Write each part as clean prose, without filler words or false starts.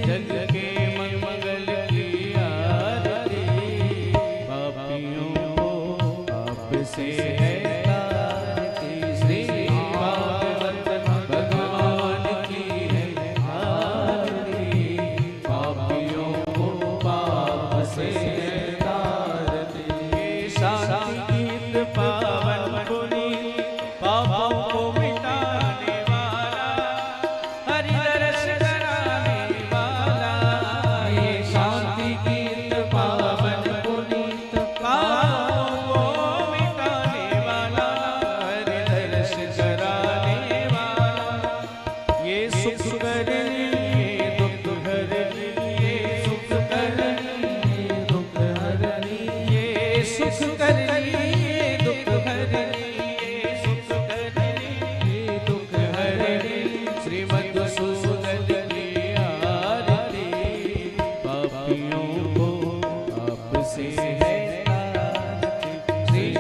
जग के मंगल की आरती, पापियों को आपसे है तारती। श्री भागवत भगवान की है आरती, पापियों को पाप से है तारती। शांति गीत पावन पुनीत, पापों को मिटाने वाला, हरि दर्श कराने वाला। ये शांति गीत पावन पुनीत, पापों को मिटाने वाला, हरि दर्श कराने वाला। ये सुख कर लिए दुख हर लिए, सुख कर लिए दुख हर लिए, सुख कर लिए दुख हर लिए, सुख कर लिए दुख हर लिए। श्रीमद्सूदन की आरती, पापियों को आपसे है तारती। श्री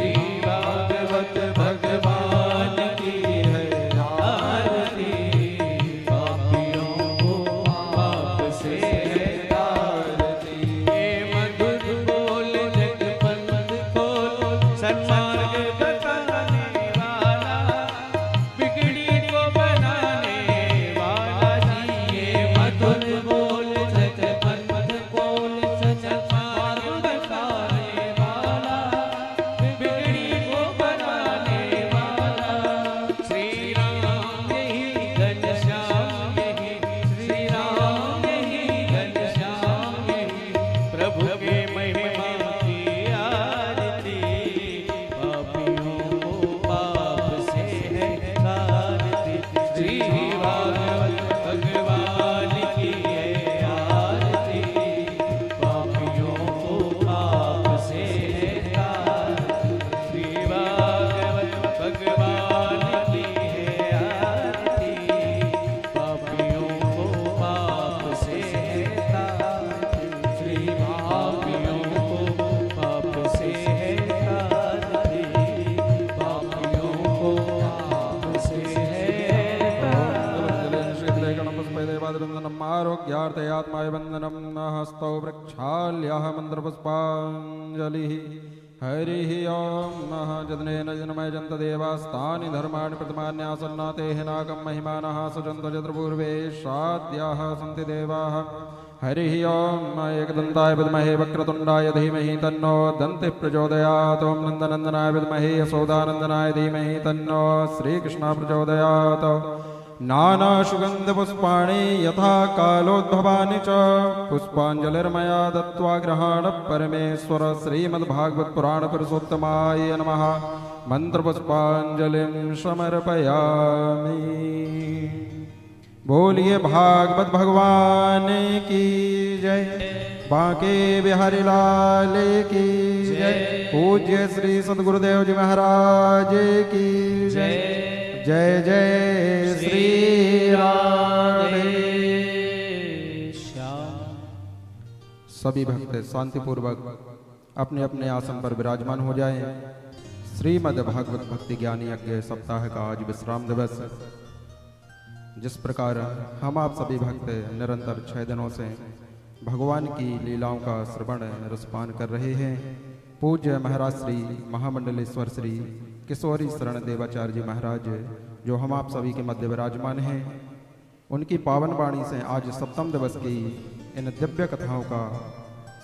भागवत भगवान की है आरती, पापियों को आपसे है तारती। ये मधुर बोल जगपंथ खोल, सन्मार्ग बताने वाला, बिगड़ी को बनाने वाला जी। ये मधुर बोल जगपंथ खोल, सन्मार्ग बताने वाला, बिगड़ी को बनाने वाला। श्री राम यही घनश्याम यही, श्री राम यही घनश्याम यही, प्रभु के महिमा की आरती, पापियों को पाप से है तारती। श्री भागवत भगवान की है आरती, पापियों को पाप से है तारती। श्री भागवत भगवान की है आरती, पापियों को पाप से है तारती। श्री पापियों को पाप से है तारती, पापियों को पाप से है श्रीगणपुष्पैदेवादिवन्दनम् आरोग्यार्थयात्माय वन्दनं हस्तौ प्रक्षाल्यः मन्त्रपुष्पाञ्जलिः। हरिः ॐ नः जदनेन जनमय जन्त देवास्तानि धर्माणि प्रथमान्यासन्नातेः नागं महिमानः सजन्त जत्रपूर्वे शाद्याः सन्ति देवाः। हरिः ॐ एकदन्ताय विद्महे वक्रतुण्डाय धीमहि तन्नो दन्तिः प्रचोदयात्। ॐ नन्दनन्दनाय विद्महे यशोदानन्दनाय धीमहि तन्नो श्रीकृष्णः प्रचोदयात्। नानासुगन्धपुष्पाणि यथा कालोद्भवानि च, पुष्पाञ्जलिर्मया दत्त्वा गृहाणः परमेश्वर। श्रीमद्भागवतपुराणपुरुषोत्तमाय नमः। मन्त्रपुष्पाञ्जलिं समर्पयामि। बोलिए भागवत भगवान की जय, बांके बिहारी लाल की जय। पूज्य श्री सद्गुरुदेव जी महाराज की जय। जय जय श्री राधे श्याम। सभी भक्त शांतिपूर्वक अपने अपने आसन पर विराजमान हो जाएं। श्रीमद् भागवत भक्ति ज्ञान यज्ञ सप्ताह का आज विश्राम दिवस। जिस प्रकार हम आप सभी भक्त निरंतर 6 दिनों से भगवान की लीलाओं का श्रवण रसपान कर रहे हैं, पूज्य महाराज श्री महामंडलेश्वर श्री किशोरी शरण देवाचार्य जी महाराज जो हम आप सभी के मध्य विराजमान हैं, उनकी पावन वाणी से आज सप्तम दिवस की इन दिव्य कथाओं का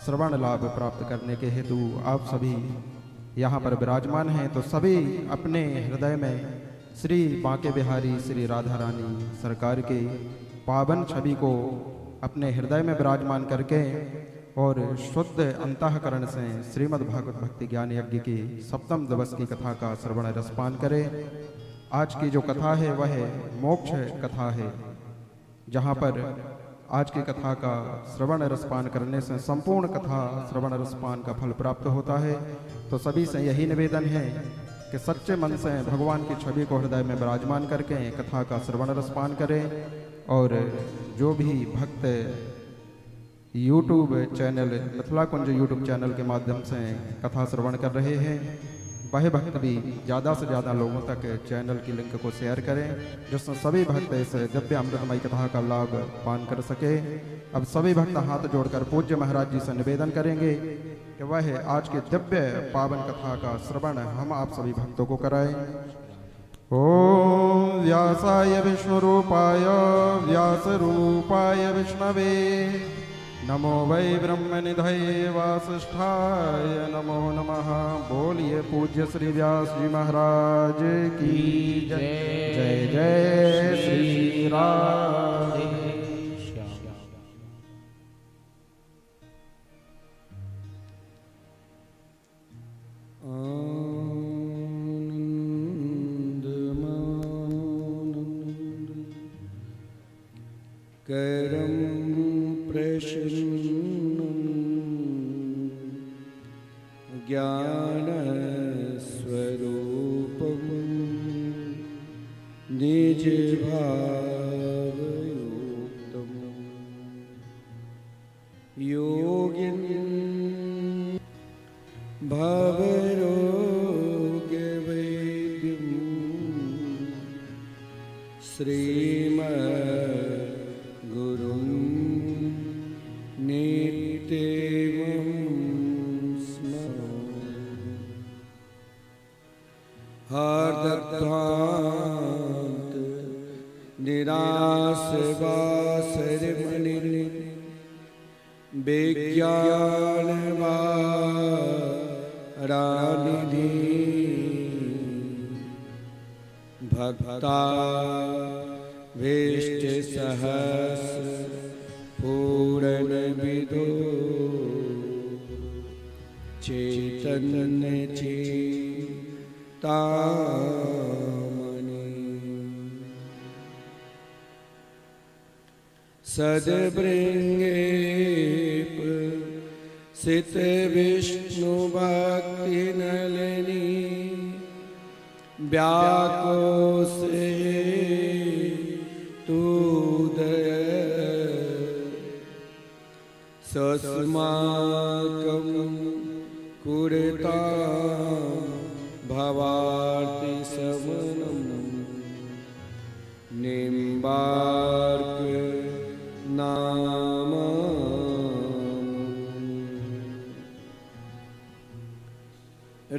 श्रवण लाभ प्राप्त करने के हेतु आप सभी यहाँ पर विराजमान हैं। तो सभी अपने हृदय में श्री बांके बिहारी श्री राधा रानी सरकार के पावन छवि को अपने हृदय में विराजमान करके और शुद्ध अंतःकरण से श्रीमद् भागवत भक्ति ज्ञान यज्ञ की सप्तम दिवस की कथा का श्रवण रसपान करें। आज की जो कथा है वह मोक्ष कथा है, जहाँ पर आज की कथा का श्रवण रसपान करने से संपूर्ण कथा श्रवण रसपान का फल प्राप्त होता है। तो सभी से यही निवेदन है कि सच्चे मन से भगवान की छवि को हृदय में विराजमान करके कथा का श्रवण रसपान करें। और जो भी भक्त यूट्यूब चैनल मिथिला कुंज यूट्यूब चैनल के माध्यम से कथा श्रवण कर रहे हैं, वह भक्त भी ज़्यादा से ज़्यादा लोगों तक चैनल की लिंक को शेयर करें, जिससे सभी भक्त इस दिव्य अमृतमयी कथा का लाभ पान कर सके। अब सभी भक्त हाथ जोड़कर पूज्य महाराज जी से निवेदन करेंगे कि वह आज के दिव्य पावन कथा का श्रवण हम आप सभी भक्तों को कराएं। ओम व्यासाय विष्णुरूपाय व्यासरूपाय विष्णवे नमो वै ब्रह्मनिधये वासिष्ठाय नमो नमः। बोलिए पूज्य श्री व्यास जी महाराज की जय। जय जय श्री राधे। करं प्रसन्नं ज्ञानस्वरूपं निजभावयुक्तं योगिन् भवरोगवैद्यं श्रीमद्गुरुं नित्यं स्मरामि। हरदत्तान्त निरासवासरमणिं विज्ञानवारानिधि भक्ता भीष्टसहस्र पूरणविदो चैतन्य चेतामणि सद्बृङ्गेप सित विष्णु भक्ति नलिनी व्याकोसे तूदय सस्माकं कुरुता भवार्ति समनं निम्बार्क नाम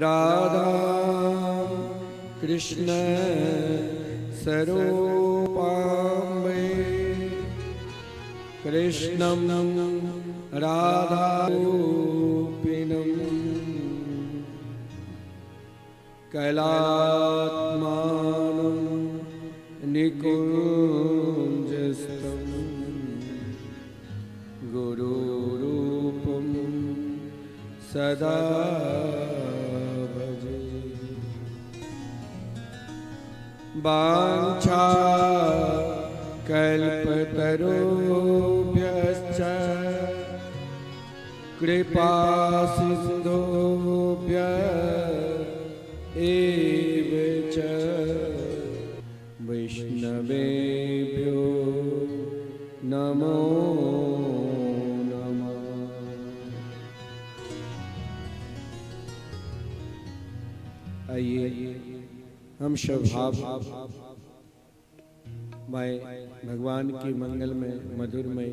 राधा कृष्ण स्वरूपाम्बे कृष्णं राधारूपिणं कैलात्मानं निकुञ्जस्थं गुरुरूपं सदा भजे। वाञ्छा कल्पतरुभ्यश्च कृपा सिन्धुभ्य एव च वैष्णवेभ्यो नमो नमः। आइए हम स्वभाव भगवान की मंगल में मधुरमय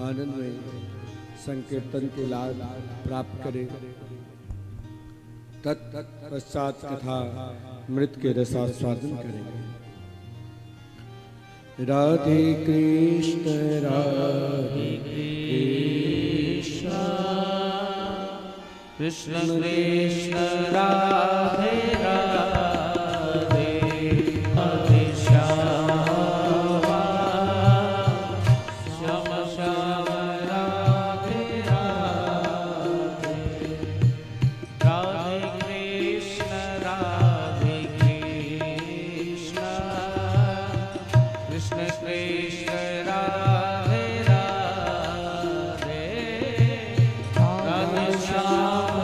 आनंद में संकीर्तन के लाभ प्राप्त करें। तत्पश्चात कथा मृत के रसास्वादन करेंगे। राधे कृष्ण राधे कृष्ण कृष्ण कृष्ण राधे राधे राधे श्याम श्याम श्याम राधे राधे राधे कृष्ण कृष्ण कृष्ण राधे राधे राधे श्याम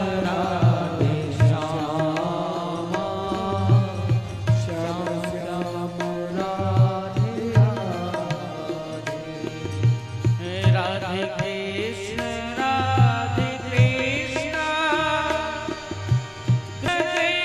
Hare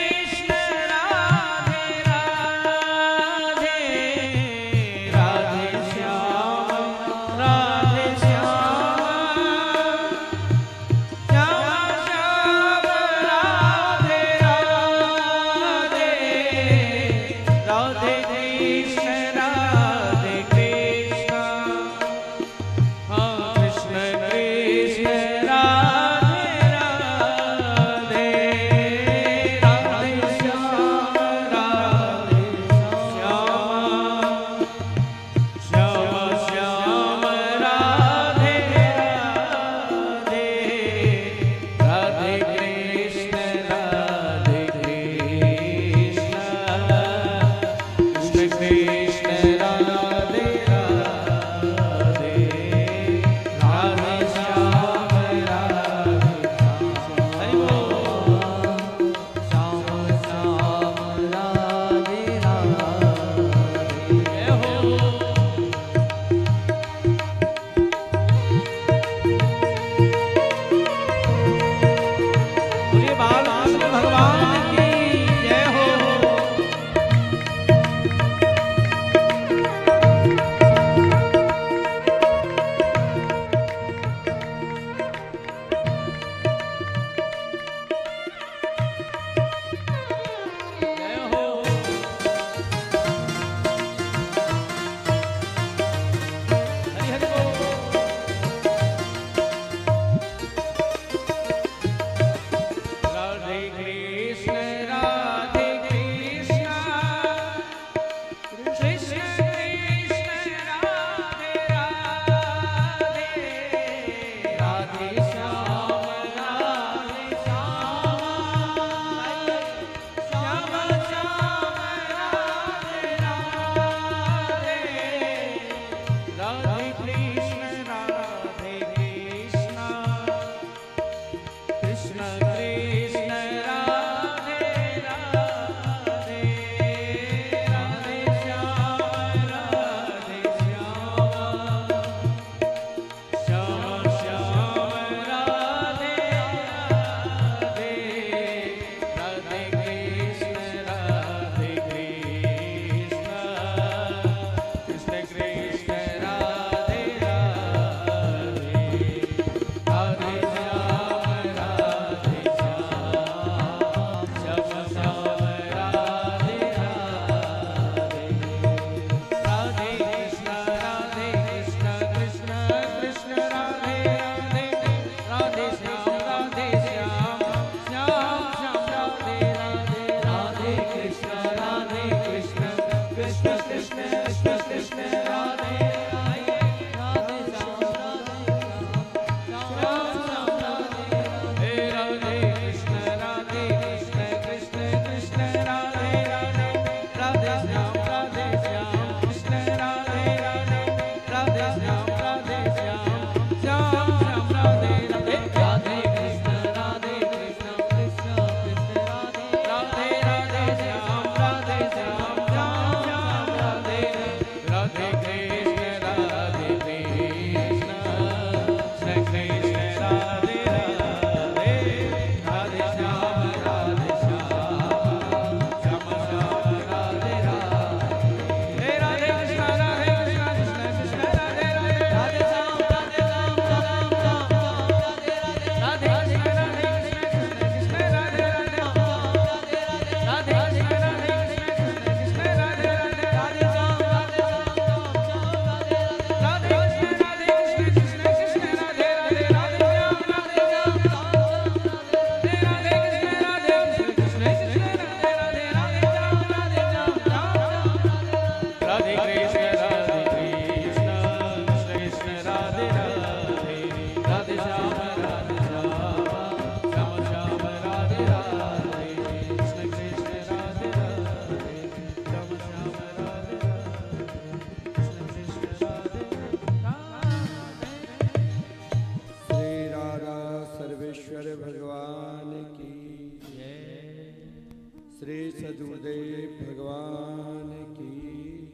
सदगुरुदेव भगवान की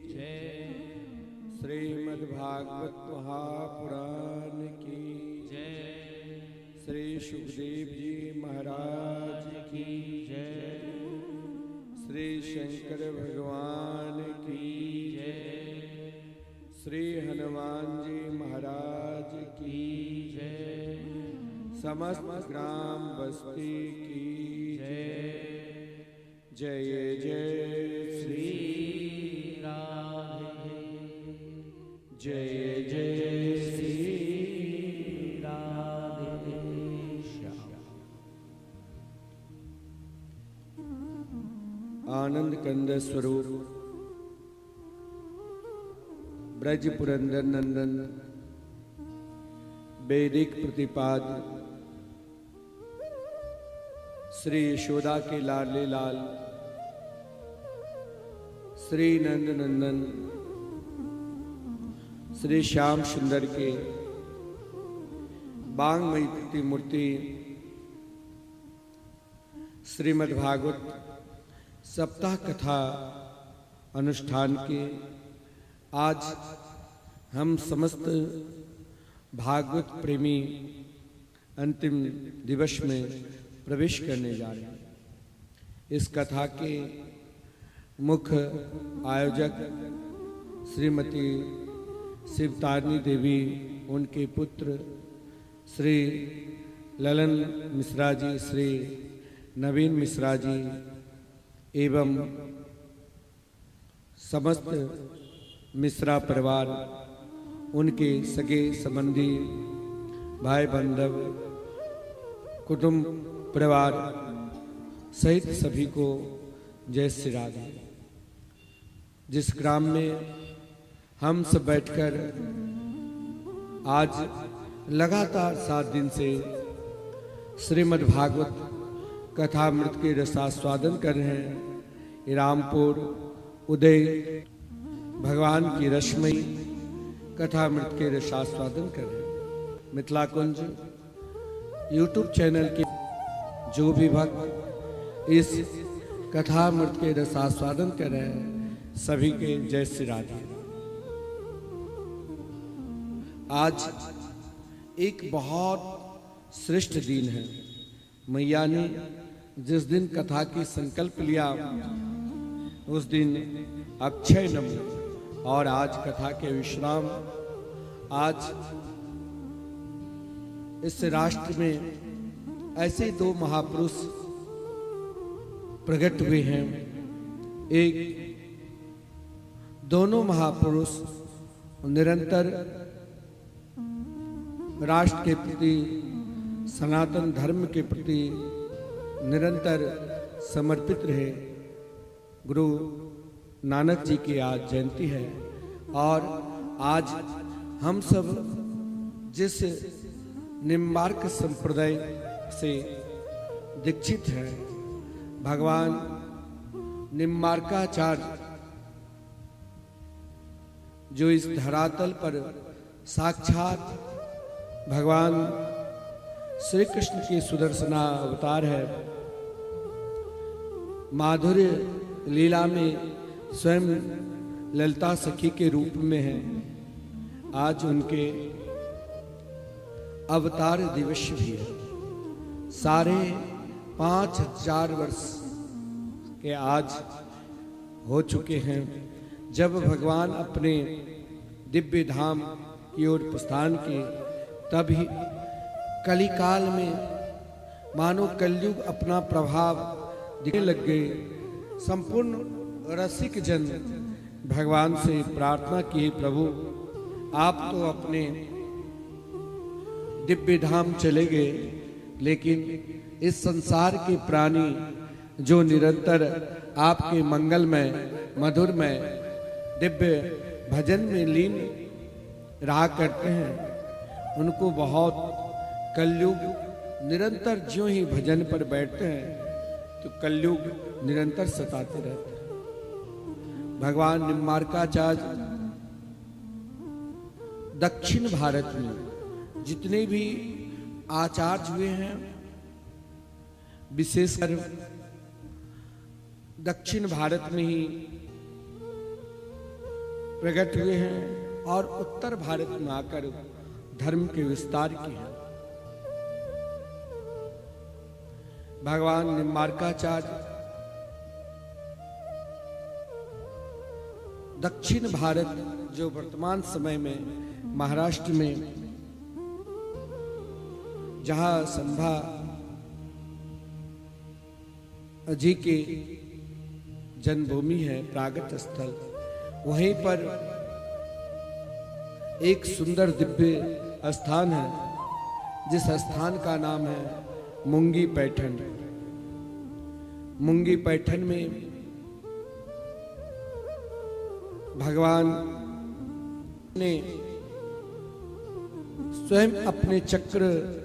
जय। श्रीमद्भागवत महापुराण की जय। श्री सुखदेव जी महाराज की जय। श्री शंकर भगवान की जय। श्री हनुमान जी महाराज की जय। समस्त ग्राम बस्ती की जय। जय जय श्री राधे। जय जय श्री राधे। आनंद कंद स्वरूप ब्रज पुरंदर नंदन वैदिक प्रतिपाद श्री यशोदा के लाडले लाल श्री नंद नंदन श्री श्याम सुंदर के बांगमयी प्रतिमूर्ति श्रीमद्भागवत सप्ताह कथा अनुष्ठान के आज हम समस्त भागवत प्रेमी अंतिम दिवस में प्रवेश करने जा रहे हैं। इस कथा के मुख्य आयोजक श्रीमती शिवतारिणी देवी, उनके पुत्र श्री ललन मिश्रा जी, श्री नवीन मिश्रा जी एवं समस्त मिश्रा परिवार, उनके सगे संबंधी, भाई बंधव, कुटुंब परिवार सहित सभी को जय श्री राधे। जिस ग्राम में हम सब बैठकर आज लगातार 7 दिन से श्रीमद्भागवत कथामृत के रसास्वादन कर रहे हैं, रामपुर उदय भगवान की रश्मि कथामृत के रसास्वादन कर रहे हैं। मिथिला कुंज यूट्यूब चैनल के जो भी भक्त इस कथामृत के रसास्वादन कर रहे हैं, सभी के जय श्री राधे। आज एक बहुत श्रेष्ठ दिन है। मैया ने जिस दिन कथा की संकल्प लिया उस दिन अक्षय नम और आज कथा के विश्राम। आज इस राष्ट्र में ऐसे दो महापुरुष प्रकट हुए हैं। एक दोनों महापुरुष निरंतर राष्ट्र के प्रति, सनातन धर्म के प्रति निरंतर समर्पित रहे। गुरु नानक जी की आज जयंती है और आज हम सब जिस निम्बार्क संप्रदाय से दीक्षित हैं, भगवान निम्बार्काचार्य जो इस धरातल पर साक्षात भगवान श्री कृष्ण के सुदर्शना अवतार है, माधुर्य लीला में स्वयं ललिता सखी के रूप में है। आज उनके अवतार दिवस भी है। साढ़े 5000 वर्ष के आज हो चुके हैं जब भगवान अपने दिव्य धाम की ओर प्रस्थान किए। तभी कलिकाल में मानो कलयुग अपना प्रभाव दिखने लग गए। संपूर्ण रसिक जन भगवान से प्रार्थना किए, प्रभु आप तो अपने दिव्य धाम चले गए, लेकिन इस संसार के प्राणी जो निरंतर आपके मंगलमय मधुरमय दिव्य भजन में लीन रहा करते हैं, उनको बहुत कलयुग निरंतर ज्यों ही भजन पर बैठते हैं तो कलयुग निरंतर सताते रहते हैं। भगवान निम्बार्काचार्य दक्षिण भारत में जितने भी आचार्य हुए हैं, विशेषकर दक्षिण भारत में ही प्रकट हुए हैं और उत्तर भारत में आकर धर्म के विस्तार किए हैं। भगवान निम्बार्काचार्य दक्षिण भारत जो वर्तमान समय में महाराष्ट्र में जहां संभा जी के जन्मभूमि है, प्रागट स्थल, वहीं पर एक सुंदर दिव्य स्थान है जिस स्थान का नाम है मुंगी पैठन। मुंगी पैठन में भगवान ने स्वयं अपने चक्र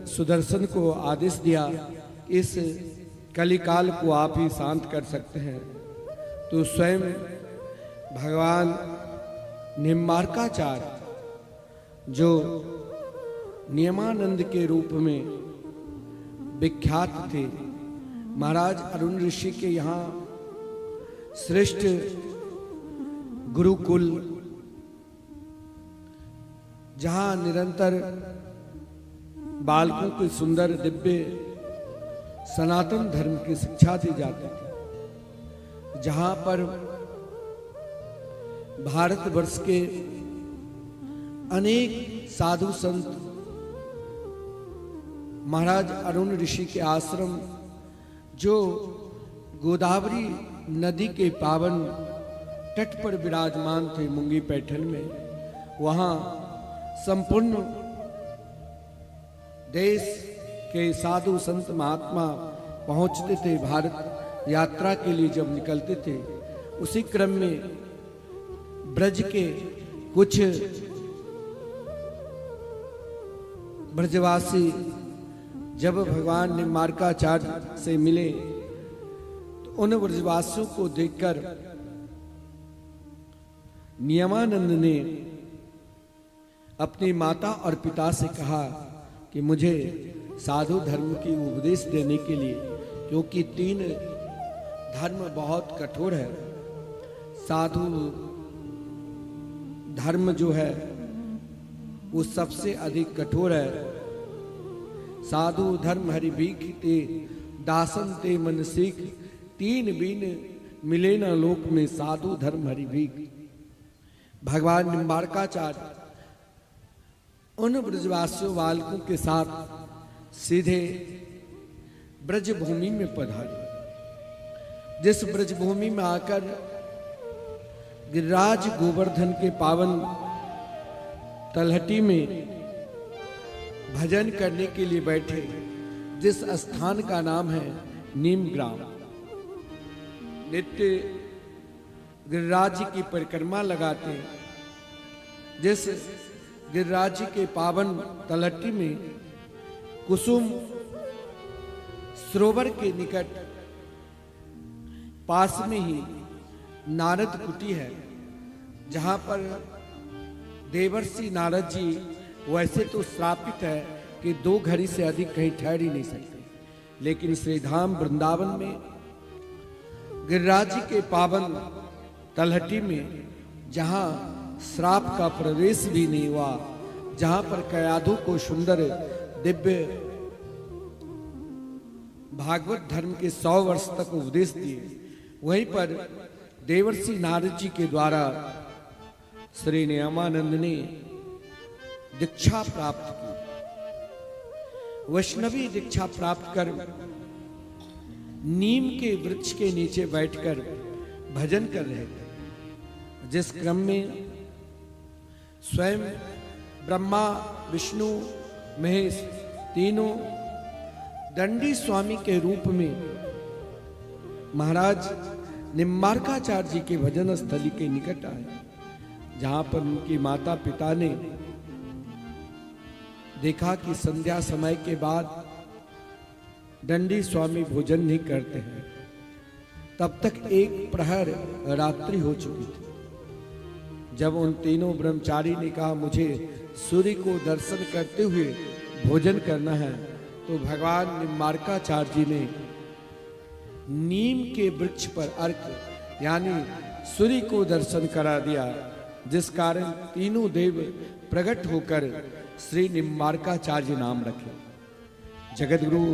सुदर्शन को आदेश दिया, इस कलिकाल को आप ही शांत कर सकते हैं। तो स्वयं भगवान निम्बार्काचार्य जो नियमानंद के रूप में विख्यात थे, महाराज अरुण ऋषि के यहाँ श्रेष्ठ गुरुकुल, जहाँ निरंतर बालकों को सुंदर दिव्य सनातन धर्म की शिक्षा दी जाती थी, जहाँ पर भारतवर्ष के अनेक साधु संत महाराज अरुण ऋषि के आश्रम जो गोदावरी नदी के पावन तट पर विराजमान थे मुंगी पैठन में, वहाँ संपूर्ण देश के साधु संत महात्मा पहुँचते थे। भारत यात्रा के लिए जब निकलते थे, उसी क्रम में ब्रज के कुछ ब्रजवासी जब भगवान निम्बार्काचार्य से मिले तो उन ब्रजवासियों को देखकर नियमानंद ने अपनी माता और पिता से कहा कि मुझे साधु धर्म की उपदेश देने के लिए, क्योंकि 3 धर्म बहुत कठोर है। साधु धर्म जो है वो सबसे अधिक कठोर है। साधु धर्म हरि भीख ते दासन ते मन सीख, 3 बीन मिले न लोक में साधु धर्म हरि भीख। भगवान निम्बारकाचार्य उन ब्रजवासियों बालकों के साथ सीधे ब्रजभूमि में पधारे, जिस ब्रजभूमि में आकर गिरिराज गोवर्धन के पावन तलहटी में भजन करने के लिए बैठे, जिस स्थान का नाम है नीम ग्राम। नित्य गिरिराज जी की परिक्रमा लगाते, जिस गिरिराज जी के पावन तलहटी में कुसुम सरोवर के निकट पास में ही नारद कुटी है, जहां पर देवर्षि नारद जी वैसे तो श्रापित है कि 2 घड़ी से अधिक कहीं ठहर ही नहीं सकते, लेकिन श्री धाम वृंदावन में गिरिराज जी के पावन तलहटी में जहां श्राप का प्रवेश भी नहीं हुआ, जहां पर कयाधु को सुंदर दिव्य भागवत धर्म के 100 वर्ष तक उपदेश दिए, वहीं पर देवर्षि नारद जी के द्वारा श्री नियमानंद ने दीक्षा प्राप्त की। वैष्णवी दीक्षा प्राप्त कर नीम के वृक्ष के नीचे बैठकर भजन कर रहे थे, जिस क्रम में स्वयं ब्रह्मा विष्णु महेश तीनों दंडी स्वामी के रूप में महाराज निम्बारकाचार्य जी के भजन स्थली के निकट आए, जहां पर उनकी माता पिता ने देखा कि संध्या समय के बाद दंडी स्वामी भोजन नहीं करते हैं। तब तक 1 प्रहर रात्रि हो चुकी थी। जब उन तीनों ब्रह्मचारी ने कहा मुझे सूर्य को दर्शन करते हुए भोजन करना है, तो भगवान निम्बारकाचार्य जी ने नीम के वृक्ष पर अर्घ यानी सूर्य को दर्शन करा दिया, जिस कारण तीनों देव प्रकट होकर श्री निम्बारकाचार्य नाम रखे। जगतगुरु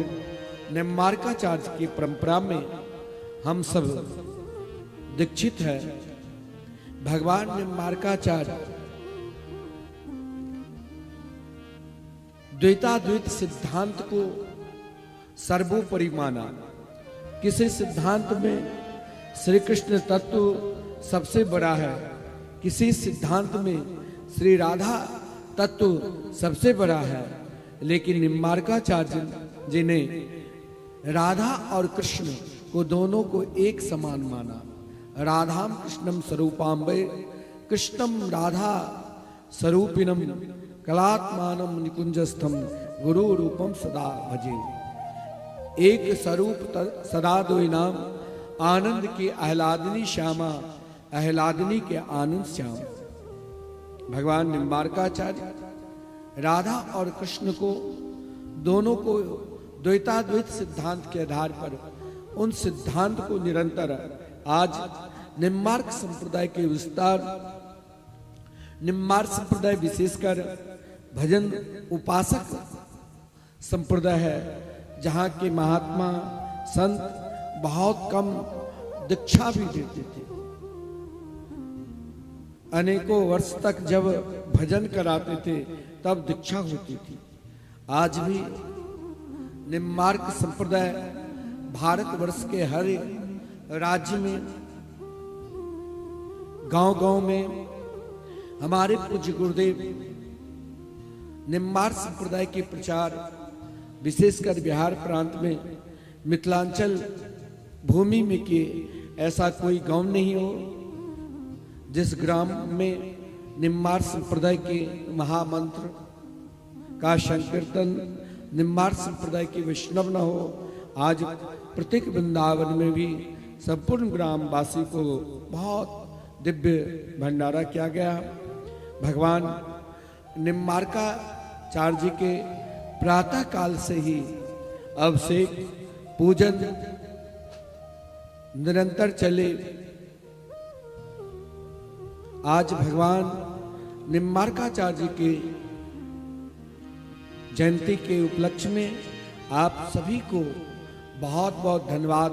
निम्बारकाचार्य की परंपरा में हम सब दीक्षित है। भगवान निम्बारकाचार्य द्वैताद्वैत सिद्धांत को सर्वोपरि माना। किसी सिद्धांत में श्री कृष्ण तत्व सबसे बड़ा है, किसी सिद्धांत में श्री राधा तत्व सबसे बड़ा है, लेकिन निम्बारकाचार्य जी ने राधा और कृष्ण को दोनों को एक समान माना। राधाम कृष्णम स्वरूपाम्बे कृष्णम राधा स्वरूपिणम कलात्मानम निकुंजस्थम गुरु रूपम सदा भजे। एक स्वरूप सदा दो नाम, आनंद की आह्लादिनी श्यामा, आह्लादिनी के आनंद श्याम। भगवान निम्बारकाचार्य राधा और कृष्ण को दोनों को द्वैताद्वैत सिद्धांत के आधार पर उन सिद्धांत को निरंतर आज निम्बार्क संप्रदाय के विस्तार, निम्बार्क संप्रदाय विशेषकर भजन उपासक संप्रदाय है, जहाँ के महात्मा संत बहुत कम दीक्षा भी देते थे। अनेकों वर्ष तक जब भजन कराते थे तब दीक्षा होती थी। आज भी निम्बार्क संप्रदाय भारतवर्ष के हर राज्य में, गांव-गांव में हमारे पूज्य गुरुदेव निम्बार्क संप्रदाय के प्रचार, विशेषकर बिहार प्रांत में, मिथिलांचल भूमि में किए ऐसा कोई गांव नहीं हो जिस ग्राम में निम्बार्क संप्रदाय के महामंत्र का संकीर्तन, निम्बार्क संप्रदाय के वैष्णव न हो। आज प्रत्येक वृंदावन में भी संपूर्ण ग्रामवासी को बहुत दिव्य भंडारा किया गया। भगवान निम्बार्काचार्य जी के प्रातः काल से ही अभिषेक पूजन निरंतर चले। आज भगवान निम्बार्काचार्य जी के जयंती के उपलक्ष्य में आप सभी को बहुत बहुत धन्यवाद,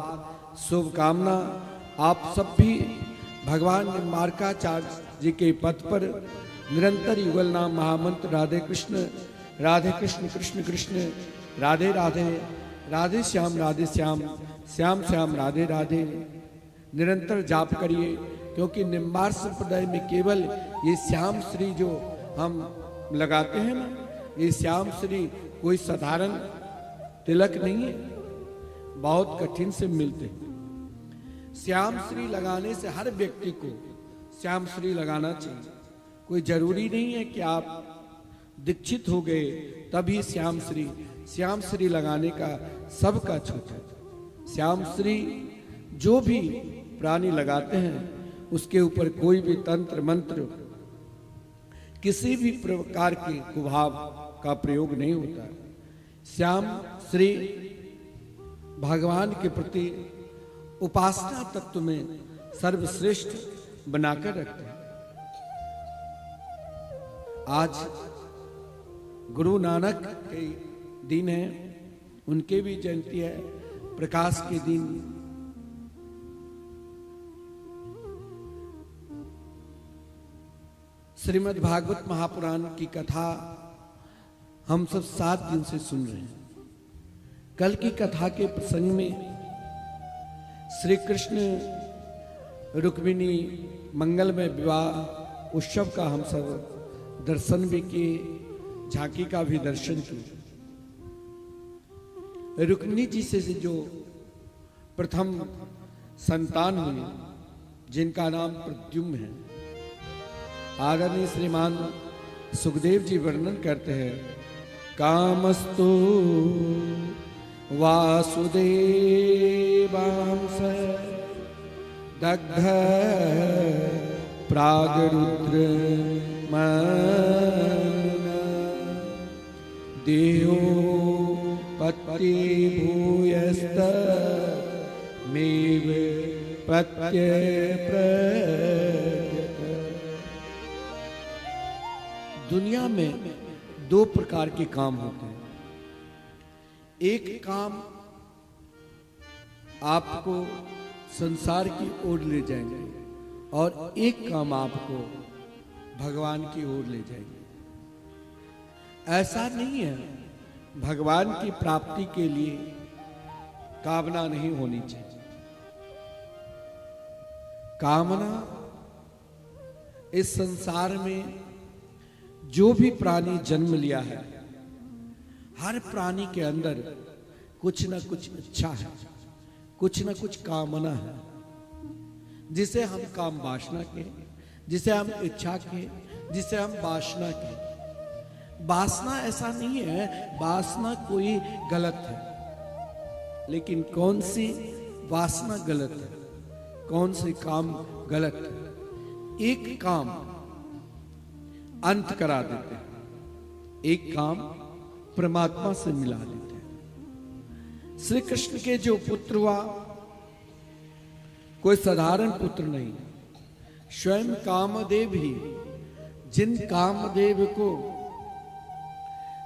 शुभकामना। आप सब भी भगवान निम्बार्काचार्य जी के पद पर निरंतर युगल नाम महामंत्र राधे कृष्ण कृष्ण कृष्ण राधे राधे, राधे श्याम श्याम श्याम राधे राधे निरंतर जाप करिए। क्योंकि निम्बार संप्रदाय में केवल ये श्याम श्री जो हम लगाते हैं ना, ये श्याम श्री कोई साधारण तिलक नहीं है, बहुत कठिन से मिलते हैं। श्याम श्री लगाने से हर व्यक्ति को श्याम श्री लगाना चाहिए। कोई जरूरी नहीं है कि आप दीक्षित हो गए तभी श्याम श्री लगाने का सबका छूट है। श्याम श्री जो भी प्राणी लगाते हैं उसके ऊपर कोई भी तंत्र मंत्र किसी भी प्रकार के कुभाव का प्रयोग नहीं होता। श्याम श्री भगवान के प्रति उपासना तत्व में सर्वश्रेष्ठ बनाकर रखते हैं। आज गुरु नानक के दिन है, उनके भी जयंती है, प्रकाश के दिन। श्रीमद् भागवत महापुराण की कथा हम सब 7 दिन से सुन रहे हैं। कल की कथा के प्रसंग में श्री कृष्ण रुक्मिणी मंगलमय विवाह उत्सव का हम सब दर्शन भी किए, झांकी का भी दर्शन किए। रुक्मिणी जी से जो प्रथम संतान हुई जिनका नाम प्रद्युम्न है, आदरणीय श्रीमान सुखदेव जी वर्णन करते हैं, कामस्तु वासुदेवांस दग्ध प्रागरुद्र देहो पत्ति भूयस्त मेव प्रत्य दुनिया में 2 प्रकार के काम होते हैं। एक काम आपको संसार की ओर ले जाएंगे और एक काम आपको भगवान की ओर ले जाएंगे। ऐसा नहीं है, भगवान की प्राप्ति के लिए कामना नहीं होनी चाहिए। कामना इस संसार में जो भी प्राणी जन्म लिया है, हर प्राणी के अंदर कुछ न कुछ इच्छा है, कुछ न कुछ कामना है, जिसे हम काम वासना के, जिसे हम इच्छा के, जिसे हम वासना के। वासना ऐसा नहीं है, वासना कोई गलत है, लेकिन कौन सी वासना गलत है, कौन से काम गलत है। एक काम अंत करा देते हैं, एक काम परमात्मा से मिला देते हैं। श्री कृष्ण के जो पुत्र हुआ कोई साधारण पुत्र नहीं, स्वयं कामदेव ही, जिन कामदेव को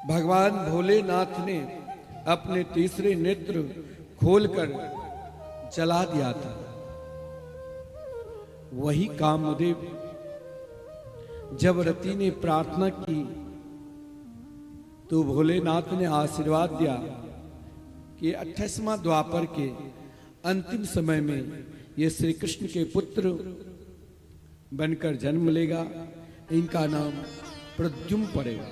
भगवान भोलेनाथ ने अपने तीसरे नेत्र खोलकर जला दिया था, वही कामदेव जब रति ने प्रार्थना की तो भोलेनाथ ने आशीर्वाद दिया कि 28वां द्वापर के अंतिम समय में ये श्री कृष्ण के पुत्र बनकर जन्म लेगा, इनका नाम प्रद्युम्न पड़ेगा।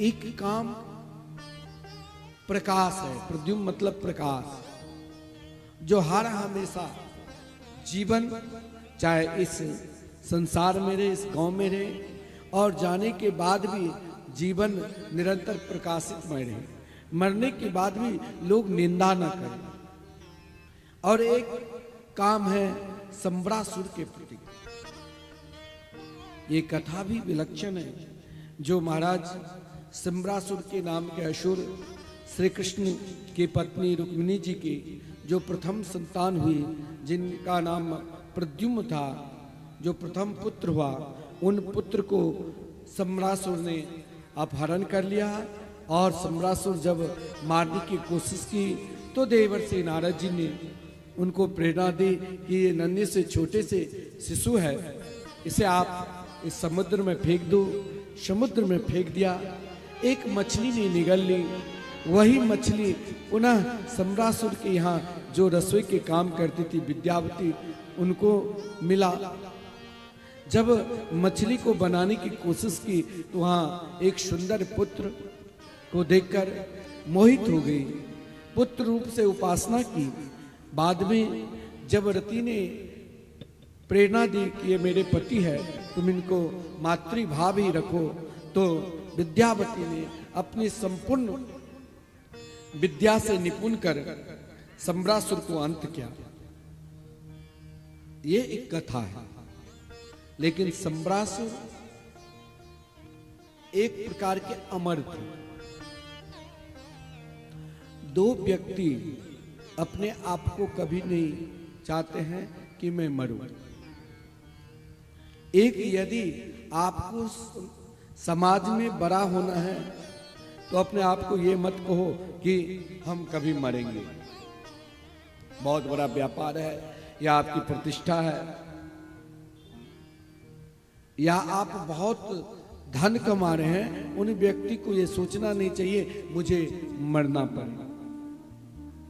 एक काम प्रकाश है, प्रद्युम्न मतलब प्रकाश, जो हर हमेशा जीवन चाहे इस संसार में रहे, इस गांव में रहे और जाने के बाद भी जीवन निरंतर प्रकाशित में रहे, मरने के बाद भी लोग निंदा न करें। और एक काम है संबरासुर के प्रति। ये कथा भी विलक्षण है। जो महाराज सिम्रासुर के नाम के असुर श्री कृष्ण की पत्नी रुक्मिणी जी की जो प्रथम संतान हुई, जिनका नाम प्रद्युम्न था, जो प्रथम पुत्र हुआ, उन पुत्र को सम्रासुर ने अपहरण कर लिया। और सम्रासुर जब मारने की कोशिश की तो देवर्षि नारद जी ने उनको प्रेरणा दी कि ये नन्हे से छोटे से शिशु है, इसे आप इस समुद्र में फेंक दो। समुद्र में फेंक दिया। एक मछली ने निगल ली। वही मछली पुनः सम्रासुर के यहाँ जो रसोई के काम करती थी विद्यावती, उनको मिला। जब मछली को बनाने की कोशिश की तो वहाँ एक सुंदर पुत्र को देखकर मोहित हो गई, पुत्र रूप से उपासना की। बाद में जब रति ने प्रेरणा दी कि ये मेरे पति है, तुम इनको मातृभाव ही रखो, तो विद्यावती ने अपनी संपूर्ण विद्या से निपुण कर सम्रासुर को अंत किया। ये एक कथा है, लेकिन सम्रासुर एक प्रकार के अमर थे। दो व्यक्ति अपने आप को कभी नहीं चाहते हैं कि मैं मरूं। एक, यदि आपको समाज में बड़ा होना है तो अपने आप को ये मत कहो कि हम कभी मरेंगे। बहुत बड़ा व्यापार है या आपकी प्रतिष्ठा है या आप बहुत धन कमा रहे हैं, उन व्यक्ति को ये सोचना नहीं चाहिए मुझे मरना पड़े।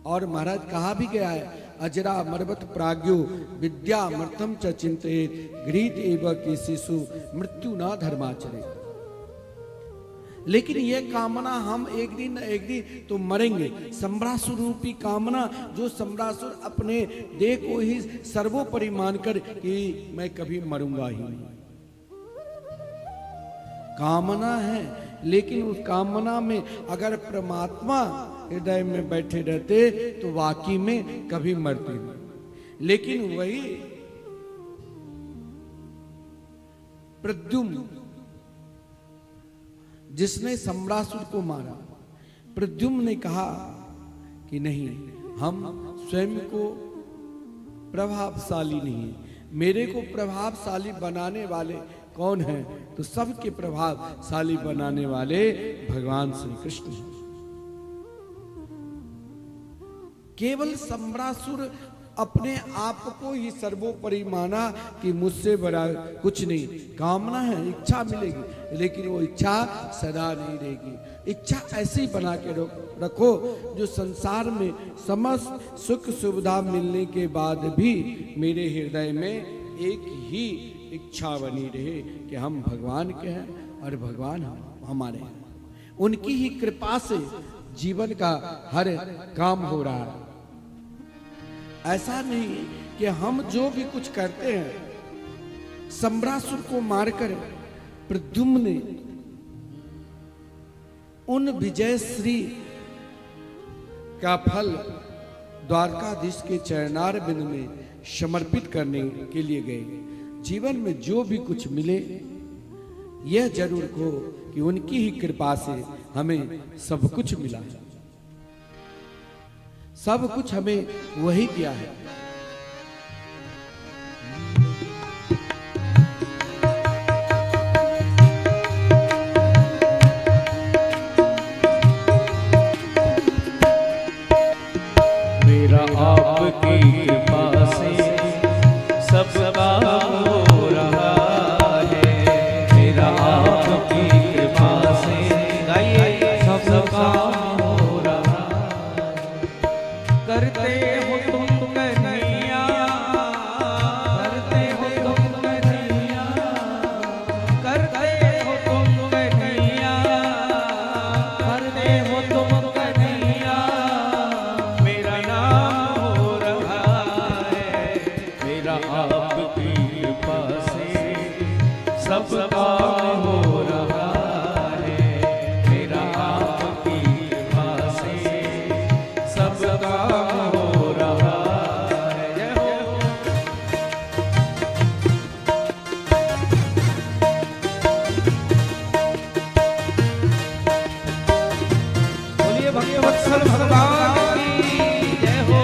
और महाराज कहा भी गया है, अजरा मरवत प्राज्ञो विद्या मर्थम च चिंतयेत् गृहीत एव की शिशु मृत्यु ना धर्माचरे। लेकिन यह कामना हम एक दिन तो मरेंगे। सम्रासुर रूपी कामना जो सम्रासुर अपने देह को ही सर्वोपरि मानकर कि मैं कभी मरूंगा ही नहीं, कामना है। लेकिन उस कामना में अगर परमात्मा हृदय में बैठे रहते तो वाकई में कभी मरते नहीं। लेकिन वही प्रद्युम्न जिसने सम्रासुर को मारा, प्रद्युम्न ने कहा कि नहीं, हम स्वयं को प्रभावशाली नहीं, मेरे को प्रभावशाली बनाने वाले कौन है? तो सबके प्रभावशाली बनाने वाले भगवान श्री कृष्ण हैं। केवल सम्रासुर अपने आप को ही सर्वोपरि माना कि मुझसे बड़ा कुछ नहीं। कामना है, इच्छा मिलेगी, लेकिन वो इच्छा सदा नहीं रहेगी। इच्छा ऐसी बना के रखो जो संसार में समस्त सुख सुविधा मिलने के बाद भी मेरे हृदय में एक ही इच्छा बनी रहे कि हम भगवान के हैं और भगवान हमारे हैं। उनकी ही कृपा से जीवन का हर काम हो रहा है। ऐसा नहीं कि हम जो भी कुछ करते हैं, सम्रासुर को मारकर प्रद्युम्न ने उन विजयश्री का फल द्वारकाधीश के चरणार बिंद में समर्पित करने के लिए गए। जीवन में जो भी कुछ मिले, यह जरूर कहो कि उनकी ही कृपा से हमें सब कुछ मिला है। सब कुछ हमें वही दिया है। मेरा आपकी कृपा से सब काम हो रहा है। मेरा आपकी कृपा से गाइए सब काम हो रहा है। करते हो तुम कर वत्सल भगवान की जय हो।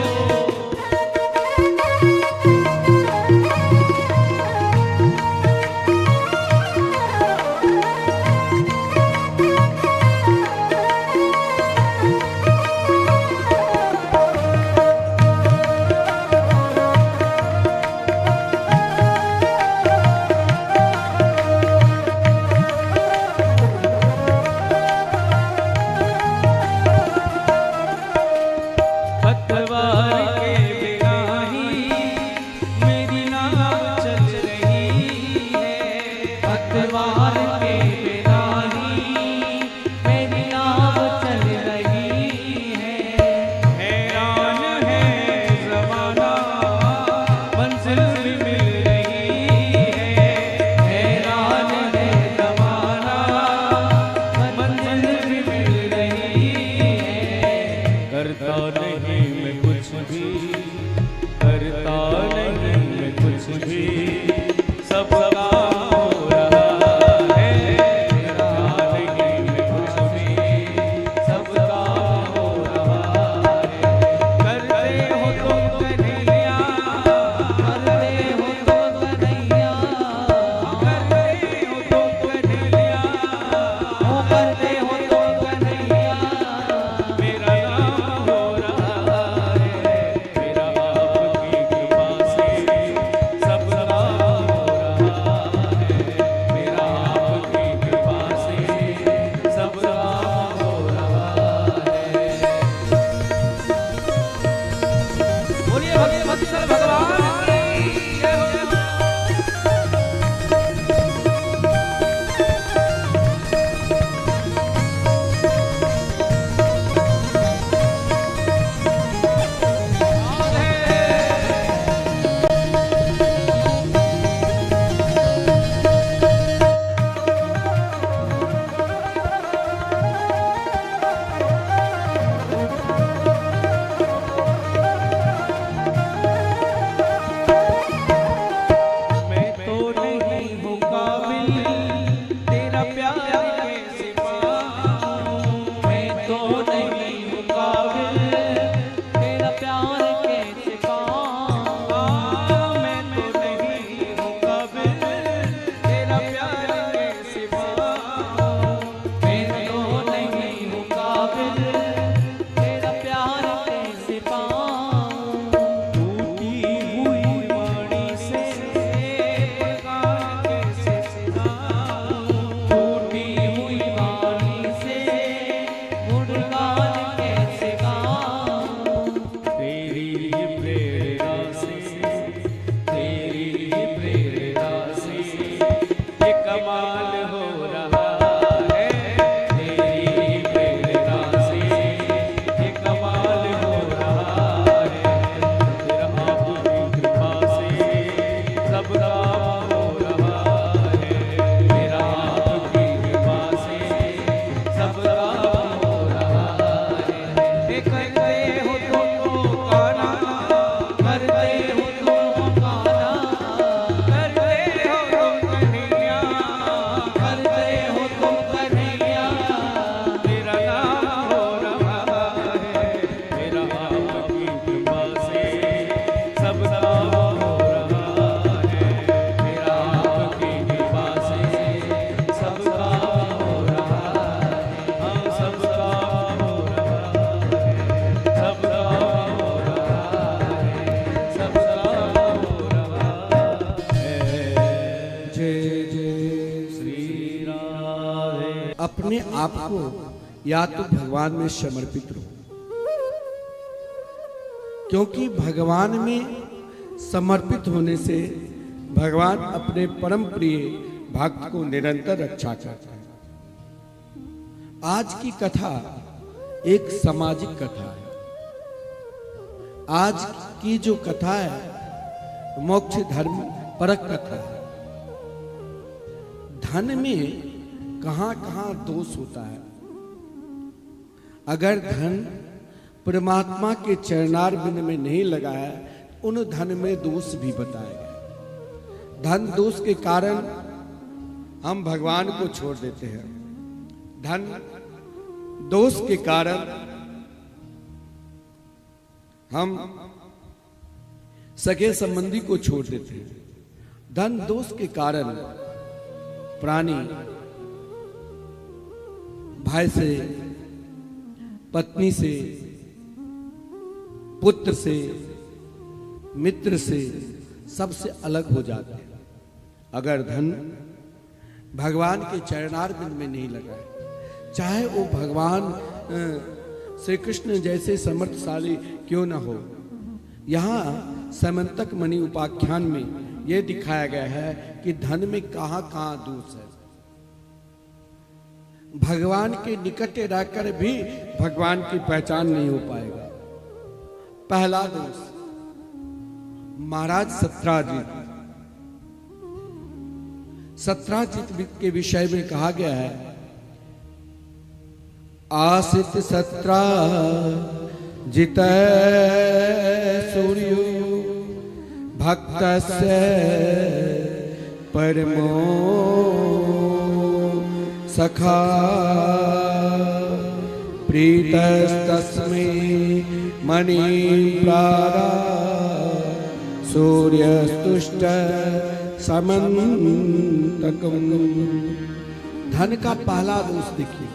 अपने आप को या तो भगवान में समर्पित रहो, क्योंकि भगवान में समर्पित होने से भगवान अपने परम प्रिय भक्त को निरंतर रक्षा करता है। आज की कथा एक सामाजिक कथा है। आज की जो कथा है मोक्ष धर्म परक कथा है। धन में कहां कहां दोष होता है। अगर धन परमात्मा के चरणार बिंद में नहीं लगा है, उन धन में दोष भी बताए गए। धन दोष के कारण हम भगवान को छोड़ देते हैं। धन दोष के कारण हम सगे संबंधी को छोड़ देते हैं। धन दोष के कारण प्राणी भाई से, पत्नी से, पुत्र से, मित्र से, सबसे अलग हो जाते हैं। अगर धन भगवान के चरणारविंद में नहीं लगा है, चाहे वो भगवान श्री कृष्ण जैसे समर्थशाली क्यों न हो। यहाँ समंतक मणि उपाख्यान में यह दिखाया गया है कि धन में कहां कहां दोष है। भगवान के निकट रहकर भी भगवान की पहचान नहीं हो पाएगा। पहला दोष, महाराज सत्राजित के विषय में कहा गया है, आसित सत्रा जित सूर्यो भक्तस्य परमो सखा प्रीतस्तस्मै मणि प्रारा सूर्यस्तुष्ट समन्तकम्। धन का पहला दोष देखिए।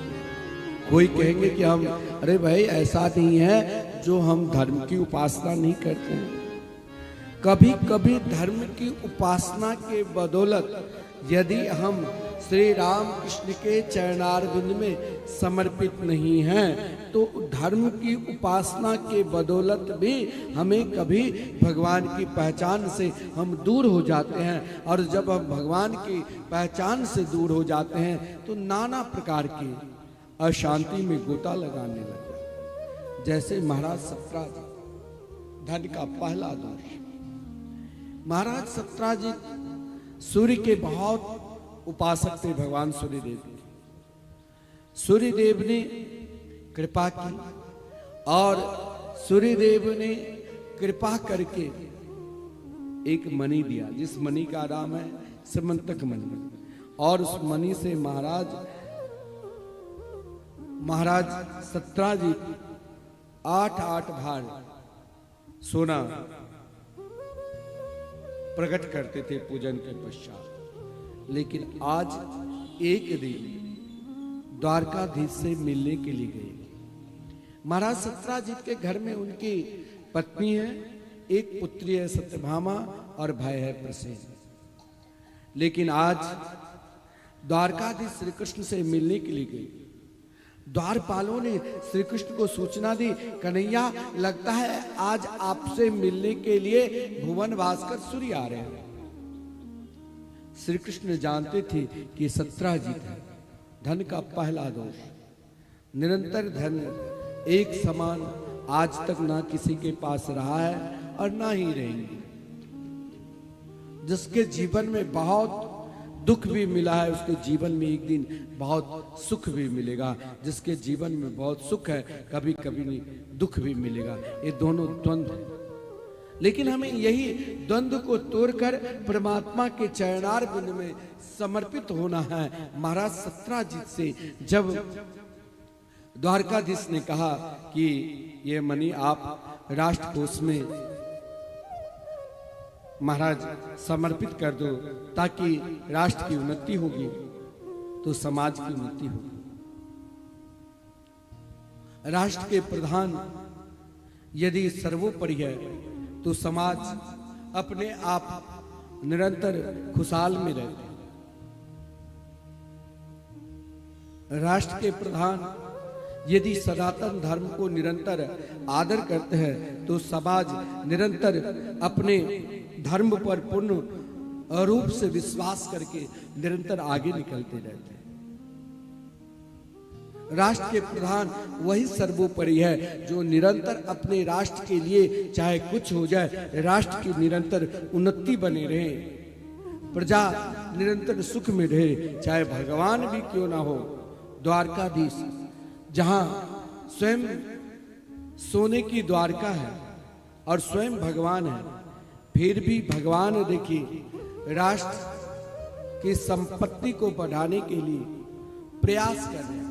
कोई कहेंगे कि हम, अरे भाई ऐसा नहीं है जो हम धर्म की उपासना नहीं करते हैं। कभी कभी धर्म की उपासना के बदौलत यदि हम श्री राम कृष्ण के चरणारविंद में समर्पित नहीं हैं, तो धर्म की उपासना के बदौलत भी हमें कभी भगवान की पहचान से हम दूर हो जाते हैं। और जब हम भगवान की पहचान से दूर हो जाते हैं तो नाना प्रकार की अशांति में गोता लगाने लगे। जैसे महाराज सत्राजित, धन का पहला दोष। महाराज सत्राजित सूर्य के बहुत उपासक थे, भगवान सूर्यदेव के। सूर्यदेव ने कृपा की और सूर्यदेव ने कृपा करके एक मणि दिया, जिस मणि का नाम है समंतक मणि। और उस मणि से महाराज सत्राजित 8 भार सोना प्रकट करते थे पूजन के पश्चात। लेकिन आज एक दिन द्वारकाधीश से मिलने के लिए गए। महाराज सत्राजित के घर में उनकी पत्नी है, एक पुत्री है सत्यभामा और भाई है प्रसेन। लेकिन आज द्वारकाधीश श्री कृष्ण से मिलने के लिए गए। द्वारपालों ने श्री कृष्ण को सूचना दी, कन्हैया लगता है आज आपसे मिलने के लिए भुवन भास्कर सूर्य आ रहे हैं। श्री कृष्ण जानते थे कि सत्राजित है। धन का पहला दोष, निरंतर धन एक समान आज तक ना किसी के पास रहा है और ना ही रहेंगे। जिसके जीवन में बहुत दुख भी मिला है, उसके जीवन में एक दिन बहुत सुख भी मिलेगा। जिसके जीवन में बहुत सुख है, कभी कभी नहीं दुख भी मिलेगा। ये दोनों द्वंद्व हैं। लेकिन हमें यही द्वंद्व को तोड़कर परमात्मा के चरणारविंद में समर्पित होना है। महाराज सत्राजित से जब द्वारकाधीश ने कहा कि ये मणि आप राष्ट्रकोष में महाराज समर्पित कर दो ताकि राष्ट्र की उन्नति होगी, तो समाज की उन्नति होगी। राष्ट्र के प्रधान यदि सर्वोपरि है तो समाज अपने आप निरंतर खुशहाल में रहते हैं। राष्ट्र के प्रधान यदि सनातन धर्म को निरंतर आदर करते हैं तो समाज निरंतर अपने धर्म पर पूर्ण रूप से विश्वास करके निरंतर आगे निकलते रहते हैं। राष्ट्र के प्रधान वही सर्वोपरि है जो निरंतर अपने राष्ट्र के लिए चाहे कुछ हो जाए, राष्ट्र की निरंतर उन्नति बने रहे, प्रजा निरंतर सुख में रहे, चाहे भगवान भी क्यों ना हो। द्वारकाधीश जहां स्वयं सोने की द्वारका है और स्वयं भगवान है, फिर भी भगवान देखिए राष्ट्र की संपत्ति को बढ़ाने के लिए प्रयास कर रहे हैं।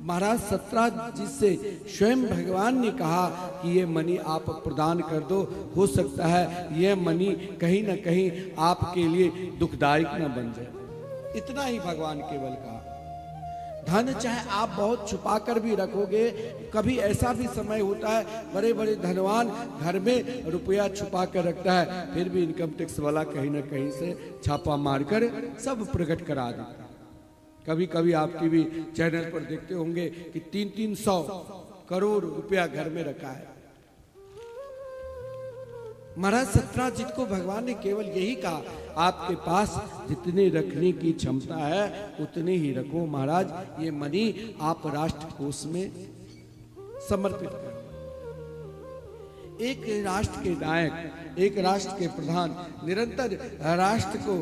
महाराज सतराजित जी से स्वयं भगवान ने कहा कि ये मणि आप प्रदान कर दो, हो सकता है यह मणि कहीं ना कहीं आपके लिए दुखदायक न बन जाए। इतना ही भगवान केवल कहा। धन चाहे आप बहुत छुपा कर भी रखोगे, कभी ऐसा भी समय होता है बड़े बड़े धनवान घर में रुपया छुपा कर रखता है, फिर भी इनकम टैक्स वाला कहीं ना कहीं से छापा मारकर सब प्रकट करा देता है। कभी कभी आप टीवी चैनल पर देखते होंगे कि 300 करोड़ रुपया घर में रखा है। महाराज सतराजित को भगवान ने केवल यही कहा, आपके पास जितने रखने की क्षमता है उतने ही रखो। महाराज ये मणि आप राष्ट्र कोष में समर्पित करो। एक राष्ट्र के नायक, एक राष्ट्र के प्रधान निरंतर राष्ट्र को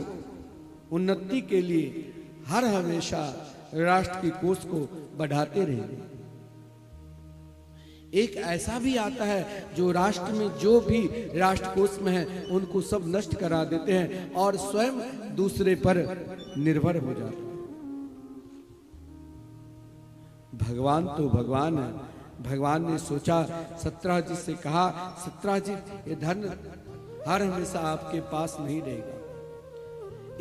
उन्नति के लिए हर हमेशा राष्ट्र की कोष को बढ़ाते रहेंगे। एक ऐसा भी आता है जो राष्ट्र में जो भी राष्ट्र कोष में है उनको सब नष्ट करा देते हैं और स्वयं दूसरे पर निर्भर हो जाते हैं। भगवान तो भगवान है। भगवान ने सोचा, सतराजित से कहा, सतराजित ये धन हर हमेशा आपके पास नहीं रहेगा।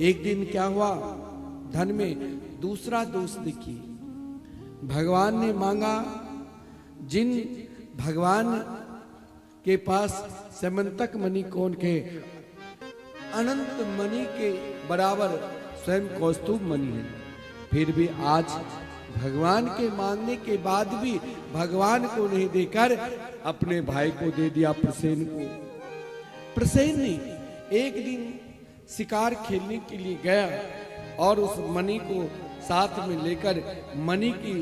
एक दिन क्या हुआ, धन में दूसरा दोष देखिए। भगवान ने मांगा, जिन भगवान के पास समंतक मणि कौन के अनंत मणि के बराबर स्वयं कौस्तुभ मणि है, फिर भी आज भगवान के मांगने के बाद भी भगवान को नहीं देकर अपने भाई को दे दिया, प्रसेन को। प्रसेन ने एक दिन शिकार खेलने के लिए गया और उस मणि को साथ में लेकर मणि की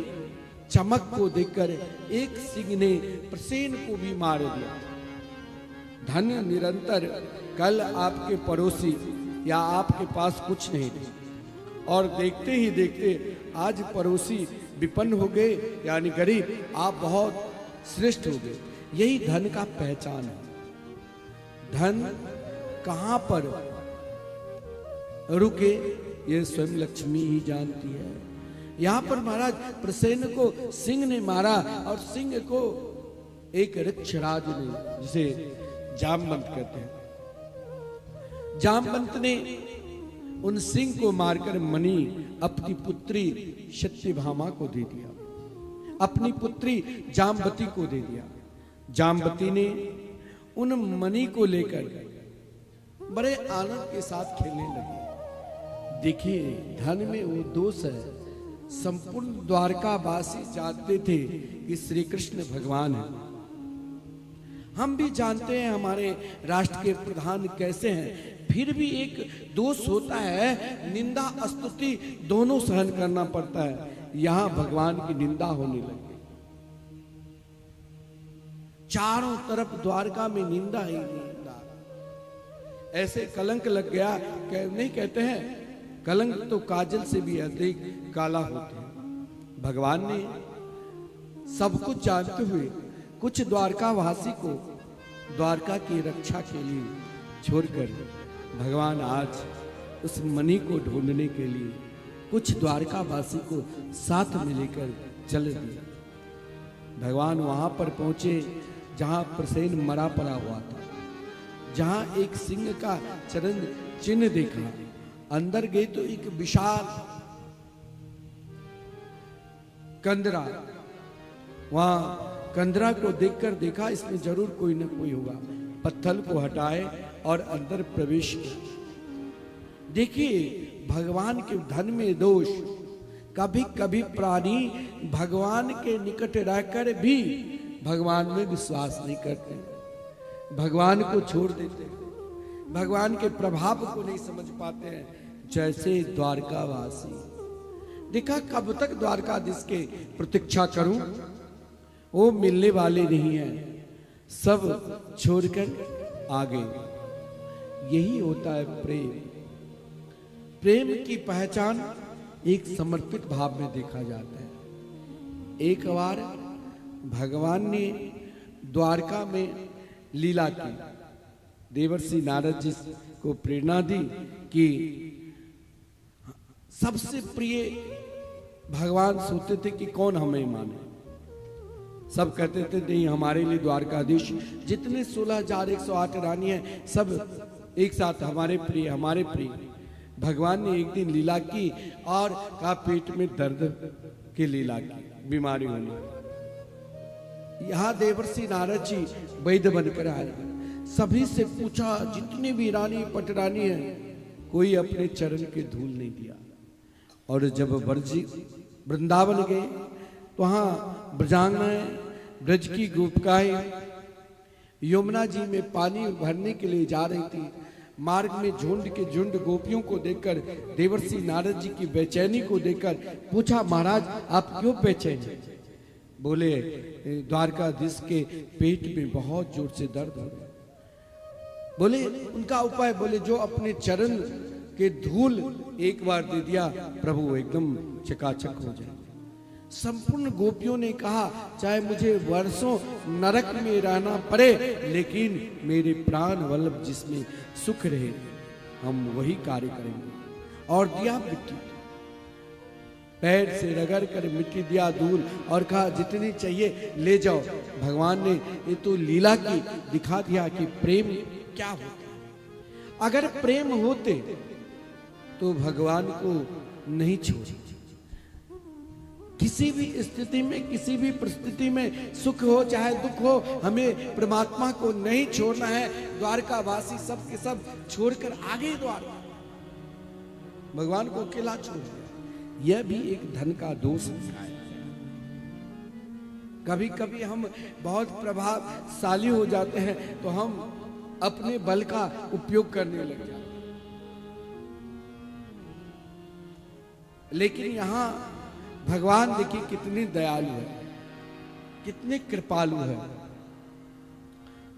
चमक को देखकर एक सिंह ने प्रसेन को भी मार दिया। धन निरंतर कल आपके पड़ोसी या आपके पास कुछ नहीं थे और देखते ही देखते आज पड़ोसी विपन्न हो गए, यानी गरीब, आप बहुत श्रेष्ठ हो गए। यही धन का पहचान है। धन कहां पर रुके ये स्वयं लक्ष्मी ही जानती है। यहां पर महाराज प्रसेन को सिंह ने मारा और सिंह को एक ऋक्षराज ने, जिसे जामवंत कहते हैं, जामवंत ने उन सिंह को मारकर मणि अपनी पुत्री सत्यभामा को दे दिया, अपनी पुत्री जामवती को दे दिया। जामवती ने उन मणि को लेकर बड़े आनंद के साथ खेलने लगी। देखिए, धन में वो दोष है। संपूर्ण द्वारकावासी जानते थे कि श्री कृष्ण भगवान है। हम भी जानते हैं हमारे राष्ट्र के प्रधान कैसे हैं, फिर भी एक दोष होता है, निंदा स्तुति दोनों सहन करना पड़ता है। यहां भगवान की निंदा होने लगी। चारों तरफ द्वारका में निंदा ही निंदा। ऐसे कलंक लग गया, नहीं कहते हैं कलंक तो काजल से भी अधिक काला होता है। भगवान ने सब कुछ जानते हुए कुछ द्वारकावासी को द्वारका की रक्षा के लिए छोड़कर भगवान आज उस मणि को ढूंढने के लिए कुछ द्वारकावासी को साथ में लेकर चल दिया। भगवान वहां पर पहुंचे जहां प्रसेन मरा पड़ा हुआ था, जहां एक सिंह का चरण चिन्ह देखा। अंदर गए तो एक विशाल कंदरा, वहां कंदरा को देखकर देखा इसमें जरूर कोई न कोई होगा। पत्थर को हटाए और अंदर प्रवेश किया। देखिए, भगवान के धन में दोष। कभी कभी प्राणी भगवान के निकट रहकर भी भगवान में विश्वास नहीं करते, भगवान को छोड़ देते, भगवान के प्रभाव को नहीं समझ पाते हैं। जैसे द्वारकावासी, देखा कब तक द्वारकाधीश के प्रतीक्षा करूं, वो मिलने वाले नहीं है, सब छोड़कर आ गए। यही होता है प्रेम। प्रेम की पहचान एक समर्पित भाव में देखा जाता है। एक बार भगवान ने द्वारका में लीला की, देवर्षि नारद जी को प्रेरणा दी कि सबसे प्रिय भगवान सोचते थे कि कौन हमें माने। सब कहते थे नहीं, हमारे लिए द्वारकाधीश जितने 16,108 रानी हैं सब एक साथ हमारे प्रिय हमारे प्रिय। भगवान ने एक दिन लीला की और कहा पेट में दर्द की लीला की, बीमारी होने। यहाँ देवर्षि नारद जी वैद्य बनकर आए, सभी से पूछा, जितनी भी रानी पटरानी है कोई अपने चरण के धूल नहीं दिया। और जब वृंदावन गए तो वहाँ ब्रजांगनाएं, ब्रज की गोपिकाएं यमुना जी में पानी भरने के लिए जा रही थी। मार्ग में झुंड के झुंड गोपियों को देखकर देवर्षि नारद जी की बेचैनी को देखकर पूछा, महाराज आप क्यों बेचैन हैं? बोले द्वारकाधीश के पेट में बहुत जोर से दर्द हो रहा। बोले उनका उपाय, बोले जो अपने चरण के धूल एक बार दे दिया प्रभु एकदम चकाचक हो जाए। संपूर्ण गोपियों ने कहा, चाहे मुझे वर्षों नरक में रहना पड़े लेकिन मेरे प्राण वल्लभ जिसमें सुख रहे हम वही कार्य करेंगे। और दिया मिट्टी, पैर से रगड़ कर मिट्टी दिया धूल और कहा जितनी चाहिए ले जाओ। भगवान ने ये तो लीला की दिखा दिया कि प्रेम क्या होता है। अगर प्रेम होते तो भगवान को नहीं छोड़े। किसी भी स्थिति में, किसी भी परिस्थिति में, सुख हो चाहे दुख हो, हमें परमात्मा को नहीं छोड़ना है। द्वारकावासी सब के सब छोड़कर आगे द्वारका, भगवान को अकेला छोड़ दिया। यह भी एक धन का दोष है। कभी कभी हम बहुत प्रभावशाली हो जाते हैं तो हम अपने बल का उपयोग करने लग जाते हैं। लेकिन यहां भगवान देखिए कितने दयालु है, कितने कृपालु है।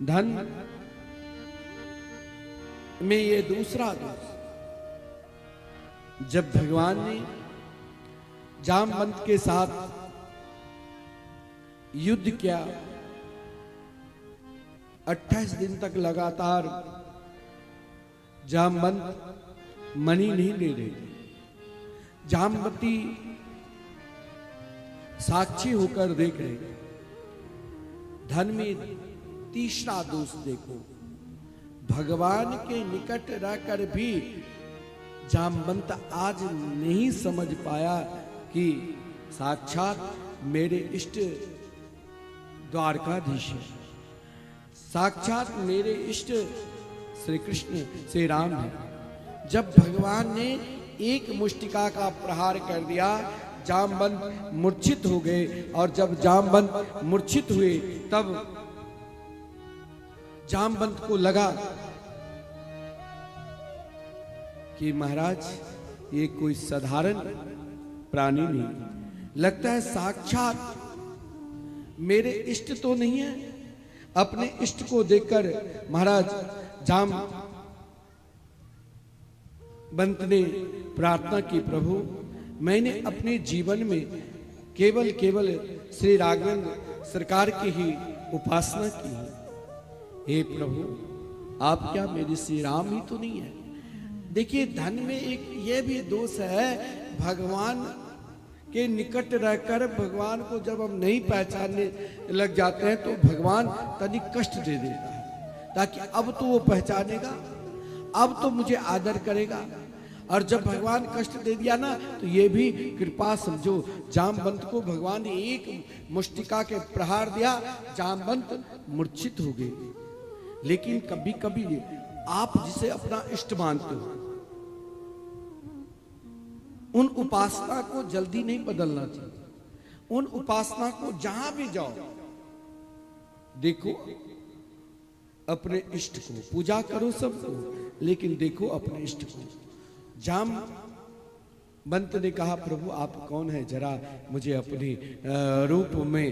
धन में ये दूसरा दोष, जब भगवान ने जामवंत के साथ युद्ध किया, 28 दिन तक लगातार जामवंत मणि नहीं ले रहे थे। जामवती साक्षी होकर देख रहे। धन में तीसरा दोष देखो, भगवान के निकट रहकर भी जामवंत आज नहीं समझ पाया कि साक्षात मेरे इष्ट द्वारकाधीश है, साक्षात मेरे इष्ट श्री कृष्ण श्री राम है। जब भगवान ने एक मुष्टिका का प्रहार कर दिया, जामवंत मूर्छित हो गए। और जब जामवंत मूर्छित हुए तब जामवंत को लगा कि महाराज ये कोई साधारण प्राणी नहीं, लगता है साक्षात मेरे इष्ट तो नहीं है। अपने इष्ट को देखकर महाराज जामवंत ने प्रार्थना की, प्रभु मैंने अपने जीवन में केवल श्री राघवेंद्र सरकार की ही उपासना की है। हे प्रभु आप क्या मेरे श्री राम ही तो नहीं है? देखिए धन में एक ये भी दोष है, भगवान के निकट रहकर भगवान को जब हम नहीं पहचानने लग जाते हैं तो भगवान तनिक कष्ट दे देता है, ताकि अब तो वो पहचानेगा, अब तो मुझे आदर करेगा। और जब भगवान कष्ट दे दिया ना तो ये भी कृपा समझो। जामवंत को भगवान ने एक मुष्टिका के प्रहार दिया, जामवंत मूर्छित हो गए। लेकिन कभी कभी आप जिसे अपना इष्ट मानते हो उन उपासना को जल्दी नहीं बदलना चाहिए। उन उपासना को जहां भी जाओ देखो अपने इष्ट को, पूजा करो सबको लेकिन देखो अपने इष्ट को। जामवंत ने कहा प्रभु आप कौन है, जरा मुझे अपने रूप में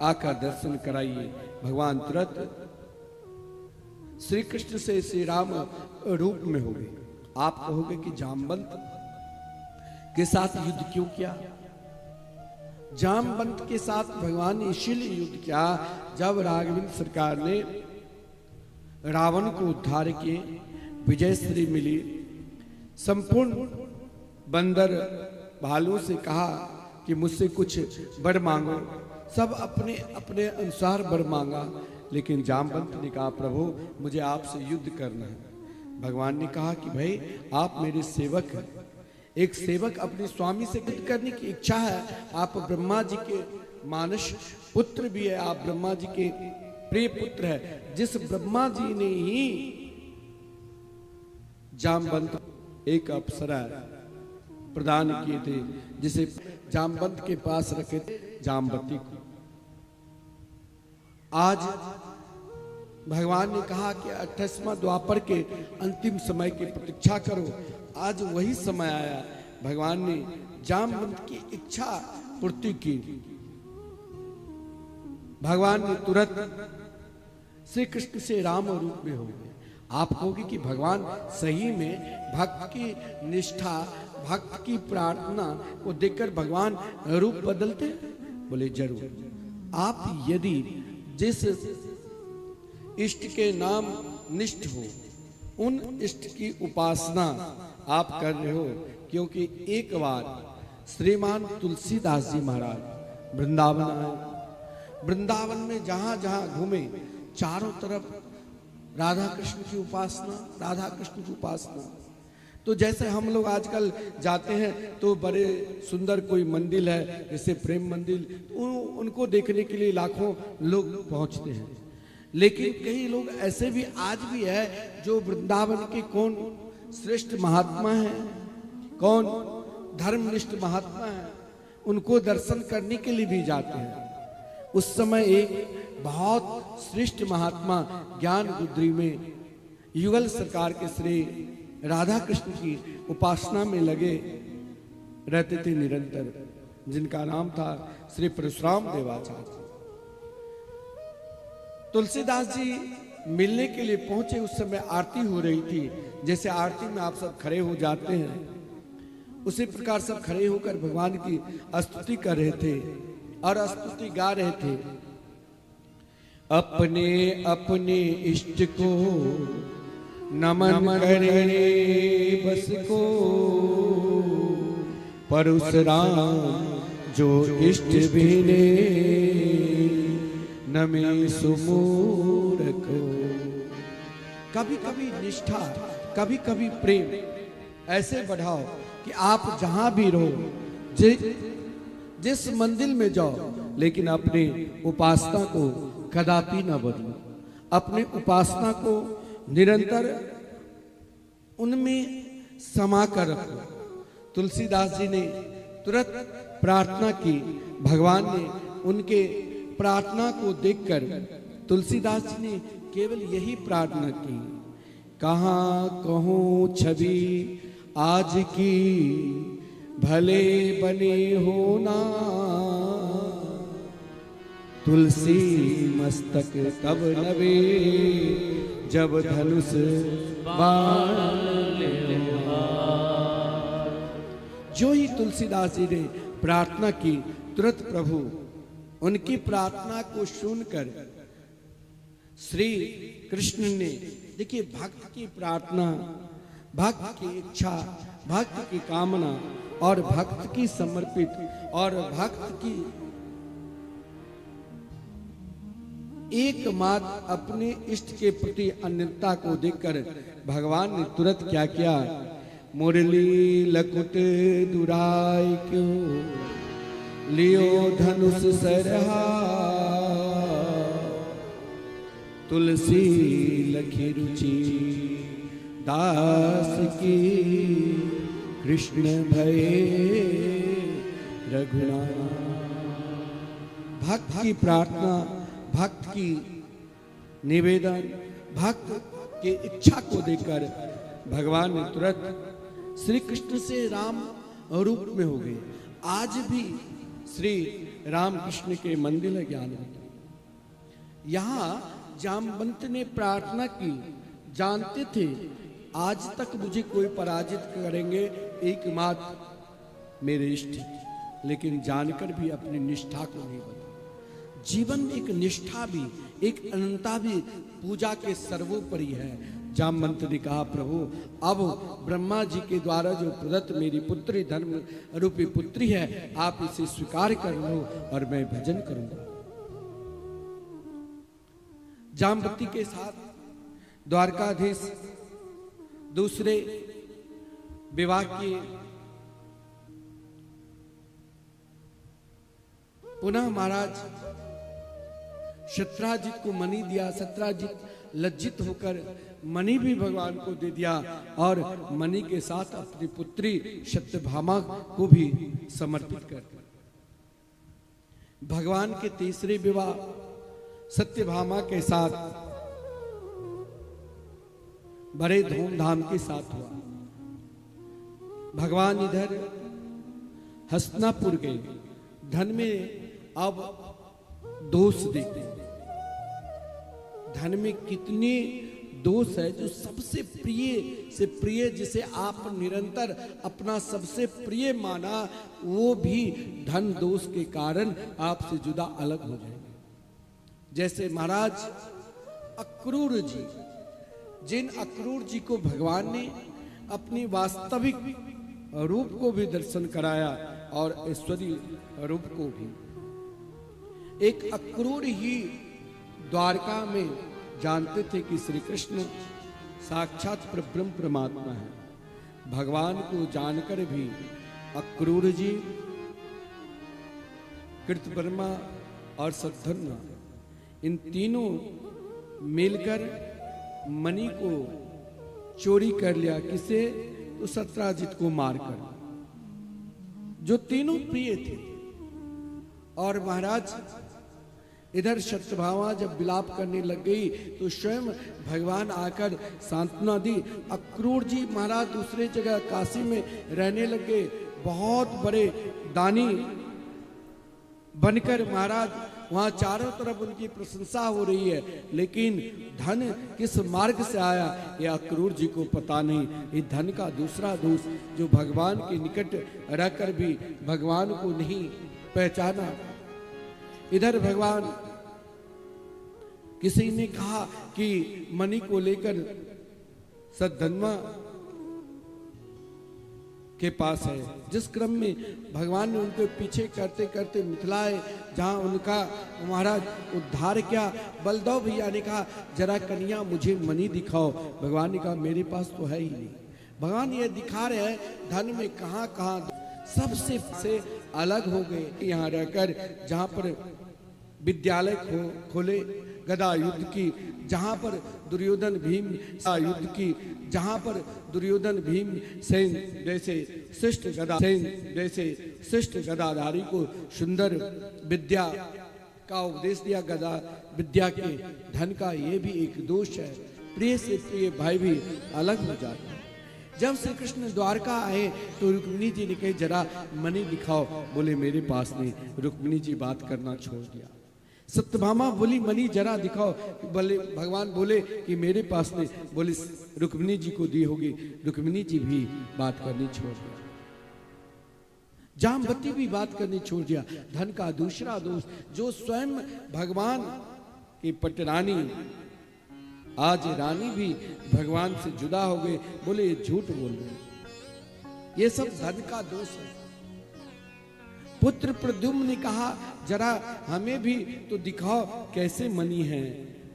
आकर दर्शन कराइए। भगवान तुरंत श्री कृष्ण से श्री राम रूप में हो गए। आप कहोगे कि जामवंत के साथ युद्ध क्यों किया? जामवंत के साथ भगवान ने इसीलिए युद्ध किया जब राघवेंद्र सरकार ने रावण को उद्धार किए, विजयश्री मिली, संपूर्ण बंदर भालू से कहा कि मुझसे कुछ वर मांगो। सब अपने अपने अनुसार वर मांगा, लेकिन जामवंत ने कहा प्रभु मुझे आपसे युद्ध करना है। भगवान ने कहा कि भाई आप मेरे सेवक हैं, एक सेवक अपने स्वामी से युद्ध करने की इच्छा है। आप ब्रह्मा जी के मानस पुत्र भी है, आप ब्रह्मा जी के प्रिय पुत्र है, जिस ब्रह्मा जी ने ही जामवंत एक अप्सरा प्रदान किए थे, जिसे जामवंत के पास रखे थे जामवती को। आज भगवान ने कहा कि 28वां द्वापर के अंतिम समय की प्रतीक्षा करो। आज वही समय आया। भगवान ने जामवंत की इच्छा पूर्ति की। भगवान ने तुरंत श्री कृष्ण से राम रूप में हो गए। आप कहोगे कि भगवान सही में भक्त की निष्ठा, भक्त की प्रार्थना को देखकर भगवान रूप बदलते? बोले जरूर। आप यदि जिस इष्ट के नाम निष्ठ हो, उन इष्ट की उपासना आप कर रहे हो, क्योंकि एक बार श्रीमान तुलसीदास जी महाराज वृंदावन आए। वृंदावन में जहां जहां घूमे चारों तरफ राधा कृष्ण की उपासना, राधा कृष्ण की उपासना। तो जैसे हम लोग आजकल जाते हैं तो बड़े सुंदर कोई मंदिर है, जैसे प्रेम मंदिर, उनको देखने के लिए लाखों लोग पहुंचते हैं। लेकिन कई लोग ऐसे भी आज भी है जो वृंदावन के कौन श्रेष्ठ महात्मा हैं, कौन धर्मनिष्ठ महात्मा हैं, उनको दर्शन करने के लिए भी जाते हैं। उस समय एक बहुत श्रेष्ठ महात्मा ज्ञान गुदरी में युगल सरकार के श्री राधा कृष्ण की उपासना में लगे रहते थे निरंतर, जिनका नाम था श्री परशुराम देवाचार्य। तुलसीदास जी मिलने के लिए पहुंचे। उस समय आरती हो रही थी। जैसे आरती में आप सब खड़े हो जाते हैं, उसी प्रकार सब खड़े होकर भगवान की स्तुति कर रहे थे और स्तुति गा रहे थे। अपने अपने इष्ट को नमन करे बस को, परशुराम जो इष्ट बिने नमे सुमूरख। कभी कभी निष्ठा, कभी कभी प्रेम ऐसे बढ़ाओ कि आप जहां भी रहो, जिस मंदिर में जाओ, लेकिन अपने उपासना को कदापि न बदलो। अपने उपासना को निरंतर उनमें समा कर रखो। तुलसीदास जी ने तुरंत प्रार्थना की। भगवान ने उनके प्रार्थना को देखकर तुलसीदास जी ने केवल यही प्रार्थना की, कहाँ कहूँ छवि आज की भले बने होना, तुलसी मस्तक तब नवे जब धनुष बाण। जो ही तुलसीदास जी ने प्रार्थना की, तुरंत प्रभु उनकी प्रार्थना को सुनकर श्री कृष्ण ने, देखिए भक्त की प्रार्थना, भक्त की इच्छा, भक्त की कामना और भक्त की समर्पित और भक्त की एकमात्र अपने इष्ट के प्रति अन्यता को देखकर भगवान ने तुरंत क्या किया, मुरली लकुट दुराई क्यों लियो धनुष सरहा, तुलसी लखी रुचि दास की, कृष्ण भये रघुनाथ। भक्त की प्रार्थना, भक्त की निवेदन, भक्त की इच्छा को देखकर भगवान ने तुरंत श्री कृष्ण से राम रूप में हो गए। आज भी श्री राम कृष्ण के मंदिर है ज्ञानवंत। यहाँ जामवंत ने प्रार्थना की, जानते थे आज तक मुझे कोई पराजित करेंगे एकमात्र मेरे इष्ट, लेकिन जानकर भी अपनी निष्ठा को नहीं बदला। जीवन में एक निष्ठा भी, एक अनंता भी पूजा के सर्वोपरि है। जामवंत ने कहा, प्रभु अब ब्रह्मा जी के द्वारा जो प्रदत्त मेरी पुत्री, धर्म रूपी पुत्री है, आप इसे स्वीकार कर लो और मैं भजन करूंगा। जामवती के साथ द्वारकाधीश दूसरे विवाह किए। पुनः महाराज शत्राजित को मणि दिया। शत्राजित लज्जित होकर मणि भी भगवान को दे दिया और मणि के साथ अपनी पुत्री सत्यभामा को भी समर्पित कर दिया। भगवान के तीसरे विवाह सत्यभामा के साथ बड़े धूमधाम के साथ हुआ। भगवान इधर हस्तिनापुर गए। धन में अब दोष देखते हैं। धन में कितने दोष है जो सबसे प्रिय से प्रिय, जिसे आप निरंतर अपना सबसे प्रिय माना, वो भी धन दोष के कारण आपसे जुदा अलग हो जाएंगे। जैसे महाराज अक्रूर जी, जिन अक्रूर जी को भगवान ने अपनी वास्तविक रूप को भी दर्शन कराया और ऐश्वर्य रूप को भी। एक अक्रूर ही द्वारका में जानते थे कि श्री कृष्ण साक्षात ब्रह्म परमात्मा है। भगवान को जानकर भी अक्रूर जी, कृतवर्मा और सद्धर्मा, इन तीनों मिलकर मणि को चोरी कर लिया। किसे? तो सत्राजित को मारकर, जो तीनों प्रिय थे। और महाराज इधर सत्यभामा जब विलाप करने लग गई तो स्वयं भगवान आकर सांत्वना दी। अक्रूर जी महाराज दूसरे जगह काशी में रहने लग गए। बहुत बड़े दानी बनकर महाराज वहां चारों तरफ उनकी प्रशंसा हो रही है, लेकिन धन किस मार्ग से आया ये अक्रूर जी को पता नहीं। ये धन का दूसरा दोष, जो भगवान के निकट रहकर भी भगवान को नहीं पहचाना। इधर भगवान, किसी ने कहा कि मणि को लेकर सद्धर्मा के पास है, जिस क्रम में भगवान ने उनके पीछे करते करते मिथिलाए जहां उनका महाराज उद्धार किया। बलदेव भैया ने कहा, जरा कन्या मुझे मणि दिखाओ। भगवान ने कहा, मेरे पास तो है ही नहीं। भगवान ये दिखा रहे हैं धन में कहां कहां सबसे से अलग हो गए। यहाँ रहकर जहां पर विद्यालय खोले गदा युद्ध की, जहां पर दुर्योधन भीम युद्ध की, जहां पर दुर्योधन भीम सेन जैसे श्रेष्ठ गदा सेन जैसे श्रेष्ठ गदाधारी को सुंदर विद्या का उपदेश दिया। गदा विद्या के धन का ये भी एक दोष है। प्रिय से प्रिय भाई भी अलग हो जाते हैं। जब श्री कृष्ण द्वारका आए तो रुक्मिणी जी ने कही, जरा मणि दिखाओ। बोले मेरे पास नहीं। रुक्मिणी जी बात करना छोड़ दिया। सत्यभामा बोली, मणि जरा दिखाओ। बोले भगवान बोले कि मेरे पास नहीं। बोले रुक्मिणी जी को दी होगी। रुक्मिणी जी भी बात करनी छोड़ दिया। जामवती भी बात करनी छोड़ दिया। धन का दूसरा दोष, जो स्वयं भगवान की पटरानी, आज रानी भी भगवान से जुदा हो गए। बोले ये झूठ बोल रहे। ये सब धन का दोष है। पुत्र प्रद्युम्न ने कहा, जरा हमें भी तो दिखाओ कैसे मणि है।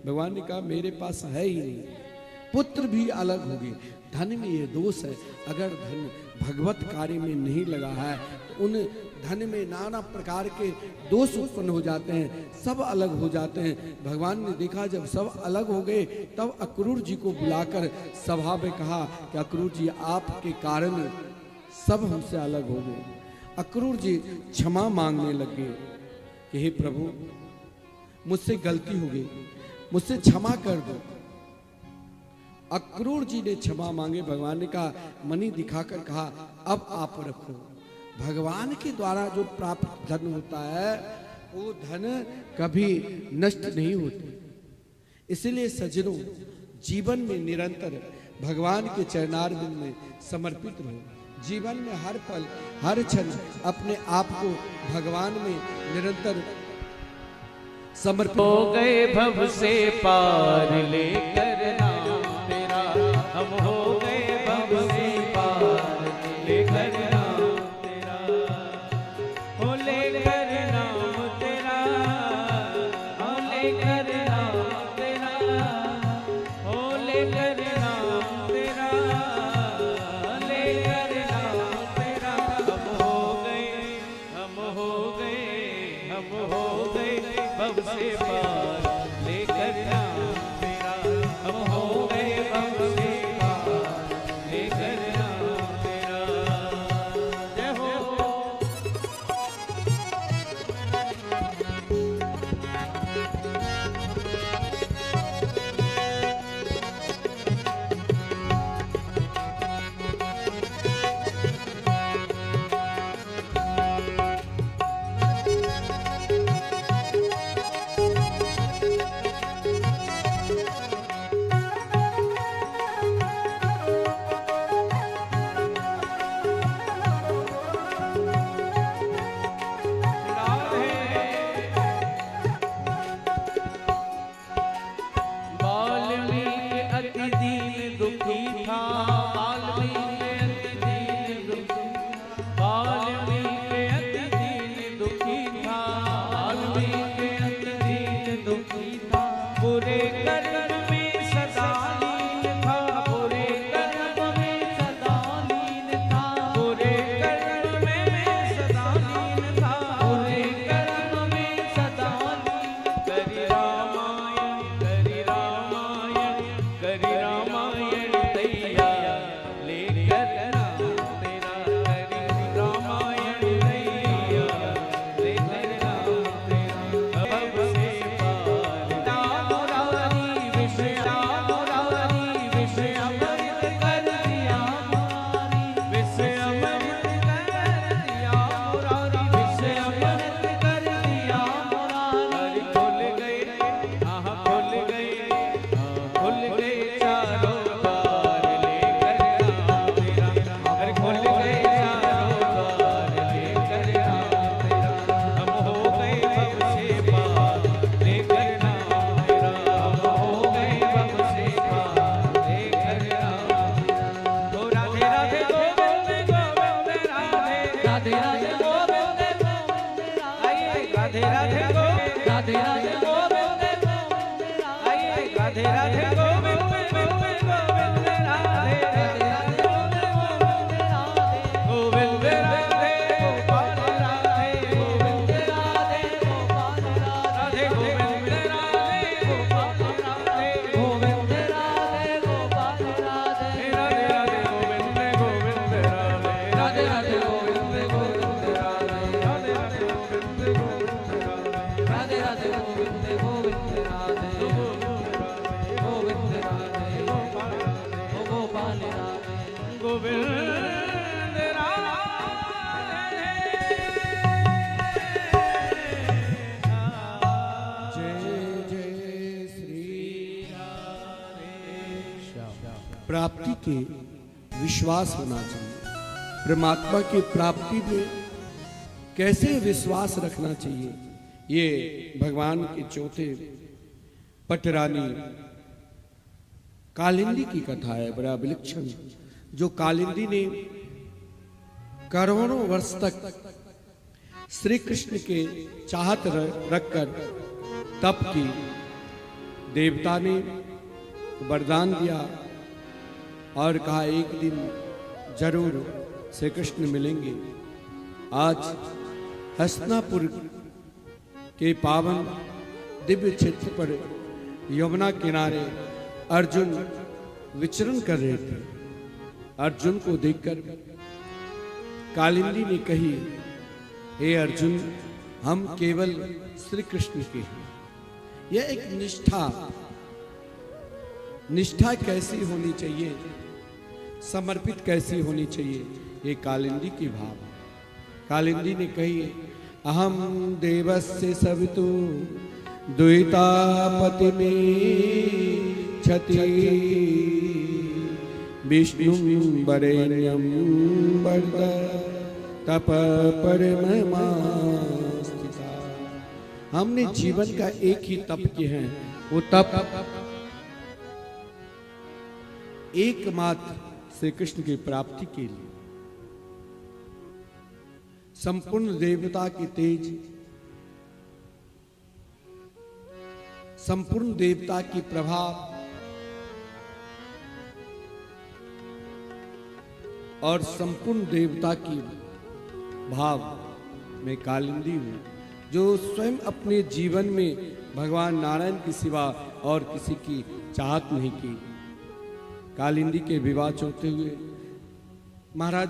भगवान ने कहा, मेरे पास है ही नहीं। पुत्र भी अलग हो गए। धन में ये दोष है। अगर धन भगवत कार्य में नहीं लगा है तो उन धन में नाना प्रकार के दोष उत्पन्न हो जाते हैं, सब अलग हो जाते हैं। भगवान ने देखा जब सब अलग हो गए, तब अक्रूर जी को बुलाकर सभा में कहा कि अक्रूर जी, आपके कारण सब हमसे अलग हो गए। अक्रूर जी क्षमा मांगने लगे कि हे प्रभु, मुझसे गलती हो गई, मुझसे क्षमा कर दो। अक्रूर जी ने क्षमा मांगे। भगवान ने कहा, मणि दिखाकर कहा, अब आप रखो। भगवान के द्वारा जो प्राप्त धन होता है वो धन कभी नष्ट नहीं होते। इसलिए सज्जनों, जीवन में निरंतर भगवान के चरणारविंद में समर्पित रहो। जीवन में हर पल हर क्षण अपने आप को भगवान में निरंतर समर्पित हो गए। भव से पार लेकर नाम तेरा हम हो गए भव से पार लेकर नाम तेरा, हो लेकर नाम तेरा, हो लेकर नाम तेरा, हो लेकर नाम तेरा, लेकर नाम तेरा। हम हो गए, हम हो गए, हम हो गए भव से पार लेकर नाम तेरा, हम हो गए भव से पार लेकर नाम तेरा। जय हो। वाल्मीकि अति दीन दुखी था, वाल्मीकि अति दीन दुखी, वाल्मीकि अति दीन दुखी था, वाल्मीकि अति दीन दुखी था। बुरे कर्म में सदा लीन था, बुरे कर्म में सदा लीन था, बुरे कर्म में सदा लीन था, बुरे कर्म में सदा लीन। करि रामायण, करि रामायण, करि रामायण दैया लेकर नाम तेरा, करि रामायण दैया लेकर नाम तेरा। भव से पार नाम मुरारी, विषय नाम मुरारी, विषय अमृत कर दिया मुरारी, विषय अमृत कर दिया मुरारी, विषय अमृत कर दिया मुरारी। खुल गए, आहा खुल गए, खुल गए चारों द्वार लेकर नाम तेरा, अरे खुल गए चारों द्वार लेकर नाम तेरा। हम हो गए भव से पार लेकर नाम तेरा, हम हो गए भव से पार लेकर नाम तेरा। तो राधे राधे गोविंद गोविंद राधे, राधे राधे गोविंद गोविंद आइए, राधे राधे गोविंद, राधे राधे गोविंद गोविंद आइए, राधे राधे गोविंद गोविंद गोविंद राधे, राधे राधे गोविंद गोविंद राधे, गोपाल राधे, गोविंद राधे, गोपाल राधे, गोविंद राधे, गोपाल राधे, गोविंद राधे, गोपाल राधे, राधे राधे गोविंद गोविंद राधे, राधे राधे गोविंद गोविंद राधे, राधे राधे गोविंद गोविंद राधे, राधे राधे गोविंद गोविंद राधे, गोविंद राधे, गोपाल राधे, गोपाल राधे, गोविंद राधे। जय जय श्री प्राप्ति के विश्वास होना चाहिए। परमात्मा की प्राप्ति में कैसे विश्वास रखना चाहिए, ये भगवान के चौथे पटरानी कालिंदी की कथा है। बड़ा विलक्षण, जो कालिंदी ने करोड़ों वर्ष तक श्री कृष्ण के चाहत रखकर तप की, देवता ने वरदान दिया और कहा एक दिन जरूर श्री कृष्ण मिलेंगे। आज हस्तिनापुर के पावन दिव्य क्षेत्र पर यमुना किनारे अर्जुन विचरण कर रहे थे। अर्जुन को देखकर कालिंदी ने कही, हे अर्जुन, हम केवल श्री कृष्ण के हैं। यह एक निष्ठा कैसी होनी चाहिए, समर्पित कैसी होनी चाहिए, ये कालिंदी की भाव है। कालिंदी ने कही, अहम देवस्य सवितु द्वैतापति में छति विष्णु वरेण्यम वर्द तप परममा स्थिता। हमने जीवन का एक ही तप किया है, वो तप एकमात्र श्री कृष्ण की प्राप्ति के लिए। संपूर्ण देवता की तेज, संपूर्ण देवता की प्रभाव और संपूर्ण देवता की भाव में कालिंदी हूं, जो स्वयं अपने जीवन में भगवान नारायण की सिवा और किसी की चाहत नहीं की। कालिंदी के विवाह होते हुए महाराज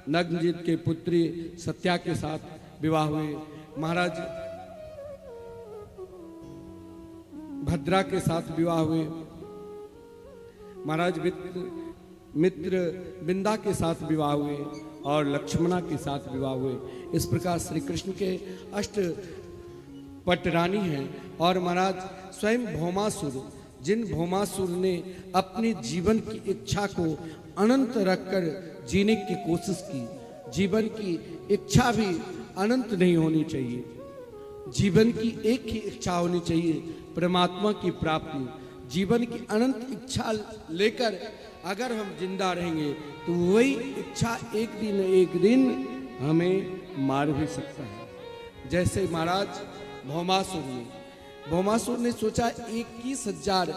नग्नजित के पुत्री सत्या के साथ विवाह हुए, महाराज भद्रा के साथ विवाह हुए, महाराज मित्र बिंदा के साथ विवाह हुए और लक्ष्मणा के साथ विवाह हुए। इस प्रकार श्री कृष्ण के अष्ट पटरानी हैं। और महाराज स्वयं भौमासुर, जिन भौमासुर ने अपने जीवन की इच्छा को अनंत रखकर जीने की कोशिश की। जीवन की इच्छा भी अनंत नहीं होनी चाहिए, जीवन की एक ही इच्छा होनी चाहिए, परमात्मा की प्राप्ति। जीवन की अनंत इच्छा लेकर अगर हम जिंदा रहेंगे तो वही इच्छा एक दिन हमें मार भी सकता है। जैसे महाराज भौमासुर ने सोचा 21,000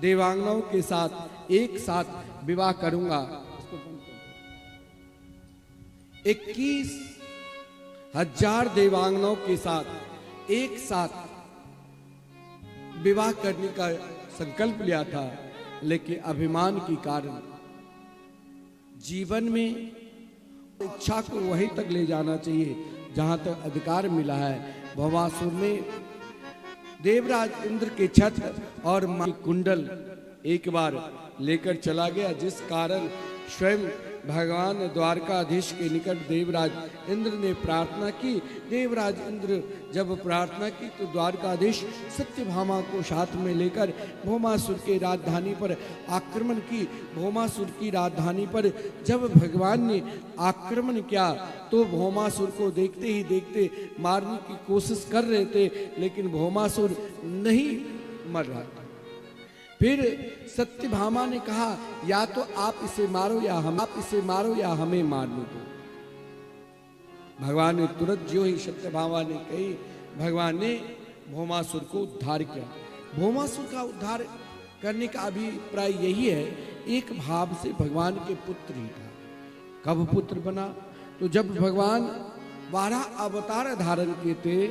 देवांगनाओं के साथ एक साथ विवाह करूंगा। 21,000 देवांगनाओं के साथ एक साथ विवाह करने का संकल्प लिया था, लेकिन अभिमान के कारण जीवन में इच्छा को वहीं तक ले जाना चाहिए जहां तक अधिकार मिला है। भौमासुर ने देवराज इंद्र के छत्र और कुंडल एक बार लेकर चला गया, जिस कारण स्वयं भगवान द्वारकाधीश के निकट देवराज इंद्र ने प्रार्थना की। देवराज इंद्र जब प्रार्थना की तो द्वारकाधीश सत्यभामा को साथ में लेकर भौमासुर के राजधानी पर आक्रमण की। भौमासुर की राजधानी पर जब भगवान ने आक्रमण किया तो भौमासुर को देखते ही देखते मारने की कोशिश कर रहे थे, लेकिन भौमासुर नहीं मर रहा था। फिर सत्यभामा ने कहा, या तो आप इसे मारो या हमें मारने दो। भगवान ने तुरंत जो ही सत्यभामा ने कही, भगवान ने भौमासुर को उद्धार किया। भौमासुर का उद्धार करने का अभिप्राय यही है, एक भाव से भगवान के पुत्र ही था। कब पुत्र बना? तो जब भगवान 12 अवतार धारण किए थे,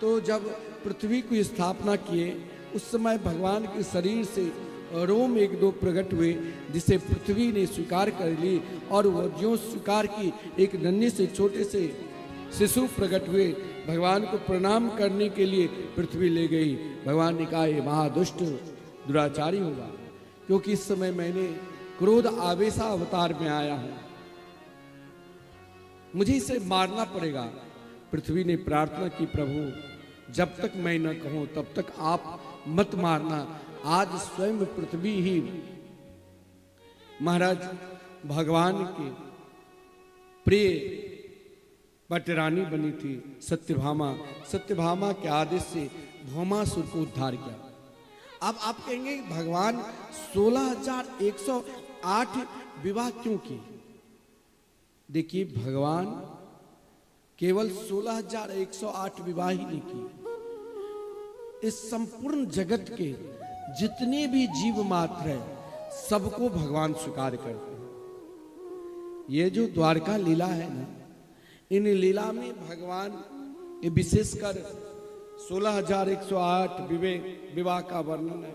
तो जब पृथ्वी की स्थापना किए उस समय भगवान के शरीर से रोम 1-2 प्रकट हुए, जिसे पृथ्वी ने स्वीकार कर ली। और वह जो स्वीकार की, एक नन्हे से छोटे से शिशु प्रकट हुए, भगवान को प्रणाम करने के लिए पृथ्वी ले गई। भगवान ने कहा, ये महादुष्ट दुराचारी होगा, क्योंकि इस समय मैंने क्रोध आवेशा अवतार में आया हूं, मुझे इसे मारना पड़ेगा। पृथ्वी ने प्रार्थना की, प्रभु जब तक मैं न कहूं तब तक आप मत मारना। आज स्वयं पृथ्वी ही महाराज भगवान के प्रिय पटरानी बनी थी सत्यभामा के आदेश से भौमासुर को उद्धार किया। अब आप कहेंगे भगवान 16,108 विवाह क्यों किए? देखिए, भगवान केवल 16,108 विवाह ही नहीं किए, इस संपूर्ण जगत के जितने भी जीव मात्र है सबको भगवान स्वीकार करते हैं। ये जो द्वारका लीला है ना, इन लीला में भगवान ये विशेषकर 16,108 विवाह का वर्णन है।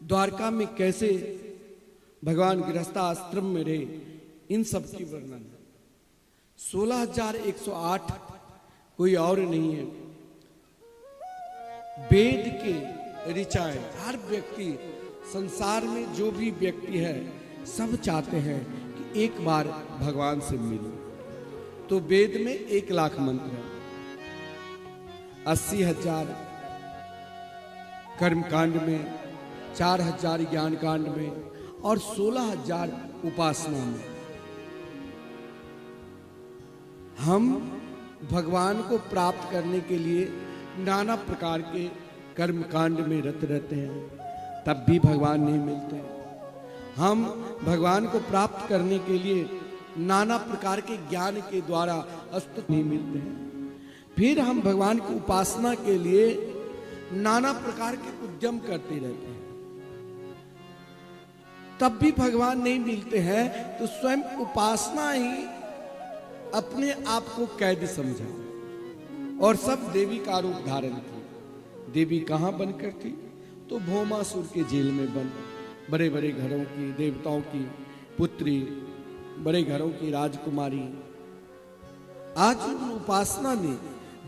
द्वारका में कैसे भगवान गृहस्थाश्रम में रहे, इन सब की वर्णन है। 16,108 कोई और नहीं है, वेद के ऋचाएं। हर व्यक्ति संसार में जो भी व्यक्ति है सब चाहते हैं कि एक बार भगवान से मिले। तो वेद में 1,00,000 मंत्र है, 80,000 कर्मकांड में, 4,000 ज्ञान कांड में और 16,000 उपासना में। हम भगवान को प्राप्त करने के लिए नाना प्रकार के कर्म कांड में रत रहते हैं। तब भी भगवान नहीं मिलते। हम भगवान को प्राप्त करने के लिए नाना प्रकार के ज्ञान के द्वारा अस्तुत नहीं मिलते हैं। फिर हम भगवान की उपासना के लिए नाना प्रकार के उद्यम करते रहते हैं, तब भी भगवान नहीं मिलते हैं। तो स्वयं उपासना ही अपने आप को कैद समझा और सब देवी का रूप धारण की। देवी कहां बनकर थी? तो भौमासुर के जेल में बंद, बड़े बड़े घरों की देवताओं की पुत्री, बड़े घरों की राजकुमारी। आज उन उपासना ने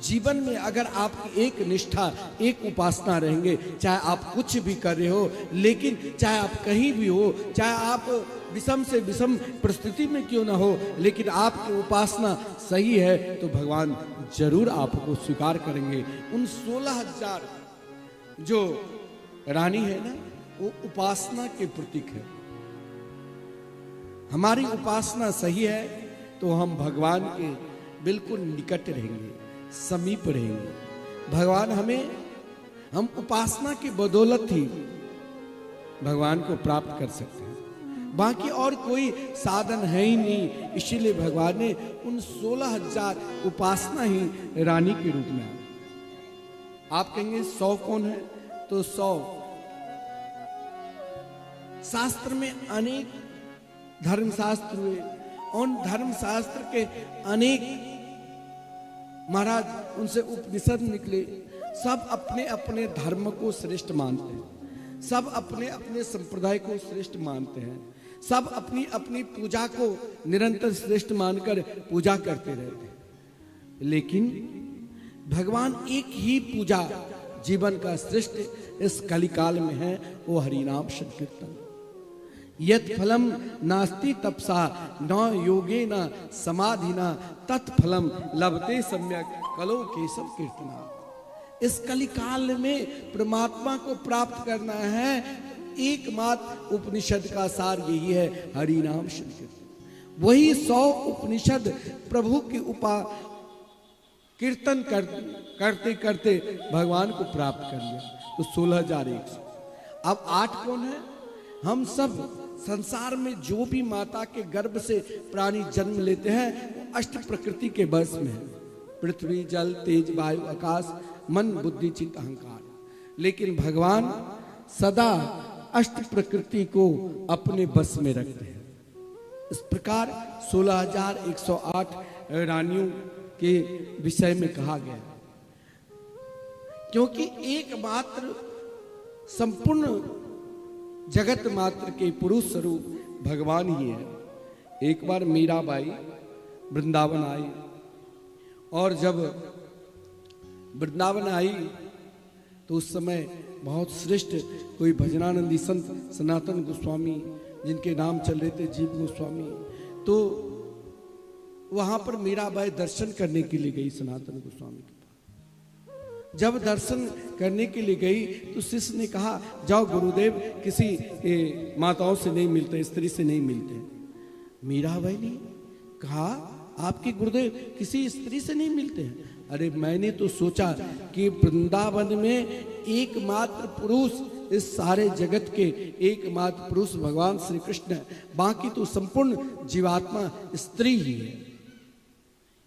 जीवन में अगर आपकी एक निष्ठा, एक उपासना रहेंगे, चाहे आप कुछ भी कर रहे हो, लेकिन चाहे आप कहीं भी हो, चाहे आप विषम से विषम परिस्थिति में क्यों ना हो, लेकिन आपकी उपासना सही है तो भगवान जरूर आपको स्वीकार करेंगे। उन 16,000 जो रानी है ना, वो उपासना के प्रतीक है। हमारी उपासना सही है तो हम भगवान के बिल्कुल निकट रहेंगे, समीप रहेंगे। भगवान हम उपासना की बदौलत ही भगवान को प्राप्त कर सकते हैं, बाकी और कोई साधन है ही नहीं। इसीलिए भगवान ने उन 16,000 उपासना ही रानी के रूप में। आप कहेंगे 100 कौन है? तो 100 शास्त्र में अनेक धर्मशास्त्र हुए, उन धर्मशास्त्र के अनेक महाराज उनसे उपनिषद निकले। सब अपने अपने धर्म को श्रेष्ठ मानते हैं, सब अपने अपने संप्रदाय को श्रेष्ठ मानते हैं, सब अपनी अपनी पूजा को निरंतर श्रेष्ठ मानकर पूजा करते रहते हैं। लेकिन भगवान एक ही पूजा जीवन का श्रेष्ठ इस कलिकाल में है, वो हरिनाम संकीर्तन। यत् फलम नास्ति तपसा न योगे न समाधिना तत्फलम लभते सम्यक कलो केशव कीर्तना। इस कलिकाल में परमात्मा को प्राप्त करना है, एकमात्र उपनिषद का सार यही है, हरिनाम संकीर्तन। वही 100 उपनिषद प्रभु की कीर्तन करते करते भगवान को प्राप्त कर लिया, तो 16,100। अब 8 कौन है? हम सब संसार में जो भी माता के गर्भ से प्राणी जन्म लेते हैं, अष्ट प्रकृति के वश में है। पृथ्वी, जल, तेज, वायु, आकाश, मन, बुद्धि, चित्त, अहंकार। लेकिन भगवान सदा अष्ट प्रकृति को अपने बस में रखते हैं। इस प्रकार 16,108 रानियों के विषय में कहा गया, क्योंकि एकमात्र संपूर्ण जगत मात्र के पुरुष स्वरूप भगवान ही है। एक बार मीराबाई वृंदावन आई, और जब वृंदावन आई तो उस समय बहुत श्रेष्ठ कोई भजनानंदी संत सनातन गोस्वामी, जिनके नाम चल रहे थे जीव गोस्वामी, तो वहां पर मीराबाई दर्शन करने के लिए गई सनातन गोस्वामी के पास। जब दर्शन करने के लिए गई तो शिष्य ने कहा, जाओ गुरुदेव, किसी माताओं से नहीं मिलते, स्त्री से नहीं मिलते। मीराबाई ने कहा, आपके गुरुदेव किसी स्त्री से नहीं मिलते हैं? अरे मैंने तो सोचा कि वृंदावन में एकमात्र पुरुष, इस सारे जगत के एकमात्र पुरुष भगवान श्री कृष्ण है, बाकी तो संपूर्ण जीवात्मा स्त्री ही है।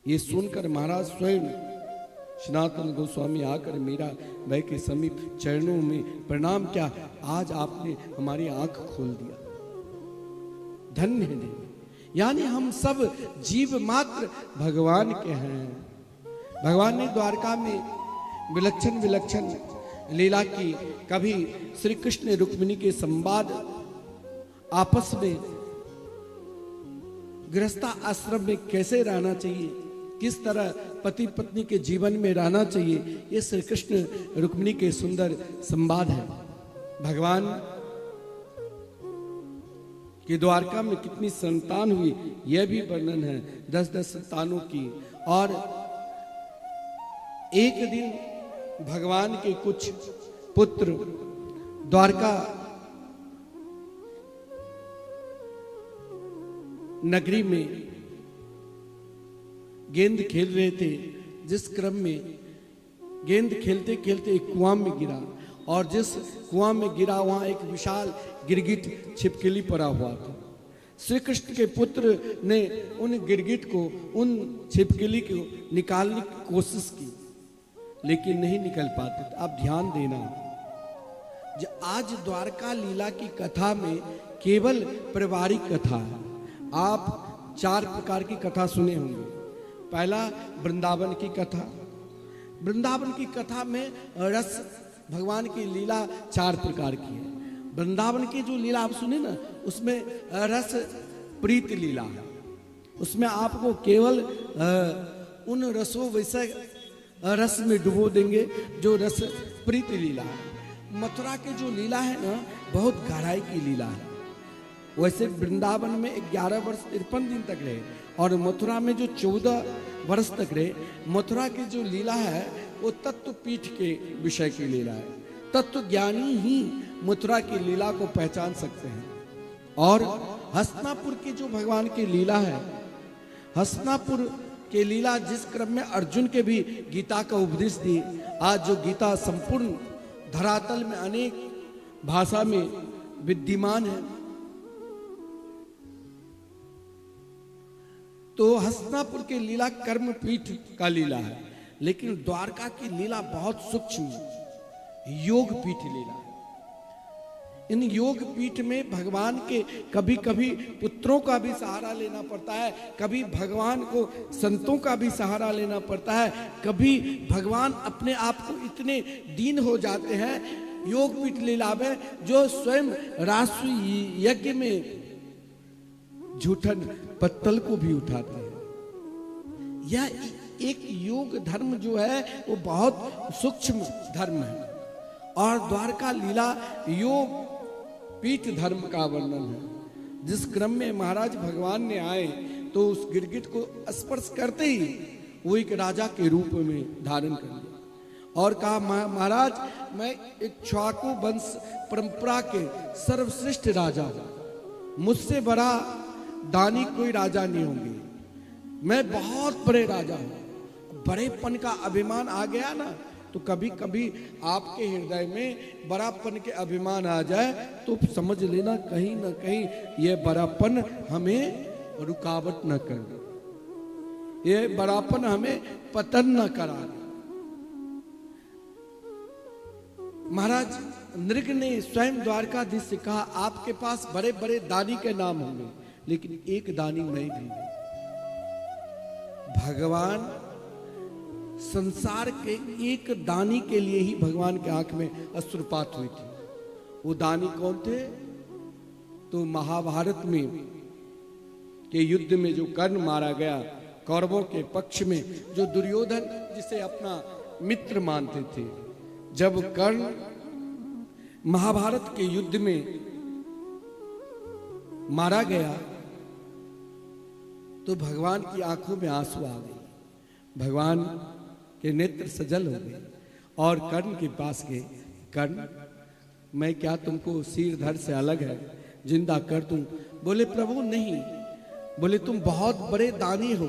ये सुनकर महाराज स्वयं सनातन गोस्वामी आकर मीराबाई के समीप चरणों में प्रणाम किया। आज आपने हमारी आंख खोल दिया, धन्य है देवी। यानी हम सब जीव मात्र भगवान के हैं। भगवान ने द्वारका में विलक्षण विलक्षण लीला की। कभी श्री कृष्ण रुक्मिणी के संवाद, आपस में गृहस्था आश्रम में कैसे रहना चाहिए, किस तरह पति पत्नी के जीवन में रहना चाहिए, ये श्री कृष्ण रुक्मिणी के सुंदर संवाद है। भगवान कि द्वारका में कितनी संतान हुई, यह भी वर्णन है, 10-10 संतानों की। और एक दिन भगवान के कुछ पुत्र द्वारका नगरी में गेंद खेल रहे थे, जिस क्रम में गेंद खेलते खेलते एक कुआं में गिरा और जिस कुआं में गिरा वहां एक विशाल गिरगिट छिपकली पड़ा हुआ था। श्री कृष्ण के पुत्र ने उन गिरगिट को, उन छिपकली को निकालने की कोशिश की, लेकिन नहीं निकल पाते थे। आप ध्यान देना, आज द्वारका लीला की कथा में केवल पारिवारिक कथा है। आप 4 प्रकार की कथा सुने होंगे। पहला वृंदावन की कथा। वृंदावन की कथा में रस, भगवान की लीला 4 प्रकार की है। वृंदावन की जो लीला आप सुने ना, उसमें रस प्रीत लीला है। उसमें आपको केवल उन रसों वैसे रस में डुबो देंगे जो रस प्रीत लीला है। मथुरा की जो लीला है ना, बहुत गहराई की लीला है। वैसे वृंदावन में 11 वर्ष 53 दिन तक रहे और मथुरा में जो 14 वर्ष तक रहे। मथुरा की जो लीला है वो तत्व पीठ के विषय की लीला है। तत्व ज्ञानी ही मथुरा की लीला को पहचान सकते हैं। और हस्तिनापुर की जो भगवान की लीला है, हस्तिनापुर की लीला जिस क्रम में अर्जुन के भी गीता का उपदेश दी, आज जो गीता संपूर्ण धरातल में अनेक भाषा में विद्यमान है, तो हस्तिनापुर की लीला कर्मपीठ का लीला है। लेकिन द्वारका की लीला बहुत सूक्ष्म योग पीठ लीला है। इन योग पीठ में भगवान के कभी कभी पुत्रों का भी सहारा लेना पड़ता है, कभी भगवान को संतों का भी सहारा लेना पड़ता है, कभी भगवान अपने आप को इतने दीन हो जाते हैं योग पीठ लीला में, जो स्वयं राष्ट्रीय यज्ञ में झूठन पत्तल को भी उठाते हैं। यह एक योग धर्म जो है वो बहुत सूक्ष्म धर्म है। और द्वारका लीला योग पीठ धर्म का वर्णन है। जिस क्रम में महाराज भगवान ने आए तो उस गिरगिट को स्पर्श करते ही वो एक राजा के रूप में धारण कर लिया और कहा, महाराज मैं इक्ष्वाकु वंश परंपरा के सर्वश्रेष्ठ राजा हूं, मुझसे बड़ा दानी कोई राजा नहीं होंगे, मैं बहुत बड़े राजा हूं। बड़ेपन का अभिमान आ गया ना, तो कभी कभी आपके हृदय में बड़ापन के अभिमान आ जाए तो समझ लेना कहीं ना कहीं यह बड़ापन हमें रुकावट न कर दे, यह बड़ापन हमें पतन न करा दे। महाराज नृग ने स्वयं द्वारकाधीश से कहा, आपके पास बड़े बड़े दानी के नाम होंगे, लेकिन एक दानी मैं भी हूं। भगवान संसार के एक दानी के लिए ही भगवान के आंख में अश्रुपात हुई थी। वो दानी कौन थे? तो महाभारत में के युद्ध में जो कर्ण मारा गया, कौरवों के पक्ष में जो दुर्योधन जिसे अपना मित्र मानते थे, जब कर्ण महाभारत के युद्ध में मारा गया तो भगवान की आंखों में आंसू आ गए, भगवान के नेत्र सजल हो गए और कर्ण के पास गए। कर्ण, मैं क्या तुमको सिरधर से अलग है, जिंदा कर दूं? बोले प्रभु नहीं, बोले तुम बहुत बड़े दानी हो,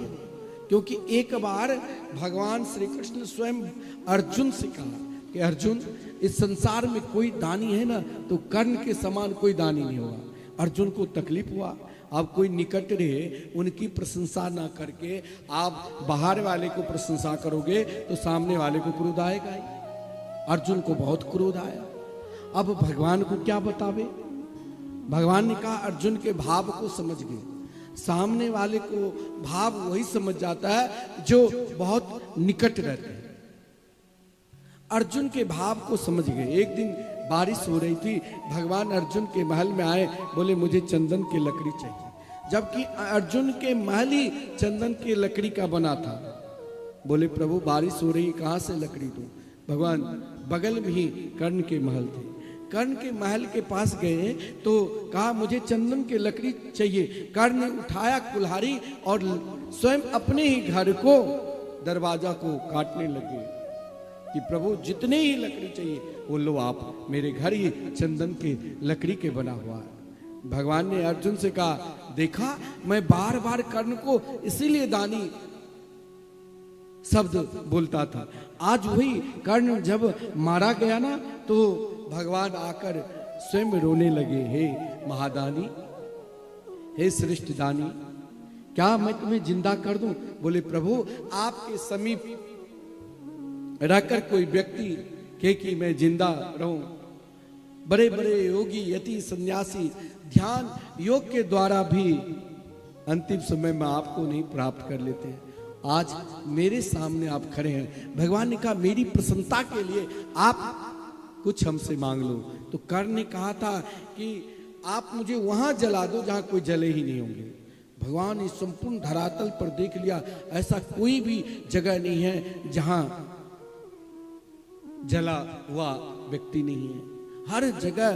क्योंकि एक बार भगवान श्री कृष्ण स्वयं अर्जुन से कहा कि अर्जुन इस संसार में कोई दानी है ना तो कर्ण के समान कोई दानी नहीं होगा। अर्जुन को तकलीफ हुआ, आप कोई निकट रहे उनकी प्रशंसा ना करके आप बाहर वाले को प्रशंसा करोगे तो सामने वाले को क्रोध आएगा ही। अर्जुन को बहुत क्रोध आया। अब भगवान को क्या बतावे? भगवान ने कहा अर्जुन के भाव को समझ गए। सामने वाले को भाव वही समझ जाता है जो बहुत निकट रहते हैं। अर्जुन के भाव को समझ गए। एक दिन बारिश हो रही थी, भगवान अर्जुन के महल में आए, बोले मुझे चंदन की लकड़ी चाहिए, जबकि अर्जुन के महल ही चंदन की लकड़ी का बना था। बोले प्रभु बारिश हो रही, कहां से लकड़ी दूं? भगवान बगल में ही कर्ण के महल थे, कर्ण के महल के पास गए तो कहा मुझे चंदन की लकड़ी चाहिए। कर्ण ने उठाया कुल्हाड़ी और स्वयं अपने ही घर को दरवाजा को काटने लगे कि प्रभु जितने ही लकड़ी चाहिए वो लो, आप मेरे घर ही चंदन की लकड़ी के बना हुआ है। भगवान ने अर्जुन से कहा देखा मैं बार बार कर्ण को इसीलिए दानी शब्द बोलता था। आज वही कर्ण जब मारा गया ना, तो भगवान आकर स्वयं रोने लगे, हे महादानी, हे श्रेष्ठ दानी, क्या मैं तुम्हें जिंदा कर दूं? बोले प्रभु, आपके समीप रहकर कोई व्यक्ति कहे कि मैं जिंदा रहूं, बड़े बड़े योगी यति सन्यासी ध्यान योग के द्वारा भी अंतिम समय में आपको नहीं प्राप्त कर लेते हैं। आज मेरे सामने आप खड़े हैं, भगवान ने कहा मेरी प्रसन्नता के लिए आप कुछ हमसे मांग लो। तो कर्ण ने कहा था कि आप मुझे वहां जला दो जहां कोई जले ही नहीं होंगे। भगवान ने संपूर्ण धरातल पर देख लिया, ऐसा कोई भी जगह नहीं है जहां जला हुआ व्यक्ति नहीं है। हर जगह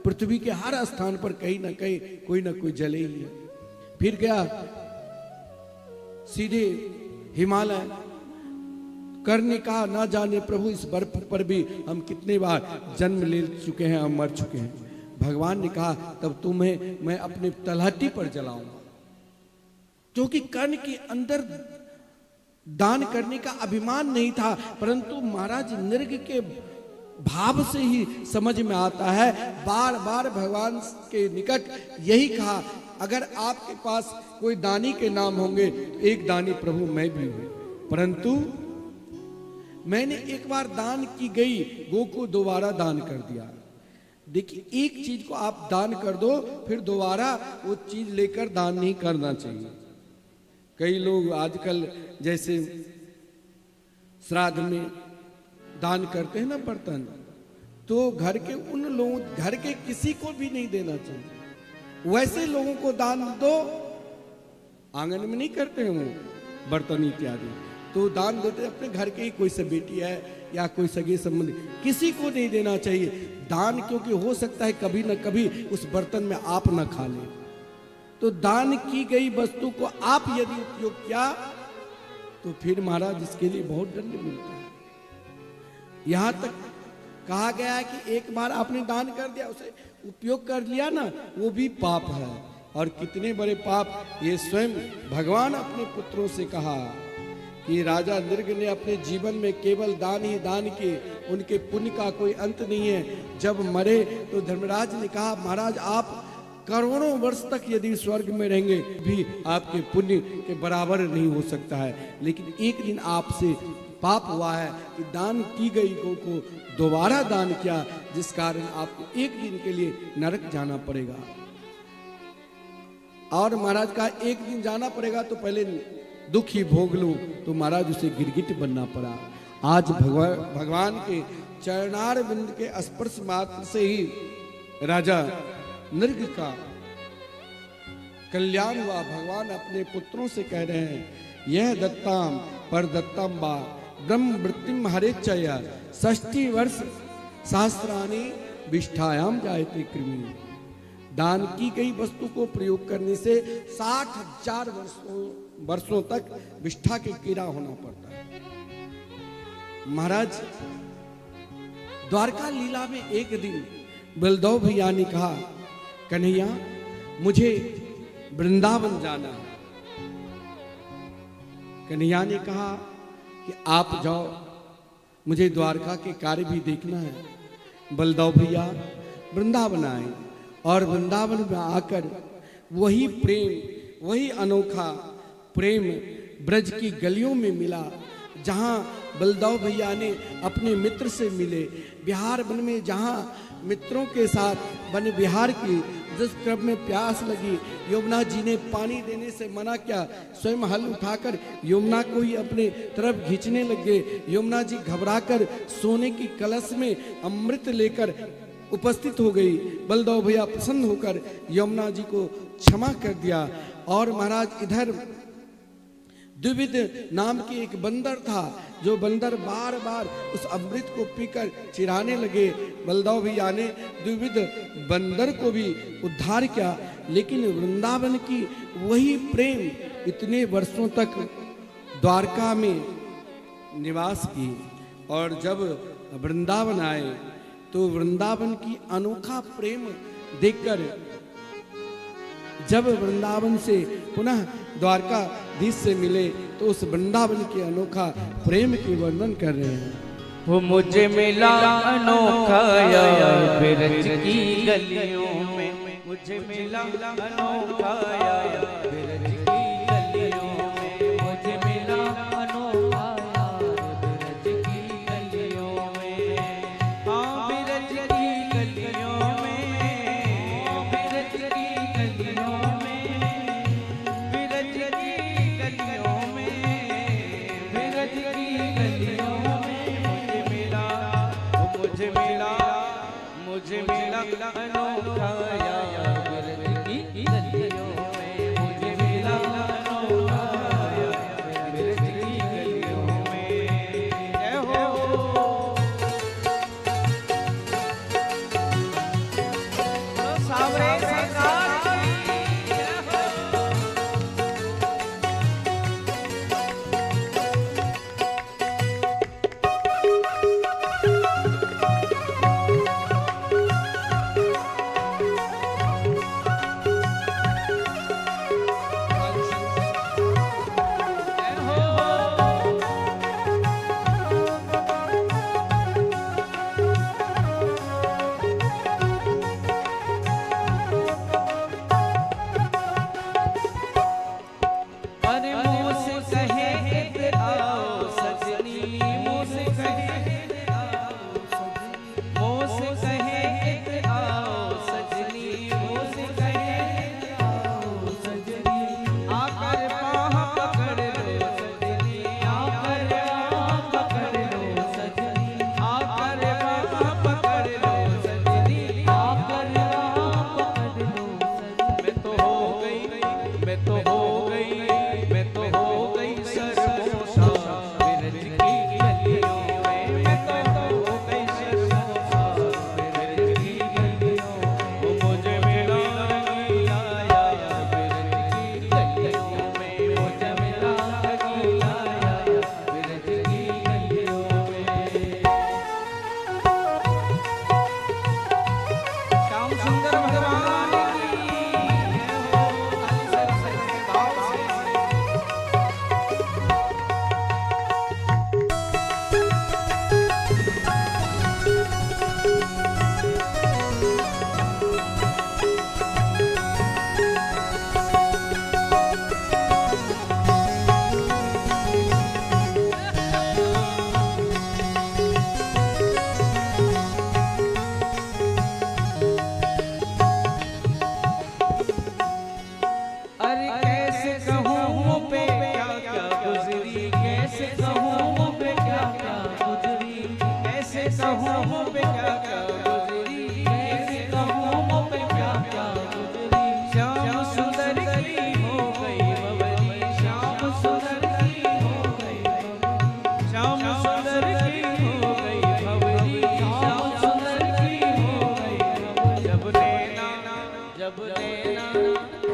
पृथ्वी के हर स्थान पर कहीं ना कहीं कोई ना कोई जले ही है। फिर गया सीधे हिमालय। कर्ण ने कहा ना जाने प्रभु, इस बर्फ पर भी हम कितने बार जन्म ले चुके हैं और मर चुके हैं। भगवान ने कहा तब तुम्हें मैं अपने तलहटी पर जलाऊंगा, क्योंकि कर्ण के अंदर दान करने का अभिमान नहीं था, परंतु महाराज नृग के भाव से ही समझ में आता है। बार बार भगवान के निकट यही कहा, अगर आपके पास कोई दानी के नाम होंगे तो एक दानी प्रभु मैं भी हूं, परंतु मैंने एक बार दान की गई गो को दोबारा दान कर दिया। देखिए, एक चीज को आप दान कर दो, फिर दोबारा वो चीज लेकर दान नहीं करना चाहिए। कई लोग आजकल जैसे श्राद्ध में दान करते हैं ना बर्तन, तो घर के उन लोगों, घर के किसी को भी नहीं देना चाहिए। वैसे लोगों को दान दो, आंगन में नहीं करते हैं वो बर्तन इत्यादि, तो दान देते अपने घर के ही, कोई से बेटी है या कोई सगे संबंधी, किसी को नहीं देना चाहिए दान, क्योंकि हो सकता है कभी न कभी उस बर्तन में आप न खा लें। तो दान की गई वस्तु को आप यदि उपयोग किया तो फिर महाराज इसके लिए बहुत दंड मिलता है। यहां तक कहा गया है कि एक बार आपने दान कर दिया, उसे उपयोग कर लिया ना, वो भी पाप है। और कितने बड़े पाप, ये स्वयं भगवान अपने पुत्रों से कहा कि राजा नृग ने अपने जीवन में केवल दान ही दान किए, उनके पुण्य का कोई अंत नहीं है। जब मरे तो धर्मराज ने कहा महाराज आप करोड़ों वर्ष तक यदि स्वर्ग में रहेंगे भी आपके पुण्य के बराबर नहीं हो सकता है, लेकिन एक दिन आपसे पाप हुआ है कि दान की गई गौ को दोबारा दान किया, जिस कारण आपको एक दिन के लिए नरक जाना पड़ेगा। और महाराज का एक दिन जाना पड़ेगा तो पहले दुख ही भोग लूं, तो महाराज उसे गिरगिट बनना पड़ा। आज भगवान के चरणार बिंद के स्पर्श मात्र से ही राजा नृग का कल्याण हुआ। भगवान अपने पुत्रों से कह रहे हैं, यह दत्ताम पर दत्तम बा ब्रह्म वृत्तिम हरेचया 60 वर्ष सहस्राणी विष्ठायाम जायते कृमि। दान की गई वस्तु को प्रयोग करने से 60,000 वर्षों तक विष्ठा के कीड़ा होना पड़ता है। महाराज द्वारका लीला में एक दिन बलदेव भैया ने कहा, कन्हैया मुझे वृंदावन जाना है। कन्हैया ने कहा कि आप जाओ, मुझे द्वारका के कार्य भी देखना है। बलदेव भैया वृंदावन आए और वृंदावन में आकर वही प्रेम, वही अनोखा प्रेम ब्रज की गलियों में मिला, जहां बलदेव भैया ने अपने मित्र से मिले। बिहार वन में जहां मित्रों के साथ वन विहार की, जिस क्रम में प्यास लगी, यमुना जी ने पानी देने से मना किया, स्वयं हल उठाकर यमुना को ही अपने तरफ खींचने लगे। यमुना जी घबराकर सोने की कलश में अमृत लेकर उपस्थित हो गई। बलदेव भैया प्रसन्न होकर यमुना जी को क्षमा कर दिया। और महाराज इधर द्विविध नाम की एक बंदर था, जो बंदर बार बार उस अमृत को पीकर चिढ़ाने लगे। बलदेव भैया ने द्विविध बंदर को भी उद्धार किया, लेकिन वृंदावन की वही प्रेम इतने वर्षों तक द्वारका में निवास की। और जब वृंदावन आए तो वृंदावन की अनोखा प्रेम देखकर जब वृंदावन से पुनः द्वारकाधीश से मिले तो उस वृंदावन के अनोखा प्रेम की वर्णन कर रहे हैं। वो मुझे मिला अनोखा यार ब्रज की गलियों में, मुझे मिला अनोखा यार ब्रज की गलियों में, मुझे मिला अनोखा यार ब्रज की गलियों में। हाँ ब्रज की गलियों में, ब्रज की गलियों में, ब्रज की गलियों में, ब्रज की गलियों मुझे मिला अनोखा यार ब्रज की गलियों में, मुझे मिला अनोखा यार ब्रज की गलियों में। जय हो सावरे सरकार की जय हो।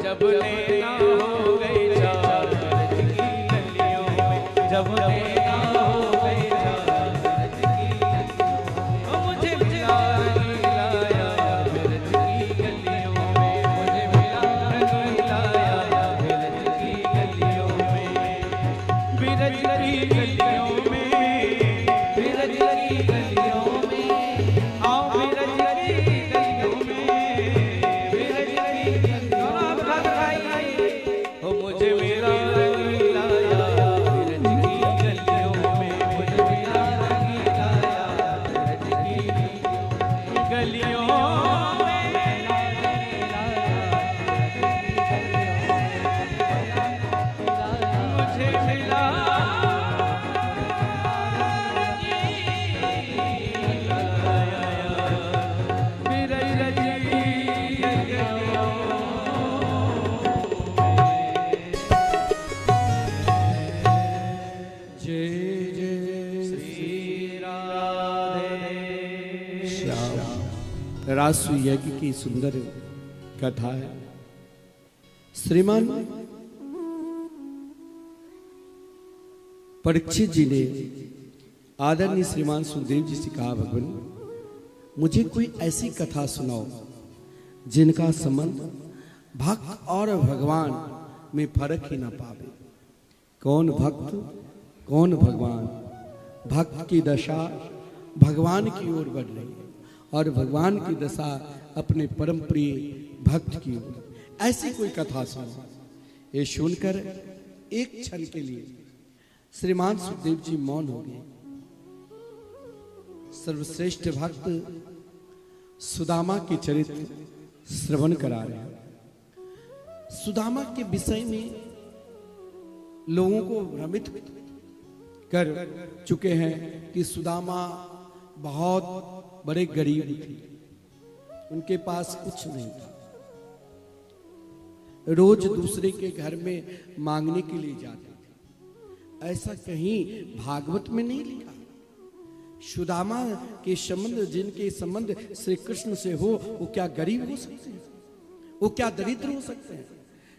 जब नैना हो गई चार ब्रज की गलियों में, जब नैना हो गई चार ब्रज की गलियों में, मुझे मिला रंगीलाया ब्रज की गलियों में, मुझे मिला रंगीलाया ब्रज की गलियों में, ब्रज की गलियों में, ब्रज की गलियों में, आओ ब्रज की गलियों में, मुझे मिला रंगीलाया ब्रज की गलियों में, मुझे मिला रंगीलाया ब्रज की गलियों में, मुझे मिला रासु यज्ञ की सुंदर कथा है। श्रीमान परीक्षित जी ने आदरणीय श्रीमान सुखदेव जी से कहा, भगवान मुझे कोई ऐसी कथा सुनाओ जिनका संबंध भक्त और भगवान में फर्क ही ना पावे। कौन भक्त कौन भगवान। भक्त की दशा भगवान की ओर बढ़ रही है और भगवान की दशा अपने परम प्रिय भक्त की ओर। ऐसी कोई कथा सुनो। ये सुनकर एक क्षण के लिए श्रीमान सुखदेव जी मौन हो गए। सर्वश्रेष्ठ भक्त सुदामा के चरित्र श्रवण करा रहे हैं। सुदामा के विषय में लोगों को भ्रमित कर चुके हैं कि सुदामा बहुत बड़े गरीब थे, उनके पास कुछ नहीं था, रोज दूसरे के घर में मांगने के लिए जाते थे। ऐसा कहीं भागवत में नहीं लिखा। सुदामा के संबंध, जिनके संबंध श्री कृष्ण से हो, वो क्या गरीब हो सकते हैं? वो क्या दरिद्र हो सकते हैं?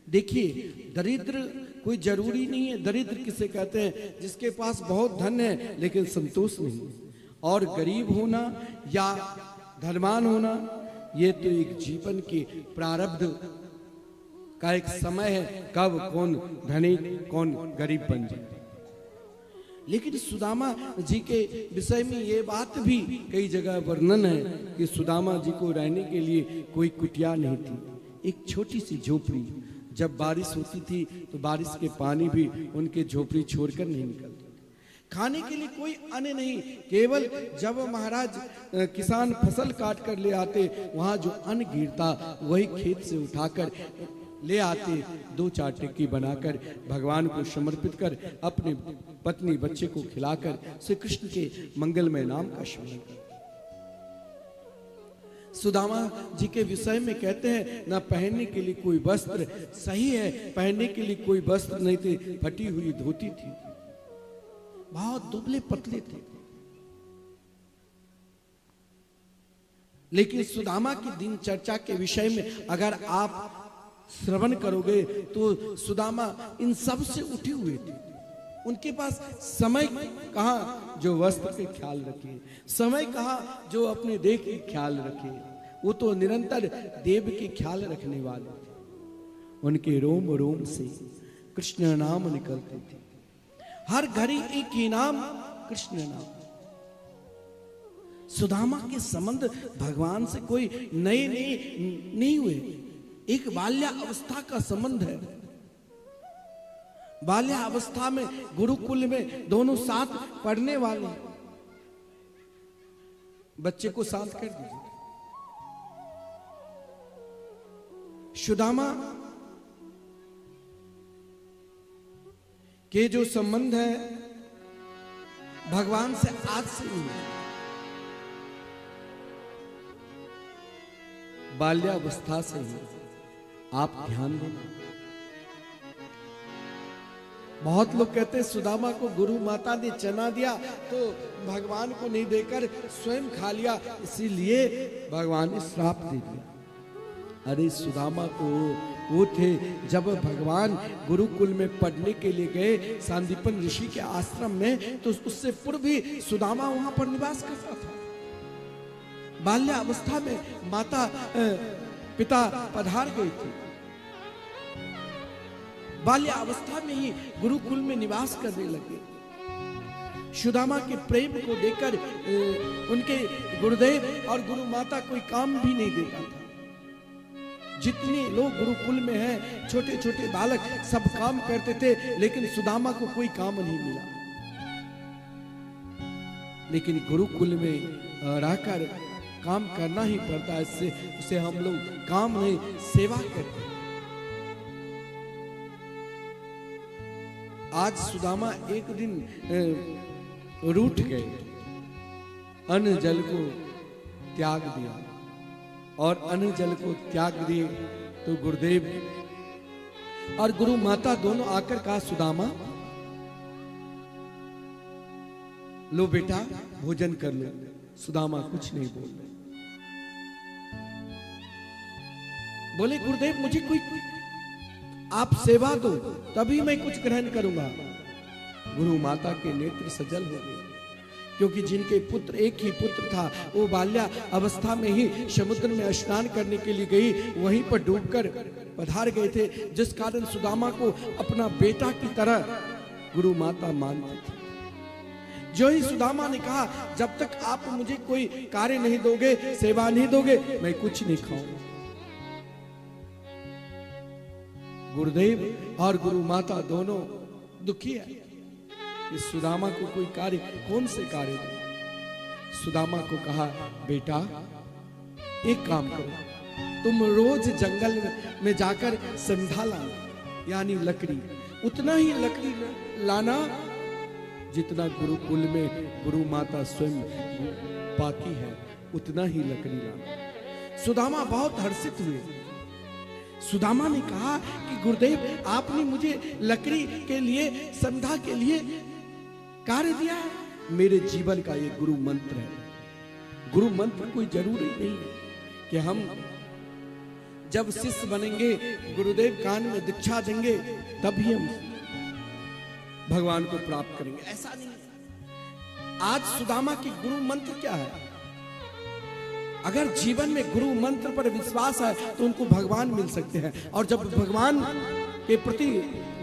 देखिए, दरिद्र कोई जरूरी नहीं है। दरिद्र किसे कहते हैं? जिसके पास बहुत धन है लेकिन संतोष नहीं है। और गरीब होना या धनवान होना, ये तो एक जीवन के प्रारब्ध का एक समय है, कब कौन धनिक कौन गरीब बन जाए। लेकिन सुदामा जी के विषय में ये बात भी कई जगह वर्णन है कि सुदामा जी को रहने के लिए कोई कुटिया नहीं थी। एक छोटी सी झोपड़ी, जब बारिश होती थी तो बारिश के पानी भी उनके झोपड़ी छोड़कर नहीं निकलते। खाने के लिए कोई अन्न नहीं, केवल जब महाराज किसान फसल काट कर ले आते, वहां जो अन्न गिरता वही खेत से उठाकर ले आते, 2-4 टिक्की बनाकर भगवान को समर्पित कर अपने पत्नी बच्चे को खिलाकर श्री कृष्ण के मंगलमय नाम का स्मरण कर। सुदामा जी के विषय में कहते हैं, ना पहनने के लिए कोई वस्त्र, सही है पहनने के लिए कोई वस्त्र नहीं थे, फटी हुई धोती थी, बहुत दुबले पतले थे। लेकिन सुदामा की दिनचर्या के विषय में अगर आप श्रवण करोगे तो सुदामा इन सब से उठे हुए थे। उनके पास समय कहाँ जो वस्त्र के ख्याल रखे, समय कहाँ जो अपने देह के ख्याल रखे। वो तो निरंतर देव के ख्याल रखने वाले थे। उनके रोम रोम से कृष्ण नाम निकलते थे। हर घड़ी एक ही नाम, कृष्ण नाम। सुदामा के संबंध भगवान से कोई नए नहीं हुए। एक बाल्यावस्था का संबंध है। बाल्यावस्था में गुरुकुल में दोनों साथ पढ़ने वाले। बच्चे को शांत कर दीजिए। सुदामा के जो संबंध है भगवान से आज से नहीं है, बाल्यावस्था से ही। आप ध्यान देना। बहुत लोग कहते हैं सुदामा को गुरु माता ने चना दिया तो भगवान को नहीं देकर स्वयं खा लिया, इसीलिए भगवान ने श्राप दे दिया। अरे सुदामा को वो थे जब भगवान गुरुकुल में पढ़ने के लिए गए सांदीपन ऋषि के आश्रम में, तो उससे पूर्व भी सुदामा वहां पर निवास करता था। बाल्यावस्था में माता पिता पधार गए थे। बाल्यावस्था में ही गुरुकुल में निवास करने लगे। सुदामा के प्रेम को देखकर उनके गुरुदेव और गुरु माता कोई काम भी नहीं देता था। जितने लोग गुरुकुल में हैं, छोटे छोटे बालक सब काम करते थे, लेकिन सुदामा को कोई काम नहीं मिला। लेकिन गुरुकुल में रहकर काम करना ही पड़ता है, इससे उसे हम लोग काम नहीं सेवा करते। आज सुदामा एक दिन रूठ गए, अन्न जल को त्याग दिया, और अन्न जल को त्याग दिए तो गुरुदेव और गुरु माता दोनों आकर कहा, सुदामा लो बेटा भोजन कर लो। सुदामा कुछ नहीं बोल रहे। बोले गुरुदेव मुझे कोई आप सेवा दो तभी मैं कुछ ग्रहण करूंगा। गुरु माता के नेत्र सजल हो गए। क्योंकि जिनके पुत्र, एक ही पुत्र था, वो बाल्या अवस्था में ही समुद्र में स्नान करने के लिए गई, वहीं पर डूबकर पधार गए थे, जिस कारण सुदामा को अपना बेटा की तरह गुरु माता मानती थी। जो ही सुदामा ने कहा, जब तक आप मुझे कोई कार्य नहीं दोगे, सेवा नहीं दोगे, मैं कुछ नहीं खाऊंगा। गुरुदेव और गुरु माता दोनों दुखी है कि सुदामा को कोई कार्य, कौन से कार्य दे। सुदामा को कहा, बेटा एक काम करो, तुम रोज जंगल में जाकर संधा लाना, यानी लकड़ी, उतना ही लकड़ी लाना जितना गुरुकुल में गुरु माता स्वयं बाकी है, उतना ही लकड़ी लाना। सुदामा बहुत हर्षित हुए। सुदामा ने कहा कि गुरुदेव, आपने मुझे लकड़ी के लिए, संधा के लिए कार्य दिया है, मेरे जीवन का ये गुरु मंत्र है। गुरु मंत्र कोई जरूरी नहीं है कि हम जब शिष्य बनेंगे, गुरुदेव कान में दीक्षा देंगे, तभी हम भगवान को प्राप्त करेंगे, ऐसा नहीं है। आज सुदामा की गुरु मंत्र क्या है? अगर जीवन में गुरु मंत्र पर विश्वास है तो उनको भगवान मिल सकते हैं, और जब भगवान के प्रति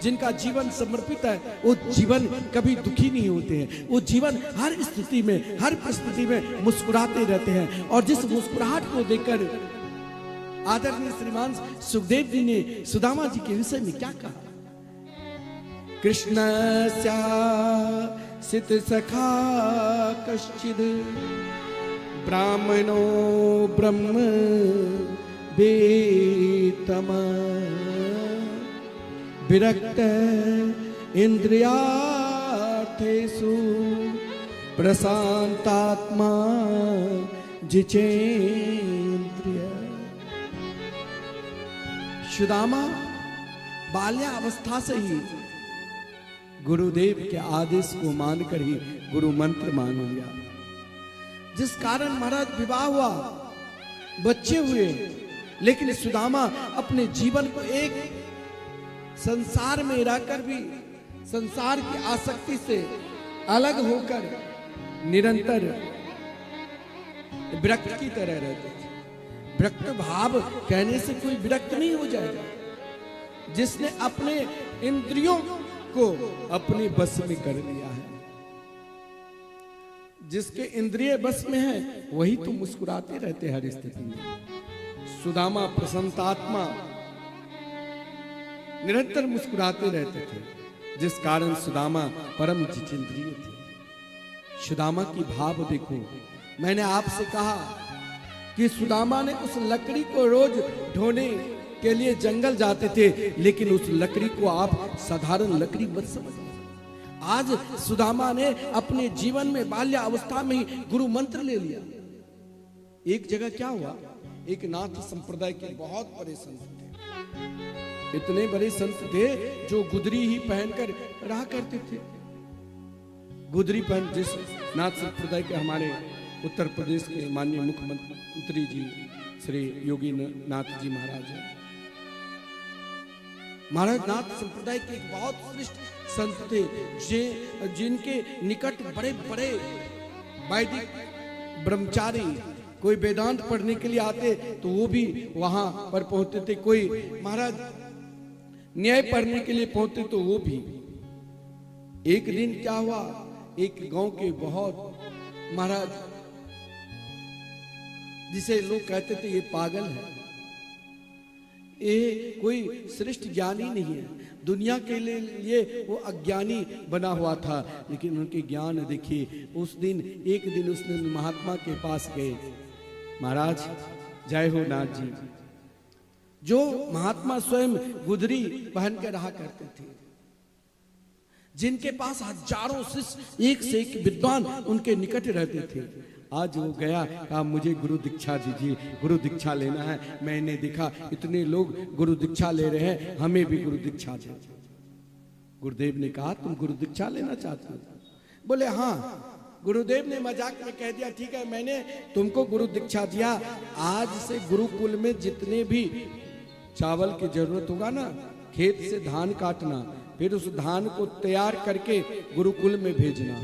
जिनका जीवन समर्पित है, वो जीवन कभी दुखी नहीं होते हैं, वो जीवन हर स्थिति में, हर परिस्थिति में मुस्कुराते रहते हैं। और जिस मुस्कुराहट को देखकर आदरणीय श्रीमान सुखदेव जी ने सुदामा जी के विषय में क्या कहा? कृष्णस्या सित सखा कश्चिद ब्राह्मणो ब्रह्म वेतम विरक्त इंद्रियार्थेषु प्रशांतात्मा जितेन्द्रिय। सुदामा बाल्यावस्था से ही गुरुदेव के आदेश को मानकर ही गुरु मंत्र मान लिया, जिस कारण महाराज विवाह हुआ, बच्चे हुए, लेकिन सुदामा अपने जीवन को एक संसार में रहकर भी संसार की आसक्ति से अलग होकर निरंतर विरक्त की तरह रहते थे। विरक्त भाव कहने से कोई विरक्त नहीं हो जाएगा। जिसने अपने इंद्रियों को अपने बस में कर लिया है, जिसके इंद्रिय बस में है, वही तो मुस्कुराते रहते हर स्थिति में। सुदामा प्रसन्नात्मा, निरंतर मुस्कुराते रहते थे, जिस कारण सुदामा परम जितेंद्रिय थे। सुदामा की भाव देखो। मैंने आपसे कहा कि सुदामा ने उस लकड़ी को रोज ढोने के लिए जंगल जाते थे, लेकिन उस लकड़ी को आप साधारण लकड़ी मत समझिए। आज सुदामा ने अपने जीवन में बाल्यावस्था में ही गुरु मंत्र ले लिया। एक जगह क्या हुआ, एक नाथ संप्रदाय के बहुत बड़े संत थे, इतने बड़े संत थे जो गुदरी ही पहनकर रहा करते थे। गुदरी पहन, जिस नाथ संप्रदाय के हमारे उत्तर प्रदेश के माननीय मुख्यमंत्री जी श्री योगी नाथ जी महाराज हैं। महाराज नाथ संप्रदाय के एक बहुत श्रेष्ठ संत थे, जिनके निकट बड़े बड़े वैदिक ब्रह्मचारी कोई वेदांत पढ़ने के लिए आते तो वो भी वहां पर पहुंचते थे, कोई महाराज न्याय पढ़ने के लिए पहुंचते तो वो भी। एक दिन क्या हुआ, एक गांव के बहुत महाराज, जिसे लोग कहते थे ये पागल है, ये कोई श्रेष्ठ ज्ञानी नहीं है, दुनिया के लिए वो अज्ञानी बना हुआ था, लेकिन उनके ज्ञान देखिए। उस दिन एक दिन उसने महात्मा के पास गए, महाराज जय हो नाथ जी, जो महात्मा स्वयं गुदरी पहन के रहा करते थे, जिनके पास हजारों शिष्य, एक से एक विद्वान उनके निकट रहते थे। आज वो गया, कहा मुझे गुरु दीक्षा दीजिए, गुरु दीक्षा लेना है। मैंने देखा इतने लोग गुरु दीक्षा ले रहे हैं, हमें भी गुरु दीक्षा दे। गुरुदेव ने कहा तुम गुरु दीक्षा लेना चाहते हो? बोले हाँ। गुरुदेव ने मजाक में कह दिया ठीक है, मैंने तुमको गुरु दीक्षा दिया, आज से गुरुकुल में जितने भी चावल की जरूरत होगा ना, खेत से धान काटना, फिर उस धान को तैयार करके गुरुकुल में भेजना,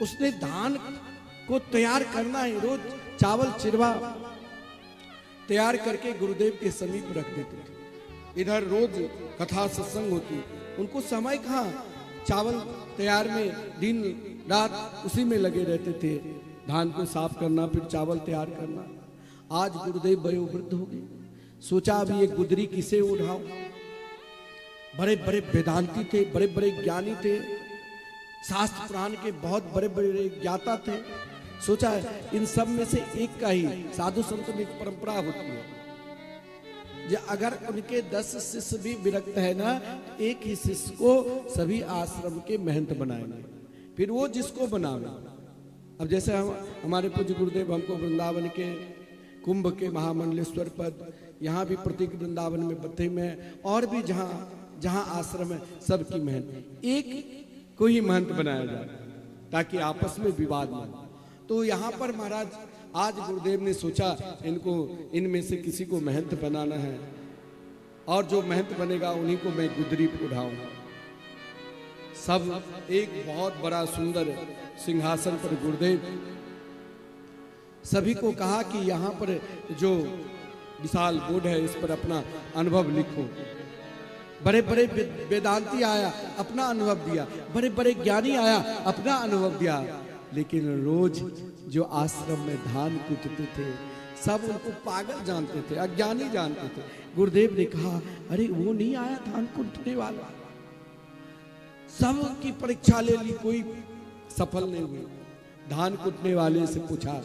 उसने धान को तैयार करना है, रोज चावल चिरवा तैयार करके गुरुदेव के समीप रख देते थे। इधर रोज कथा सत्संग होती, उनको समय कहाँ, चावल तैयार में दिन रात उसी में लगे रहते थे, धान को साफ करना फिर चावल तैयार करना। आज गुरुदेव वयोवृद्ध हो गए, सोचा अभी ये गुदरी किसे उठाऊं। बड़े बड़े वेदांती थे, बड़े बड़े ज्ञानी थे, शास्त्र पुराण के बहुत बड़े बड़े ज्ञाता थे। सोचा इन सब में से एक का ही, साधु संत में एक परंपरा होती है, जो अगर उनके 10 शिष्य भी विरक्त है ना, एक ही शिष्य को सभी आश्रम के महंत बनाएंगे, फिर वो जिसको बनावे। अब जैसे हमारे पूज्य गुरुदेव हमको वृंदावन के कुंभ के महामंडलेश्वर पद, यहाँ भी प्रत्येक वृंदावन में बत्ते में और भी जहाँ जहाँ आश्रम है सबकी महंत, एक को ही महंत बनाया जाए ताकि आपस में विवाद न हो। तो यहाँ पर महाराज आज गुरुदेव ने सोचा इनको, इनमें से किसी को महंत बनाना है, और जो महंत बनेगा उन्हीं को मैं गुदरी उठाऊंगा। सब एक बहुत बड़ा सुंदर सिंहासन पर गुरुदेव सभी को कहा कि यहाँ पर जो विशाल बोर्ड है इस पर अपना अनुभव लिखो। बड़े बड़े वेदांती आया, अपना अनुभव दिया, बड़े बड़े ज्ञानी आया, अपना अनुभव दिया, लेकिन रोज जो आश्रम में धान कूटते थे सब उनको पागल जानते थे, अज्ञानी जानते थे। गुरुदेव ने कहा अरे वो नहीं आया धान कूटने वाला, सब की परीक्षा ले ली, कोई सफल नहीं हुई। धान कूटने वाले से पूछा,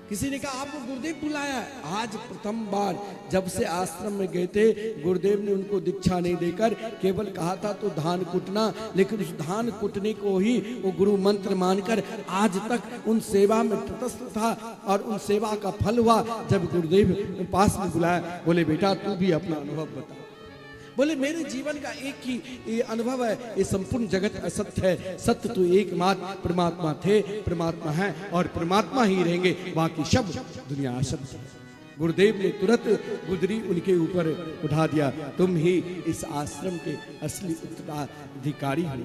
किसी ने कहा आपको गुरुदेव बुलाया। आज प्रथम बार जब से आश्रम में गए थे, गुरुदेव ने उनको दीक्षा नहीं देकर केवल कहा था तो धान कुटना, लेकिन उस धान कुटने को ही वो गुरु मंत्र मानकर आज तक उन सेवा में तटस्थ था, और उन सेवा का फल हुआ जब गुरुदेव पास में बुलाया। बोले बेटा तू भी अपना अनुभव बता। बोले मेरे जीवन का एक ही ये अनुभव है, ये संपूर्ण जगत असत्य है, सत्य तो एकमात्र परमात्मा थे, परमात्मा है और परमात्मा ही रहेंगे, बाकी सब दुनिया असत्य है। गुरुदेव ने तुरंत गुदरी उनके ऊपर उठा दिया, तुम ही इस आश्रम के असली उत्तराधिकारी हो।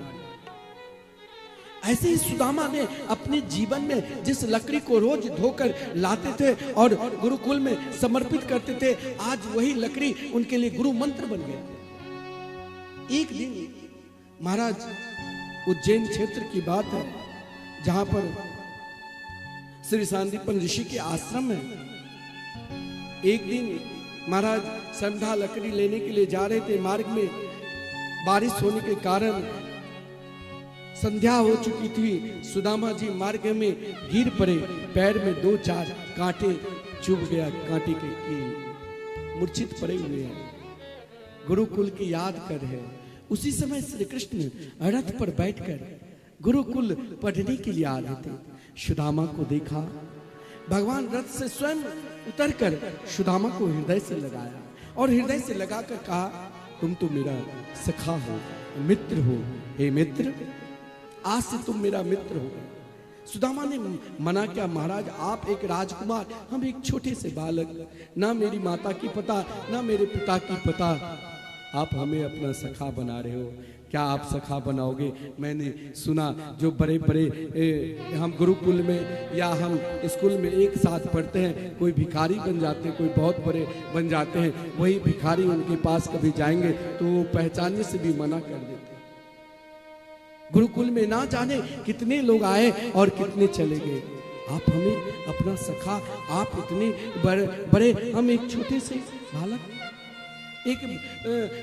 ऐसे ही सुदामा ने अपने जीवन में जिस लकड़ी को रोज धोकर लाते थे और गुरुकुल में समर्पित करते थे, आज वही लकड़ी उनके लिए गुरु मंत्र बन गया। एक दिन महाराज उज्जैन क्षेत्र की बात है, जहां पर श्री सांदीपन ऋषि के आश्रम में एक दिन महाराज संध्या लकड़ी लेने के लिए जा रहे थे। मार्ग में बारिश होने के कारण संध्या हो चुकी थी। सुदामा जी मार्ग में गिर पड़े, पैर में 2-4 कांटे चुभ गया, कांटे के कील मूर्छित पड़े हुए हैं, गुरुकुल की याद कर है। उसी समय श्री कृष्ण रथ पर बैठकर गुरुकुल पढ़ने के लिए आ रहे थे। सुदामा को देखा, भगवान रथ से स्वयं उतरकर सुदामा को हृदय से लगाया और हृदय से लगाकर कहा तुम तो मेरा सखा हो, मित्र हो, हे मित्र आज से तुम मेरा मित्र हो। सुदामा ने मना किया, महाराज आप एक राजकुमार, हम एक छोटे से बालक, ना मेरी माता की पता ना मेरे पिता की पता, आप हमें अपना सखा बना रहे हो, क्या आप सखा बनाओगे? मैंने सुना जो बड़े बड़े हम गुरुकुल में या हम स्कूल में एक साथ पढ़ते हैं, कोई भिखारी बन जाते हैं, कोई बहुत बड़े बन जाते हैं, वही भिखारी उनके पास कभी जाएंगे तो वो पहचानने से भी मना कर देते। गुरुकुल में ना जाने कितने लोग आए और कितने चले गए, आप हमें अपना सखा, आप इतने बड़े हम एक छोटे से बालक, एक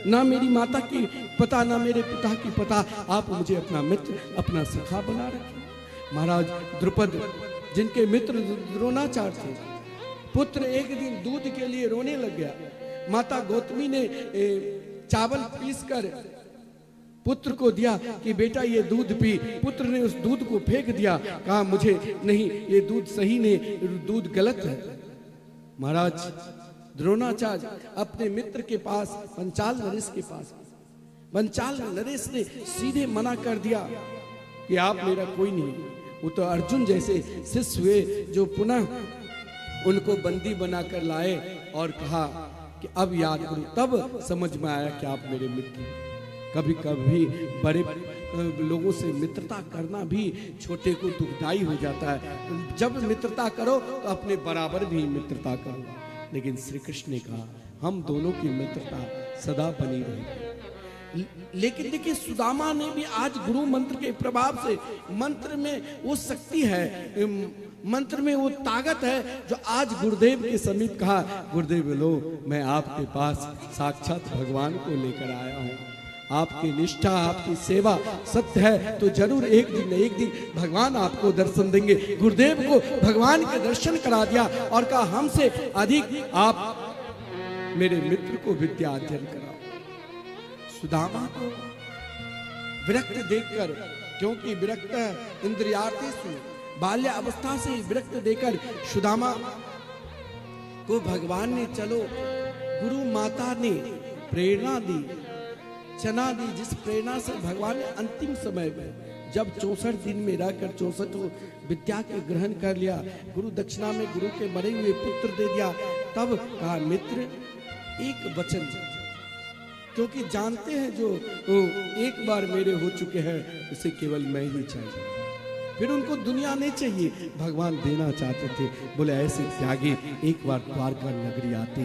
ना मेरी माता की पता ना मेरे पिता की पता, आप मुझे अपना मित्र अपना सखा बना रखे। महाराज द्रुपद जिनके मित्र द्रोणाचार्य थे, पुत्र एक दिन दूध के लिए रोने लग गया। माता गौतमी ने चावल पीसकर पुत्र को दिया कि बेटा ये दूध पी। पुत्र ने उस दूध को फेंक दिया, कहा मुझे नहीं, ये दूध सही नहीं, दूध गलत है। महाराज द्रोणाचार्य अपने मित्र के पास पंचाल नरेश के पास, पंचाल नरेश ने सीधे मना कर दिया कि आप मेरा कोई नहीं। वो तो अर्जुन जैसे शिष्य हुए जो पुनः उनको बंदी बनाकर लाए और कहा कि अब याद करो, तब समझ में आया कि आप मेरे मित्र हैं। कभी कभी बड़े लोगों से मित्रता करना भी छोटे को दुखदाई हो जाता है। जब मित्रता करो तो अपने बराबर भी मित्रता करो। लेकिन श्री कृष्ण ने कहा हम दोनों की मित्रता सदा बनी रहेगी। लेकिन देखिए सुदामा ने भी आज गुरु मंत्र के प्रभाव से, मंत्र में वो शक्ति है, मंत्र में वो ताकत है जो आज गुरुदेव के समीप कहा, गुरुदेव लो मैं आपके पास साक्षात भगवान को लेकर आया हूँ। आपकी निष्ठा, आपकी सेवा सत्य है तो जरूर एक दिन न एक दिन भगवान आपको दर्शन देंगे। गुरुदेव को भगवान के दर्शन करा दिया और कहा हमसे अधिक आप मेरे मित्र को विद्या अध्ययन कराओ। सुदामा को विरक्त देखकर, क्योंकि विरक्त इंद्रियार्थेषु, बाल्य अवस्था से विरक्त देकर सुदामा को भगवान ने, चलो गुरु माता ने प्रेरणा दी, चना दी, जिस प्रेरणा से भगवान ने अंतिम समय में जब 64 दिन में रहकर 64 विद्या के ग्रहण कर लिया, गुरु दक्षिणा में गुरु के मरे हुए पुत्र दे दिया, तब कहा मित्र एक वचन, क्योंकि जानते हैं जो एक बार मेरे हो चुके हैं उसे केवल मैं ही चाहिए, फिर उनको दुनिया नहीं चाहिए। भगवान देना चाहते थे। बोले ऐसे त्यागी एक बार द्वारका नगरी आते।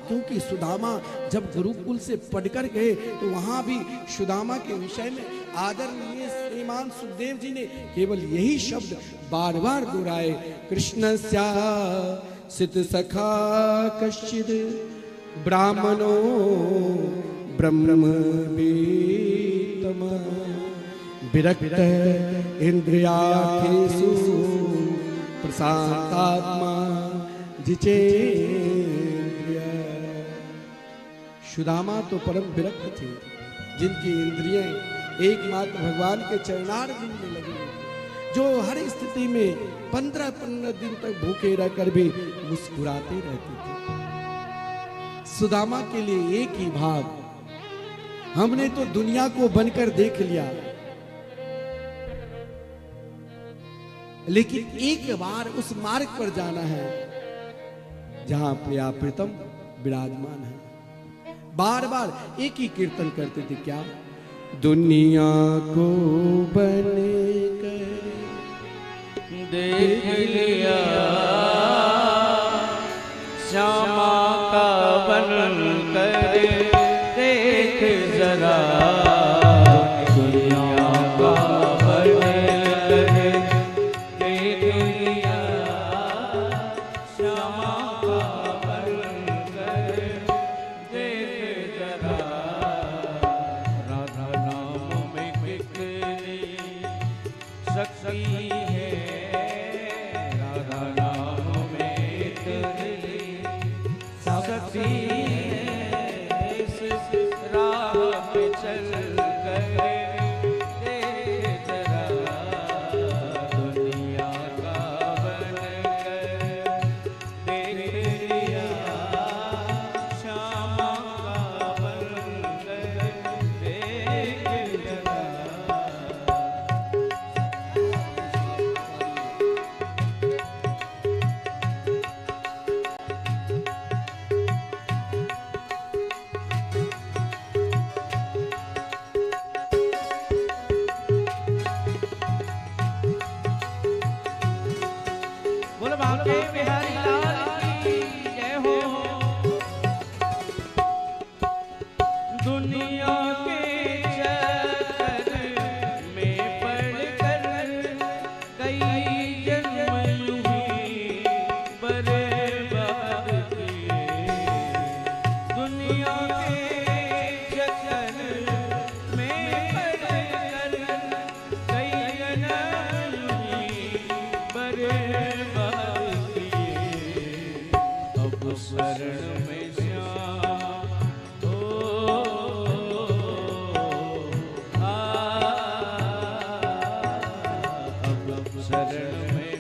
क्योंकि सुदामा जब गुरुकुल से पढ़कर गए तो वहां भी सुदामा के विषय में आदरणीय श्रीमान सुखदेव जी ने केवल यही शब्द बार बार दोहराए, कृष्णस्या सित सखा कश्चिद ब्राह्मणो ब्रह्म वेतम विरक्त इंद्रियार्थेषु प्रशांतात्मा जिचेन्द्रिय। सुदामा तो परम विरक्त थे, जिनकी इंद्रियां एकमात्र भगवान के चरणारविंद में लगी, जो हर स्थिति में 15-15 दिन तक भूखे रहकर भी मुस्कुराते रहते थे। सुदामा के लिए एक ही भाव, हमने तो दुनिया को बनकर देख लिया, लेकिन एक बार उस मार्ग पर जाना है जहां प्रिया प्रीतम विराजमान है। बार बार एक ही कीर्तन करते थे, क्या दुनिया को बनकर देख लिया, श्यामा का बन कर देख जरा, दुनिया का बन कर देख लिया, श्यामा का बन कर देख जरा, राधा नाम में कितनी शक्ति है, राधा नाम में इतनी शक्ति है, इस राह पे चल गए देख जरा, दुनिया का बन कर देख लिया, श्यामा का बन कर देख जरा। बोल बांके बिहारी लाल की जय हो। दुनिया के चक्कर में पड़कर कई जन्म यूं बर्बाद किए, दुनिया के चक्कर में पड़कर कई जन्म यूं बर्बाद किए, अब शरण में श्याम अब शरण में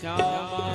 श्यामा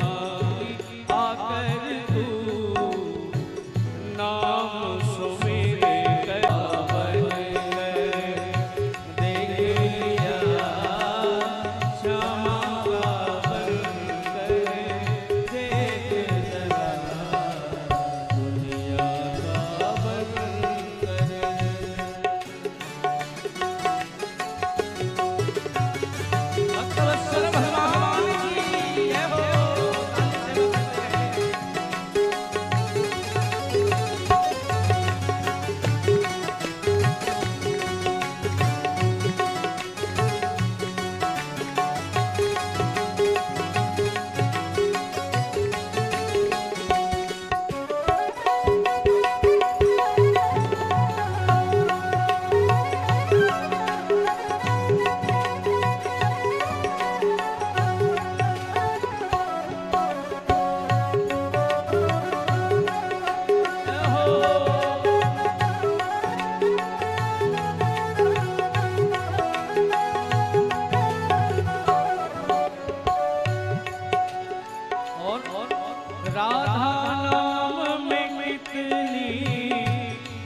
राधा नाम में कितनी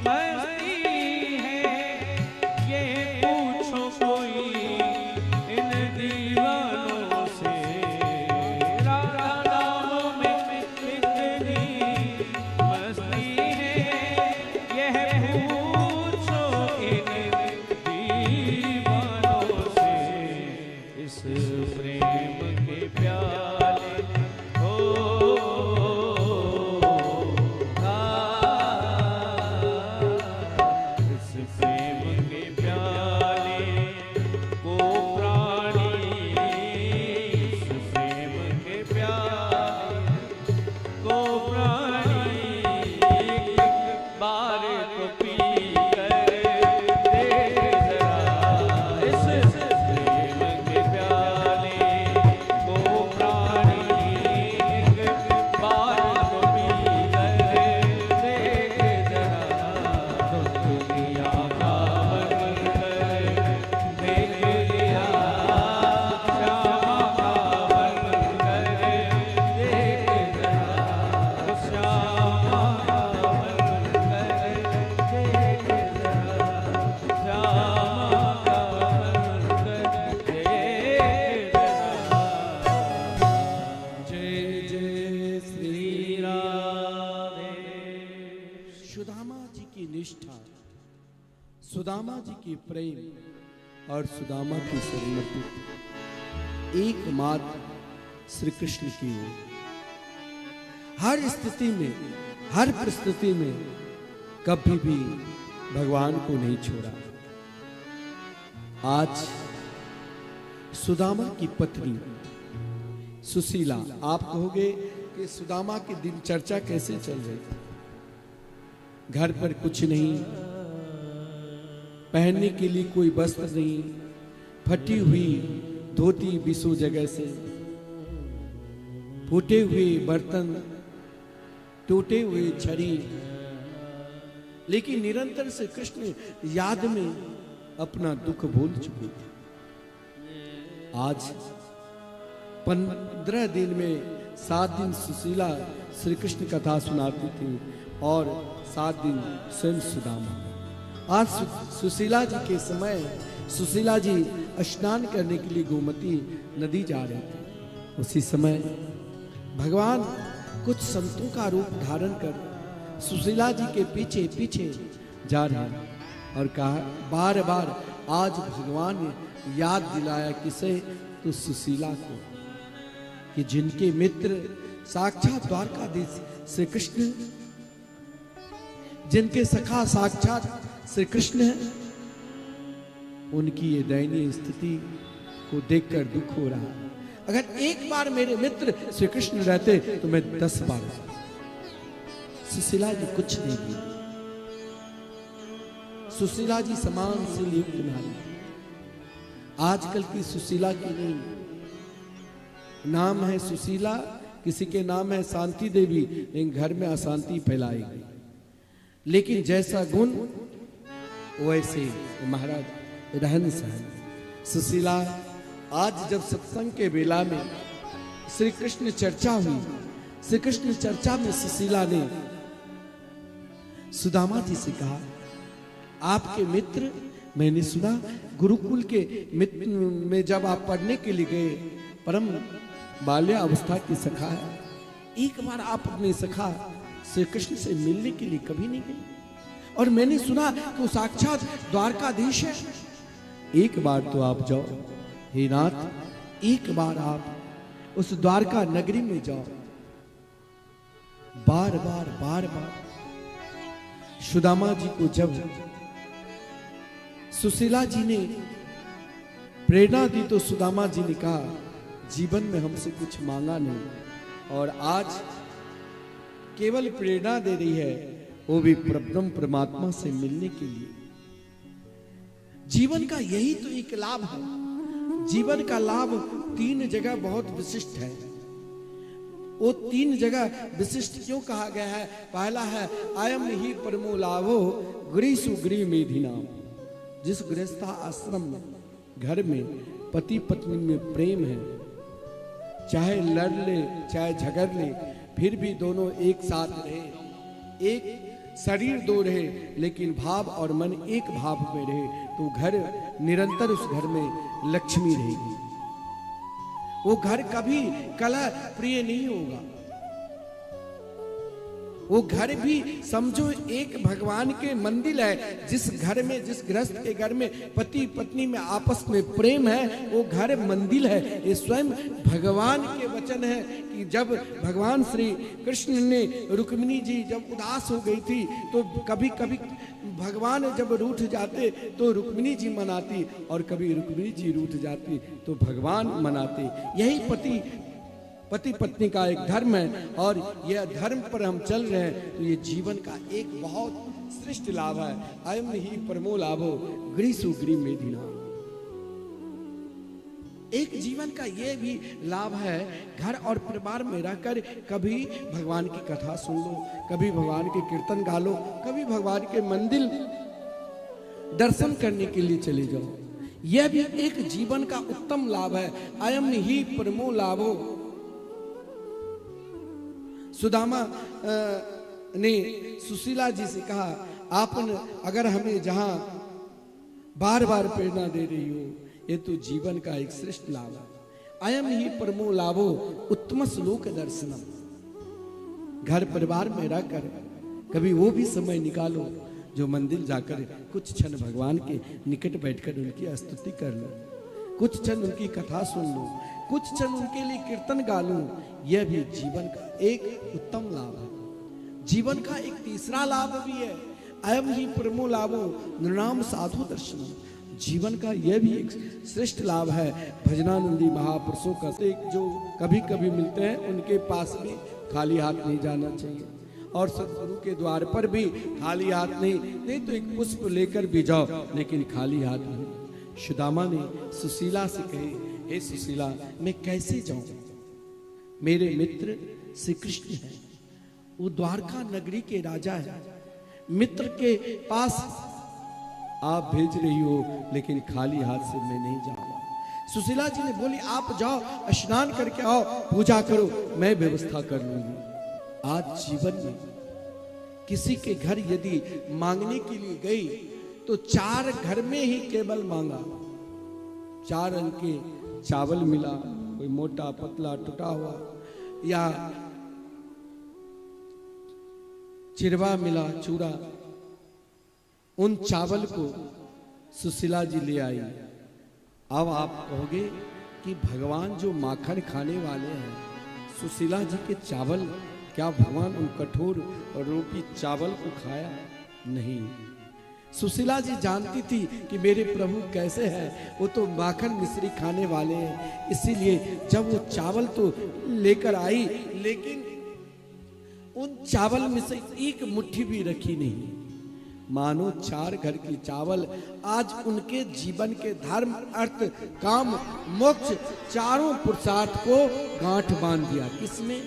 मस्ती है, ये पूछो कोई इन दीवानों से। राधा नाम में कितनी मस्ती है, यह पूछो इन दीवानों से। इस प्रेम के प्याले हो इस प्रेम के प्याले को प्राणी, इस प्रेम के प्याले को प्राणी एक बार तो पी कर देख जरा। इस प्रेम के प्याले को प्राणी एक बार तो पी कर देख जरा। दुनिया का बन कर देख लिया, श्यामा का बन कर देख जरा। श्यामा का बन कर देख जरा, श्यामा का बन कर देख जरा। जय जय श्री राधे। सुदामा जी की निष्ठा, सुदामा जी की प्रेम और सुदामा की शरणागति एकमात्र श्री कृष्ण की ओर। हर स्थिति में, हर परिस्थिति में कभी भी भगवान को नहीं छोड़ा। आज सुदामा की पत्नी सुशीला, आप कहोगे कि सुदामा की दिनचर्या कैसे चल रही? घर पर कुछ नहीं, पहनने के लिए कोई वस्त्र नहीं, फटी हुई धोती बिसो जगह से, फूटे हुए बर्तन, टूटे हुए छड़ी, लेकिन निरंतर से कृष्ण याद में अपना दुख भूल चुकी थी। आज 15 दिन में 7 दिन सुशीला श्री कृष्ण कथा सुनाती थी और 7 दिन स्वयं सुदामा। आज सुशीला जी के समय सुशीला जी स्नान करने के लिए गोमती नदी जा रहे थे। उसी समय भगवान कुछ संतों का रूप धारण कर सुशीला जी के पीछे पीछे जा रहे हैं और कहा, बार बार आज भगवान ने याद दिलाया किसे? तो सुशीला को, कि जिनके मित्र साक्षात द्वारकाधीश श्री कृष्ण, जिनके सखा साक्षात श्री कृष्ण है, उनकी ये दयनीय स्थिति को देखकर दुख हो रहा है। अगर एक बार मेरे मित्र श्री कृष्ण रहते तो मैं 10 बार। सुशीला जी कुछ नहीं की। सुशीला जी समान से युक्त नारी। आजकल की सुशीला की नहीं, नाम है सुशीला, किसी के नाम है शांति देवी, लेकिन घर में अशांति फैलाएगी। लेकिन जैसा गुण वैसे महाराज रहन सहन। सुशीला, आज जब सत्संग के बेला में श्री कृष्ण चर्चा हुई, श्री कृष्ण चर्चा में सुशीला ने सुदामा जी से कहा, आपके मित्र, मैंने सुना गुरुकुल के मित्र में जब आप पढ़ने के लिए गए, परम बाल्य अवस्था की सखा है, एक बार आप अपने सखा श्री कृष्ण से मिलने के लिए कभी नहीं गए, और मैंने सुना कि वो साक्षात द्वारकाधीश है। एक बार तो आप जाओ हे नाथ, एक बार आप उस द्वारका नगरी में जाओ। बार बार बार बार सुदामा जी को जब सुशीला जी ने प्रेरणा दी तो सुदामा जी ने कहा, जीवन में हमसे कुछ मांगा नहीं, और आज केवल प्रेरणा दे रही है, वो भी परब्रह्म परमात्मा से मिलने के लिए। जीवन का यही तो एक लाभ है। जीवन का लाभ 3 जगह बहुत विशिष्ट है। वो 3 जगह विशिष्ट क्यों कहा गया है? पहला है अयम ही परमो लाभो गृहसु गृह मेधि नाम। जिस गृहस्था आश्रम में, घर में पति पत्नी में प्रेम है, चाहे लड़ ले चाहे झगड़ ले, फिर भी दोनों एक साथ रहे, एक शरीर दो रहे लेकिन भाव और मन एक भाव में रहे, तो घर निरंतर उस घर में लक्ष्मी रहेगी। वो घर कभी कलह प्रिय नहीं होगा। वो घर भी समझो एक भगवान के मंदिर है। जिस घर में, जिस गृहस्थ के घर में पति पत्नी में आपस में प्रेम है, वो घर मंदिर है। ये स्वयं भगवान के वचन है कि जब भगवान श्री कृष्ण ने, रुक्मिणी जी जब उदास हो गई थी, तो कभी कभी भगवान जब रूठ जाते तो रुक्मिणी जी मनाती, और कभी रुक्मिणी जी रूठ जाती तो भगवान मनाते। यही पति पत्नी का एक धर्म है, और यह धर्म पर हम चल रहे हैं, तो ये जीवन का एक बहुत श्रेष्ठ लाभ है। अयम ही परमो लाभो गृहीसु गृहमेधिना। एक जीवन का ये भी लाभ है, घर और परिवार में रहकर कभी भगवान की कथा सुन लो, कभी भगवान के कीर्तन गा लो, कभी भगवान के मंदिर दर्शन करने के लिए चले जाओ। यह भी एक जीवन का उत्तम लाभ है। अयम ही परमो लाभो। सुदामा ने सुशीला जी से कहा, आप अगर हमें जहां बार बार प्रेरणा दे रही हो, ये तो जीवन का एक श्रेष्ठ लाभ है। अयम ही परमो लाभो उत्तम श्लोक दर्शनम। घर परिवार में रहकर कभी वो भी समय निकालो जो मंदिर जाकर कुछ क्षण भगवान के निकट बैठकर उनकी स्तुति कर लो, कुछ क्षण उनकी कथा सुन लो, कुछ क्षण उनके लिए कीर्तन गा लो। यह भी जीवन का एक उत्तम लाभ है। जीवन का एक तीसरा लाभ भी है, अयम ही परमो लाभो नृणाम साधु दर्शनम। जीवन का यह भी एक श्रेष्ठ लाभ है। भजनानंदी महापुरुषों का जो कभी कभी मिलते हैं, उनके पास भी खाली हाथ नहीं जाना चाहिए, और सदगुरु के द्वार पर भी खाली हाथ नहीं तो एक पुष्प लेकर भी जाओ, लेकिन खाली हाथ नहीं। सुदामा ने सुशीला से कहे, हे सुशीला, मैं कैसे जाऊं? मेरे मित्र श्री कृष्ण हैं, वो द्वारका नगरी के राजा है। मित्र के पास आप भेज रही हो, लेकिन खाली हाथ से मैं नहीं जाऊंगा। सुशीला जी ने बोली, आप जाओ, स्नान करके आओ, पूजा करो, मैं व्यवस्था कर लूंगी। आज जीवन में किसी के घर यदि मांगने के लिए गई तो 4 घर में ही केवल मांगा, 4 रंग के चावल मिला, कोई मोटा पतला टूटा हुआ, या चिरवा मिला, चूरा। उन चावल को सुशीला जी ले आई। अब आप कहोगे कि भगवान जो माखन खाने वाले हैं, सुशीला जी के चावल, क्या भगवान उन कठोर और रूपी चावल को खाया? नहीं। सुशीला जी जानती थी कि मेरे प्रभु कैसे हैं, वो तो माखन मिश्री खाने वाले हैं। इसीलिए जब वो चावल तो लेकर आई, लेकिन उन चावल में से एक मुट्ठी भी रखी नहीं। मानो 4 घर की चावल आज उनके जीवन के धर्म, अर्थ, काम, मोक्ष चारों पुरुषार्थ को गांठ बांध दिया। किसमें?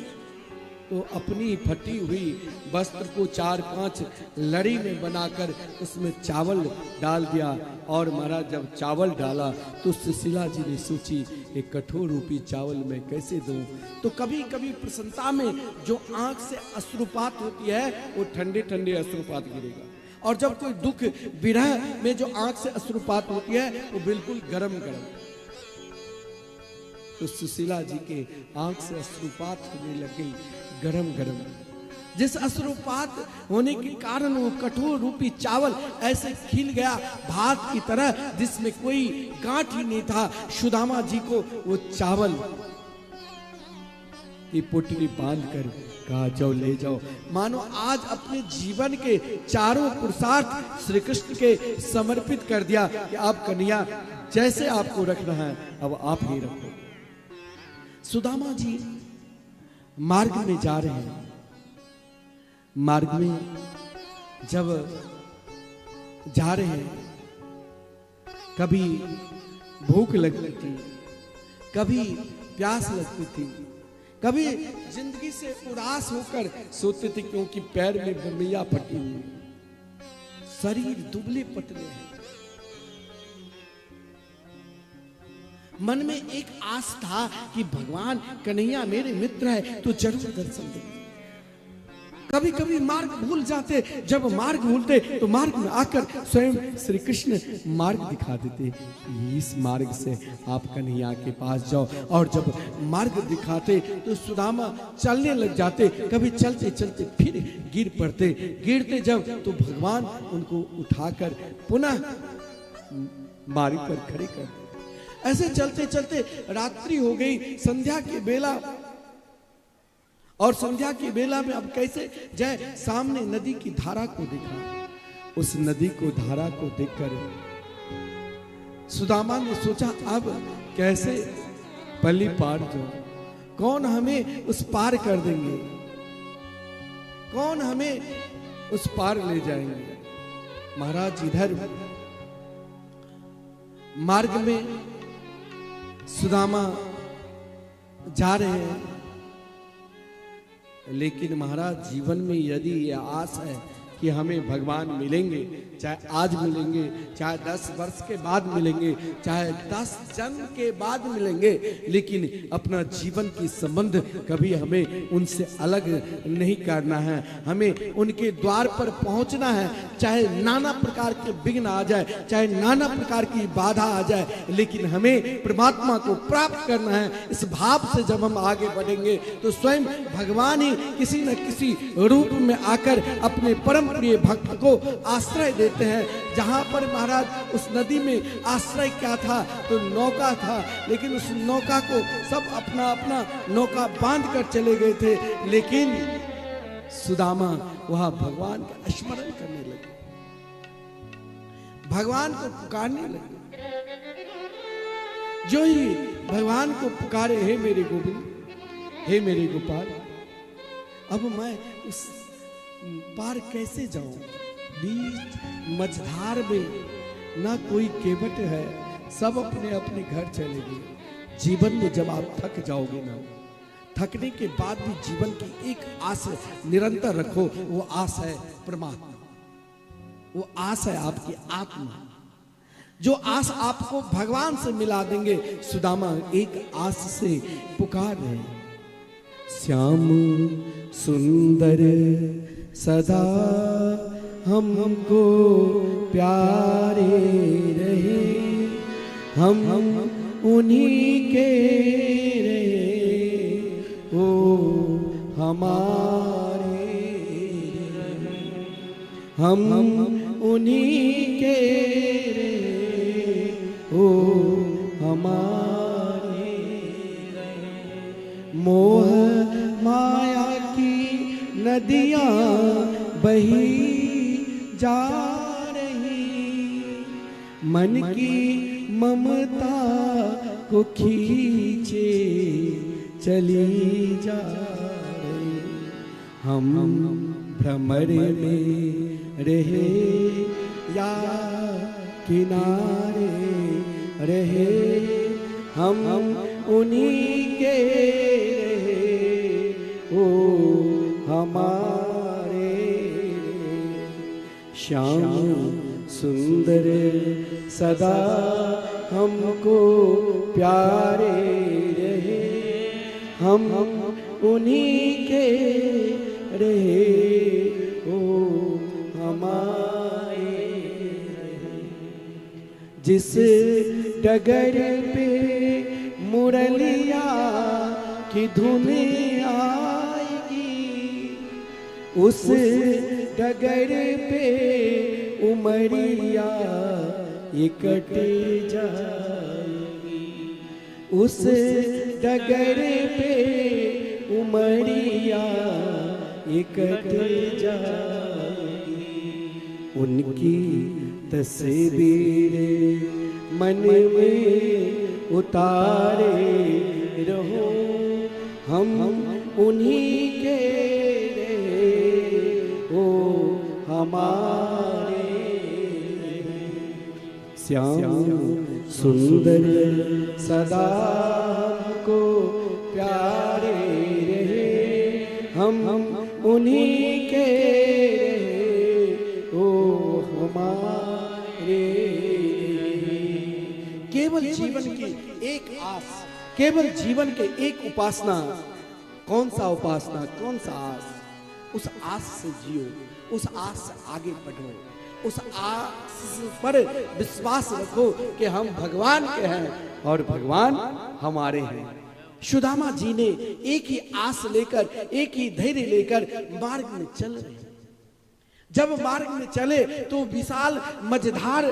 तो अपनी फटी हुई वस्त्र को 4-5 लड़ी में बनाकर उसमें चावल डाल दिया। और महाराज जब चावल डाला तो सुशीला जी ने सोची, एक कठोर रूपी चावल मैं कैसे दूं? तो कभी कभी प्रसन्नता में जो आंख से अश्रुपात होती है, वो ठंडे ठंडे अश्रुपात गिरेगा, और जब कोई दुख विरह में जो आंख से अश्रुपात होती है, वो बिल्कुल गरम गरम। तो सुशीला जी के आंख से अश्रुपात होने लगी, गरम गरम। जिस अश्रुपात होने के कारण वो कठोर रूपी चावल ऐसे खिल गया भात की तरह, जिसमें कोई गांठ ही नहीं था। सुदामा जी को वो चावल की पुटली बांध कर कहा, जाओ ले जाओ। मानो आज अपने जीवन के चारों पुरुषार्थ श्री कृष्ण के समर्पित कर दिया कि आप कन्हैया जैसे आपको रखना है, अब आप ही रखो। सुदामा जी मार्ग में जा रहे हैं। मार्ग में जब जा रहे हैं, कभी भूख लगती थी, कभी प्यास लगती थी, कभी जिंदगी से उदास होकर सोते थे, क्योंकि पैर में बमिया फटी हुई, शरीर दुबले पतले हैं। मन में एक आस था कि भगवान कन्हैया मेरे मित्र है तो जरूर दर्शन देंगे। कभी कभी मार्ग भूल जाते, जब मार्ग भूलते तो मार्ग में आकर स्वयं श्री कृष्ण मार्ग दिखा देते, इस मार्ग से आप कन्हैया के पास जाओ। और जब मार्ग दिखाते तो सुदामा चलने लग जाते, कभी चलते चलते फिर गिर पड़ते, गिरते जब तो भगवान उनको उठाकर पुनः मार्ग पर खड़े कर देते। ऐसे चलते चलते रात्रि हो गई, संध्या की बेला, और संध्या की बेला में अब कैसे जाए, सामने नदी की धारा को देखा। उस नदी को धारा को देखकर सुदामा ने सोचा अब कैसे पल्ली पार जाओ, कौन हमें उस पार कर देंगे, कौन हमें उस पार ले जाएंगे। महाराज इधर मार्ग में सुदामा जा रहे हैं, लेकिन महाराज जीवन में यदि यह आस है कि हमें भगवान मिलेंगे, चाहे आज मिलेंगे, चाहे 10 वर्ष के बाद मिलेंगे, चाहे 10 जन्म के बाद मिलेंगे, लेकिन अपना जीवन की संबंध कभी हमें उनसे अलग नहीं करना है। हमें उनके द्वार पर पहुंचना है, चाहे नाना प्रकार के विघ्न आ जाए, चाहे नाना प्रकार की बाधा आ जाए, लेकिन हमें परमात्मा को प्राप्त करना है। इस भाव से जब हम आगे बढ़ेंगे तो स्वयं भगवान ही किसी न किसी रूप में आकर अपने परम प्रिय भक्त को आश्रय देते हैं। जहां पर महाराज उस नदी में आश्रय क्या था, तो नौका था, लेकिन उस नौका को सब अपना अपना नौका बांध कर चले गए थे, लेकिन सुदामा वहां भगवान का स्मरण करने लगे, भगवान को पुकारने लगे। जो ही भगवान को पुकारे, हे मेरे गोविंद, हे मेरे गोपाल, अब मैं उस पार कैसे जाऊं, बीच मझधार में ना कोई केवट है, सब अपने अपने घर चले गए। जीवन में जब आप थक जाओगे ना, थकने के बाद भी जीवन की एक आस निरंतर रखो, वो आस है परमात्मा, वो आस है आपकी आत्मा, जो आस आपको भगवान से मिला देंगे। सुदामा एक आस से पुकार रहे, श्याम सुंदर सदा हमको प्यारे रहे, हम उन्हीं के रहे, ओ हमारे रहे, हम उन्हीं के रहे, ओ हमारे रहे। मोह माया की नदियां बही जा रही, मन की ममता को खींचे चली जा रही। हम भ्रमर में रहे या किनारे रहे, हम उन्हीं के रहे, ओ हमारे। श्याम सुंदर सदा हमको प्यारे रहे, हम उन्हीं के रहे, ओ हमारे रहे। जिस डगर पे मुरलिया की धुन आएगी, उस डगर पे उमरिया इकट जाएगी, उस डगर पे उमरिया इकट जाएगी। उनकी तस्वीर मन में उतारे रहो, हम उन्हीं के रहे, ओ हमारे। श्याम सुंदर सदा हमको प्यारे रहे, हम उन्हीं के रहे, ओ हमारे। केवल जीवन की एक आस, केवल जीवन के एक उपासना। कौन सा उपासना, कौन सा आस? उस आस से जियो, उस आस से आगे बढ़ो, उस आस पर विश्वास रखो कि हम भगवान के हैं और भगवान हमारे हैं। सुदामा जी ने एक ही आस लेकर, एक ही धैर्य लेकर मार्ग में चल रहे। जब मार्ग में चले तो विशाल मझधार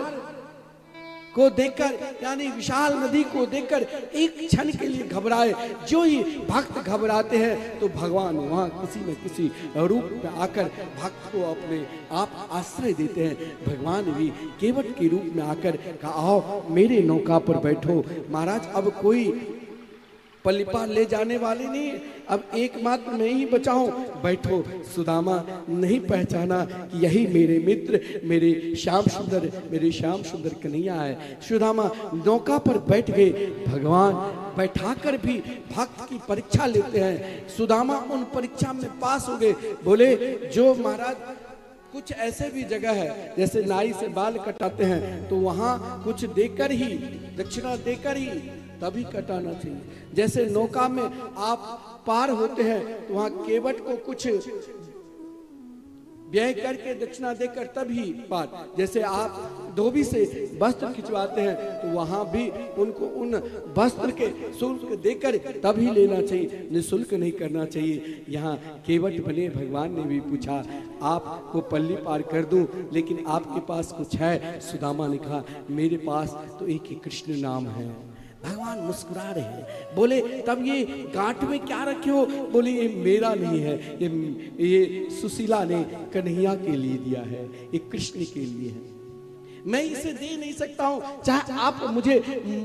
को देखकर, यानी विशाल नदी को देखकर एक क्षण के लिए घबराए। जो ही भक्त घबराते हैं तो भगवान वहां किसी न किसी रूप में आकर भक्त को अपने आप आश्रय देते हैं। भगवान भी केवट के रूप में आकर कहा, आओ मेरे नौका पर बैठो। महाराज अब कोई पलिपा ले जाने वाले नहीं, अब एकमात्र मैं ही बचा हूं, बैठो। सुदामा नहीं पहचाना कि यही मेरे मित्र, मेरे श्याम सुंदर कन्हैया है। सुदामा नौका पर बैठ गए। भगवान बैठाकर भी भक्त की परीक्षा लेते हैं। सुदामा उन परीक्षा में पास हो गए। बोले, जो महाराज कुछ ऐसे भी जगह है जैसे नाई से बाल कटाते हैं तो वहां कुछ देकर ही, दक्षिणा देकर ही तभी कटाना चाहिए। जैसे नौका में आप पार होते हैं तो वहां केवट को कुछ व्यय करके दक्षिणा देकर तभी पार। जैसे आप धोबी से वस्त्र खिंचवाते हैं तो वहां भी उनको उन वस्त्र के शुल्क देकर तभी लेना चाहिए, निःशुल्क नहीं करना चाहिए। यहाँ केवट बने भगवान ने भी पूछा, आपको पल्ली पार कर दूं लेकिन आपके पास कुछ है? सुदामा ने कहा, मेरे पास तो एक ही कृष्ण नाम है। भगवान मुस्कुरा रहे हैं। बोले, तब ये गांठ में क्या रखे हो? बोले, ये मेरा नहीं है, ये सुशीला ने कन्हैया के लिए दिया है, ये कृष्ण के लिए है। मैं इसे दे नहीं सकता हूं, चाहे आप मुझे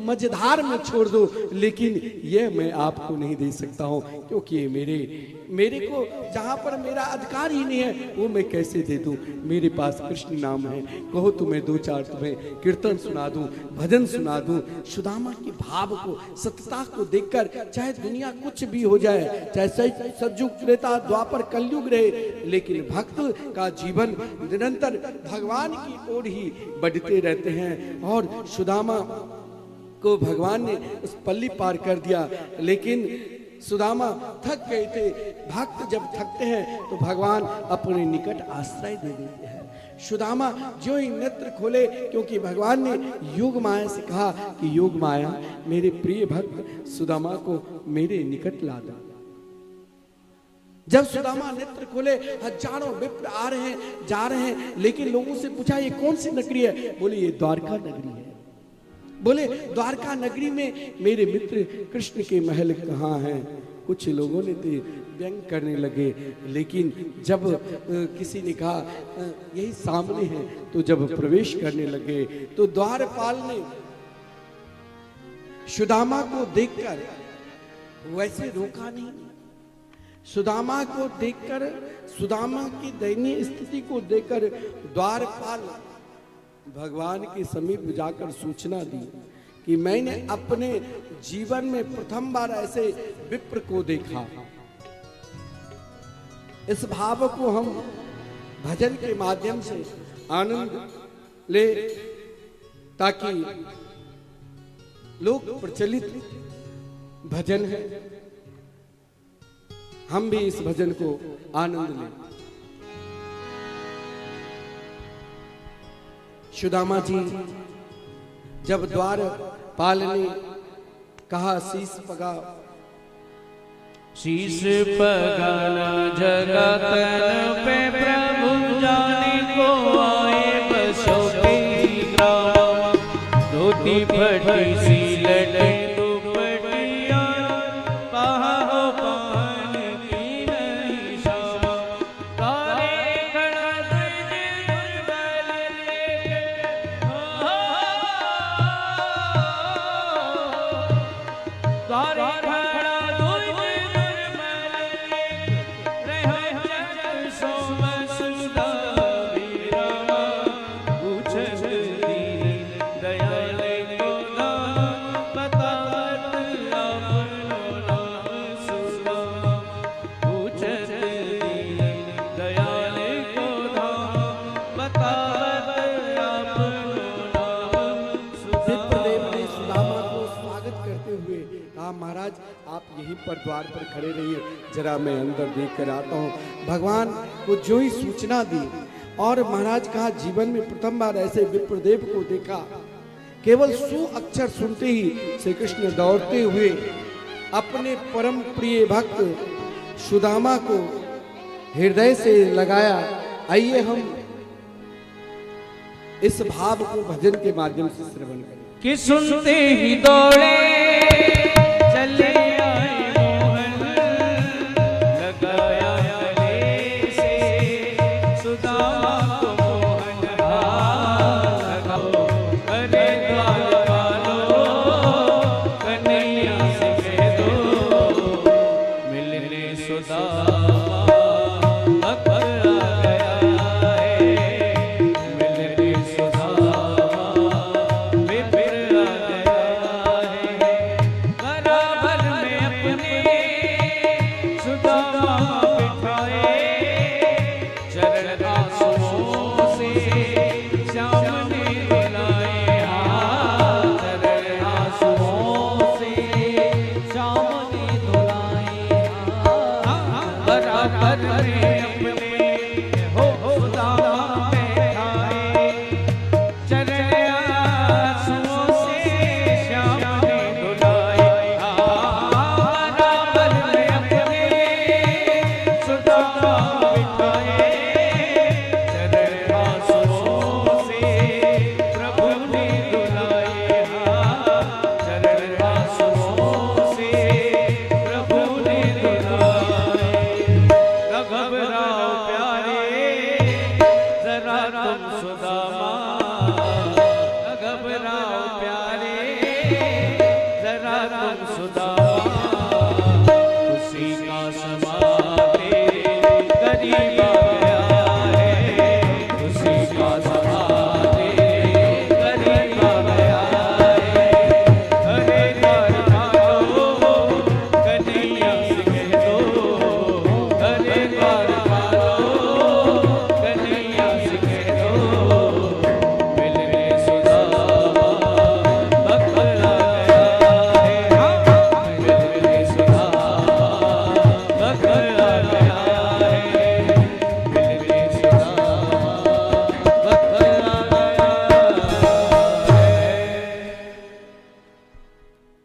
मझधार में छोड़ दो, लेकिन ये मैं आपको नहीं दे सकता हूं, क्योंकि ये मेरे को जहां पर मेरा अधिकार ही नहीं है वो मैं कैसे दे दूं? मेरे पास कृष्ण नाम है, कहो तो मैं दो चार तुम्हें कीर्तन सुना दूं, भजन सुना दूं। सुदामा के भाव को, सत्यता को देखकर, चाहे दुनिया कुछ भी हो जाए, चाहे सतयुग त्रेता द्वापर कलयुग रहे, लेकिन भक्त का जीवन निरंतर भगवान की ओर ही बढ़ते रहते हैं। और सुदामा को भगवान ने उस पल्ली पार कर दिया, लेकिन सुदामा थक गए थे। भक्त जब थकते हैं तो भगवान अपने निकट आश्रय दे देते हैं। सुदामा जो ही नेत्र खोले, क्योंकि भगवान ने योग माया से कहा कि योग माया, मेरे प्रिय भक्त सुदामा को मेरे निकट ला दो। जब सुदामा नेत्र खोले, हजारों विप्र आ रहे हैं, जा रहे हैं, लेकिन लोगों से पूछा, ये कौन सी नगरी है? बोले, ये द्वारका नगरी है। बोले, द्वारका नगरी में मेरे मित्र कृष्ण के महल कहाँ हैं? कुछ लोगों ने तो व्यंग करने लगे, लेकिन जब किसी ने कहा यही सामने है, तो जब प्रवेश करने लगे तो द्वारपाल ने सुदामा को देखकर वैसे रोका नहीं। सुदामा को देखकर, सुदामा की दयनीय स्थिति को देखकर द्वारपाल भगवान के समीप जाकर सूचना दी कि मैंने अपने जीवन में प्रथम बार ऐसे विप्र को देखा। इस भाव को हम भजन के माध्यम से आनंद ले, ताकि लोक प्रचलित भजन है, हम भी इस भजन को आनंद लें। सुदामा जी जब द्वारपाल ने कहा शीश पगा, शीश पगाना जगतन पे प्रभु जाने को आए बसोती ग्राम, धोती फटी सी लटे दुपटिया, कहा पान की नहीं शाम, तारे खड़ा तुझ दुर्बल लेके, तारे खड़ा तुझ दुर्बल लेके, रहो जग दीप पर द्वार पर खड़े रहिए, जरा मैं अंदर देख कर आता हूँ। भगवान को जो ही सूचना दी और महाराज कहा, जीवन में प्रथम बार ऐसे विप्रदेव को देखा। केवल 100 अक्षर सुनते ही श्री कृष्ण दौड़ते हुए अपने परम प्रिय भक्त सुदामा को हृदय से लगाया। आइए हम इस भाव को भजन के माध्यम से श्रवण करें। कि सुनते ही दौड़े चले आए मोहन, लगाया गले से सुदामा को मोहन लगाओ। अरे द्वार वालों कन्हैया से कह दो, मिलने सुदामा अब आ गया है। मिलने सुदामा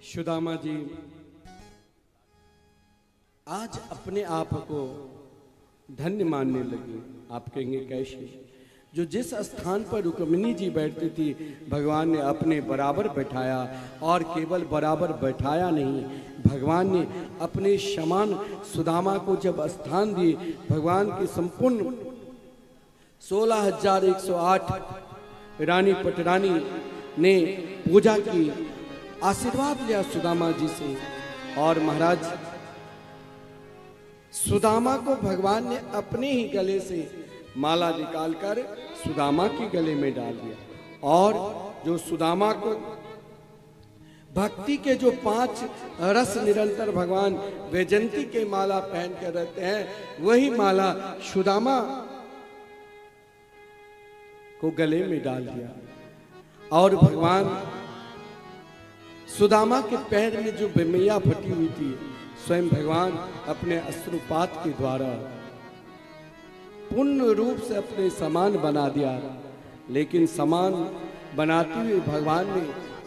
सुदामा जी आज अपने आप को धन्य मानने लगे। आप कहेंगे कैसे? जो जिस स्थान पर रुक्मिणी जी बैठती थी, भगवान ने अपने बराबर बैठाया, और केवल बराबर बैठाया नहीं, भगवान ने अपने समान सुदामा को जब स्थान दिए, भगवान के संपूर्ण 16,108 रानी पटरानी ने पूजा की, आशीर्वाद लिया सुदामा जी से। और महाराज सुदामा को भगवान ने अपने ही गले से माला निकालकर सुदामा के गले में डाल दिया। और जो सुदामा को भक्ति के जो 5 रस निरंतर भगवान वैजंती के माला पहन कर रहते हैं, वही माला सुदामा को गले में डाल दिया। और भगवान सुदामा के पैर में जो बेमैया फटी हुई थी, स्वयं भगवान अपने अश्रुपात के द्वारा पूर्ण रूप से अपने समान बना दिया। लेकिन समान बनाते हुए भगवान ने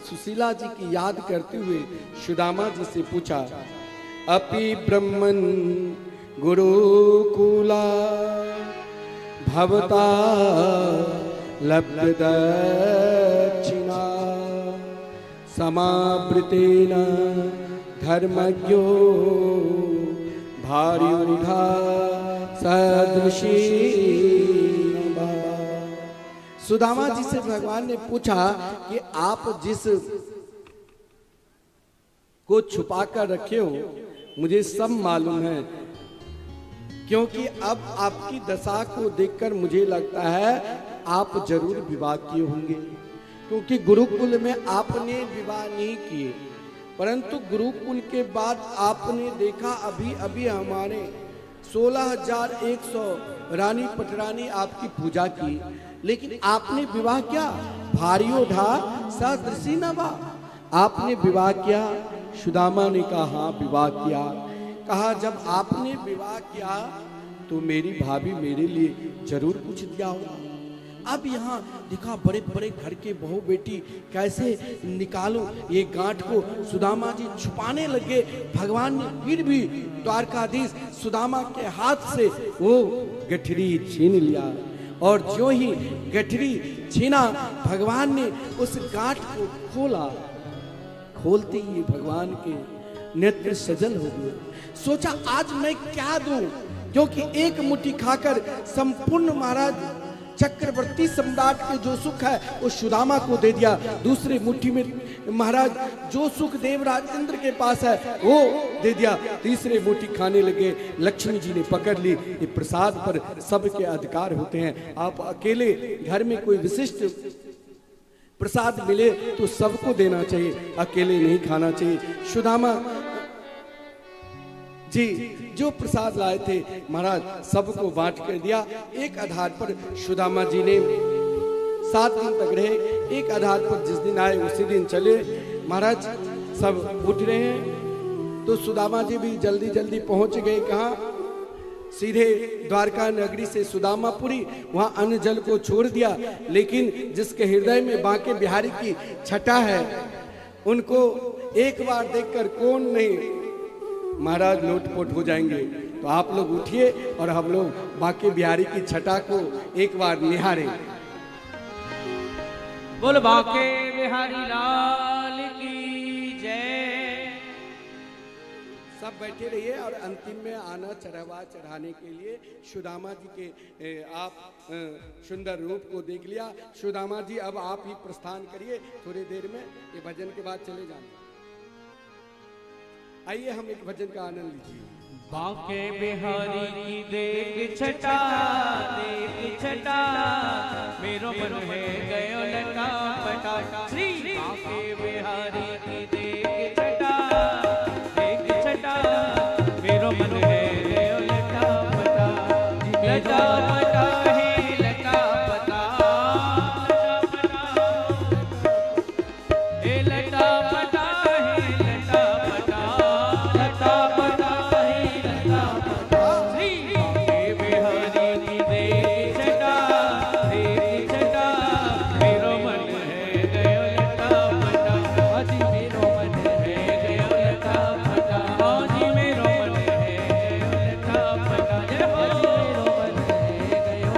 सुशीला जी की याद करते हुए सुदामा जी से पूछा, अपि ब्रह्मन् गुरुकुला भवता लब्ध दक्षिणा समावृतेन धर्मज्ञो भार्यूढ़ा सदृशी। सुदामा जी से भगवान ने पूछा कि आप जिस को छुपा कर रखे हो, मुझे सब मालूम है, क्योंकि अब आपकी दशा को देखकर मुझे लगता है आप जरूर विवाह किए होंगे। क्योंकि गुरुकुल में आपने विवाह नहीं किए, परंतु गुरुकुल के बाद आपने देखा अभी अभी हमारे 16,100 रानी पटरानी आपकी पूजा की, लेकिन आपने विवाह क्या? भारियो ढा सदृशी नवा। आपने विवाह किया सुदामा ने कहा हाँ विवाह किया। कहा जब आपने विवाह किया तो मेरी भाभी मेरे लिए जरूर कुछ दिया होगा। अब यहाँ देखा बड़े बड़े घर के बहू बेटी कैसे निकालो ये गांठ को सुदामा जी छुपाने लगे। भगवान ने फिर भी द्वारकाधीश सुदामा के हाथ से वो गठरी छीन लिया और जो ही गठरी छीना भगवान ने उस गांठ को खोला। खोलते ही भगवान के नेत्र सजल हो गए। सोचा आज मैं क्या दूं, क्योंकि एक मुट्ठी खाकर संपूर्ण महाराज चक्रवर्ती सम्राट के जो सुख है वो सुदामा को दे दिया। दूसरी मुट्ठी में महाराज जो सुख देवराज इंद्र के पास है वो दे दिया। तीसरे मुट्ठी खाने लगे। लक्ष्मी जी ने पकड़ ली। ये प्रसाद पर सबके अधिकार होते हैं। आप अकेले घर में कोई विशिष्ट प्रसाद मिले तो सबको देना चाहिए, अकेले नहीं खाना चाहिए। सुदामा जी जो प्रसाद लाए थे महाराज सबको बांट कर दिया। एक आधार पर सुदामा जी ने 7 दिन तक रहे। एक आधार पर जिस दिन आए उसी दिन चले। महाराज सब उठ रहे हैं तो सुदामा जी भी जल्दी जल्दी पहुंच गए। कहाँ? सीधे द्वारका नगरी से सुदामापुरी। वहां अन्न जल को छोड़ दिया। लेकिन जिसके हृदय में बांके बिहारी की छटा है उनको एक बार देखकर कौन नहीं महाराज लोटपोट हो जाएंगे। तो आप लोग उठिए और हम लोग बांके बिहारी की छटा को एक बार निहारें। बोल बांके बिहारी लाल की जय। सब बैठे रहिए और अंतिम में आना चढ़ावा चढ़ाने के लिए सुदामा जी के आप सुंदर रूप को देख लिया। सुदामा जी अब आप ही प्रस्थान करिए थोड़ी देर में, ये भजन के बाद चले जाना। आइए हम एक भजन का आनंद लीजिए। बांके बिहारी की देख छटा मेरो मन है गयो लटा पटा। श्री बांके बिहारी की देख छटा मेरो मन है गयो लटा पटा। लटा पटा है लटा पटा, ए लटा पटा है लटा पटा, लटा पटा है लटा पटा। श्री बांके बिहारी की देख छटा मेरो मन है गयो लटा पटा। हाजी मेरो मन है गयो लटा पटा। हाजी मेरो मन है गयो लटा पटा। जय हो मेरो मन है गयो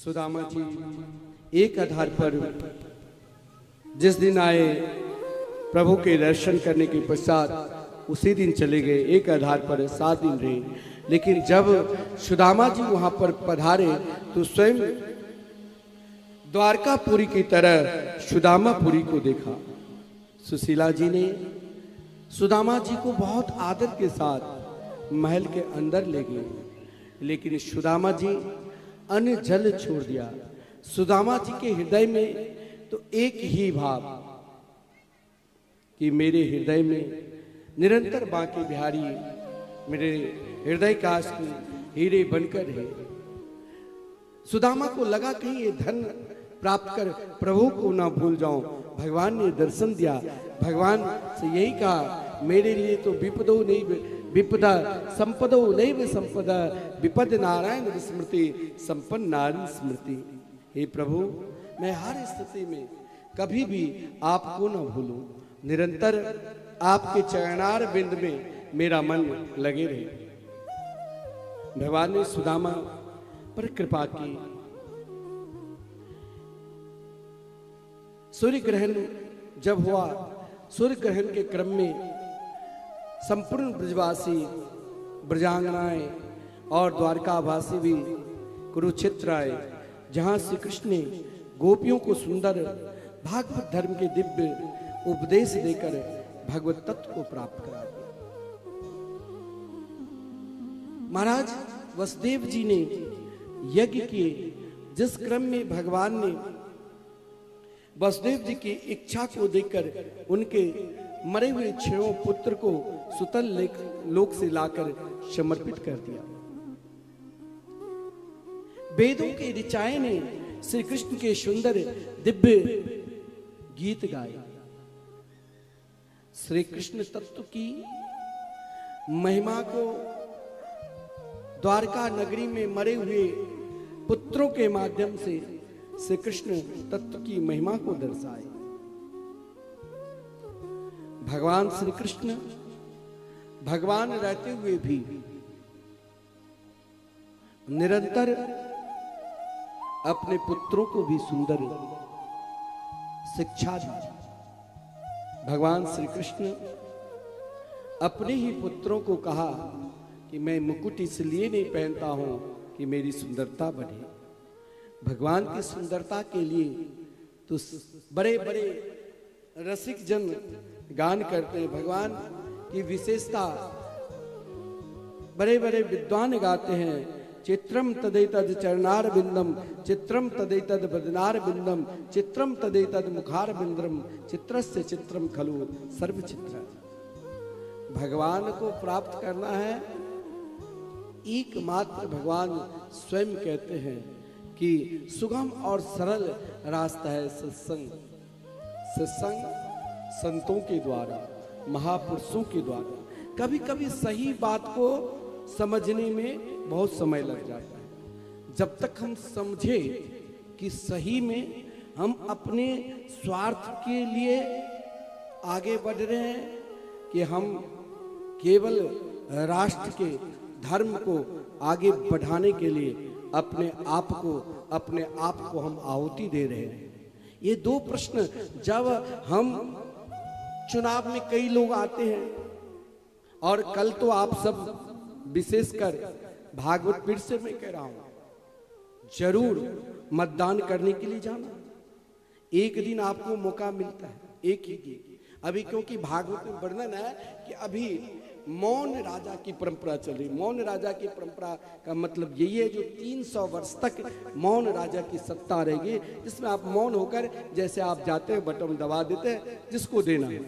सुदामा जी एक आधार पर जिस दिन आए प्रभु के दर्शन करने के पश्चात उसी दिन चले गए। एक आधार पर 7 दिन रहे, लेकिन जब सुदामा जी वहां पर पधारे तो स्वयं द्वारकापुरी की तरह सुदामापुरी को देखा। सुशीला जी ने सुदामा जी को बहुत आदर के साथ महल के अंदर ले गए, लेकिन सुदामा जी अन्न जल छोड़ दिया। सुदामा जी के हृदय में तो एक ही भाव कि मेरे हृदय में निरंतर बांके बिहारी मेरे हृदय काश की हीरे बनकर है। सुदामा को लगा कहीं ये धन प्राप्त कर प्रभु को ना भूल जाऊं। भगवान ने दर्शन दिया, भगवान से यही कहा मेरे लिए तो विपदो नहीं विपदा संपदो नहीं संपदा विपद नारायण विस्मृति संपन्न नारायण स्मृति। हे प्रभु, मैं हर स्थिति में कभी भी आपको न भूलूं, निरंतर आपके चरणार बिंद में मेरा मन लगे रहे। भगवान ने सुदामा पर कृपा की। सूर्य ग्रहण जब हुआ, सूर्य ग्रहण के क्रम में संपूर्ण ब्रजवासी ब्रजांगनाएं और द्वारकावासी भी कुरुक्षेत्र आए, जहां श्री कृष्ण ने गोपियों को सुंदर भागवत धर्म के दिव्य उपदेश देकर भगवत तत्व को प्राप्त करा दिया। महाराज वसुदेव जी ने यज्ञ किए, जिस क्रम में भगवान ने वसुदेव जी की इच्छा को देखकर उनके मरे हुए 6 पुत्र को सुतल लोक से लाकर समर्पित कर दिया। वेदों के ऋचाएं ने श्री कृष्ण के सुंदर दिव्य गीत गाए। श्री कृष्ण तत्व की महिमा को द्वारका नगरी में मरे हुए पुत्रों के माध्यम से श्री कृष्ण तत्व की महिमा को दर्शाए। भगवान श्री कृष्ण भगवान रहते हुए भी निरंतर अपने पुत्रों को भी सुंदर शिक्षा दी। भगवान श्री कृष्ण अपने ही पुत्रों को कहा कि मैं मुकुट इसलिए नहीं पहनता हूं कि मेरी सुंदरता बढ़े। भगवान की सुंदरता के लिए तो बड़े बड़े रसिक जन गान करते हैं। भगवान की विशेषता बड़े बड़े विद्वान गाते हैं। चित्रम तदैतद चरणार बिंदम, चित्रम तदैतद बदनार बिंदम, चित्रम तदैतद मुखार बिंद्रम, चित्रस्य चित्रम खलु सर्व चित्र। भगवान को प्राप्त करना है, एकमात्र भगवान स्वयं कहते हैं कि सुगम और सरल रास्ता है सत्संग। सत्संग संतों के द्वारा, महापुरुषों के द्वारा। कभी कभी सही बात को समझने में बहुत समय लग जाता है। जब तक हम समझे कि सही में हम अपने स्वार्थ के लिए आगे बढ़ रहे हैं कि हम केवल राष्ट्र के धर्म को आगे बढ़ाने के लिए अपने आप को हम आहुति दे रहे हैं। ये 2 प्रश्न जब हम चुनाव में कई लोग आते हैं, और कल तो आप सब विशेषकर भागवत पीठ से मैं कह रहा हूं, जरूर मतदान करने के लिए जाना। एक दिन आपको मौका मिलता है, एक ही दिन। अभी क्योंकि भागवत में वर्णन है कि अभी मौन राजा की परंपरा चल रही। मौन राजा की परंपरा का मतलब यही है जो 300 वर्ष तक मौन राजा की सत्ता रहेगी, जिसमें आप मौन होकर जैसे आप जाते हैं बटन दबा देते हैं जिसको देना है,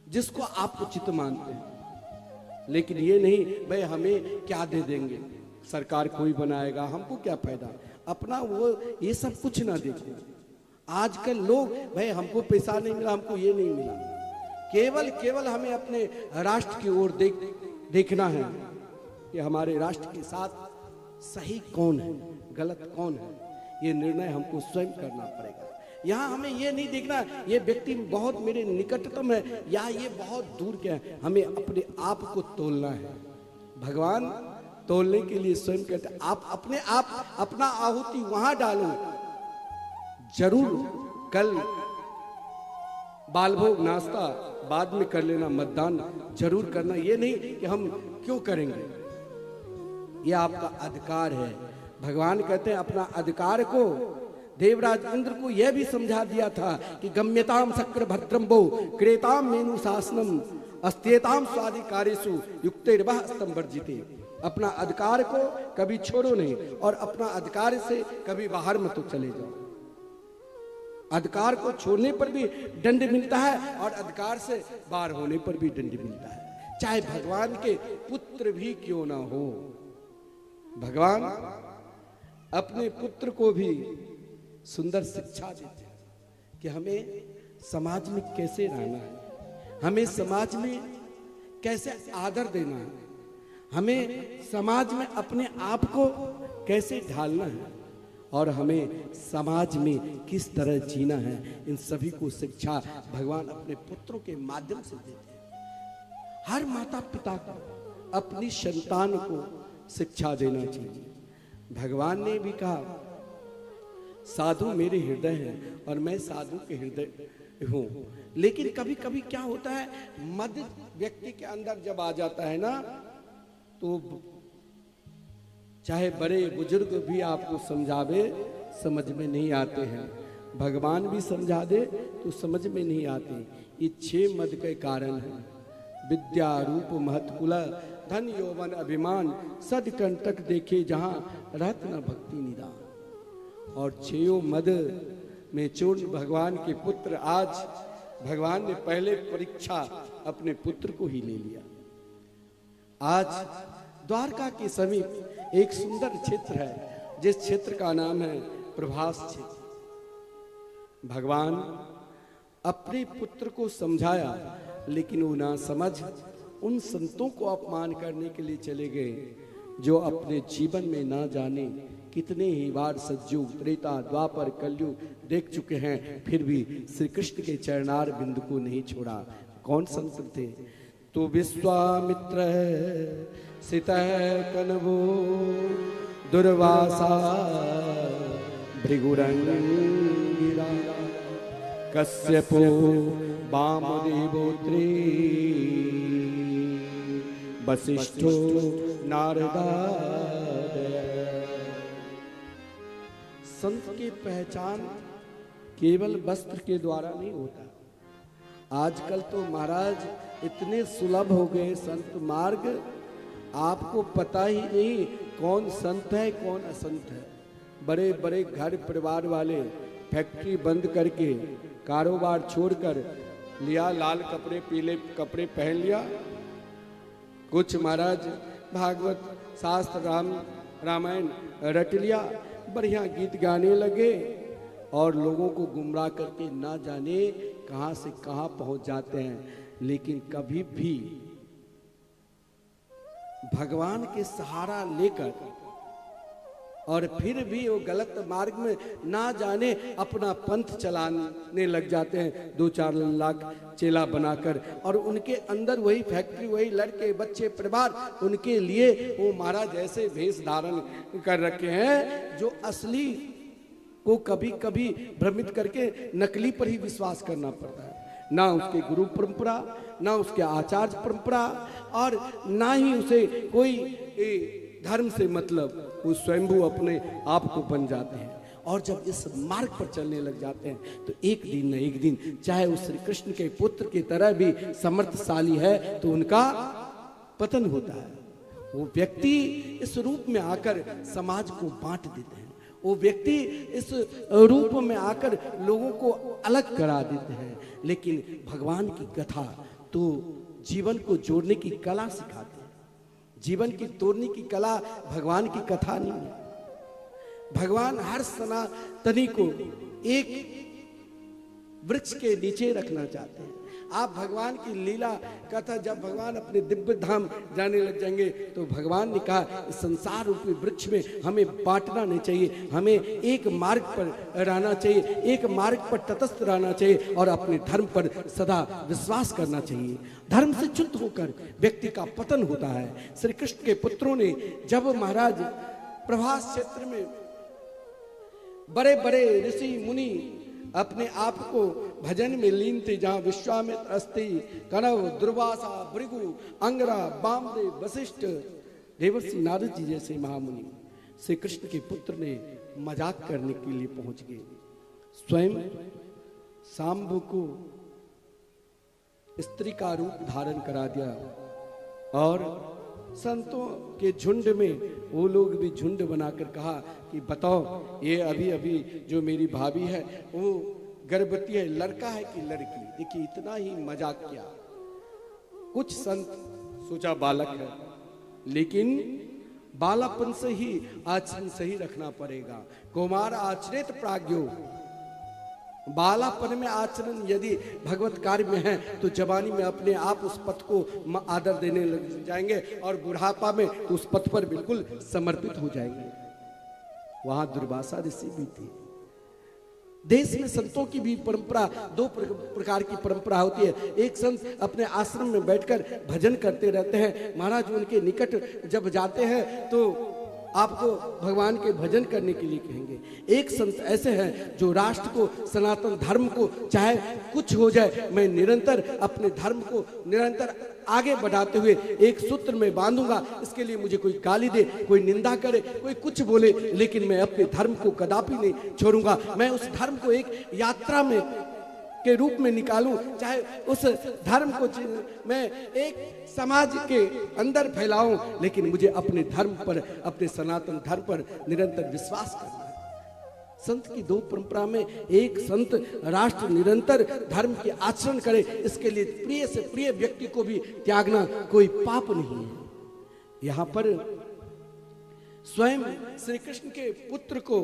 जिसको आप उचित मानते हैं। लेकिन ये नहीं भाई हमें क्या दे देंगे, सरकार कोई बनाएगा, हमको क्या फायदा, अपना वो ये सब कुछ ना देखो। आजकल लोग भाई हमको पैसा नहीं मिला, हमको ये नहीं मिला, केवल हमें अपने राष्ट्र की ओर देखना है कि हमारे राष्ट्र के साथ सही कौन है, गलत कौन है, ये निर्णय हमको स्वयं करना पड़ेगा। यहाँ हमें ये नहीं देखना ये व्यक्ति बहुत मेरे निकटतम है या ये बहुत दूर के है, हमें अपने आप को तोलना है। भगवान तोलने के लिए स्वयं कहते हैं आप अपने आप अपना आहुति वहां डालो। जरूर कल बालभोग नाश्ता बाद में कर लेना, मतदान जरूर करना, ये नहीं कि हम क्यों करेंगे, ये आपका अधिकार है। भगवान कहते हैं अपना अधिकार को, देवराज इंद्र को यह भी समझा दिया था कि गम्यताम शक्र भद्रम्बो क्रेताम मेनु शासनम अस्त्येताम स्वाधिकारेषु युक्तेर्वः स्तंभ वर्जिते। अपना अधिकार को कभी छोड़ो नहीं और अपना अधिकार से कभी बाहर मत तो चले जाओ। अधिकार को छोड़ने पर भी दंड मिलता है और अधिकार से बाहर होने पर भी दंड मिलता है, चाहे भगवान के पुत्र भी क्यों ना हो। भगवान अपने पुत्र को भी सुंदर शिक्षा देते हैं कि हमें समाज में कैसे रहना है, हमें समाज में कैसे आदर देना है, हमें समाज में अपने आप को कैसे ढालना है और हमें समाज में किस तरह जीना है। इन सभी को शिक्षा भगवान अपने पुत्रों के माध्यम से देते हैं। हर माता पिता को अपनी संतान को शिक्षा देना चाहिए। भगवान ने भी कहा साधु मेरे हृदय है और मैं साधु के हृदय हूं। लेकिन कभी कभी क्या होता है, मद व्यक्ति के अंदर जब आ जाता है ना, तो चाहे बड़े बुजुर्ग भी आपको समझावे समझ में नहीं आते हैं, भगवान भी समझा दे तो समझ में नहीं आते। ये 6 मद के कारण है, विद्या रूप महत्कुल धन यौवन अभिमान सदकंटक देखे जहां रहत न भक्ति निदान। और 6 मद में चूर्ण भगवान के पुत्र, आज भगवान ने पहले परीक्षा अपने पुत्र को ही ले लिया। आज द्वारका के समीप एक सुंदर क्षेत्र है जिस क्षेत्र का नाम है प्रभास क्षेत्र। भगवान अपने पुत्र को समझाया लेकिन वो ना समझ उन संतों को अपमान करने के लिए चले गए जो अपने जीवन में ना जाने कितने ही बार सतयुग त्रेता द्वापर कलयुग देख चुके हैं, फिर भी श्री कृष्ण के चरणार बिंदु को नहीं छोड़ा। कौन संत थे? तो विश्वामित्र सितः कनवो दुर्वासा भृगुरंगिरा कश्यपो वामदेवोत्री वसिष्ठो नारदादय। संत की पहचान केवल वस्त्र के द्वारा नहीं होता। आजकल तो महाराज इतने सुलभ हो गए संत मार्ग, आपको पता ही नहीं कौन संत है कौन असंत है। बड़े बड़े घर परिवार वाले फैक्ट्री बंद करके कारोबार छोड़कर लिया, लाल कपड़े पीले कपड़े पहन लिया, कुछ महाराज भागवत शास्त्र रामायण रट लिया, बढ़िया गीत गाने लगे और लोगों को गुमराह करके ना जाने कहां से कहां पहुंच जाते हैं। लेकिन कभी भी भगवान के सहारा लेकर और फिर भी वो गलत मार्ग में ना जाने अपना पंथ चलाने लग जाते हैं, 2-4 लाख चेला बनाकर, और उनके अंदर वही फैक्ट्री, वही लड़के बच्चे परिवार, उनके लिए वो महाराज ऐसे वेश धारण कर रखे हैं जो असली को कभी कभी भ्रमित करके नकली पर ही विश्वास करना पड़ता है। ना उसके गुरु परंपरा, ना उसके आचार्य परंपरा, और ना ही उसे कोई धर्म से मतलब, वो स्वयंभू अपने आप को बन जाते हैं। और जब इस मार्ग पर चलने लग जाते हैं तो एक दिन न एक दिन, चाहे वो श्री कृष्ण के पुत्र की तरह भी समर्थशाली है, तो उनका पतन होता है। वो व्यक्ति इस रूप में आकर समाज को बांट देते हैं, वो व्यक्ति इस रूप में आकर लोगों को अलग करा देते हैं। लेकिन भगवान की कथा तो जीवन को जोड़ने की कला सिखाते हैं, जीवन की तोड़ने की कला भगवान की कथा नहीं है। भगवान हर सनातनी को एक वृक्ष के नीचे रखना चाहते हैं, आप भगवान की लीला कथा, जब भगवान अपने दिव्य धाम जाने लग जाएंगे तो भगवान ने कहा इस संसार रूपी वृक्ष में हमें बांटना नहीं चाहिए, हमें एक मार्ग पर रहना चाहिए, एक मार्ग पर तटस्थ रहना चाहिए और अपने धर्म पर सदा विश्वास करना चाहिए। धर्म से च्युत होकर व्यक्ति का पतन होता है। श्री कृष्ण के पुत्रों ने जब महाराज प्रभास क्षेत्र में बड़े बड़े ऋषि मुनि अपने आप को भजन में लीन थे, जहां विश्वामित्र, अस्ति, कणव, दुर्वासा, भृगु, अंगरा, वामदेव, वशिष्ठ, देवर्षि नारद जी जैसे महामुनि श्री कृष्ण के पुत्र ने मजाक करने के लिए पहुंच गए। स्वयं शांभु को स्त्री का रूप धारण करा दिया और संतों के झुंड में वो लोग भी झुंड बनाकर कहा कि बताओ ये अभी अभी जो मेरी भाभी है वो गर्भवती है, लड़का है कि लड़की? देखिए इतना ही मजाक किया। कुछ संत सोचा बालक है, लेकिन बालापन से ही आचरण सही रखना पड़ेगा। कौमार आचरित प्राज्ञो, बालापन में आचरण यदि भगवत कार्य में है तो जवानी में अपने आप उस पथ को आदर देने लग जाएंगे और बुढ़ापा में तो उस पथ पर बिल्कुल समर्पित हो जाएंगे। वहां दुर्वासा ऋषि भी थे। देश में संतों की भी परंपरा, दो प्रकार की परंपरा होती है। एक संत अपने आश्रम में बैठकर भजन करते रहते हैं। महाराज उनके निकट जब जाते हैं तो आपको भगवान के भजन करने के लिए कहेंगे। एक संत ऐसे हैं जो राष्ट्र को, सनातन धर्म को, चाहे कुछ हो जाए, मैं निरंतर अपने धर्म को निरंतर आगे बढ़ाते हुए एक सूत्र में बांधूंगा। इसके लिए मुझे कोई गाली दे, कोई निंदा करे, कोई कुछ बोले, लेकिन मैं अपने धर्म को कदापि नहीं छोड़ूंगा। मैं उस धर्म को एक यात्रा में के रूप में निकालूं, चाहे उस धर्म को मैं एक समाज के अंदर फैलाऊं, लेकिन मुझे अपने धर्म पर, अपने सनातन धर्म पर निरंतर विश्वास करना है। संत की दो परंपरा में एक संत राष्ट्र निरंतर धर्म के आचरण करे, इसके लिए प्रिय से प्रिय व्यक्ति को भी त्यागना कोई पाप नहीं है। यहां पर स्वयं श्री कृष्ण के पुत्र को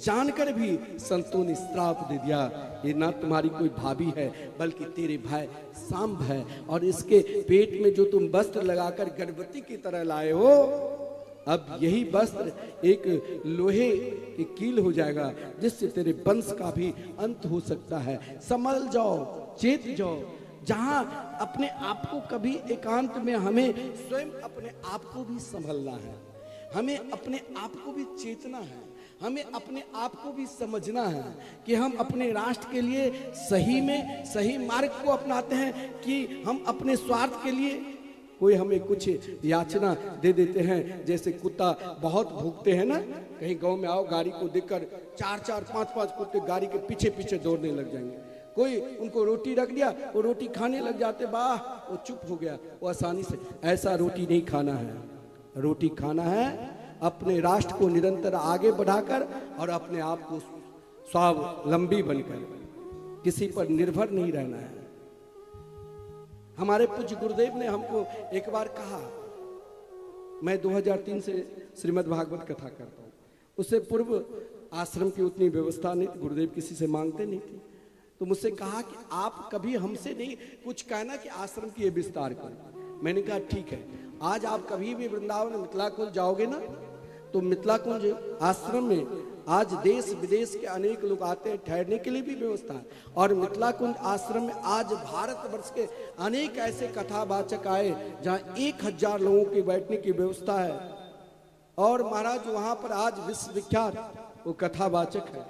जानकर भी संतों ने श्राप दे दिया, ये ना तुम्हारी कोई भाभी है बल्कि तेरे भाई सांब है, और इसके पेट में जो तुम वस्त्र लगाकर गर्भवती की तरह लाए हो, अब यही वस्त्र एक लोहे की कील हो जाएगा जिससे तेरे वंश का भी अंत हो सकता है। संभल जाओ, चेत जाओ। जहां अपने आप को कभी एकांत में हमें स्वयं अपने आप को भी संभलना है, हमें अपने आप को भी चेतना है, हमें अपने आप को भी समझना है कि हम अपने राष्ट्र के लिए सही में सही मार्ग को अपनाते हैं कि हम अपने स्वार्थ के लिए कोई हमें कुछ याचना दे देते हैं। जैसे कुत्ता बहुत भूखते हैं ना, कहीं गांव में आओ, गाड़ी को देखकर 4-4, 5-5 कुत्ते गाड़ी के पीछे पीछे दौड़ने लग जाएंगे। कोई उनको रोटी रख दिया, वो रोटी खाने लग जाते, वाह वो चुप हो गया, वो आसानी से। ऐसा रोटी नहीं खाना है। रोटी खाना है अपने राष्ट्र को निरंतर आगे बढ़ाकर और अपने आप को स्वावलंबी बनकर, किसी पर निर्भर नहीं रहना है। हमारे पूज्य गुरुदेव ने हमको एक बार कहा, मैं 2003 से श्रीमद् भागवत कथा करता हूँ, उससे पूर्व आश्रम की उतनी व्यवस्था नहीं थी, गुरुदेव किसी से मांगते नहीं थे, तो मुझसे कहा कि आप कभी हमसे नहीं कुछ कहना कि आश्रम की ये विस्तार करो। मैंने कहा ठीक है, आज आप कभी भी वृंदावन मिथिला कुंज जाओगे ना, तो मिथिला कुंज आश्रम में आज देश विदेश के अनेक लोग आते हैं, ठहरने के लिए भी व्यवस्था है। और मिथिला कुंज आश्रम में आज भारतवर्ष के अनेक ऐसे कथावाचक आए जहां 1000 लोगों के बैठने की व्यवस्था है। और महाराज वहां पर आज विश्वविख्यात वो कथावाचक है,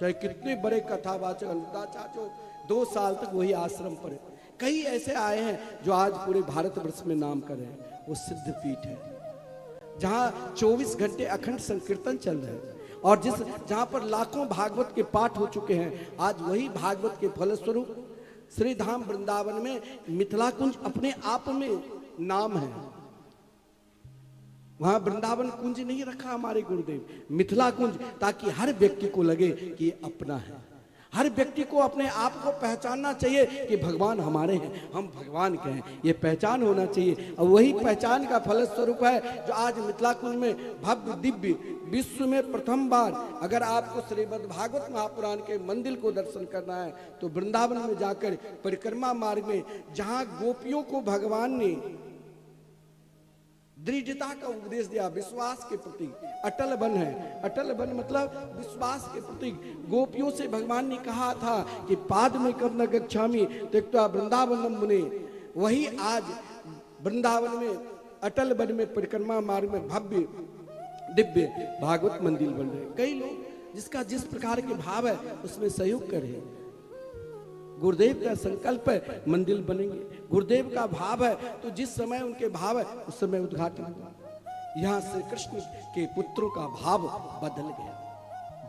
चाहे कितने बड़े कथावाचक, अनुदाचार्य 2 साल तक वही आश्रम पर। कई ऐसे आए हैं जो आज पूरे भारतवर्ष में नाम कर रहे हैं। वो सिद्ध पीठ है जहां 24 घंटे अखंड संकीर्तन चल रहे हैं, और जहां पर लाखों भागवत के पाठ हो चुके हैं। आज वही भागवत के फलस्वरूप श्री धाम वृंदावन में मिथिला कुंज अपने आप में नाम है। वहां वृंदावन कुंज नहीं रखा हमारे गुरुदेव, मिथिला कुंज, ताकि हर व्यक्ति को लगे कि ये अपना है। हर व्यक्ति को अपने आप को पहचानना चाहिए कि भगवान हमारे हैं, हम भगवान के हैं, ये पहचान होना चाहिए। और वही पहचान का फलस्वरूप है जो आज मिथिलाकुल में भव्य दिव्य विश्व में प्रथम बार अगर आपको श्रीमद् भागवत महापुराण के मंदिर को दर्शन करना है तो वृंदावन में जाकर परिक्रमा मार्ग में जहां गोपियों को भगवान ने दृढ़ता का उपदेश दिया, विश्वास के प्रति अटल बन है। अटल बन मतलब विश्वास के प्रति। गोपियों से भगवान ने कहा था कि पाद में कब न गच्छामि त्यक्त्वा वृंदावनम मुने। वही आज वृंदावन में अटल बन में परिक्रमा मार्ग में भव्य दिव्य भागवत मंदिर बन रहे। कई लोग जिसका जिस प्रकार के भाव है उसमें सहयोग करें। गुरुदेव का संकल्प है मंदिर बनेंगे, गुरुदेव का भाव है तो जिस समय उनके भाव है उस समय उद्घाटन हुआ। यहाँ श्री कृष्ण के पुत्रों का भाव बदल गया।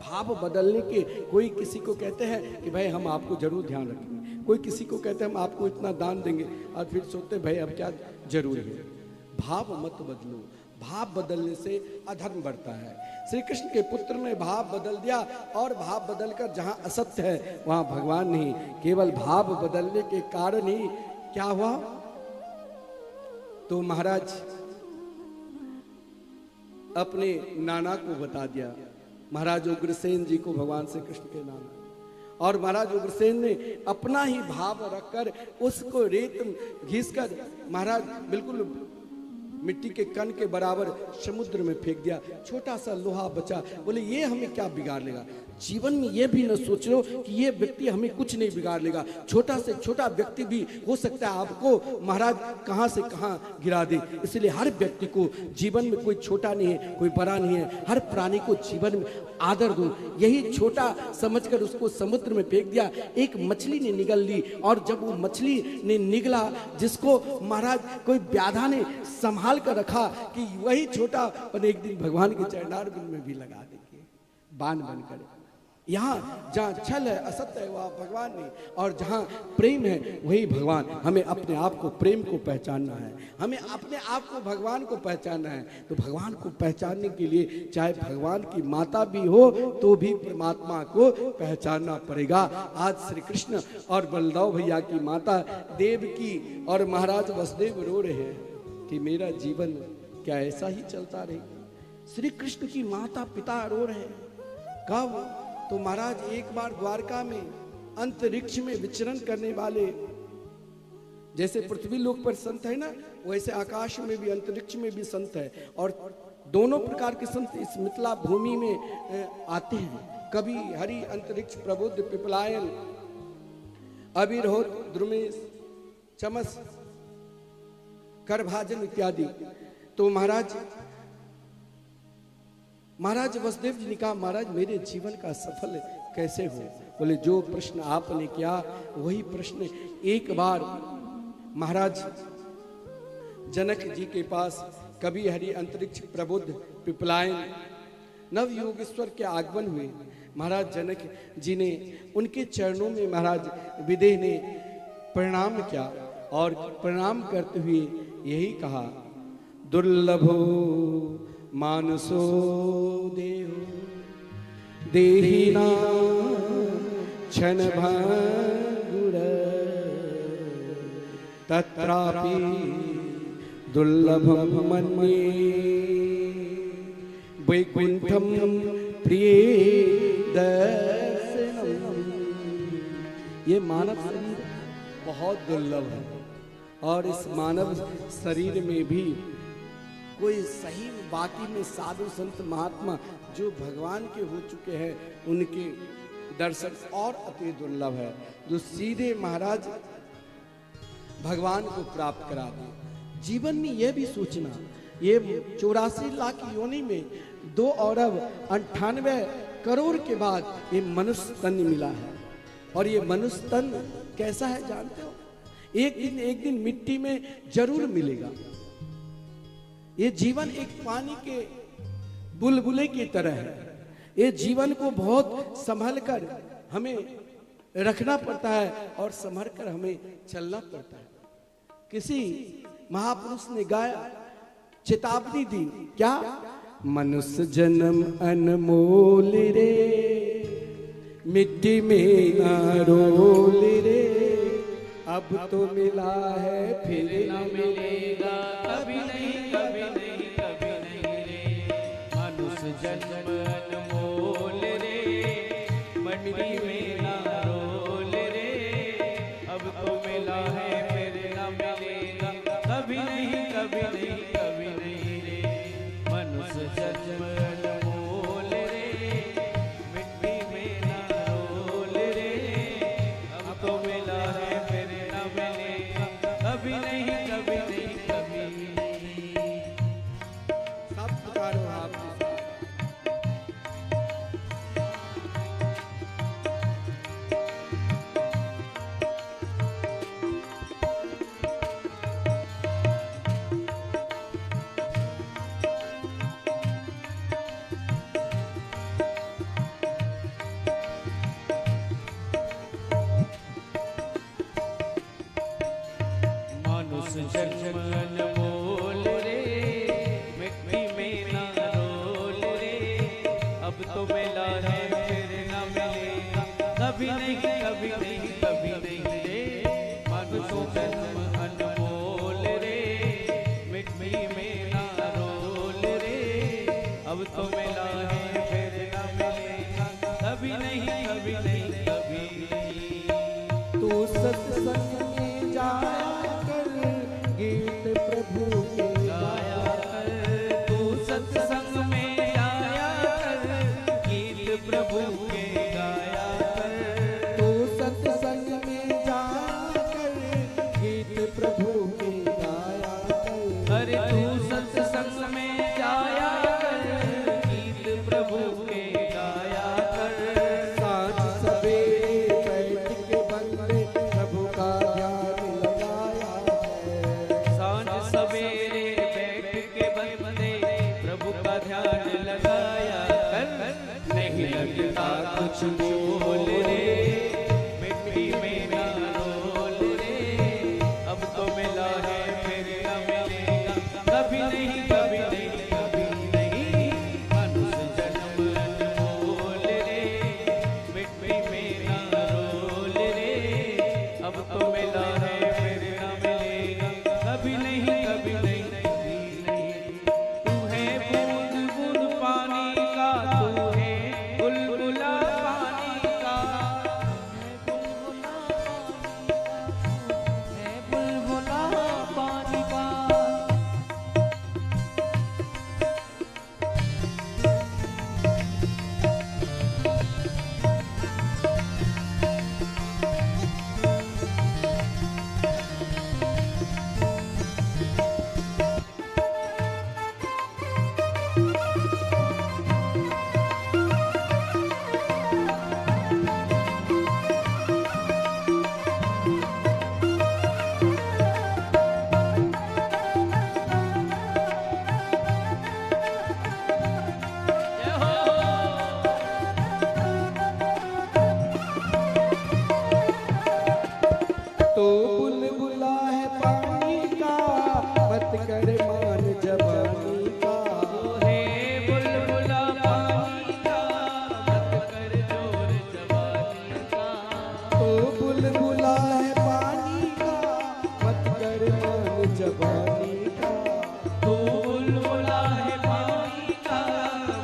भाव बदलने के कोई किसी को कहते हैं कि भाई हम आपको जरूर ध्यान रखेंगे, कोई किसी को कहते हैं हम आपको इतना दान देंगे और फिर सोचते हैं भाई अब क्या जरूरी है। भाव मत बदलो, भाव बदलने से अधर्म बढ़ता है। श्री कृष्ण के पुत्र ने भाव बदल दिया और भाव बदलकर जहां असत्य है वहां भगवान नहीं, केवल भाव बदलने के कारण ही क्या हुआ तो महाराज अपने नाना को बता दिया, महाराज उग्रसेन जी को भगवान श्री कृष्ण के नाना। और महाराज उग्रसेन ने अपना ही भाव रखकर उसको रेत घिसकर महाराज बिल्कुल मिट्टी के कण के बराबर समुद्र में फेंक दिया। छोटा सा लोहा बचा। बोले ये हमें क्या बिगाड़ लेगा। जीवन में ये भी न सोच लो कि ये व्यक्ति हमें कुछ नहीं बिगाड़ लेगा। छोटा से छोटा व्यक्ति भी हो सकता है आपको महाराज कहां से कहां गिरा दे। इसलिए हर व्यक्ति को जीवन में कोई छोटा नहीं है, कोई बड़ा नहीं है। हर प्राणी को जीवन में आदर दो। यही छोटा समझकर उसको समुद्र में फेंक दिया। एक मछली ने निगल ली और जब वो मछली ने निगला जिसको महाराज कोई व्याधा ने संभाल कर रखा कि वही छोटा पर एक दिन भगवान के चरणारविंद में भी लगा देंगे बाण बनकर। यहाँ जहाँ छल है असत्य है वहाँ भगवान नहीं, और जहाँ प्रेम है वही भगवान। हमें अपने आप को प्रेम को पहचानना है, हमें अपने आप को भगवान को पहचानना है। तो भगवान को पहचानने के लिए चाहे भगवान की माता भी हो तो भी परमात्मा को पहचानना पड़ेगा। आज श्री कृष्ण और बलदेव भैया की माता देवकी और महाराज वसुदेव रो रहे हैं कि मेरा जीवन क्या ऐसा ही चलता रहेगा। श्री कृष्ण की माता पिता रो रहे हैं। कब तो महाराज एक बार द्वारका में अंतरिक्ष में विचरण करने वाले, जैसे पृथ्वी लोक पर संत है ना वैसे आकाश में भी अंतरिक्ष में भी संत है। और दोनों प्रकार के संत इस मिथिला भूमि में आते हैं। कभी हरि अंतरिक्ष प्रबुद्ध पिपलायन अविरहोत द्रुमेश चमस करभाजन इत्यादि। तो महाराज वसुदेव जी ने कहा महाराज मेरे जीवन का सफल कैसे हो। बोले जो प्रश्न आपने किया वही प्रश्न एक बार महाराज जनक जी के पास कभी हरि अंतरिक्ष प्रबुद्ध पिपलायन नव योगेश्वर के आगमन हुए। महाराज जनक जी ने उनके चरणों में महाराज विदेह ने प्रणाम किया और प्रणाम करते हुए यही कहा दुर्लभो मानसो देहो देहिना क्षण भंगुर तत्रापि दुर्लभम मन्ये वैकुंठम प्रिय दर्शनम। ये मानव शरीर बहुत दुर्लभ है और इस मानव शरीर में भी कोई सही बाकी में साधु संत महात्मा जो भगवान के हो चुके हैं उनके दर्शन और अति दुर्लभ है, जो सीधे महाराज भगवान को प्राप्त करा दे। जीवन में यह भी सोचना ये 84 लाख योनि में 2 अरब 98 करोड़ के बाद ये मनुष्य तन मिला है। और ये मनुष्य तन कैसा है जानते हो, एक दिन मिट्टी में जरूर मिलेगा। ये जीवन एक पानी के बुलबुले की तरह है। ये जीवन को बहुत संभल कर हमें रखना पड़ता है और संभल कर हमें चलना पड़ता है। किसी महापुरुष ने गाया, चेतावनी दी, क्या? मनुष्य जन्म अनमोल रे मिट्टी में ना रोल रे, अब तो मिला है फिर न मिलेगा कभी नहीं, कभी नहीं, कभी नहीं रे। मनुष्य जन्म अनमोल रे, मिट्टी में ना रोल रे, अब तो मिला है फिर न मिलेगा कभी नहीं, कभी नहीं, कभी नहीं रे। मनुष्य जन्म अनमोल रे, मिट्टी में ना रोल रे, अब तो मिला है फिर न मिलेगा कभी नहीं, कभी नहीं, कभी नहीं। सब पुकारो आप। मनुष्य जन्म अनमोल रे, मिट्टी में ना रोल रे, अब तो मिला है फिर न मिलेगा कभी नहीं, कभी नहीं, कभी नहीं रे। मनुष्य जन्म अनमोल रे, मिट्टी में ना रोल रे, अब तो मिला है फिर न मिलेगा कभी नहीं, कभी नहीं, कभी नहीं। तू सत्संग में जाया कर, गीत प्रभु के गाया कर, तू सत्संग में आया कर, गीत प्रभु के गाया कर। तू सत्संग में जाया कर, गीत प्रभु के गाया कर। अरे तू सत्संग में जाया कर, गीत प्रभु के गाया कर। साँझ सवेरे बैठ के बंदे प्रभु का ध्यान लगाया है। सांझ सवेरे बैठ के बंदे प्रभु का ध्यान लगाया कर। नहीं लगता कुछ बोल रे, मिट्टी में ना रोल रे, अब तो मिला है फिर न मिलेगा कभी नहीं, कभी नहीं, कभी नहीं। मनुष्य जन्म अनमोल रे, मिट्टी में ना रोल रे, अब तो मिला है फिर न मिलेगा कभी नहीं, कभी नहीं, कभी नहीं। तू है बूंद बूंद पानी का, तू है बुलबुला पानी का, है बुलबुला पानी का। तो बुलबुला है पानी का, मत कर मान जवानी का। है बुलबुला पानी का, मत कर जोर जवानी का। तो बुलबुला है पानी का, मत कर मान जवानी का। तू बुलबुला है पानी का,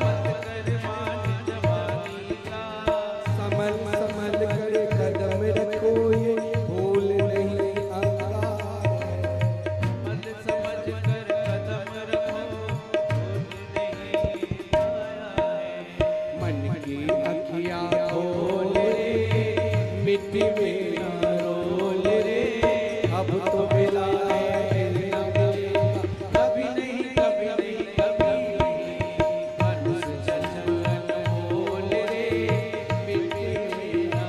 मत कर मान जवानी का। संभल संभल कर कदम रखो, ये भूल नहीं अंगार है। मन समझ कर कदम रखो, भूल नहीं आया है। मन की अखियाँ खोल रे, मिट्टी में ना रोल रे, अब तो मिला है फिर न मिलेगा कभी नहीं, कभी नहीं, कभी नहीं। मनुष्य जन्म अनमोल रे, मिट्टी में ना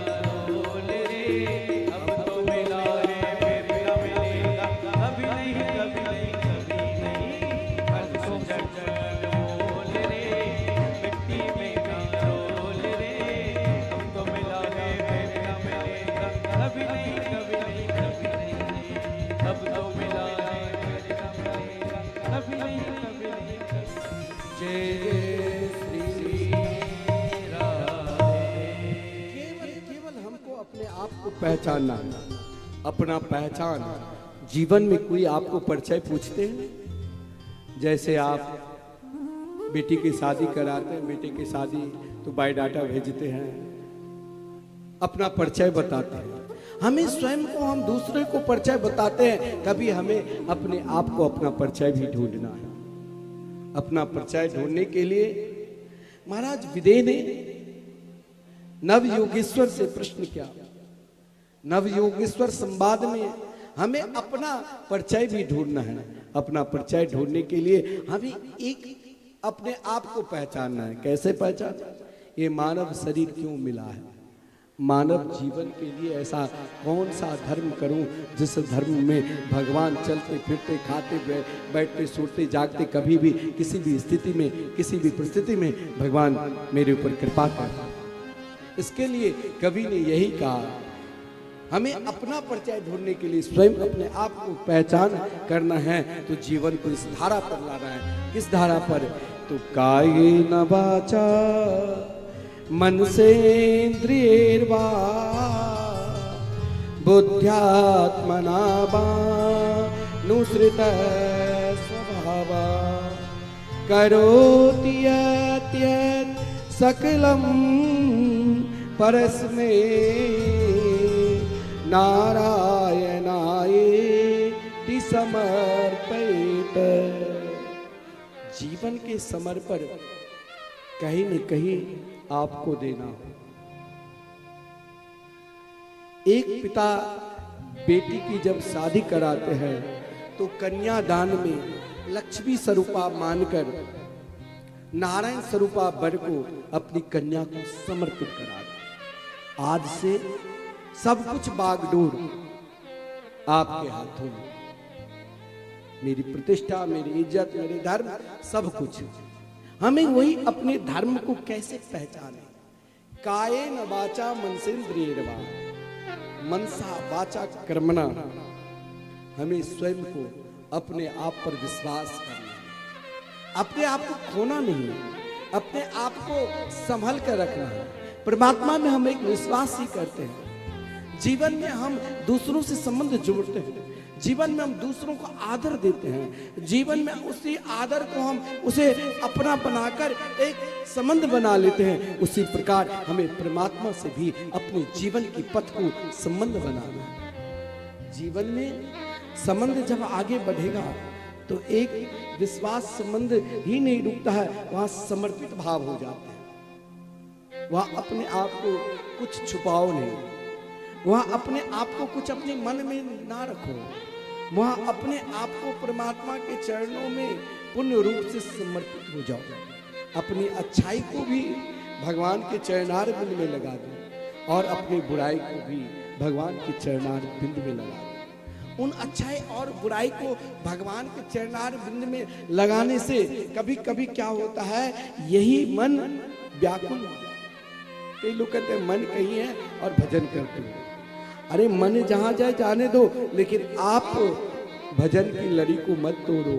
रोल रे, अब तो मिला है फिर न मिलेगा कभी नहीं, कभी नहीं, कभी नहीं। मनुष्य जन्म अनमोल रे, मिट्टी में ना रोल रे, अब तो मिला है फिर न मिलेगा कभी नहीं, कभी नहीं, कभी नहीं। अब तो मिला है फिर न मिलेगा कभी नहीं, कभी नहीं, कभी नहीं। जय जय श्री राधे। पहचानना, अपना पहचान। जीवन में कोई आपको परिचय पूछते हैं, जैसे आप बेटी की शादी कराते हैं, बेटे की शादी तो बायोडाटा भेजते हैं, अपना परिचय बताते हैं। हमें स्वयं को, हम दूसरे को परिचय बताते हैं, कभी हमें अपने आप को अपना परिचय भी ढूंढना है। अपना परिचय ढूंढने के लिए महाराज विदेह ने नवयोगेश्वर से प्रश्न किया। नवयोगेश्वर संवाद में हमें अपना परिचय भी ढूंढना है। अपना परिचय ढूंढने के लिए हमें एक अपने आप को पहचानना है। कैसे पहचाना? ये मानव शरीर क्यों मिला है, मानव जीवन के लिए ऐसा कौन सा धर्म करूं जिस धर्म में भगवान चलते फिरते खाते बैठते सोते जागते कभी भी किसी भी स्थिति में किसी भी परिस्थिति में भगवान मेरे ऊपर कृपा करता। इसके लिए कवि ने यही कहा, हमें अपना परिचय ढूंढने के लिए स्वयं अपने आप को पहचान करना है, तो जीवन को इस धारा पर लाना है। किस धारा पर? तो कायेन वाचा मनसेन्द्रियैर्वा बुद्ध्यात्मना नुसृतः स्वभावा करोति यत् सकलं परस्मै नारायणायेति समर्पयेत्। जीवन के समर्पण कहीं न कहीं आपको देना हो। एक पिता बेटी की जब शादी कराते हैं तो कन्यादान में लक्ष्मी स्वरूपा मानकर नारायण स्वरूपा वर को अपनी कन्या को समर्पित कराते। आज से सब कुछ बागडोर आपके हाथों में, मेरी प्रतिष्ठा, मेरी इज्जत, मेरे धर्म, सब कुछ। हमें वही अपने धर्म को कैसे पहचाने? कायेन वाचा मनसेन्द्रियैर्वा, मनसा वाचा कर्मणा। हमें स्वयं को अपने आप पर विश्वास करना है, अपने आप को खोना नहीं है, अपने आप को संभल कर रखना है। परमात्मा में हम एक विश्वास ही करते हैं। जीवन में हम दूसरों से संबंध जोड़ते हैं, जीवन में हम दूसरों को आदर देते हैं, जीवन में उसी आदर को हम उसे अपना बनाकर एक संबंध बना लेते हैं। उसी प्रकार हमें परमात्मा से भी अपने जीवन की पथ को संबंध बनाना है। जीवन में संबंध जब आगे बढ़ेगा तो एक विश्वास संबंध ही नहीं रुकता है, वहां समर्पित भाव हो जाता है। वहां अपने आप को कुछ छुपाओ नहीं, वहां अपने आप को कुछ अपने मन में ना रखो, वहां अपने आप को परमात्मा के चरणों में पूर्ण रूप से समर्पित हो जाओ। अपनी अच्छाई को भी भगवान के चरणार बिंद में लगा दो और अपनी बुराई को भी भगवान के चरणार बिंद में लगा दो। उन अच्छाई और बुराई को भगवान के चरणार बिंद में लगाने से कभी कभी क्या होता है, यही मन व्याकुल हो जाता है। कई लोग कहते हैं मन कहीं है और भजन करते हैं। अरे मन जहां जाए जाने दो, लेकिन आप भजन की लड़ी को मत तोड़ो।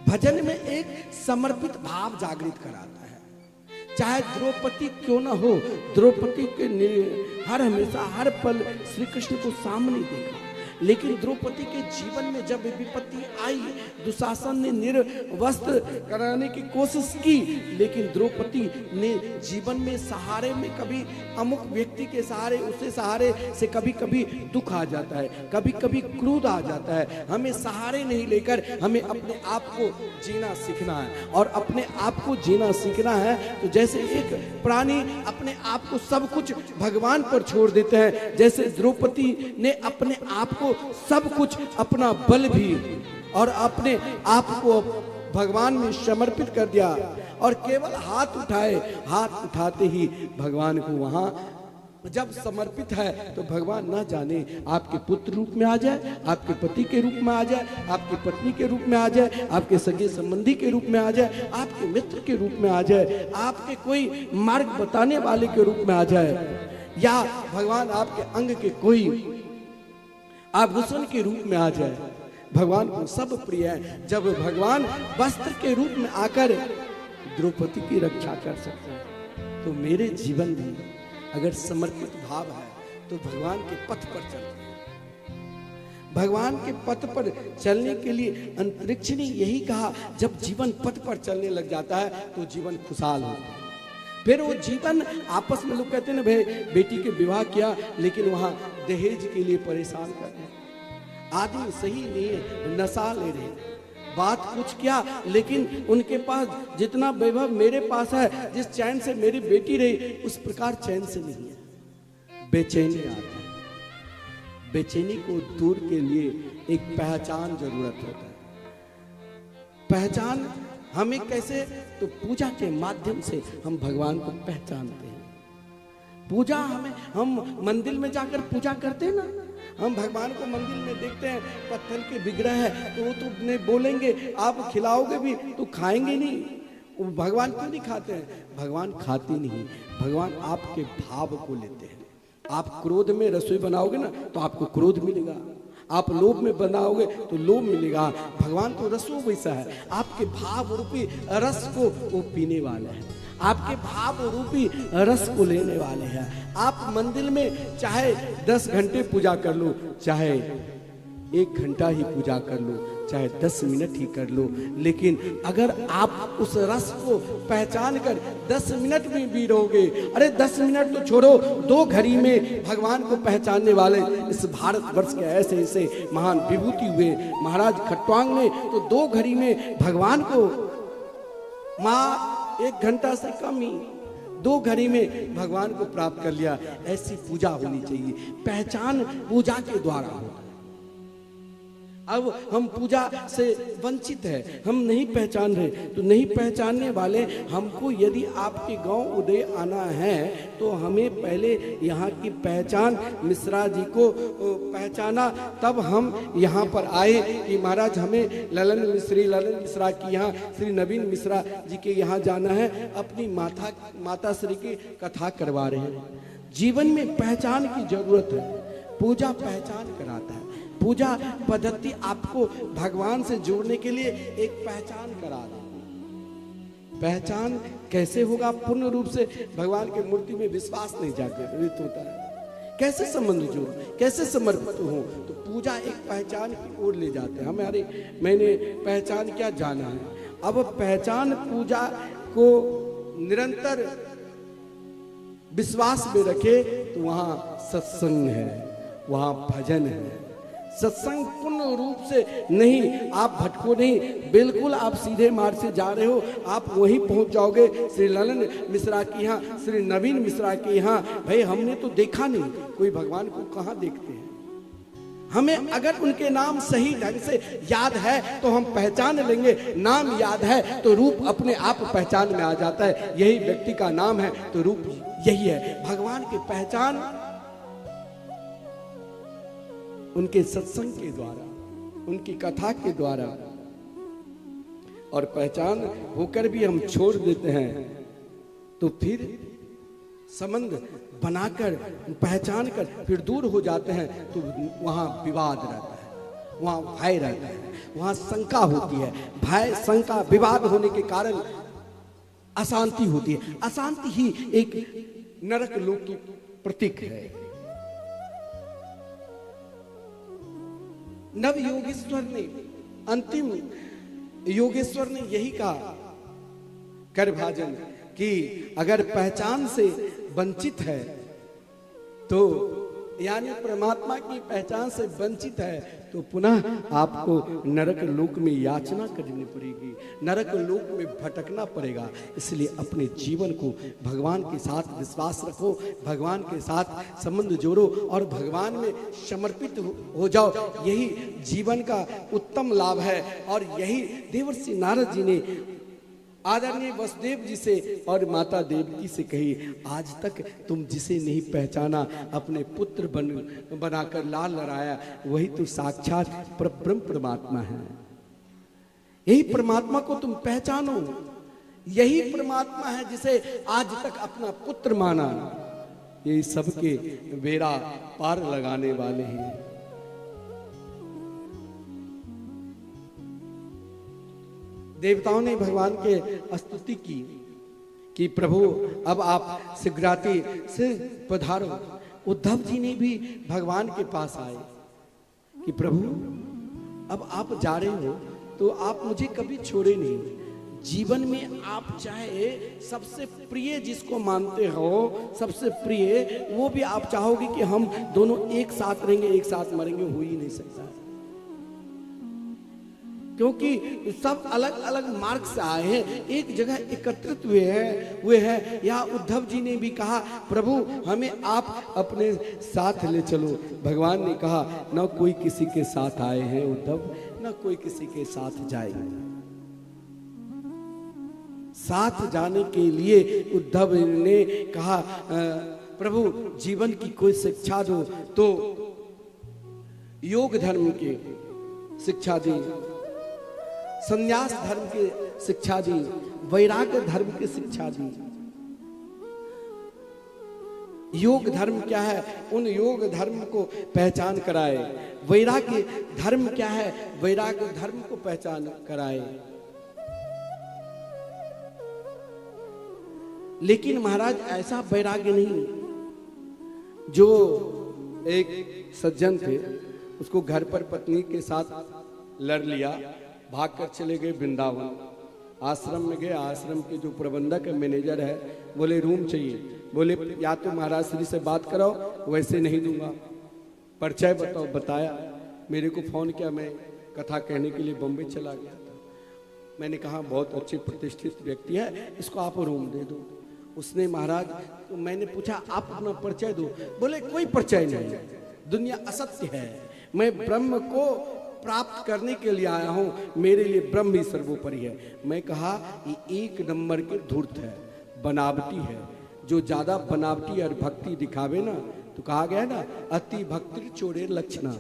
भजन में एक समर्पित भाव जागृत कराता है। चाहे द्रौपदी क्यों ना हो, द्रौपदी के हर हमेशा हर पल श्री कृष्ण को सामने देखा, लेकिन द्रौपदी के जीवन में जब विपत्ति आई, दुशासन ने निर्वस्त्र कराने की कोशिश की, लेकिन द्रौपदी ने जीवन में सहारे में कभी अमुक व्यक्ति के सहारे, उससे सहारे से कभी कभी दुख आ जाता है, कभी कभी क्रोध आ जाता है। हमें सहारे नहीं लेकर हमें अपने आप को जीना सीखना है, और अपने आप को जीना सीखना है तो जैसे एक प्राणी अपने आप को सब कुछ भगवान पर छोड़ देते हैं, जैसे द्रौपदी ने अपने आप को सब कुछ, अपना बल भी और अपने आप को भगवान में समर्पित कर दिया, और केवल हाथ उठाए, हाथ उठाते ही भगवान को वहां जब समर्पित है तो भगवान ना जाने आपके पुत्र रूप में आ जाए, आपके पति के रूप में आ जाए, आपकी पत्नी के रूप में आ जाए, आपके सगे संबंधी के रूप में आ जाए, आपके मित्र के रूप में आ जाए, आपके कोई मार्ग बताने वाले के रूप में आ जाए, या भगवान आपके अंग के कोई आभूषण के रूप में आ जाए। भगवान को सब प्रिय है जब भगवान वस्त्र के रूप में आकर द्रौपदी की रक्षा कर सकते हैं। तो मेरे जीवन में अगर समर्पित भाव है तो भगवान के पथ पर चलते हैं। भगवान के पथ पर चलने के लिए अंतरिक्ष ने यही कहा, जब जीवन पथ पर चलने लग जाता है तो जीवन खुशहाल होता है। फिर वो जीवन आपस में लोग कहते हैं ना, भाई बेटी के विवाह किया लेकिन वहां दहेज के लिए परेशान कर रहे हैं, आदमी सही नहीं है, नशा ले रहे हैं, बात कुछ क्या, लेकिन उनके पास जितना वैभव मेरे पास है, जिस चैन से मेरी बेटी रही उस प्रकार चैन से नहीं है, बेचैनी आती है। बेचैनी को दूर के लिए एक पहचान जरूरत होता है। पहचान हमें कैसे, तो पूजा के माध्यम से हम भगवान को पहचानते हैं। पूजा हम मंदिर में जाकर पूजा करते हैं ना, हम भगवान को मंदिर में देखते हैं, पत्थर के विग्रह है तो वो तो नहीं बोलेंगे, आप खिलाओगे भी तो खाएंगे नहीं। वो भगवान क्यों नहीं खाते हैं? भगवान खाते नहीं, भगवान आपके भाव को लेते हैं। आप क्रोध में रसोई बनाओगे ना तो आपको क्रोध मिलेगा, आप लोभ में बनाओगे तो लोभ मिलेगा। भगवान तो रसो वैसा है, आपके भाव रूपी रस को वो पीने वाले हैं, आपके भाव रूपी रस को लेने वाले हैं। आप मंदिर में चाहे 10 घंटे पूजा कर लो, चाहे 1 घंटा ही पूजा कर लो, चाहे 10 मिनट ही कर लो, लेकिन अगर आप उस रस को पहचान कर 10 मिनट में भी रहोगे, अरे 10 मिनट तो छोड़ो, 2 घड़ी में भगवान को पहचानने वाले इस भारतवर्ष के ऐसे ऐसे महान विभूति हुए। महाराज खट्वांग ने तो 2 घड़ी में भगवान को, माँ 1 घंटा से कम ही 2 घड़ी में भगवान को प्राप्त कर लिया। ऐसी पूजा होनी चाहिए, पहचान पूजा के द्वारा होता है। अब हम पूजा से वंचित है, हम नहीं पहचान रहे, तो नहीं पहचानने वाले हमको, यदि आपके गांव उदय आना है तो हमें पहले यहाँ की पहचान, मिश्रा जी को पहचाना, तब हम यहाँ पर आए कि महाराज हमें ललन मिश्रा की यहाँ, श्री नवीन मिश्रा जी के यहाँ जाना है, अपनी माता श्री की कथा करवा रहे हैं। जीवन में पहचान की जरूरत है, पूजा पहचान कराता है। पूजा पद्धति आपको भगवान से जोड़ने के लिए एक पहचान करा रहा है। पहचान कैसे होगा? पूर्ण रूप से भगवान की मूर्ति में विश्वास नहीं जागृत होता है। कैसे संबंध जोड़, कैसे समर्पित हो? तो पूजा एक पहचान की ओर ले जाते हैं। हमारे मैंने पहचान क्या जाना है, अब पहचान पूजा को निरंतर विश्वास में रखे तो वहां सत्संग है, वहां भजन है। सत्संग पूर्ण रूप से नहीं, आप भटको नहीं, बिल्कुल आप सीधे मार्ग से जा रहे हो, आप वहीं पहुंच जाओगे श्री ललन मिश्रा के यहाँ, श्री नवीन मिश्रा के यहाँ। भाई हमने तो देखा नहीं, कोई भगवान को कहाँ देखते हैं? हमें अगर उनके नाम सही ढंग से याद है तो हम पहचान लेंगे, नाम याद है तो रूप अपने आप पहचान में आ जाता है। यही व्यक्ति का नाम है तो रूप यही है। भगवान की पहचान उनके सत्संग के द्वारा, उनकी कथा के द्वारा, और पहचान होकर भी हम छोड़ देते हैं तो फिर संबंध बनाकर पहचान कर फिर दूर हो जाते हैं तो वहां विवाद रहता है, वहां भय रहता है, वहां शंका होती है। भय, शंका, विवाद होने के कारण अशांति होती है। अशांति ही एक नरक लोक की प्रतीक है। नव योगेश्वर ने, अंतिम योगेश्वर ने यही कहा कर भाजन कि अगर पहचान से वंचित है तो, यानी परमात्मा की पहचान से वंचित है तो पुनः आपको नरक लोक में याचना करनी पड़ेगी, नरक लोक में भटकना पड़ेगा। इसलिए अपने जीवन को भगवान के साथ विश्वास रखो, भगवान के साथ संबंध जोड़ो और भगवान में समर्पित हो जाओ। यही जीवन का उत्तम लाभ है। और यही देवर्षि नारद जी ने आदरणीय वसुदेव जी से और माता देवकी से कही, आज तक तुम जिसे नहीं पहचाना, अपने पुत्र बनाकर लाल लड़ाया, वही तो साक्षात परब्रह्म परमात्मा है। यही परमात्मा को तुम पहचानो, यही परमात्मा है जिसे आज तक अपना पुत्र माना। ये सबके बेड़ा पार लगाने वाले हैं। देवताओं ने भगवान के स्तुति की कि प्रभु अब आप शीघ्राति से पधारो। उद्धव जी ने भी भगवान के पास आए कि प्रभु अब आप जा रहे हो तो आप मुझे कभी छोड़े नहीं। जीवन में आप चाहे सबसे प्रिय जिसको मानते हो, सबसे प्रिय, वो भी आप चाहोगे कि हम दोनों एक साथ रहेंगे, एक साथ मरेंगे, हो ही नहीं सकता। क्योंकि सब अलग अलग मार्ग से आए हैं, एक जगह एकत्रित हुए हैं। यहाँ उद्धव जी ने भी कहा प्रभु हमें आप अपने साथ ले चलो। भगवान ने कहा न कोई किसी के साथ आए हैं उद्धव, न कोई किसी के साथ जाएंगे। साथ जाने के लिए उद्धव ने कहा प्रभु जीवन की कोई शिक्षा दो, तो योग धर्म की शिक्षा दी, संन्यास धर्म की शिक्षा दी, वैराग्य धर्म की शिक्षा दी। योग धर्म क्या है, उन योग धर्म को पहचान कराए। वैराग्य धर्म क्या है, वैराग्य धर्म को पहचान कराए। लेकिन महाराज ऐसा वैराग्य नहीं। जो एक सज्जन थे, उसको घर पर पत्नी के साथ लड़ लिया, भागकर चले गए वृंदावन। आश्रम में गए, आश्रम के जो प्रबंधक मैनेजर है बोले रूम चाहिए। बोले या तो महाराज श्री से बात कराओ, वैसे नहीं दूंगा, परिचय बताओ। बताया, मेरे को फोन किया, मैं कथा कहने के लिए बम्बई चला गया था। मैंने कहा बहुत अच्छे प्रतिष्ठित व्यक्ति है, इसको आप रूम दे दो। उसने महाराज, तो मैंने पूछा आप अपना परिचय दो। बोले कोई परिचय नहीं, दुनिया असत्य है, मैं ब्रह्म को प्राप्त करने के लिए आया हूं, मेरे लिए ब्रह्म ही सर्वोपरि है। मैं कहा ये एक नंबर के धूर्त है, बनावटी है। जो ज्यादा बनावटी और भक्ति दिखावे ना, तो कहा गया ना अति भक्ति चोरे लक्षणा।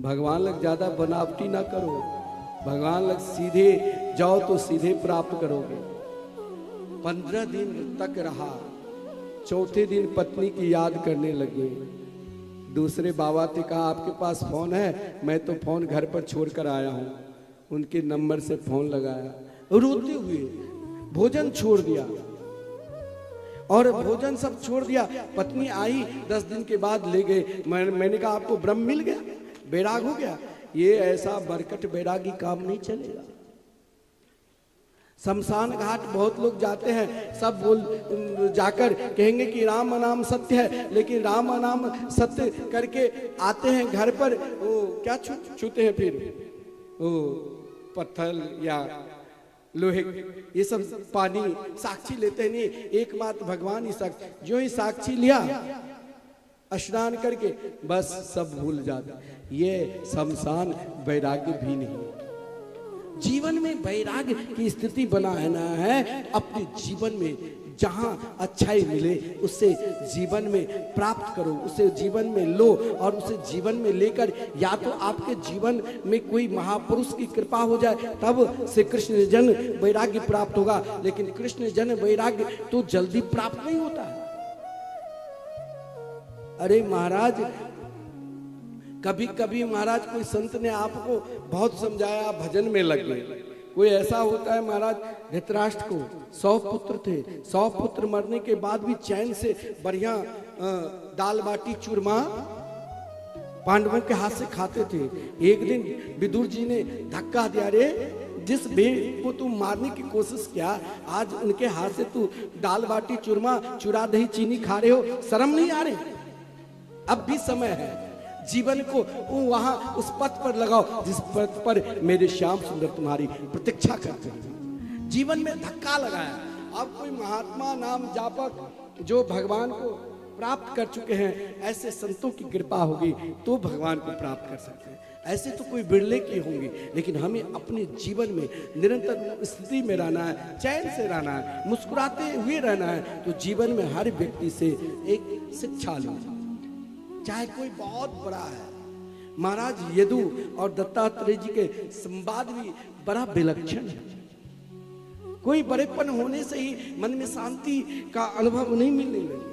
भगवान लग ज्यादा बनावटी ना करो, भगवान लग सीधे जाओ तो सीधे प्राप्त करोगे। 15 दिन तक रहा, चौथे दिन पत्नी की याद करने लगे। दूसरे बाबा ने कहा आपके पास फोन है? मैं तो फोन घर पर छोड़कर आया हूँ। उनके नंबर से फोन लगाया, रोते हुए भोजन छोड़ दिया, और भोजन सब छोड़ दिया। पत्नी आई 10 दिन के बाद ले गए। मैंने कहा आपको ब्रह्म मिल गया, बैराग हो गया? ये ऐसा बरकट बैरागी काम नहीं चलेगा। शमशान घाट बहुत लोग जाते हैं, सब बोल जाकर कहेंगे कि राम नाम सत्य है, लेकिन राम नाम सत्य करके आते हैं घर पर, वो क्या छूते हैं फिर, वो पत्थर या लोहे, ये सब पानी साक्षी लेते नहीं। एकमात्र भगवान ही साक्षी। जो ही साक्षी लिया स्नान करके बस सब भूल जाता। ये शमशान वैराग्य भी नहीं। जीवन में वैराग्य की स्थिति बनाना है। अपने जीवन में जहां अच्छाई मिले उससे जीवन में प्राप्त करो, उसे जीवन में लो, और उसे जीवन में लेकर या तो आपके जीवन में कोई महापुरुष की कृपा हो जाए, तब से कृष्ण जन वैराग्य प्राप्त होगा। लेकिन कृष्ण जन वैराग्य तो जल्दी प्राप्त नहीं होता है। अरे महाराज, कभी कभी महाराज कोई संत ने आपको बहुत समझाया, भजन में लग गए। कोई ऐसा होता है महाराज, धृतराष्ट्र को 100 पुत्र थे, 100 पुत्र मरने के बाद भी चैन से बढ़िया दाल बाटी चूरमा पांडवों के हाथ से खाते थे। एक दिन विदुर जी ने धक्का दिया, रे जिस बेटे को तू मारने की कोशिश किया, आज उनके हाथ से तू दाल बाटी चूरमा, चूरा दही चीनी खा रहे हो, शर्म नहीं आ रही? अब भी समय है, जीवन को वहां उस पथ पर लगाओ जिस पथ पर मेरे श्याम सुंदर तुम्हारी प्रतीक्षा करते हैं। जीवन में धक्का लगाया। अब कोई महात्मा नाम जापक जो भगवान को प्राप्त कर चुके हैं, ऐसे संतों की कृपा होगी तो भगवान को प्राप्त कर सकते हैं। ऐसे तो कोई बिरले की होंगे। लेकिन हमें अपने जीवन में निरंतर स्थिति में रहना है, चैन से रहना है, मुस्कुराते हुए रहना है। तो जीवन में हर व्यक्ति से एक शिक्षा लो, चाहे कोई बहुत बड़ा है। महाराज यदु और दत्तात्रेय जी के संवाद भी बड़ा विलक्षण है। कोई बड़ेपन होने से ही मन में शांति का अनुभव नहीं मिलने लगे।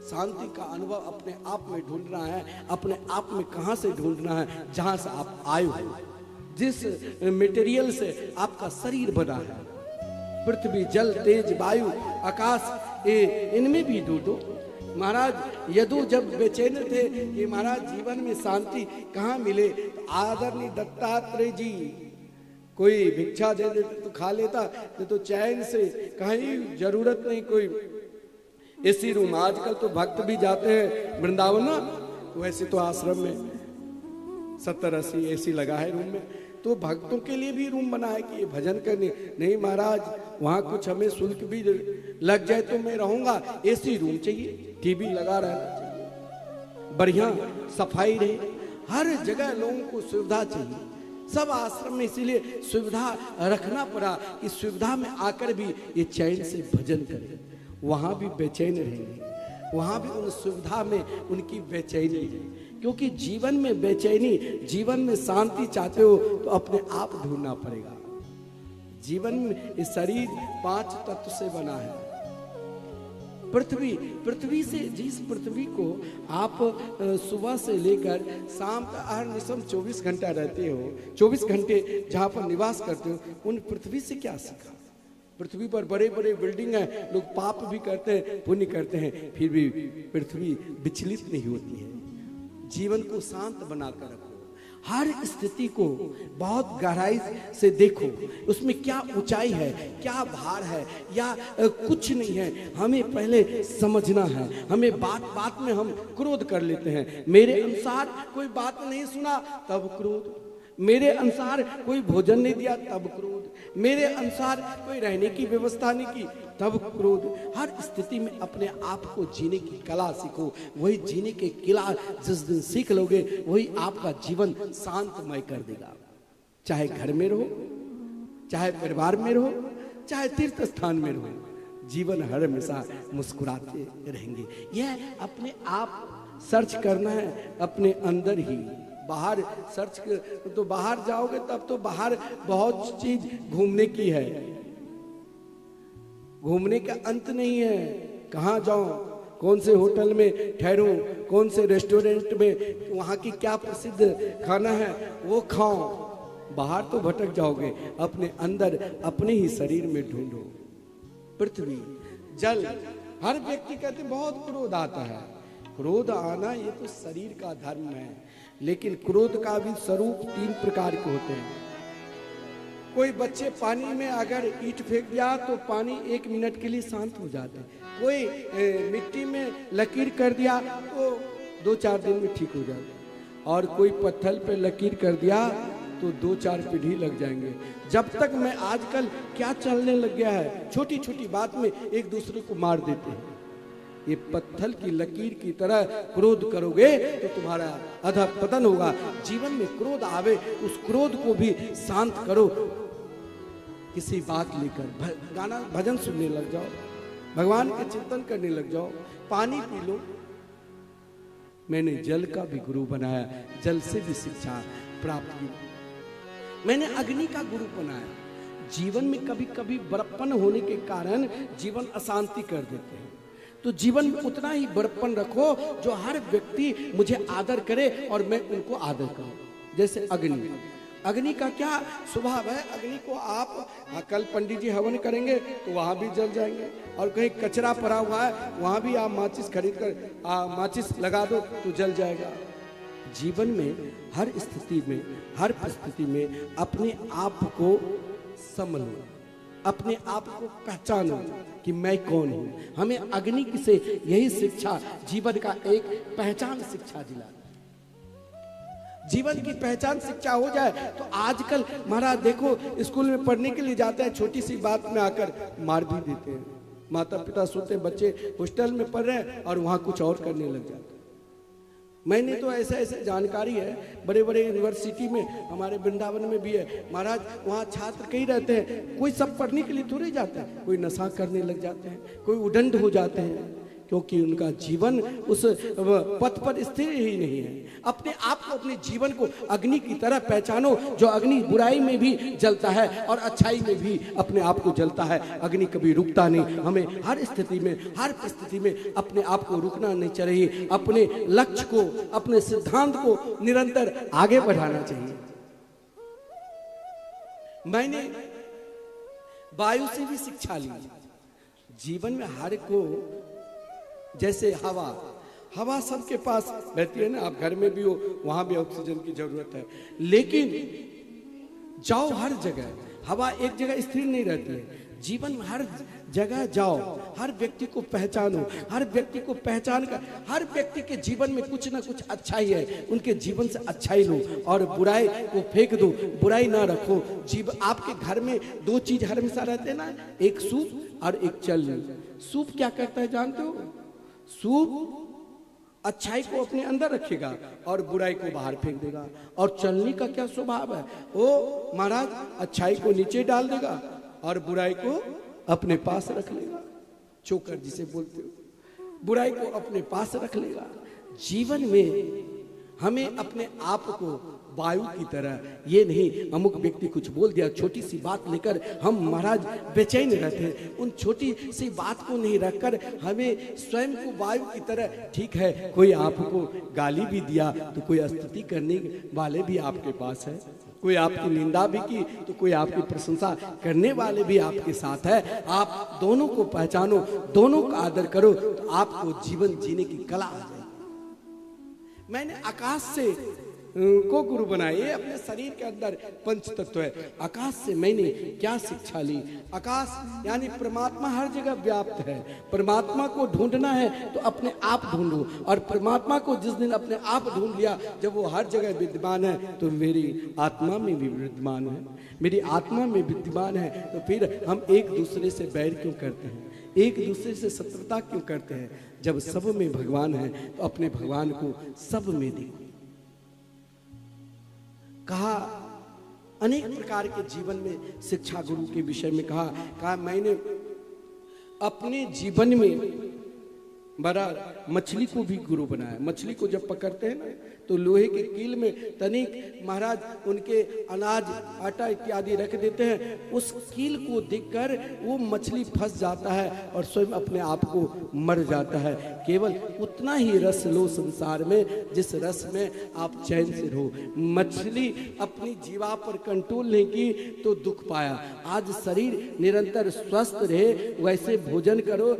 शांति का अनुभव अपने आप में ढूंढना है। अपने आप में कहां से ढूंढना है? जहां से आप आए हो, जिस मटेरियल से आपका शरीर बना है। पृथ्वी जल तेज वायु आकाश इनमें भी ढूंढो। महाराज यदु जब बेचैन थे कि महाराज जीवन में शांति कहाँ मिले, तो आदरणीय दत्तात्रेय जी कोई भिक्षा दे देते तो खा लेता, तो चैन से कहीं जरूरत नहीं कोई एसी रूम। आजकल तो भक्त भी जाते हैं वृंदावन ना, वैसे तो आश्रम में 70-80 एसी लगा है रूम में, तो भक्तों के लिए भी रूम बना है कि ये भजन करने। नहीं महाराज, वहाँ कुछ हमें शुल्क भी लग जाए तो मैं रहूंगा, एसी रूम चाहिए, टीवी लगा रहना चाहिए, बढ़िया सफाई रहे, हर जगह लोगों को सुविधा चाहिए। सब आश्रम में इसीलिए सुविधा रखना पड़ा कि सुविधा में आकर भी ये चैन से भजन करें। वहां भी बेचैन रहेंगे, वहां भी उन सुविधा में उनकी बेचैनी है, क्योंकि जीवन में बेचैनी, जीवन में शांति चाहते हो तो अपने आप ढूंढना पड़ेगा। जीवन में ये शरीर 5 तत्व से बना है। पृथ्वी से, जिस पृथ्वी को आप सुबह से लेकर शाम तक हर निशम 24 घंटा रहते हो, 24 घंटे जहाँ पर निवास करते हो, उन पृथ्वी से क्या सीखा? पृथ्वी पर बड़े बड़े बिल्डिंग हैं, लोग पाप भी करते हैं, पुण्य करते हैं, फिर भी पृथ्वी विचलित नहीं होती है। जीवन को शांत बनाकर रखो, हर स्थिति को बहुत गहराई से देखो, उसमें क्या ऊंचाई है, क्या भार है या कुछ नहीं है, हमें पहले समझना है। हमें बात बात में हम क्रोध कर लेते हैं। मेरे अनुसार कोई बात नहीं सुना तब क्रोध, मेरे अनुसार कोई भोजन नहीं दिया तब क्रोध, मेरे अनुसार कोई रहने की व्यवस्था नहीं की तब क्रोध। हर स्थिति में अपने आप को जीने की कला सीखो। वही जीने के किला जिस दिन सीख लोगे, वही आपका जीवन शांतमय कर देगा। चाहे घर में रहो, चाहे परिवार में रहो, चाहे तीर्थ स्थान में रहो, जीवन हर हमेशा मुस्कुराते रहेंगे। यह अपने आप सर्च करना है, अपने अंदर ही। बाहर सर्च तो बाहर जाओगे तब तो बाहर बहुत चीज घूमने की है, घूमने का अंत नहीं है। कहाँ जाऊं, कौन से होटल में ठहरूं, कौन से रेस्टोरेंट में, वहाँ की क्या प्रसिद्ध खाना है वो खाओ। बाहर तो भटक जाओगे, अपने अंदर अपने ही शरीर में ढूंढो। पृथ्वी जल, हर व्यक्ति कहते बहुत क्रोध आता है। क्रोध आना ये तो शरीर का धर्म है, लेकिन क्रोध का भी स्वरूप 3 प्रकार के होते हैं। कोई बच्चे पानी में अगर ईंट फेंक दिया तो पानी 1 मिनट के लिए शांत हो जाते हैं। कोई मिट्टी में लकीर कर दिया तो 2-4 दिन में ठीक हो जाता है, और कोई पत्थर पे लकीर कर दिया तो 2-4 पीढ़ी लग जाएंगे। जब तक मैं आजकल क्या चलने लग गया है, छोटी छोटी बात में एक दूसरे को मार देते हैं। ये पत्थर की लकीर की तरह क्रोध करोगे तो तुम्हारा अधः पतन होगा। जीवन में क्रोध आवे, उस क्रोध को भी शांत करो। किसी बात लेकर गाना भजन सुनने लग जाओ, भगवान के चिंतन करने लग जाओ, पानी पी लो। मैंने जल का भी गुरु बनाया, जल से भी शिक्षा प्राप्त की। मैंने अग्नि का गुरु बनाया। जीवन में कभी कभी बड़प्पन होने के कारण जीवन अशांति कर देते हैं, तो जीवन में उतना ही बड़प्पन रखो जो हर व्यक्ति मुझे आदर करे और मैं उनको आदर करूं। जैसे अग्नि, अग्नि का क्या स्वभाव है, अग्नि को आप कल पंडित जी हवन करेंगे तो वहां भी जल जाएंगे, और कहीं कचरा पड़ा हुआ है वहां भी आप माचिस खरीद कर माचिस लगा दो तो जल जाएगा। जीवन में हर स्थिति में, हर परिस्थिति में अपने आप को संभलो, अपने आप को पहचानो कि मैं कौन हूं। हमें अग्नि से यही शिक्षा जीवन का एक पहचान शिक्षा दिला। जीवन की पहचान शिक्षा हो जाए तो आजकल महाराज देखो, स्कूल में पढ़ने के लिए जाते हैं, छोटी सी बात में आकर मार भी देते हैं। माता पिता सोचते बच्चे हॉस्टल में पढ़ रहे हैं और वहां कुछ और करने लग जाते हैं। मैंने तो ऐसे जानकारी है, बड़े बड़े यूनिवर्सिटी में, हमारे वृंदावन में भी है महाराज, वहाँ छात्र कई रहते हैं, कोई सब पढ़ने के लिए थोड़े जाते हैं, कोई नशा करने लग जाते हैं, कोई उदंड हो जाते हैं, क्योंकि उनका जीवन उस पथ पर स्थिर ही नहीं है। अपने आप को, अपने जीवन को अग्नि की तरह पहचानो, जो अग्नि बुराई में भी जलता है और अच्छाई में भी अपने आप को जलता है। अग्नि कभी रुकता नहीं। हमें हर स्थिति में, हर परिस्थिति में अपने आप को रुकना नहीं चाहिए। अपने लक्ष्य को, अपने सिद्धांत को निरंतर आगे बढ़ाना चाहिए। मैंने वायु से भी शिक्षा लीजिए। जीवन में हर को, जैसे हवा, हवा सबके पास रहती है ना, आप घर में भी हो वहां भी ऑक्सीजन की जरूरत है, लेकिन जाओ हर जगह, हवा एक जगह स्थिर नहीं रहती है। जीवन में हर जगह जाओ, हर व्यक्ति को पहचानो, हर व्यक्ति को पहचान कर, हर व्यक्ति के जीवन में कुछ ना कुछ अच्छाई है, उनके जीवन से अच्छाई लो और बुराई को फेंक दो, बुराई ना रखो। जीवन, आपके घर में दो चीज हमेशा रहते हैं ना, एक सूप और एक चलनी। सूप क्या करता है जानते हो? सूप अच्छाई को अपने अंदर रखेगा और बुराई को बाहर फेंक देगा। और चलनी का क्या स्वभाव है? वो महाराज अच्छाई को नीचे डाल देगा और बुराई को अपने पास रख लेगा। चोकर जिसे बोलते हो, बुराई को अपने पास रख लेगा। जीवन में हमें अपने आप को वायु की तरह, ये नहीं अमुक व्यक्ति कुछ बोल दिया, छोटी सी बात लेकर हम महाराज बेचैन रहते हैं। उन छोटी सी बात को नहीं रखकर हमें स्वयं को वायु की तरह, ठीक है कोई आपको गाली भी दिया तो कोई स्तुति करने वाले भी आपके पास है, कोई आपकी निंदा भी की तो कोई आपकी प्रशंसा करने वाले भी आपके साथ है। आप दोनों को पहचानो, दोनों का आदर करो, तो आपको जीवन जीने की कला आ जाएगी। मैंने आकाश से को गुरु बनाए, ये अपने शरीर के अंदर पंच तत्व है। आकाश से मैंने क्या शिक्षा ली? आकाश यानी परमात्मा हर जगह व्याप्त है। परमात्मा को ढूंढना है तो अपने आप ढूंढो, और परमात्मा को जिस दिन अपने आप ढूंढ लिया, जब वो हर जगह विद्यमान है, तो मेरी आत्मा में भी विद्यमान है। मेरी आत्मा में विद्यमान है तो फिर हम एक दूसरे से बैर क्यों करते हैं, एक दूसरे से शत्रुता क्यों करते हैं? जब सब में भगवान है तो अपने भगवान को सब में देखो। कहा अनेक प्रकार के जीवन में शिक्षा गुरु के विषय में कहा मैंने अपने जीवन में बड़ा मछली को भी गुरु बनाया। मछली को जब पकड़ते हैं ना, तो लोहे के कील में तनिक महाराज उनके अनाज, आटा इत्यादि रख देते हैं। उस कील को देखकर वो मछली फंस जाता है और स्वयं अपने आप को मर जाता है। केवल उतना ही रस लो संसार में जिस रस में आप चैन से रहो। मछली अपनी जीवा पर कंट्रोल नहीं की तो दुख पाया। आज शरीर निरंतर स्वस्थ रहे, वैसे भोजन करो,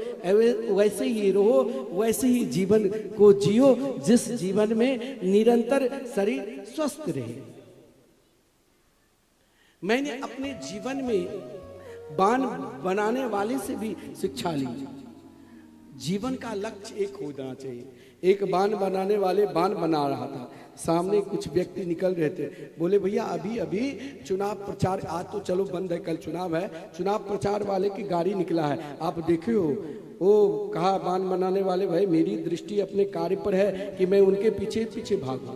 वैसे ही रहो, वैसे ही जीवन को जियो जिस जीवन में निरंतर शरीर स्वस्थ रहे। मैंने अपने जीवन में बाण बनाने वाले से भी शिक्षा ली। जीवन का लक्ष्य एक होना चाहिए। एक बाण बनाने वाले बाण बना रहा था, सामने कुछ व्यक्ति निकल रहे थे, बोले भैया अभी अभी चुनाव प्रचार, आज तो चलो बंद है, कल चुनाव है, चुनाव प्रचार वाले की गाड़ी निकला है, आप देखे हो? वो कहा बाण बनाने वाले, भाई मेरी दृष्टि अपने कार्य पर है कि मैं उनके पीछे पीछे भागूं।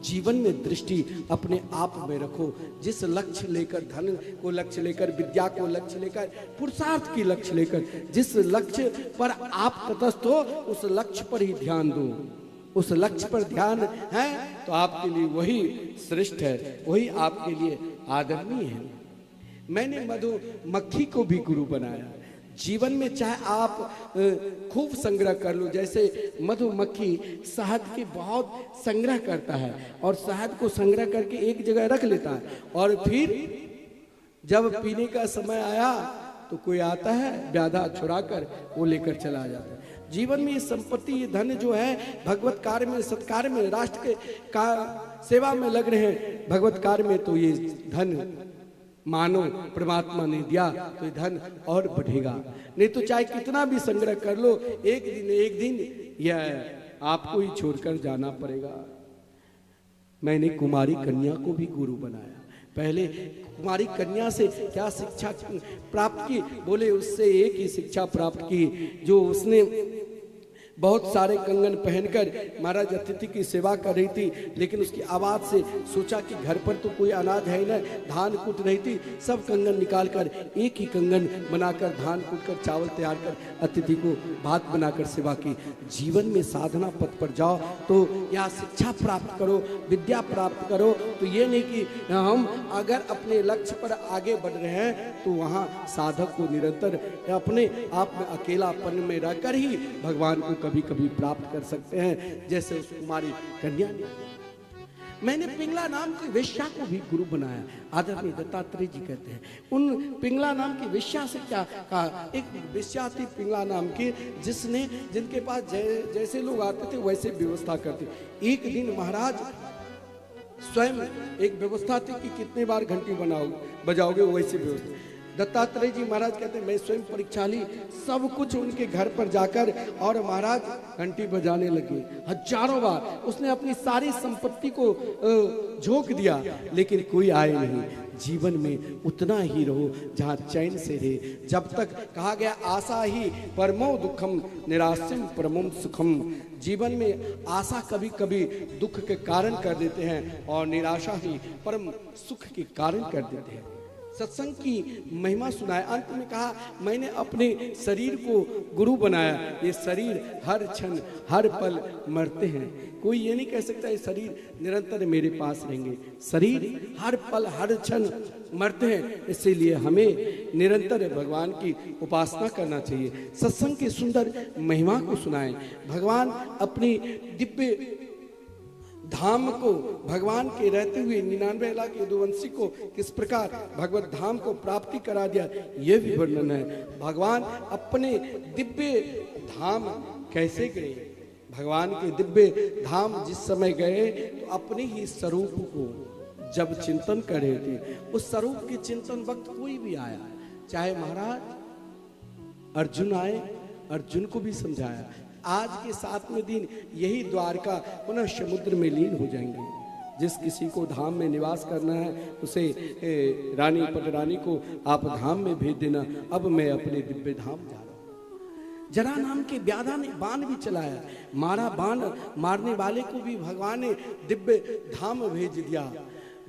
जीवन में दृष्टि अपने आप में रखो। जिस लक्ष्य लेकर, धन को लक्ष्य लेकर, विद्या को लक्ष्य लेकर, पुरुषार्थ की लक्ष्य लेकर, जिस लक्ष्य पर आप तटस्थ हो उस लक्ष्य पर ही ध्यान दो। उस लक्ष्य पर ध्यान है तो आपके लिए वही श्रेष्ठ है, वही आपके लिए आदरणीय है। मैंने मधुमक्खी को भी गुरु बनाया। जीवन में चाहे आप खूब संग्रह कर लो, जैसे मधुमक्खी शहद की बहुत संग्रह करता है और शहद को संग्रह करके एक जगह रख लेता है, और फिर जब पीने का समय आया तो कोई आता है व्याधा छुड़ाकर वो लेकर चला जाता है। जीवन में ये संपत्ति, ये धन जो है, भगवत कार्य में, सत्कार में, राष्ट्र के सेवा में लग रहे हैं भगवत कार्य में, तो ये धन मानो परमात्मा ने दिया तो ये धन और बढ़ेगा। नहीं तो चाहे कितना भी संग्रह कर लो, एक दिन यह आपको ही छोड़कर जाना पड़ेगा। मैंने कुमारी कन्या को भी गुरु बनाया। पहले कुमारी कन्या से क्या शिक्षा प्राप्त की? बोले उससे एक ही शिक्षा प्राप्त की, जो उसने बहुत सारे कंगन पहनकर महाराज अतिथि की सेवा कर रही थी, लेकिन उसकी आवाज से सोचा कि घर पर तो कोई अनाज है ना, धान कूट रही थी, सब कंगन निकालकर एक ही कंगन बनाकर धान कूटकर चावल तैयार कर अतिथि को भात बनाकर सेवा की। जीवन में साधना पथ पर जाओ तो या शिक्षा प्राप्त करो, विद्या प्राप्त करो, तो ये नहीं कि हम अगर अपने लक्ष्य पर आगे बढ़ रहे हैं तो वहाँ साधक को निरंतर अपने आप में अकेलापन में रहकर ही भगवान को कभी कभी प्राप्त कर सकते हैं, जैसे उस कुमारी कन्या ने। मैंने पिंगला नाम की वेश्या को भी गुरु बनाया। आदरणीय दत्तात्रेय जी कहते हैं उन पिंगला नाम की वेश्या से क्या कहा, एक वेश्या थी पिंगला नाम की, जिनके पास जैसे लोग आते थे वैसे व्यवस्था करते। एक दिन महाराज स्वयं एक व्यवस्था थी कि कितने बार घंटी बजाओगे वैसे व्यवस्था। दत्तात्रेय जी महाराज कहते हैं मैं स्वयं परीक्षा ली, सब कुछ उनके घर पर जाकर, और महाराज घंटी बजाने लगे हजारों बार। उसने अपनी सारी संपत्ति को झोंक दिया, लेकिन कोई आए नहीं। जीवन में उतना ही रहो जहाँ चैन से रहे। जब तक कहा गया आशा ही परमो दुखम निराश्यम परमम सुखम। जीवन में आशा कभी कभी दुख के कारण कर देते हैं और निराशा ही परम सुख के कारण कर देते हैं। सत्संग की महिमा सुनाए। अंत में कहा मैंने अपने शरीर को गुरु बनाया। ये शरीर हर क्षण हर पल मरते हैं। कोई ये नहीं कह सकता ये शरीर निरंतर मेरे पास रहेंगे। शरीर हर पल हर क्षण मरते हैं, इसीलिए हमें निरंतर भगवान की उपासना करना चाहिए। सत्संग की सुंदर महिमा को सुनाएं। भगवान अपनी दिव्य धाम को, भगवान के रहते हुए 99 लाख यदुवंशी को किस प्रकार भगवत धाम को प्राप्ति करा दिया, यह भी वर्णन है। भगवान अपने दिव्य धाम कैसे गए। भगवान के दिव्य धाम जिस समय गए तो अपने ही स्वरूप को जब चिंतन कर रहे थे, उस स्वरूप के चिंतन वक्त कोई भी आया, चाहे महाराज अर्जुन आए, अर्जुन को भी समझाया। आज के 7वें दिन यही द्वारका पुनः समुद्र में लीन हो जाएंगे। जिस किसी को धाम में निवास करना है उसे रानी पटरानी को आप धाम में भेज देना। अब मैं अपने दिव्य धाम जा रहा हूँ। जरा नाम के व्याधा ने बाण भी चलाया, मारा बाण मारने वाले को भी भगवान ने दिव्य धाम भेज दिया।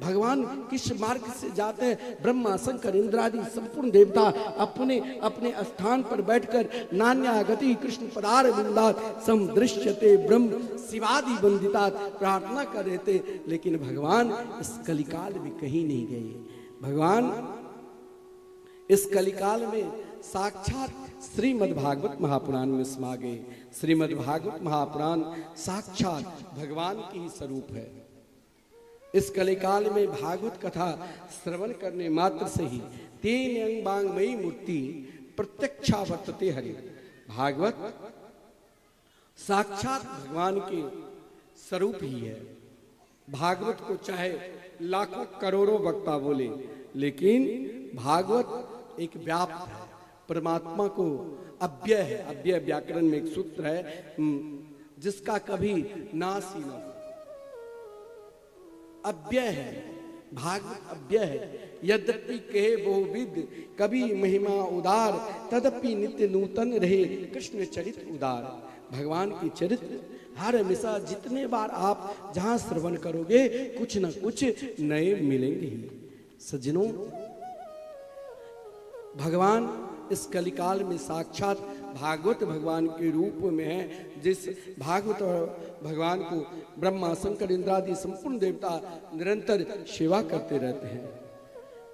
भगवान किस मार्ग से जाते हैं, ब्रह्मा शंकर इंद्रादि संपूर्ण देवता अपने अपने स्थान पर बैठकर नान्यागति कृष्ण पदार बिंदात समदृश्यते ब्रह्म शिवादि वंदितात प्रार्थना कर रहे थे। लेकिन भगवान इस कलिकाल में कहीं नहीं गए। भगवान इस कलिकाल में साक्षात श्रीमद् भागवत महापुराण में समा गए। श्रीमद् भागवत महापुराण साक्षात भगवान की ही स्वरूप है। इस कलिकाल में भागवत कथा श्रवण करने मात्र से ही तेन अंबांगमयी मूर्ति प्रत्यक्षा वर्तते हरि। भागवत साक्षात भगवान के स्वरूप ही है। भागवत को चाहे लाखों करोड़ों वक्ता बोले, लेकिन भागवत एक व्याप्त है, परमात्मा को अव्यय है। अव्यय व्याकरण में एक सूत्र है जिसका कभी नाश ही न हो। अव्यय है, भागवत अव्यय है। यद्यपि कहे बहुविध कभी महिमा उदार, तदपि नित्य नूतन रहे कृष्ण चरित्र उदार। भगवान की चरित्र हर हमेशा जितने बार आप जहां श्रवण करोगे कुछ न कुछ नए मिलेंगे ही। सज्जनों, भगवान इस कलिकाल में साक्षात भागवत भगवान के रूप में है। जिस भागवत भगवान को ब्रह्मा शंकर इंद्रादि संपूर्ण देवता निरंतर सेवा करते रहते हैं।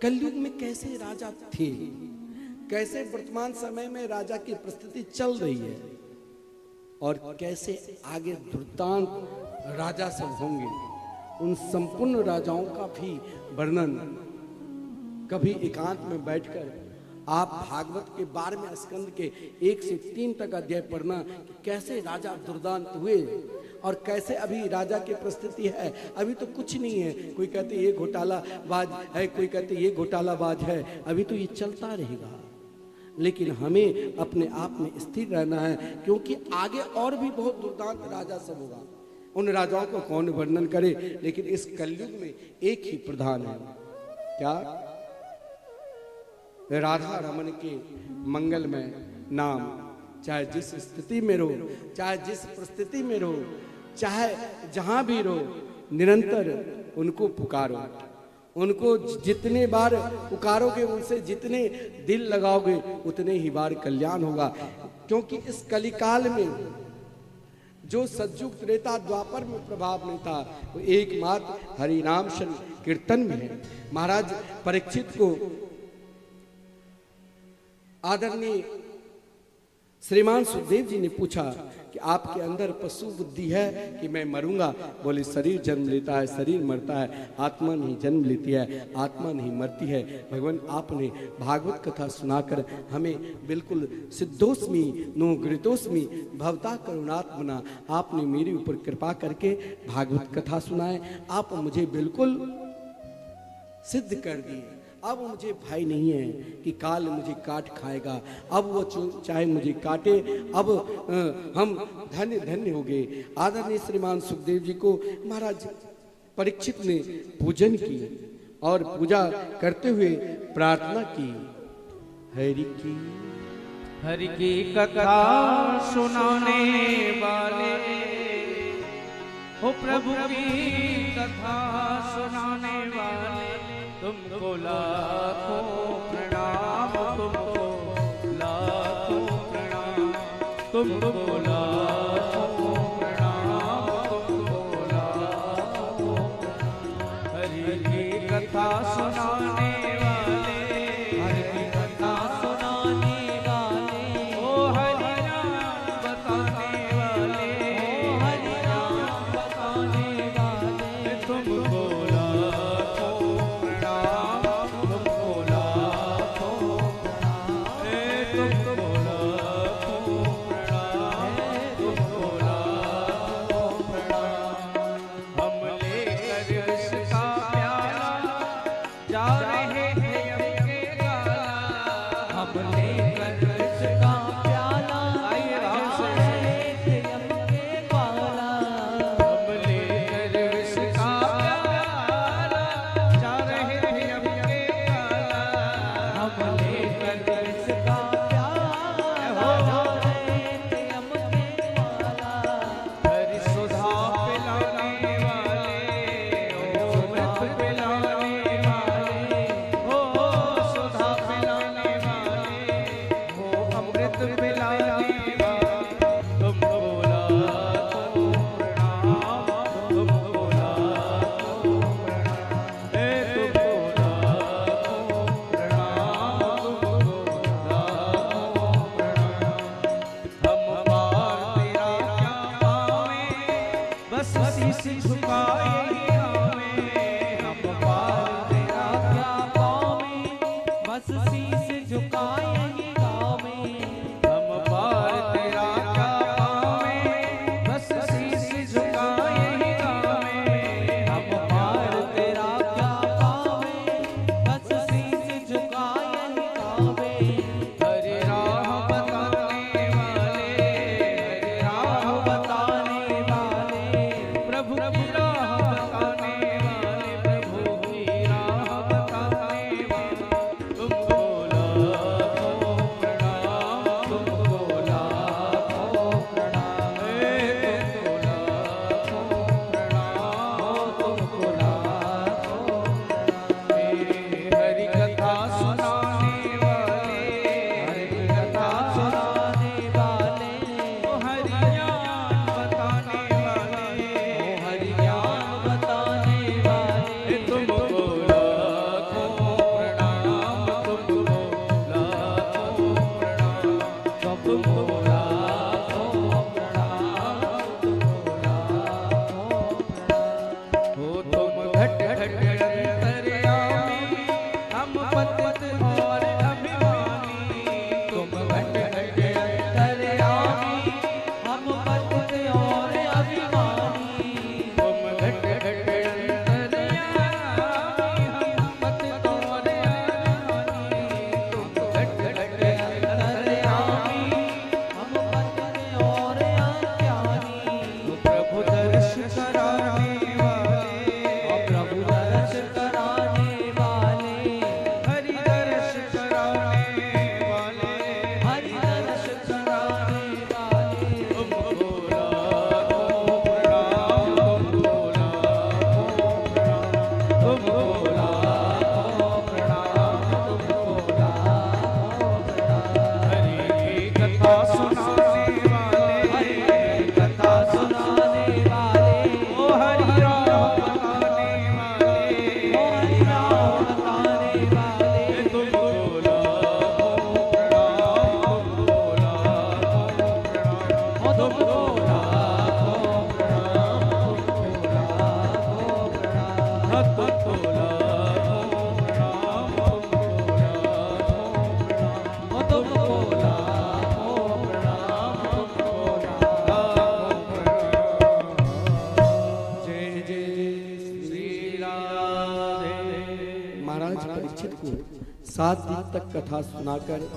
कलयुग में कैसे राजा थे, कैसे वर्तमान समय में राजा की परिस्थिति चल रही है और कैसे आगे दुर्दांत राजा सब होंगे, उन संपूर्ण राजाओं का भी वर्णन कभी एकांत में बैठकर आप भागवत के 12वें स्कंद के 1 से 3 तक अध्याय पढ़ना कि कैसे राजा दुर्दांत हुए और कैसे अभी राजा की परिस्थिति है। अभी तो कुछ नहीं है, कोई कहते ये घोटालाबाज है, कोई कहते ये घोटालाबाज है, अभी तो ये चलता रहेगा। लेकिन हमें अपने आप में स्थिर रहना है, क्योंकि आगे और भी बहुत दुर्दांत राजा सब होगा। उन राजाओं को कौन वर्णन करे, लेकिन इस कलयुग में एक ही प्रधान है, क्या? राधा रमन के मंगलमय नाम। चाहे जिस स्थिति में रहो, चाहे जिस परिस्थिति में रहो, चाहे जहां भी रहो, निरंतर उनको पुकारो। उनको जितने बार पुकारोगे, उनसे जितने दिल लगाओगे, उतने ही बार कल्याण होगा। क्योंकि इस कलिकाल में जो सतयुग त्रेता द्वापर में प्रभाव नहीं था, वो एकमात्र हरिनाम कीर्तन में है। महाराज परीक्षित को आदरणीय श्रीमान सुखदेव जी ने पूछा कि आपके अंदर पशु बुद्धि है कि मैं मरूंगा? बोले शरीर जन्म लेता है, शरीर मरता है, आत्मा नहीं जन्म लेती है, आत्मा नहीं मरती है। भगवान आपने भागवत कथा सुनाकर हमें बिल्कुल सिद्धोस्मी नो गृतोस्मी भवता करुणात्मना, आपने मेरे ऊपर कृपा करके भागवत कथा सुनाए, आप मुझे बिल्कुल सिद्ध कर दिए। अब मुझे भय नहीं है कि काल मुझे काट खाएगा, अब वो चाहे मुझे काटे, अब हम धन्य धन्य हो गए। आदरणीय श्रीमान सुखदेव जी को महाराज परीक्षित ने पूजन की और पूजा करते हुए प्रार्थना की, हरि की कथा सुनाने वाले हो, प्रभु की कथा सुनाने वाले, तुमको लाखों प्रणाम, तुमको लाखों प्रणाम, तुमको लाखों प्रणाम, तुमको लाखों प्रणाम। हरि की कथा सुनाने वाले, हरि की कथा सुनाने वाले, ओ हरि नाम बताने वाले, ओ हरि नाम बताने वाले, तुमको 7 दिन तक कथा सुनाकर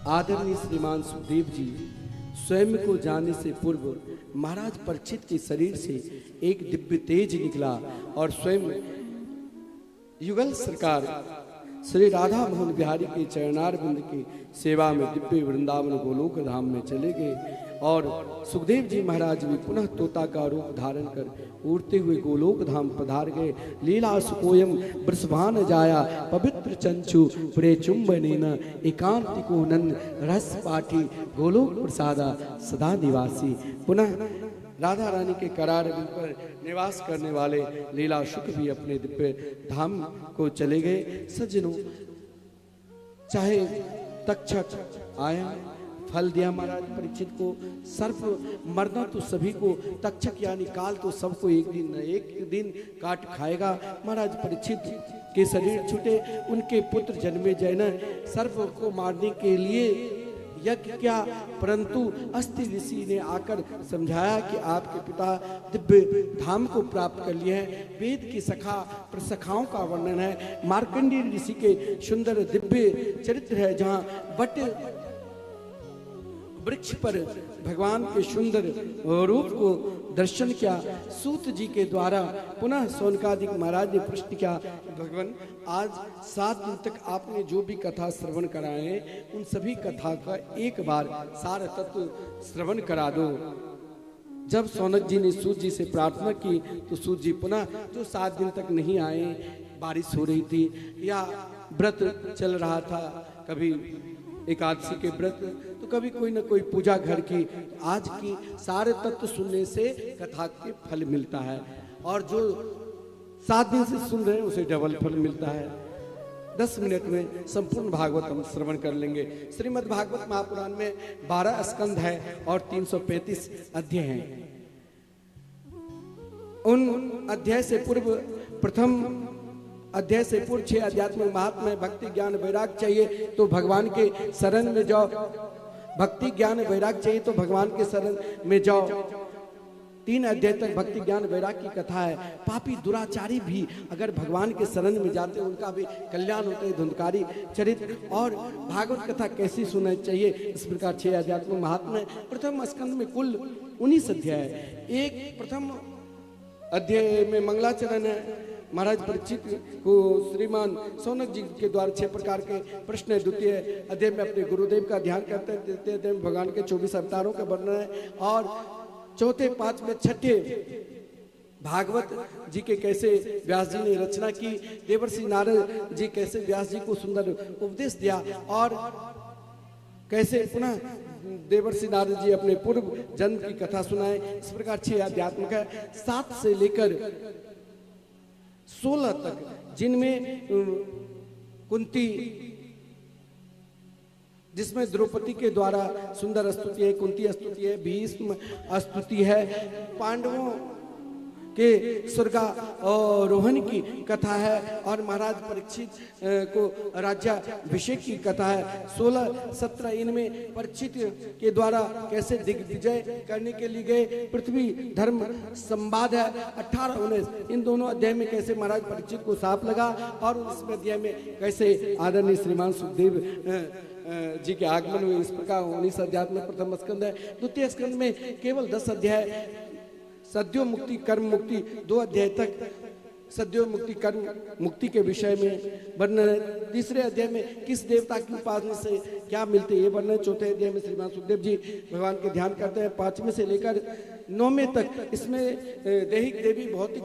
आदरणीय श्रीमान सुखदेव जी स्वयं को जाने से पूर्व महाराज परीक्षित के शरीर से एक दिव्य तेज निकला और स्वयं युगल सरकार श्री राधा मोहन बिहारी के चरणारविंद की सेवा में दिव्य वृंदावन गोलोक धाम में चले गए और सुखदेव जी महाराज भी पुनः तोता का रूप धारण कर उड़ते हुए गोलोक धाम पधार गए। लीला सुकोयम वृषभान जाया पवित्र चंचु प्रे चुंबनेन एकांतिको नंद रस पाठी गोलोक प्रसादा सदा निवासी। पुनः राधा रानी के करार पर निवास करने वाले लीला शुक भी अपने दिव्य धाम को चले गए। सज्जनों, चाहे तक्षक आया, फल दिया महाराज परीक्षित को, सर्प मरना तो सभी को, तक्षक यानी काल तो सबको एक दिन काट खाएगा। महाराज परीक्षित के शरीर छूटे, उनके पुत्र जन्मे जैन सर्प को मारने के लिए यज्ञ किया, परंतु अस्ति ऋषि ने आकर समझाया कि आपके पिता दिव्य धाम को प्राप्त कर लिए हैं। वेद की सखाओं का वर्णन है, मार्कंडेय ऋषि के सुंदर दिव्य चरित्र है, जहाँ वट वृक्ष पर भगवान के सुंदर रूप को दर्शन किया। सूत जी के द्वारा पुनः सौनकादिक महाराज ने प्रश्न किया, भगवान आज 7 दिन तक आपने जो भी कथा श्रवण कराए उन सभी कथा का एक बार सार तत्व श्रवण करा दो। जब सौनक जी ने सूत जी से प्रार्थना की तो सूत जी पुनः जो 7 दिन तक नहीं आए, बारिश हो रही थी या व्रत चल रहा था, कभी एकादशी के व्रत तो कभी कोई ना कोई पूजा घर की, आज की सारे तत्व सुनने से कथा के फल मिलता है और जो 7 दिन से सुन रहे हैं उसे डबल फल मिलता है। 10 मिनट में संपूर्ण भागवत हम श्रवण कर लेंगे। श्रीमद् भागवत महापुराण में 12 स्कंध है और 335 अध्याय हैं। उन अध्याय से पूर्व प्रथम अध्याय से पूर्व 6 आध्यात्मिक महात्मा भक्ति ज्ञान वैराग चाहिए तो भगवान के शरण में जाओ। भक्ति ज्ञान वैराग चाहिए तो भगवान के शरण में जाओ। 3 अध्याय तक भक्ति ज्ञान वैराग की कथा है। पापी दुराचारी भी अगर भगवान के शरण में जाते हैं उनका भी कल्याण होता है। धुंधकारी चरित्र और भागवत कथा कैसी सुननी चाहिए, इस प्रकार 6 आध्यात्मिक महात्मा। प्रथम स्कंद में कुल 19 अध्याय है। एक प्रथम अध्याय में मंगलाचरण है। महाराज परीक्षित को श्रीमान सौनक जी के द्वारा 6 प्रकार के प्रश्न है। द्वितीय अध्याय में अपने गुरुदेव का ध्यान करते हैं। तृतीय अध्याय में भगवान के 24 अवतारों का वर्णन है और चौथे, 5वें, 6ठे भागवत जी के कैसे व्यास जी ने रचना की, देवर्षि नारद जी कैसे व्यास जी को सुंदर उपदेश दिया और कैसे पुनः देवर्षि नारद जी अपने पूर्व जन्म की कथा सुनाए। इस प्रकार 6 आध्यात्मिक है। 7 से लेकर 16 तक, जिनमें कुंती, जिसमें द्रौपदी के द्वारा सुंदर स्तुति है, कुंती स्तुति है, भीष्म स्तुति है, पांडवों के स्वर्गारोहण की कथा है और महाराज परीक्षित को राज्याभिषेक की कथा है। 16-17 इनमें परीक्षित के द्वारा कैसे दिग्विजय करने के लिए गए, पृथ्वी धर्म संवाद है। 18-19 इन दोनों अध्याय में कैसे महाराज परीक्षित को साफ लगा और उसमें अध्याय में कैसे आदरणीय श्रीमान सुखदेव जी के आगमन हुए। इस प्रकार 19 अध्याय में प्रथम स्कंद है। द्वितीय स्कंद में केवल 10 अध्याय सद्यो मुक्ति कर्म मुक्ति, 2 अध्याय तक सद्यो मुक्ति कर्म मुक्ति के विषय में वर्णन है। तीसरे अध्याय में किस देवता की उपासना से क्या मिलते ये वर्णन। चौथे अध्याय में श्रीमान सुखदेव जी भगवान के ध्यान करते हैं। 5वें से लेकर 9वें तक इसमें दैहिक देवी भौतिक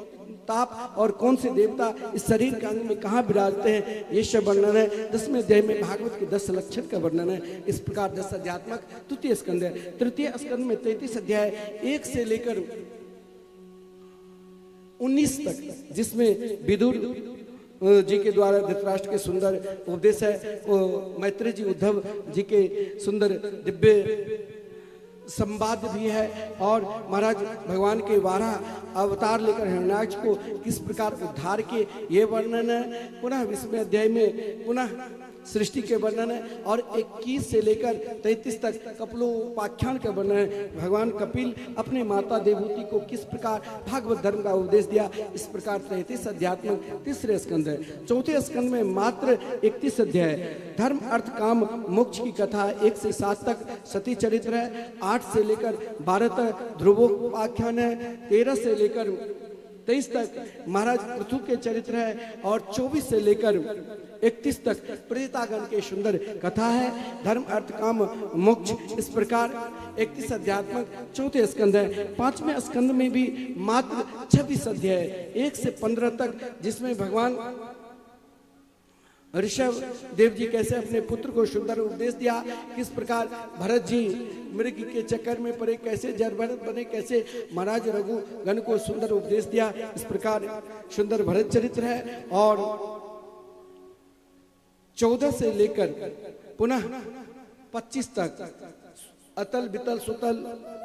ताप और कौन से देवता इस शरीर के अंग में कहाँ विराजते हैं ये सब वर्णन है। 10वें अध्याय में भागवत के 10 लक्षण का वर्णन है। इस प्रकार 10 अध्यात्मक तृतीय स्कंद है। तृतीय स्कंद में 33 अध्याय 1 से लेकर 19 तक, जिसमें विदुर जी के द्वारा धृतराष्ट्र के सुंदर उपदेश है। मैत्री जी उद्धव जी के सुंदर दिव्य संवाद भी है और महाराज भगवान के 12 अवतार लेकर हिरण्याक्ष को किस प्रकार उद्धार के ये वर्णन है। पुनः 20वें अध्याय में पुनः सृष्टि के वर्णन है, और 21 से लेकर 33 तक कपिलोपाख्यान के वर्णन है। भगवान कपिल अपने माता देवहूति को किस प्रकार भागवत धर्म का उपदेश दिया, इस प्रकार 33 अध्यात्मक तीसरे स्कंद है। चौथे स्कंद में मात्र 31 अध्याय है। धर्म अर्थ काम मोक्ष की कथा 1 से 7 तक सती चरित्र है। 8 से लेकर 12 तक ध्रुवोपाख्यान है। 13 से लेकर 23 तक महाराज पृथु के चरित्र है, और 24 से लेकर 31 तक प्रेतागण के सुंदर कथा है। धर्म अर्थ काम मोक्ष, इस प्रकार 31 अध्यात्मक चौथे स्कंद है। 5वें स्कंद में भी मात्र 26 अध्याय है, 1 से 15 तक, जिसमें भगवान ऋषभ देव जी कैसे अपने पुत्र को सुंदर उपदेश दिया, किस प्रकार भरत जी मृग के चक्कर में पड़े, कैसे जर भरत बने, कैसे महाराज रघुगण को सुंदर उपदेश दिया, इस प्रकार सुंदर भरत चरित्र है। और 14 से लेकर पुनः 25 तक अतल बितल सुतल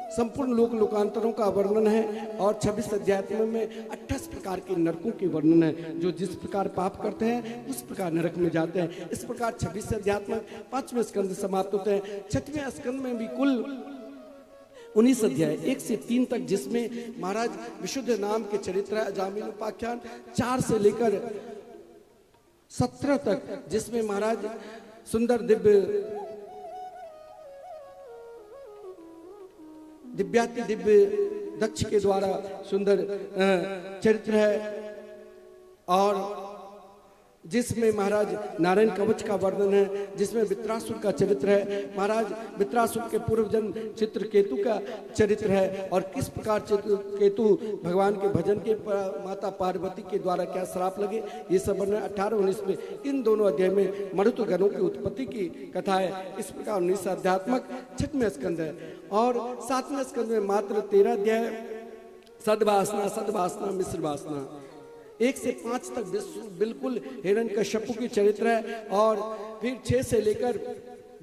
संपूर्ण लोक लोकांतरों का वर्णन है। और 26 अध्याय में 28 प्रकार के नरकों के वर्णन है, जो जिस प्रकार पाप करते हैं उस प्रकार नरक में जाते हैं। इस प्रकार 26 अध्यात्म 5वें स्कंद समाप्त होते हैं। 6वें स्कंद में भी कुल 19 अध्याय 1 से 3 तक, जिसमें महाराज विशुद्ध नाम के चरित्र अजामिल उपाख्यान। 4 से लेकर 17 तक, जिसमें महाराज सुंदर दिव्याति दिव्य दक्ष के द्वारा सुंदर चरित्र है, और जिसमें महाराज नारायण कवच का वर्णन है, जिसमें वित्रासुर का चरित्र है। महाराज वित्रासुर के पूर्व जन्म चित्रकेतु का चरित्र है, और किस प्रकार चित्रकेतु भगवान के भजन के माता पार्वती के द्वारा क्या श्राप लगे, ये सब वर्णन 18-19 में। इन दोनों अध्याय में मरुत गणों की उत्पत्ति की कथा है। इस प्रकार 19 अध्यात्मक 6वें स्कंद है। और 7वें स्कंद में मात्र 13 अध्याय सद्वासना, सद्वासना, मिश्र वासना। 1 से 5 तक बिल्कुल हिरण्यकश्यपु की चरित्र है। और फिर 6 से लेकर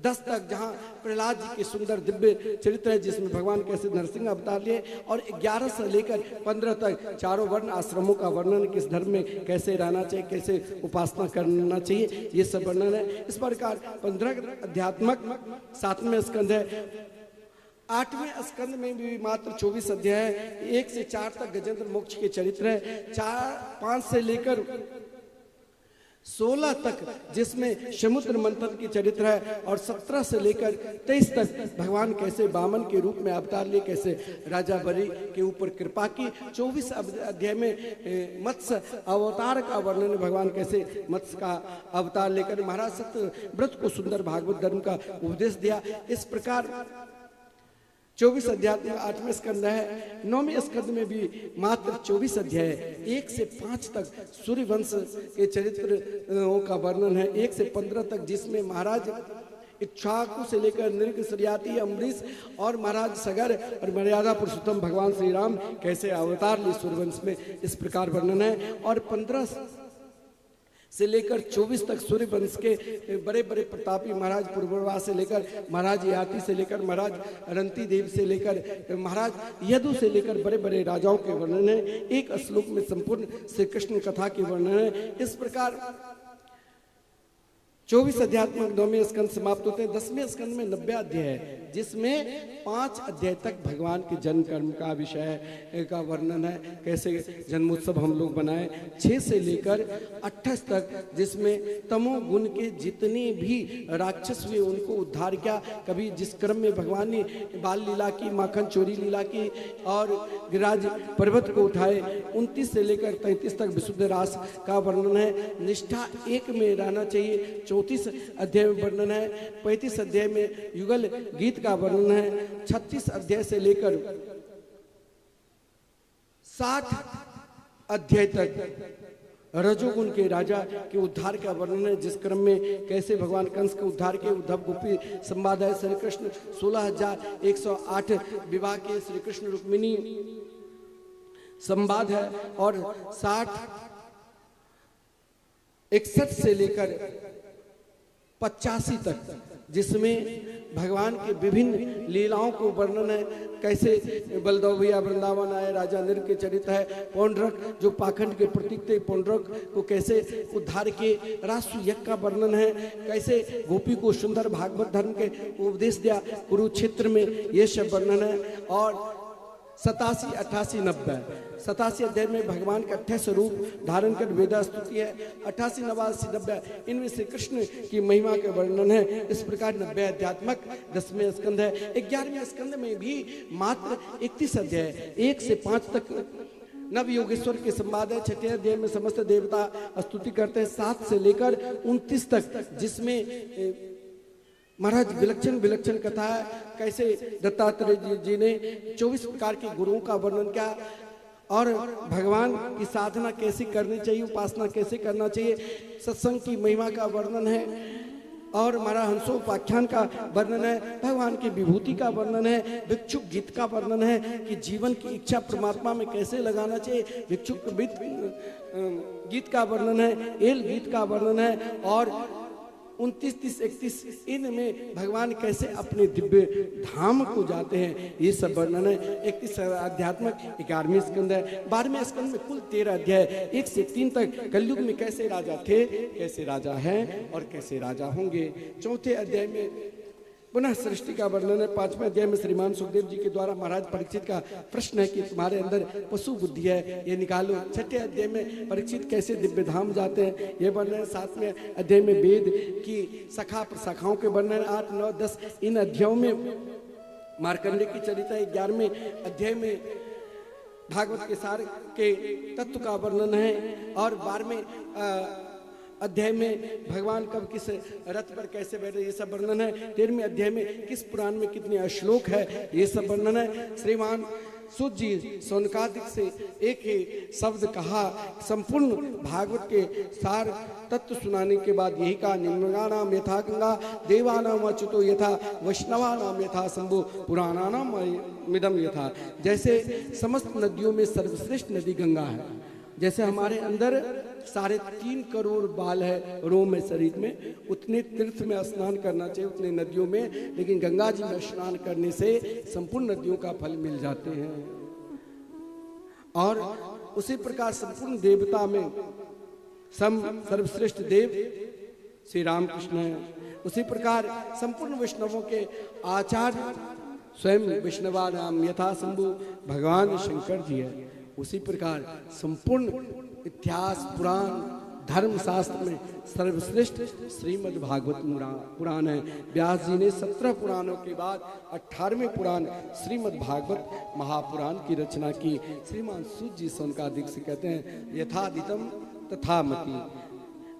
10 तक जहाँ प्रहलाद जी के सुंदर दिव्य चरित्र है, जिसमें भगवान कैसे नरसिंह अवतार लिए। और 11 से लेकर 15 तक चारों वर्ण आश्रमों का वर्णन, किस धर्म में कैसे रहना चाहिए, कैसे उपासना करना चाहिए, ये सब वर्णन है। इस प्रकार 15 अध्यात्मक 7वें स्कंद है। 8वें स्कंद में भी मात्र 24 अध्याय है। 1 से 4 तक गजेंद्र मोक्ष के चरित्र है। 5 से लेकर 16 तक, जिसमें समुद्र मंथन की चरित्र है। और 17 से लेकर 23 तक भगवान कैसे वामन के रूप में अवतार लिए, कैसे राजा बलि के ऊपर कृपा की। 24 अध्याय में मत्स्य अवतार का वर्णन है, भगवान कैसे मत्स्य का अवतार लेकर महाराज सत्य व्रत को सुंदर भागवत धर्म का उपदेश दिया। इस प्रकार 24 अध्याय 8वें स्कंद है। 9वें स्कंद में भी मात्र 24 अध्याय 1 से 5 तक सूर्यवंश के चरित्र का वर्णन है। 1 से 15 तक, जिसमें महाराज इक्ष्वाकु से लेकर नृग, सरियाती, अम्बरीश और महाराज सगर और मर्यादा पुरुषोत्तम भगवान श्री राम कैसे अवतार लिए सूर्यवंश में, इस प्रकार वर्णन है। और 15 से लेकर 24 तक सूर्यवंश के बड़े बड़े प्रतापी महाराज पूर्ववा से लेकर महाराज याति से लेकर महाराज अरंती देव से लेकर महाराज यदु से लेकर बड़े बड़े राजाओं के वर्णन है। एक श्लोक में संपूर्ण श्री कृष्ण कथा के वर्णन है। इस प्रकार 24 अध्यात्मक 9वें स्कंद समाप्त होते हैं। 10वें स्कंद में 90 अध्याय है, जिसमें 5 अध्याय तक भगवान के जन्म कर्म का विषय का वर्णन है, कैसे जन्मोत्सव हम लोग बनाए। 6 से लेकर 28 तक, जिसमें तमोगुण के जितने भी राक्षस हुए उनको उद्धार किया। कभी जिस क्रम में भगवान ने बाल लीला की, माखन चोरी लीला की और गिरिराज पर्वत को उठाए। 29 से लेकर 33 तक विशुद्ध रास का वर्णन है। निष्ठा एक में रहना चाहिए। 34 अध्याय में वर्णन है। 35 अध्याय में युगल गीत का वर्णन है। 36 अध्याय से लेकर 60 अध्याय तक रजोगुण के राजा के उद्धार का वर्णन है, जिस क्रम में कैसे भगवान कंस के उद्धार के उद्धव गोपी संवाद है। श्री कृष्ण 16,108 विवाह के श्री कृष्ण रुक्मिणी संवाद है। और 61 से लेकर 85 तक जिसमें भगवान के विभिन्न लीलाओं को वर्णन है। कैसे बलदेव भैया वृंदावन आए, राजा नृ के चरित्र है। पौंड्रक जो पाखंड के प्रतीक थे, पौंड्रक को कैसे उद्धार के राष्ट्र यज्ञ का वर्णन है। कैसे गोपी को सुंदर भागवत धर्म के उपदेश दिया कुरुक्षेत्र में, ये सब वर्णन है। और 87, 88, 90 87 अध्याय में भगवान का 28 रूप धारण कर वेदा स्तुति है। 88, 89, 90 इनमें से कृष्ण की महिमा के वर्णन है। इस प्रकार 90 अध्यात्मक 10वें स्कंद है। 11वें स्कंद में भी मात्र 31 अध्याय 1 से 5 तक नव योगेश्वर के संवाद है। 6वें अध्याय में समस्त देवता स्तुति करते हैं 7 से लेकर 29 तक, जिसमें महाराज विलक्षण विलक्षण कथा है। कैसे दत्तात्रेय जी ने 24 प्रकार के गुरुओं का वर्णन किया और भगवान की साधना कैसे करनी चाहिए, उपासना कैसे करना चाहिए। सत्संग की महिमा का वर्णन है और महाराज हंसोपाख्यान का वर्णन है। भगवान की विभूति का वर्णन है। भिक्षुक गीत का वर्णन है कि जीवन की इच्छा परमात्मा में कैसे लगाना चाहिए। भिक्षुक गीत का वर्णन है। एल गीत का वर्णन है। और 29, 30, 31 इनमें भगवान कैसे अपने दिव्य धाम को जाते हैं, ये सब वर्णन है। 31 अध्यात्मक 11वें स्कंद है। 12वें स्कंद में कुल 13 अध्याय 1 से 3 तक कलयुग में कैसे राजा थे, कैसे राजा हैं और कैसे राजा होंगे। 4थे अध्याय में पुनः सृष्टि का वर्णन है। 5वें अध्याय में श्रीमान सुखदेव जी के द्वारा महाराज परीक्षित का प्रश्न है कि तुम्हारे अंदर पशु बुद्धि है, ये निकालो। 6ठे अध्याय में परीक्षित कैसे दिव्य धाम जाते हैं, ये वर्णन है। 7वें अध्याय में वेद की शाखा प्रशाखाओं के वर्णन है। 8, 9, 10 इन अध्यायों में मार्कंडे की चरित्र है। 11वें अध्याय में भागवत के सार के तत्व का वर्णन है। और 12वें अध्याय में भगवान कब किस रथ पर कैसे बैठे, ये सब वर्णन है। 13वें अध्याय में किस पुराण में कितने श्लोक है, ये सब वर्णन है। श्रीमान सूत जी सौनकादिक से एक ही शब्द कहा। संपूर्ण भागवत के सार तत्व सुनाने के बाद यही कहा, निम्नानाम यथा गंगा, देवानाम अच्युतो यथा, वैष्णवानाम यथा शंभु, पुराणानाम मिदम यथा। जैसे समस्त नदियों में सर्वश्रेष्ठ नदी गंगा है, जैसे हमारे अंदर 3.5 करोड़ बाल है रोम है शरीर में, उतने तीर्थ में स्नान करना चाहिए, उतने नदियों में। लेकिन गंगा जी में स्नान करने से संपूर्ण नदियों का फल मिल जाते हैं। और उसी प्रकार संपूर्ण देवता में सर्वश्रेष्ठ देव श्री रामकृष्ण है। उसी प्रकार संपूर्ण वैष्णवों के आचार्य स्वयं वैष्णवा नाम यथा शंभु भगवान शंकर जी है। उसी प्रकार संपूर्ण इतिहास पुराण धर्म शास्त्र में सर्वश्रेष्ठ श्रीमद् भागवत पुराण है। व्यास जी ने 17 पुराणों के बाद 18वें पुराण श्रीमद् भागवत महापुराण की रचना की। श्रीमान सूत जी सौनकादिक से कहते हैं, यथादितम तथा मति।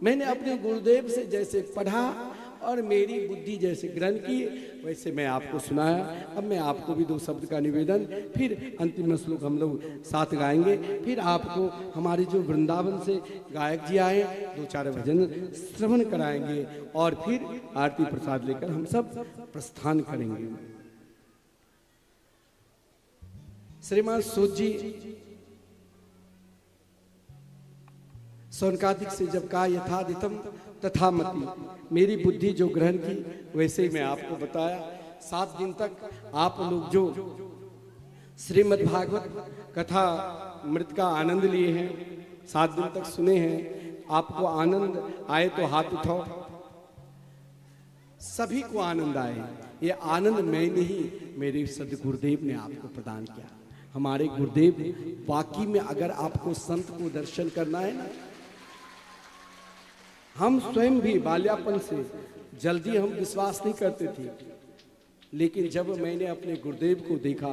मैंने अपने गुरुदेव से जैसे पढ़ा और मेरी बुद्धि जैसे ग्रहण की, वैसे मैं आपको सुनाया। अब मैं आपको भी 2 शब्द का निवेदन, फिर अंतिम श्लोक हम लोग साथ गाएंगे। फिर आपको हमारे जो वृंदावन से गायक जी आए 2-4 भजन श्रवण कराएंगे और फिर आरती प्रसाद लेकर हम सब प्रस्थान करेंगे। श्रीमान सूत जी सौनकादिक से जब कहा यथादितम तथा मति, मेरी बुद्धि जो ग्रहण की वैसे ही मैं आपको बताया। 7 दिन तक आप लोग जो श्रीमद् भागवत कथा मृत का आनंद लिए हैं, 7 दिन तक सुने हैं। आपको आनंद आए तो हाथ उठाओ। सभी को आनंद आए। ये आनंद मैं नहीं, मेरे सदगुरुदेव ने आपको प्रदान किया। हमारे गुरुदेव वाकई में, अगर आपको संत को दर्शन करना है ना, हम स्वयं भी बाल्यापन से जल्दी हम विश्वास नहीं करते थे, लेकिन जब मैंने अपने गुरुदेव को देखा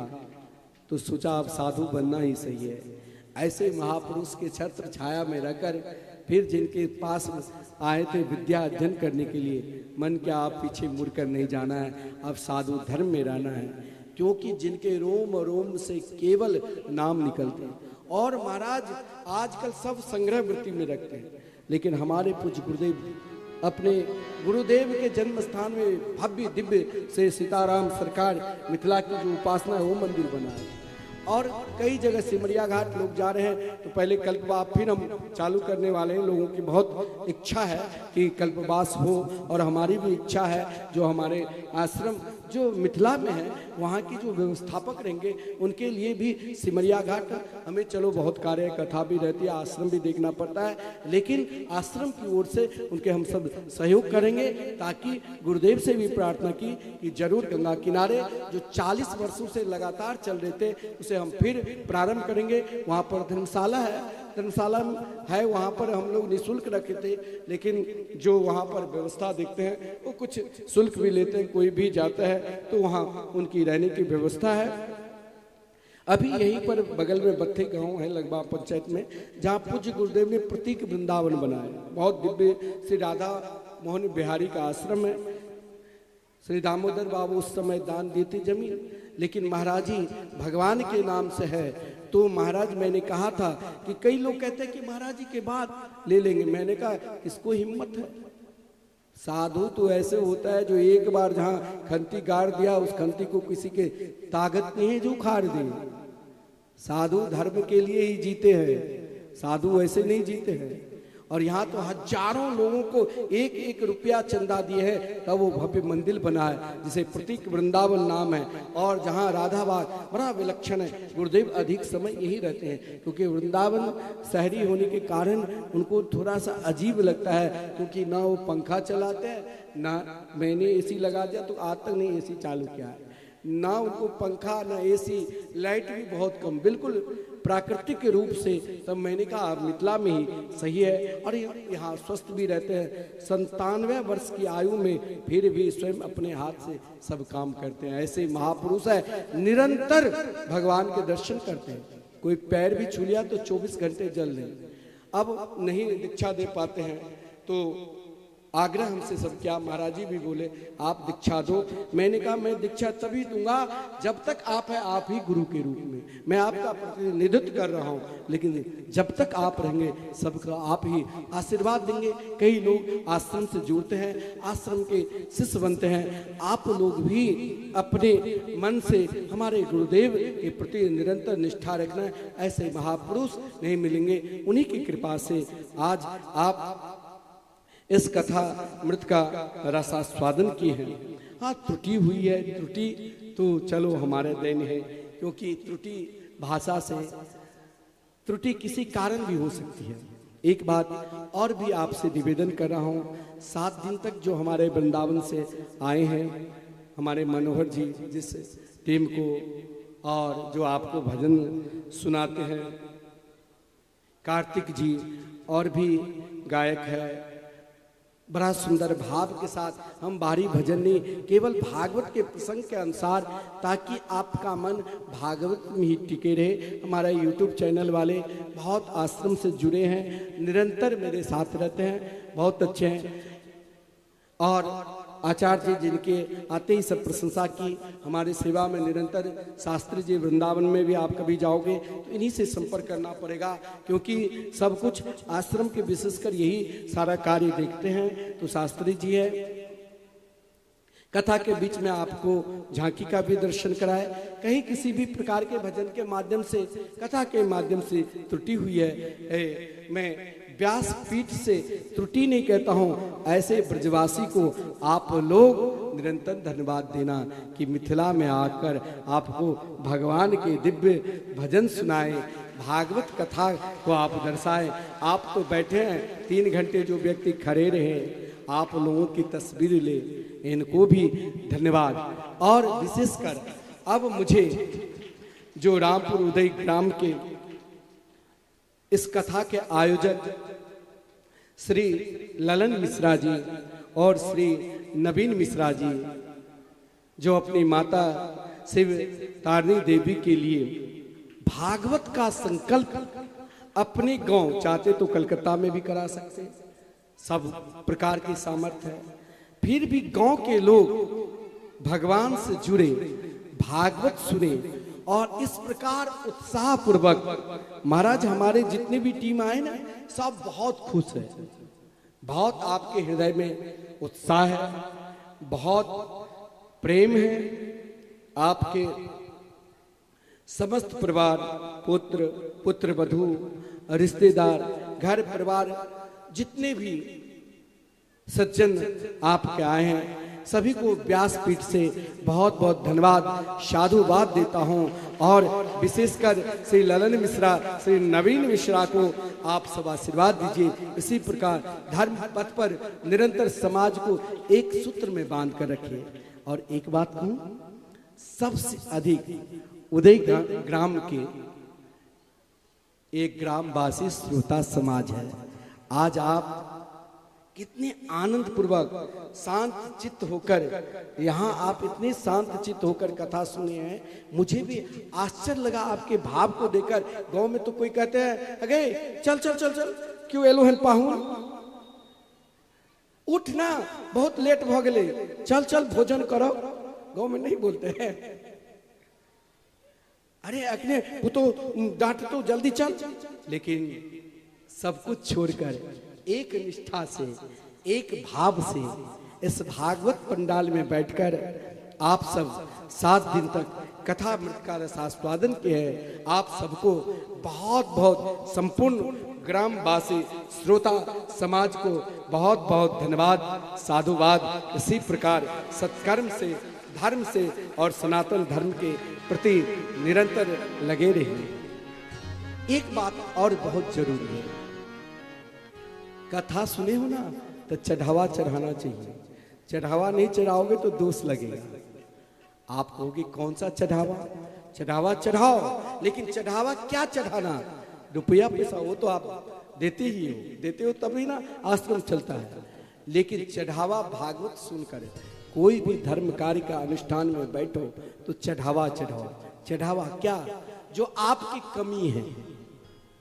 तो सोचा अब साधु बनना ही सही है। ऐसे महापुरुष के छत्र छाया में रहकर फिर जिनके पास आए थे विद्या अध्ययन करने के लिए, मन क्या आप पीछे मुड़कर नहीं जाना है, अब साधु धर्म में रहना है। क्योंकि जिनके रोम रोम से केवल नाम निकलते हैं। और महाराज आजकल सब संग्रह वृत्ति में रखते हैं, लेकिन हमारे पूज्य गुरुदेव अपने गुरुदेव के जन्म स्थान में भव्य दिव्य से सीताराम सरकार मिथिला की जो उपासना है वो मंदिर बना है। और कई जगह सिमरिया घाट लोग जा रहे हैं। तो पहले कल्पवास फिर हम चालू करने वाले हैं। लोगों की बहुत इच्छा है कि कल्पवास हो, और हमारी भी इच्छा है। जो हमारे आश्रम जो मिथिला में है वहाँ की जो व्यवस्थापक रहेंगे उनके लिए भी सिमरिया घाट हमें, चलो बहुत कार्य कथा भी रहती है, आश्रम भी देखना पड़ता है, लेकिन आश्रम की ओर से उनके हम सब सहयोग करेंगे, ताकि गुरुदेव से भी प्रार्थना की कि जरूर गंगा किनारे जो 40 वर्षों से लगातार चल रहे थे उसे हम फिर प्रारंभ करेंगे। वहाँ पर धर्मशाला है, वहाँ पर हम लोग निःशुल्क रखे थे, लेकिन जो वहाँ पर व्यवस्था देखते हैं वो कुछ शुल्क भी लेते हैं। कोई भी जाता है तो वहाँ उनकी रहने की व्यवस्था है। अभी यहीं पर बगल में बत्थे गांव है लगभग पंचायत में, जहाँ पूज्य गुरुदेव ने प्रतीक वृंदावन बनाया। बहुत दिव्य श्री राधा मोहन बिहारी का आश्रम है। श्री दामोदर बाबू उस समय दान देते जमीन, लेकिन महाराज जी भगवान के नाम से है। तो महाराज मैंने कहा था कि कई लोग कहते हैं कि महाराज जी के बाद ले लेंगे। मैंने कहा किसको हिम्मत है? साधु तो ऐसे होता है जो एक बार जहाँ खंती गाड़ दिया उस खंती को किसी के ताकत नहीं है जो उखाड़ दे। साधु धर्म के लिए ही जीते हैं, साधु ऐसे नहीं जीते हैं। और यहाँ तो हजारों लोगों को एक एक रुपया चंदा दिए है तब वो भव्य मंदिर बना है, जिसे प्रतीक वृंदावन नाम है। और जहाँ राधाबाग बड़ा विलक्षण है। गुरुदेव अधिक समय यही रहते हैं, क्योंकि वृंदावन शहरी होने के कारण उनको थोड़ा सा अजीब लगता है, क्योंकि ना वो पंखा चलाते हैं, ना मैंने एसी लगा दिया तो आज तक नहीं एसी चालू किया है, ना उनको पंखा ना एसी, लाइट भी बहुत कम, बिल्कुल प्राकृतिक रूप से। तब मैंने कहा मिथिला में ही सही है। और यहाँ स्वस्थ भी रहते हैं। 97 वर्ष की आयु में फिर भी स्वयं अपने हाथ से सब काम करते हैं। ऐसे महापुरुष है, निरंतर भगवान के दर्शन करते हैं। कोई पैर भी छू लिया तो 24 घंटे जल रहे। अब नहीं दीक्षा दे पाते हैं तो आग्रह हमसे सब क्या, महाराज जी भी बोले आप दीक्षा दो। मैंने कहा मैं दीक्षा तभी दूंगा जब तक आप है, आप ही गुरु के रूप में, मैं आपका प्रतिनिधित्व कर रहा हूँ, लेकिन जब तक आप रहेंगे सबका आप ही आशीर्वाद देंगे। कई लोग आश्रम से जुड़ते हैं, आश्रम के शिष्य बनते हैं। आप लोग भी अपने मन से हमारे गुरुदेव के प्रति निरंतर निष्ठा रखना है। ऐसे महापुरुष नहीं मिलेंगे, उन्हीं की कृपा से आज आप इस कथा मृत का रसास्वादन की है। हाँ त्रुटि हुई है, त्रुटि तो चलो हमारे देन है, क्योंकि त्रुटि भाषा से, त्रुटि किसी कारण भी हो सकती है। एक बात और भी आपसे निवेदन कर रहा हूँ, 7 दिन तक जो हमारे वृंदावन से आए हैं हमारे मनोहर जी, जिस टीम को और जो आपको भजन सुनाते हैं, कार्तिक जी और भी गायक है, बड़ा सुंदर भाव के साथ हम बाहरी भजन नहीं, केवल भागवत के प्रसंग के अनुसार, ताकि आपका मन भागवत में ही टिके रहे। हमारा यूट्यूब चैनल वाले बहुत आश्रम से जुड़े हैं, निरंतर मेरे साथ रहते हैं, बहुत अच्छे हैं। और आचार्य जी जिनके आते ही सब प्रशंसा की, हमारी सेवा में निरंतर, शास्त्री जी वृंदावन में भी आप कभी जाओगे तो इन्हीं से संपर्क करना पड़ेगा, क्योंकि सब कुछ आश्रम के विशेषकर यही सारा कार्य देखते हैं। तो शास्त्री जी है, कथा के बीच में आपको झांकी का भी दर्शन कराए। कहीं किसी भी प्रकार के भजन के माध्यम से, कथा के माध्यम से त्रुटि हुई है, मैं व्यास पीठ से त्रुटि नहीं कहता हूँ, ऐसे ब्रजवासी को आप लोग निरंतर धन्यवाद देना कि मिथिला में आकर आपको भगवान के दिव्य भजन सुनाए, भागवत कथा को आप दर्शाए। आप तो बैठे हैं 3 घंटे, जो व्यक्ति खड़े रहे, आप लोगों की तस्वीर ले, इनको भी धन्यवाद। और विशेषकर अब मुझे जो रामपुर उदय ग्राम के इस कथा के आयोजक श्री ललन मिश्रा जी और श्री नवीन मिश्रा जी, जो अपनी माता शिव तारणी देवी के लिए भागवत का संकल्प अपने गांव, चाहते तो कलकत्ता में भी करा सकते, सब प्रकार की सामर्थ्य है, फिर भी गांव के लोग भगवान से जुड़े, भागवत सुने और इस प्रकार उत्साह पूर्वक। महाराज हमारे जितने भी टीम आए ना, सब बहुत खुश है, बहुत आपके हृदय में उत्साह है, बहुत प्रेम है, आपके समस्त परिवार, पुत्र, पुत्र वधू, रिश्तेदार, घर परिवार, जितने भी सज्जन आपके आए हैं, सभी को व्यासपीठ से बहुत बहुत धन्यवाद, साधुवाद देता हूं। और विशेषकर श्री ललन मिश्रा, श्री नवीन मिश्रा को आप सब आशीर्वाद दीजिए। इसी प्रकार धर्म पथ पर निरंतर समाज को एक सूत्र में बांध कर रखिए। और एक बात कहूं, सबसे अधिक उदय ग्राम के एक ग्रामवासी श्रोता समाज है। आज आप कितने आनंद पूर्वक शांत चित्त होकर यहाँ आप इतने शांत चित्त होकर कथा सुने हैं। मुझे भी आश्चर्य लगा आपके भाव को देखकर। गांव में तो कोई कहते हैं अगे चल चल चल चल क्यों एलो हन पाहुन, उठ ना बहुत लेट हो गए, चल चल भोजन करो। गांव में नहीं बोलते हैं, अरे अखने वो तो डांट तो जल्दी चल। लेकिन सब कुछ छोड़कर एक निष्ठा से, एक भाव से इस भागवत पंडाल में बैठकर आप सब 7 दिन तक कथा मृत का रसास्वादन किए हैं। आप सबको बहुत बहुत संपूर्ण ग्रामवासी श्रोता समाज को बहुत बहुत धन्यवाद, साधुवाद। इसी प्रकार सत्कर्म से, धर्म से और सनातन धर्म के प्रति निरंतर लगे रहिए। एक बात और बहुत जरूरी है, कथा सुने हो ना तो चढ़ावा चढ़ाना चाहिए। चढ़ावा नहीं चढ़ाओगे तो दोष लगेगा। आप कहोगे कौन सा चढ़ावा? चढ़ावा चढ़ाओ, लेकिन चढ़ावा क्या चढ़ाना? रुपया पैसा वो तो आप देते ही हो, देते हो तभी ना आश्रम चलता है। लेकिन चढ़ावा भागवत सुनकर, कोई भी धर्म कार्य का अनुष्ठान में बैठो तो चढ़ावा चढ़ाओ। चढ़ावा क्या? जो आपकी कमी है,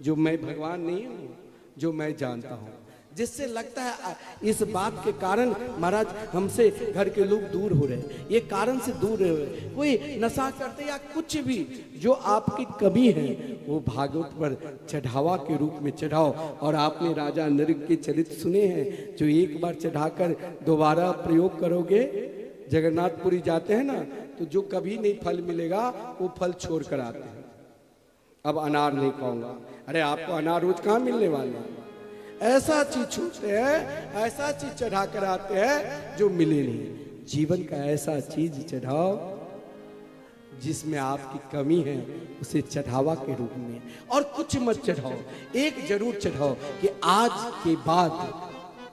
जो मैं भगवान नहीं हूँ, जो मैं जानता हूँ, जिससे लगता है इस बात के कारण महाराज हमसे घर के लोग दूर हो रहे, ये कारण से दूर हो रहे, कोई नशा करते या कुछ भी, जो आपकी कमी है वो भागवत पर चढ़ावा के रूप में चढ़ाओ। और आपने राजा नृग के चरित्र सुने हैं, जो एक बार चढ़ाकर दोबारा प्रयोग करोगे, जगन्नाथपुरी जाते हैं ना तो जो कभी नहीं फल मिलेगा वो फल छोड़ कर आते हैं। अब अनार नहीं खाऊंगा, अरे आपको अनार रोज कहाँ मिलने वाले हैं? ऐसा चीज छूटते हैं, ऐसा चीज चढ़ा कर आते हैं जो मिले नहीं। जीवन का ऐसा चीज चढ़ाओ जिसमें आपकी कमी है, उसे चढ़ावा के रूप में। और कुछ मत चढ़ाओ, एक जरूर चढ़ाओ कि आज के बाद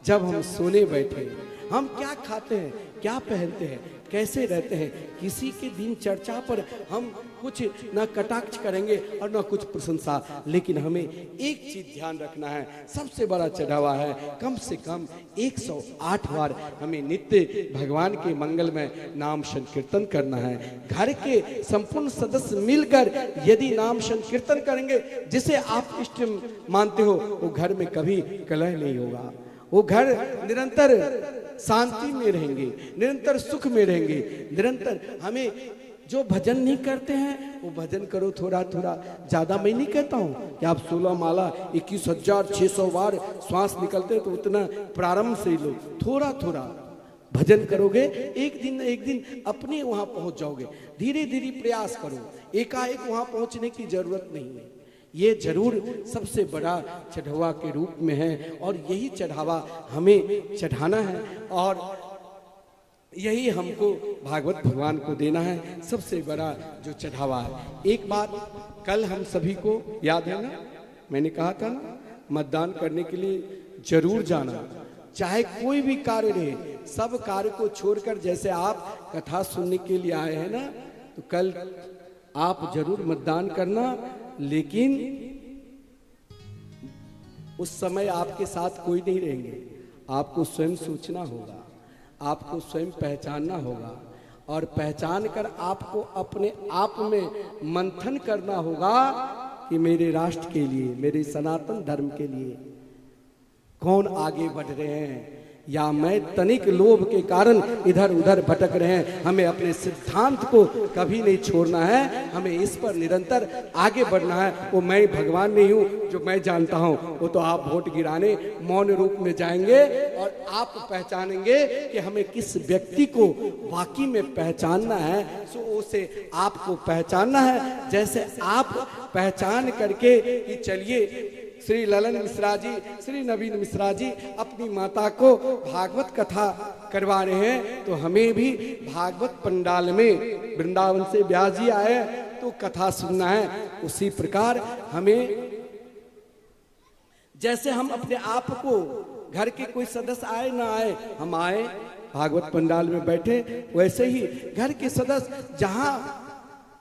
जब हम सोने बैठे, हम क्या खाते हैं, क्या पहनते हैं, कैसे रहते हैं, किसी के दिन चर्चा पर हम कुछ ना कटाक्ष करेंगे और ना कुछ प्रशंसा। लेकिन हमें एक चीज ध्यान रखना है, सबसे बड़ा चढ़ावा है कम से कम 108 बार हमें नित्य भगवान के मंगल में नाम संकीर्तन करना है। घर के संपूर्ण सदस्य मिलकर यदि नाम संकीर्तन करेंगे, जिसे आप इष्ट मानते हो, वो घर में कभी कलह नहीं होगा। वो घर निरंतर शांति में रहेंगे, निरंतर सुख में रहेंगे। निरंतर हमें जो भजन नहीं करते हैं वो भजन करो थोड़ा थोड़ा, ज्यादा मैं नहीं कहता हूँ कि आप 16 माला 21,600 बार श्वास निकलते तो उतना प्रारंभ से ही लो, थोड़ा थोड़ा भजन करोगे, एक दिन अपने वहां पहुंच जाओगे। धीरे धीरे प्रयास करो, एकाएक वहां पहुंचने की जरूरत नहीं है। ये जरूर सबसे बड़ा चढ़ावा के रूप में है और यही चढ़ावा हमें चढ़ाना है और यही हमको भागवत भगवान को देना है, सबसे बड़ा जो चढ़ावा है। एक बात कल हम सभी को याद है ना, मैंने कहा था ना, मतदान करने के लिए जरूर जाना, चाहे कोई भी कार्य रहे, सब कार्य को छोड़कर। जैसे आप कथा सुनने के लिए आए हैं ना, तो कल आप जरूर मतदान करना। लेकिन उस समय आपके साथ कोई नहीं रहेंगे, आपको स्वयं सोचना होगा, आपको स्वयं पहचानना होगा और पहचान कर आपको अपने आप में मंथन करना होगा कि मेरे राष्ट्र के लिए, मेरे सनातन धर्म के लिए कौन आगे बढ़ रहे हैं, या मैं तनिक लोभ के कारण इधर उधर भटक रहे हैं। हमें अपने सिद्धांत को कभी नहीं छोड़ना है, हमें इस पर निरंतर आगे बढ़ना है। वो मैं भगवान नहीं हूँ जो मैं जानता हूँ, वो तो आप वोट गिराने मौन रूप में जाएंगे और आप पहचानेंगे कि हमें किस व्यक्ति को वाकई में पहचानना है। सो उसे आपको पहचानना है। जैसे आप पहचान करके कि चलिए श्री ललन मिश्रा जी, श्री नवीन मिश्रा जी अपनी माता को भागवत कथा करवा रहे हैं, तो हमें भी भागवत पंडाल में वृंदावन से व्यास जी आए तो कथा सुनना है। उसी प्रकार हमें, जैसे हम अपने आप को, घर के कोई सदस्य आए ना आए, हम आए भागवत पंडाल में बैठे, वैसे ही घर के सदस्य जहां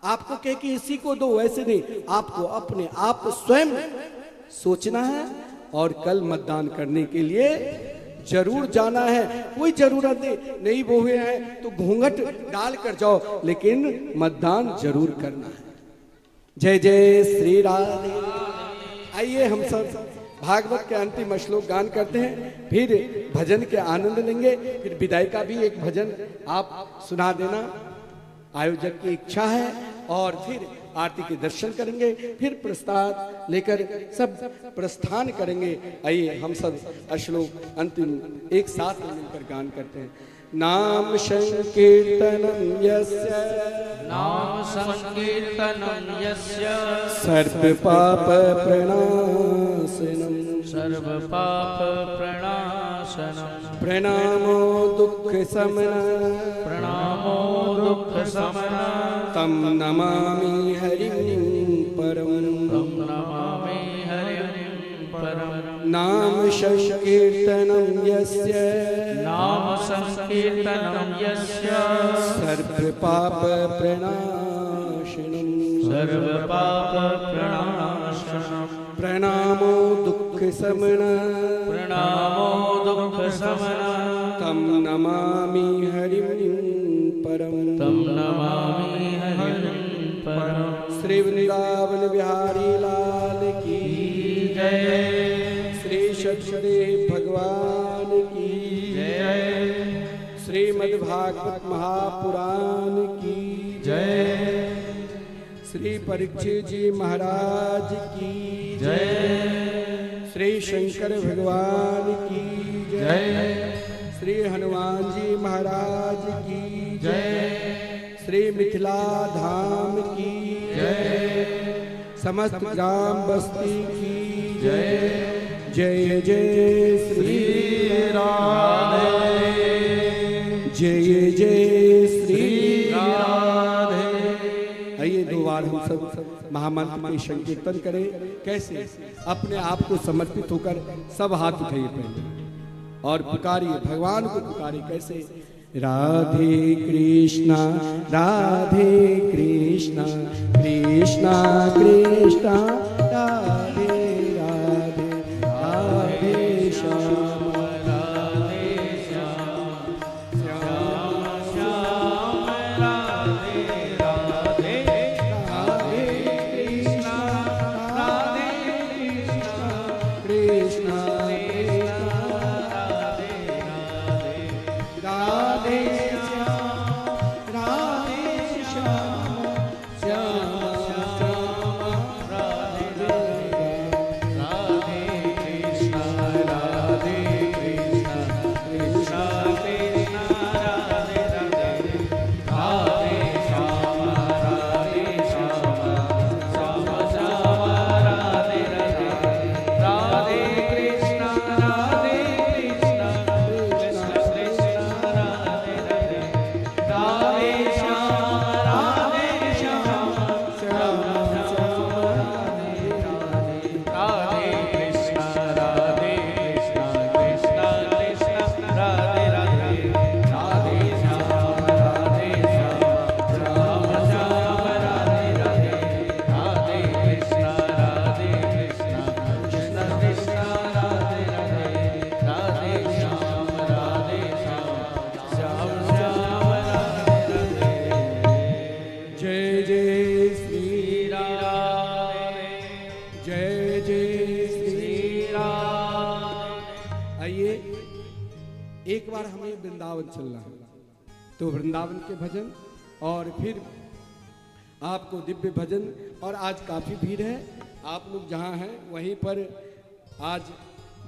आपको कहे कि इसी को दो, वैसे नहीं, आपको अपने आप स्वयं सोचना है और कल मतदान करने के लिए जरूर जाना है। कोई जरूरत नहीं बोए हैं तो घूंघट डाल कर जाओ, लेकिन मतदान जरूर करना है। जय जय श्री राधे। आइए हम सब भागवत के अंतिम श्लोक गान करते हैं, फिर भजन के आनंद लेंगे, फिर विदाई का भी एक भजन आप सुना देना, आयोजक की इच्छा है, और फिर आरती के दर्शन करेंगे, फिर प्रसाद लेकर सब प्रस्थान करेंगे। आइए हम सब श्लोक अंतिम एक साथ मिलकर गान करते हैं। नाम संकीर्तनम यस्य, नाम संकीर्तनम यस्य, सर्व पाप प्रणाशनम, सर्व पाप प्रणाशनम, प्रणामो दुख शमन, प्रणामो दुख शमन, तम नमामि हरिं परम, तम नमामि हरिं परम। नाम संकीर्तनम यस्य, नाम संकीर्तनम यस्य, सर्व पाप प्रणाशनम, सर्व पाप प्रणाशनम, प्रणामो दुख शमन, प्रणामो दुख शमन, तम नमामि हरिं परम, तम नमामि हरिं परम। श्री वृंदावन बिहारी लाल की जय, श्री सच्चिदानंद भगवान की जय, श्रीमद्भागवत महापुराण की जय, श्री परीक्षित जी महाराज की जय, श्री शंकर भगवान की जय, श्री हनुमान जी महाराज की जय, श्री मिथिला धाम की जय, समस्त ग्राम बस्ती की जय, जय जय श्री राधे, जय जय श्री राधे। आइए दो बार हम सब महामंत्र के संकीर्तन करें। कैसे? अपने आप को समर्पित होकर सब हाथ उठाइए पहले और पुकारिए, भगवान को पुकारिए। कैसे? राधे कृष्णा, राधे कृष्णा, कृष्णा कृष्णा, राधे राधे, राधे श्याम, राधे श्याम, श्याम श्याम, राधे राधे, राधे कृष्णा, राधे कृष्णा, कृष्णा राधे राधे, राधे श्याम, राधे श्याम, श्याम श्याम, राधे राधे कृष्णा, राधे कृष्णा, कृष्णा कृष्णा, राधे राधे, राधे श्याम, राधे श्याम, श्याम श्याम, राधे राधे, राधे कृष्णा, राधे कृष्णा, कृष्ण कृष्ण, राधे राधे, वृंदावन चलना है। तो वृंदावन के भजन और फिर आपको दिव्य भजन, और आज काफ़ी भीड़ है, आप लोग जहाँ हैं वहीं पर आज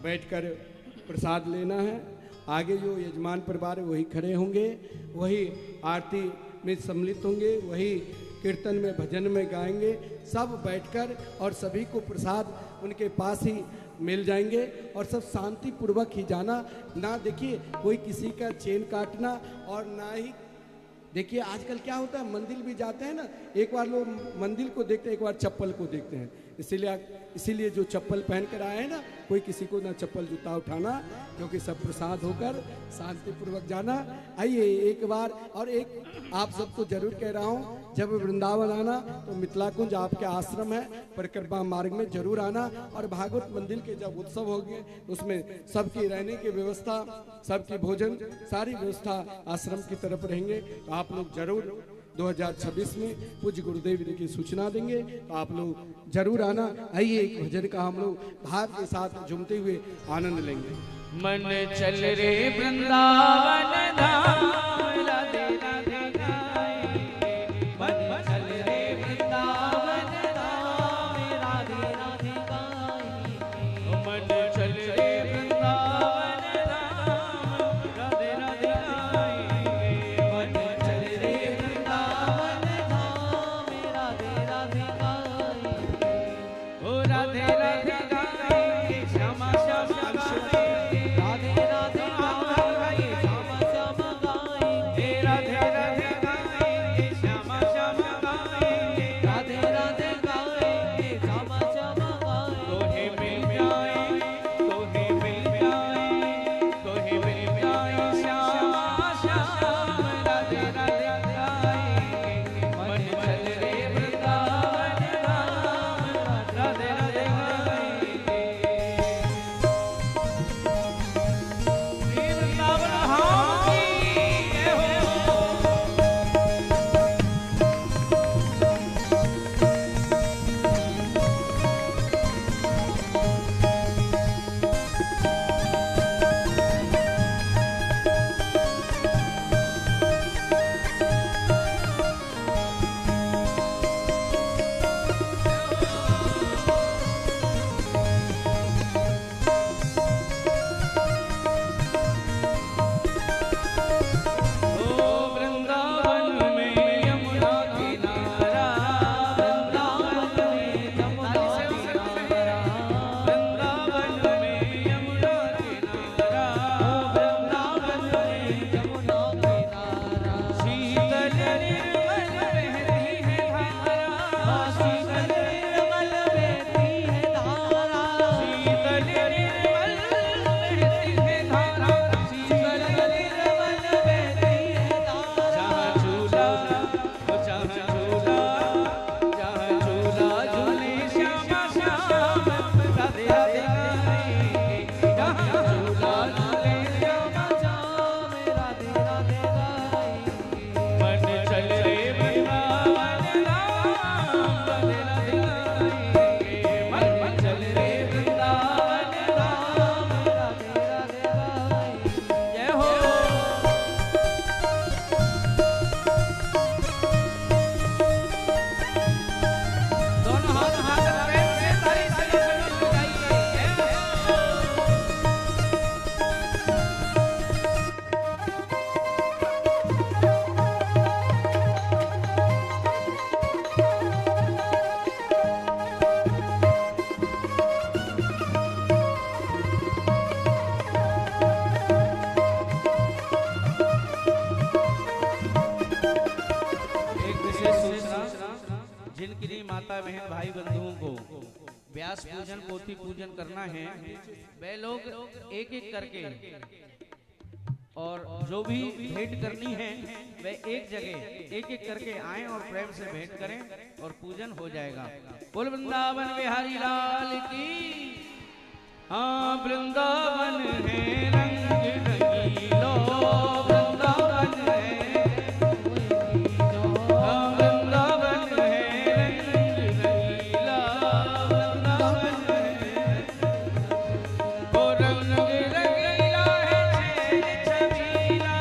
बैठकर प्रसाद लेना है। आगे जो यजमान परिवार है वही खड़े होंगे, वही आरती में सम्मिलित होंगे, वही कीर्तन में भजन में गाएंगे, सब बैठकर, और सभी को प्रसाद उनके पास ही मिल जाएंगे, और सब शांति पूर्वक ही जाना। ना देखिए कोई किसी का चेन काटना, और ना ही देखिए आजकल क्या होता है, मंदिर भी जाते हैं ना, एक बार लोग मंदिर को देखते हैं, एक बार चप्पल को देखते हैं। इसीलिए जो चप्पल पहन कर आए हैं ना, कोई किसी को ना चप्पल जूता उठाना, क्योंकि सब प्रसाद होकर शांतिपूर्वक जाना। आइए एक बार, और एक आप सबको जरूर कह रहा हूँ, जब वृंदावन आना तो मिथिला कुंज आपके आश्रम है, परिक्रमा मार्ग में जरूर आना। और भागवत मंदिर के जब उत्सव होंगे उसमें सबकी रहने की व्यवस्था, सबकी भोजन, सारी व्यवस्था आश्रम की तरफ रहेंगे। तो आप लोग जरूर 2026 में पूज्य गुरुदेव जी की सूचना देंगे, तो आप लोग जरूर आना। आइए एक भजन का हम लोग भाव के साथ झूमते हुए आनंद लेंगे। मन चल रे वृंदावन धाम, राधे राधे गाए। मन चल रे वृंदावन धाम, राधे राधे गाए। मन चल रे वृंदावन धाम, राधे राधे गाए। मन चल रे वृंदावन धाम, राधे राधे गाए। ओ राधे राधे गाए, श्यामा श्यामा गाए। राधे राधे गाए, श्यामा श्यामा गाए। हे राधे राधे गाए, श्यामा श्यामा गाए। राधे राधे गाए, श्यामा श्यामा गाए। तोहे मिल जाए, तोहे मिल जाए, तोहे मिल जाए श्यामा श्याम, राधे राधे गाए। मन चल रे वृंदावन धाम, राधे राधे गाए। श्री वृंदावन धाम की जय हो। ओ वृंदावन में यमुना किनारा, वृंदावन में यमुना किनारा, वृंदावन में यमुना किनारा, वृंदावन में यमुना किनारा। शीतल निर्मल बहती है धारा, शीतल निर्मल बहती है धारा। शीतल निर्मल बहती है धारा, शीतल निर्मल बहती है धारा। जहाँ झूला, जहाँ झूला, जहाँ झूला झूले श्यामा श्याम, राधे राधे गाए। जहाँ झूला झूले श्यामा श्याम, राधे राधे गाए। मन चल रे वृंदावन धाम, राधे राधे गाए। मन चल रे वृंदावन धाम, राधे राधे गाए। जय हो। दोनों हाथ उठाकर प्रेम से ताली ताली बजाइए। जय हो। एक विशेष सूचना, जिनकी माता बहन भाई बंधुओं को व्यास पूजन पोथी पूजन करना है, वे लोग एक एक करके, और जो भी भेंट करनी है वे एक जगह एक एक करके आए और प्रेम से भेंट करें और पूजन हो जाएगा। बोल वृंदावन बिहारी लाल की। हाँ वृंदावन है रंग रंगीलो, वृंदावन है, हाँ वृंदावन है रंग रंगीला, वृंदावन है, वो रंग रंगीला है छेद छबीला,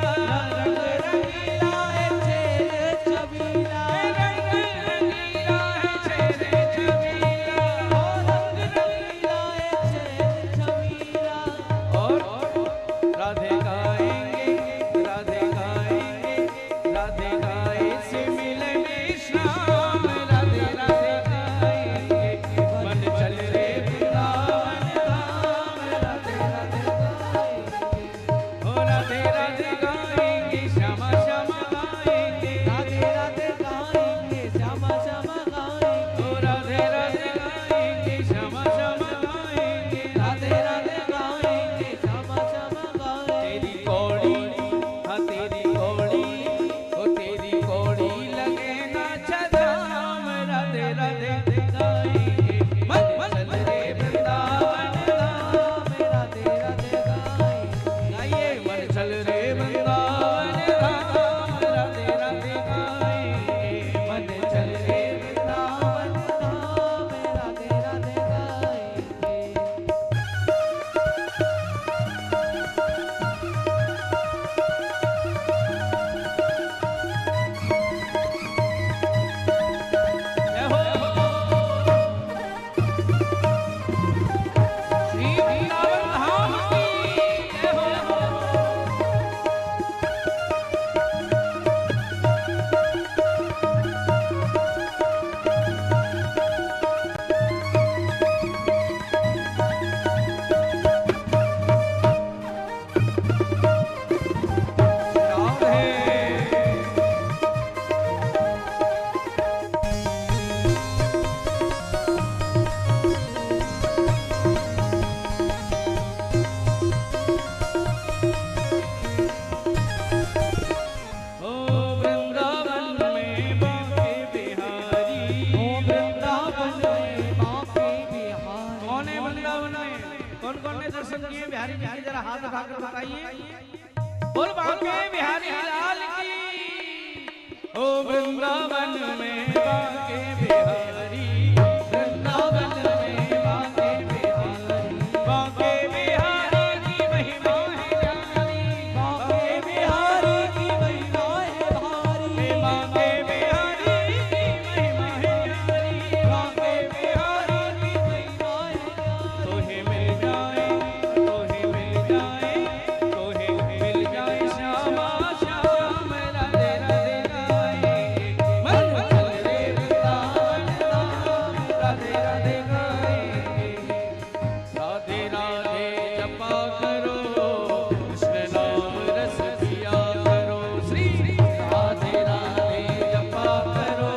तेरी कौड़ी ओ तेरी कौड़ी लगे ना छदाम राधे राधे गाएंगे मन चल रे वृंदावन धाम राधे राधे गाइए मन चल रे वृंदावन धाम राधे राधे गाएंगे मन चल रे वृंदावन धाम राधे राधे गाएंगे। बोल बांके बिहारी लाल की ओ वृंदावन में बांके बिहारी वृंदावन में बांके बिहारी बांके बिहारी की महिमा है न्यारी बांके बिहारी की महिमा है भारी बांके बिहारी की महिमा है न्यारी बांके बिहारी की महिमा है तोहे मिल जाए तोहे मिल जाए तोहे मिल जाए श्यामा श्याम राधे राधे गाएंगे मन चल रे वृंदावन धाम राधे राधे गाएंगे राधे राधे जपा करो कृष्ण नाम रस पिया करो श्री राधे राधे जपा करो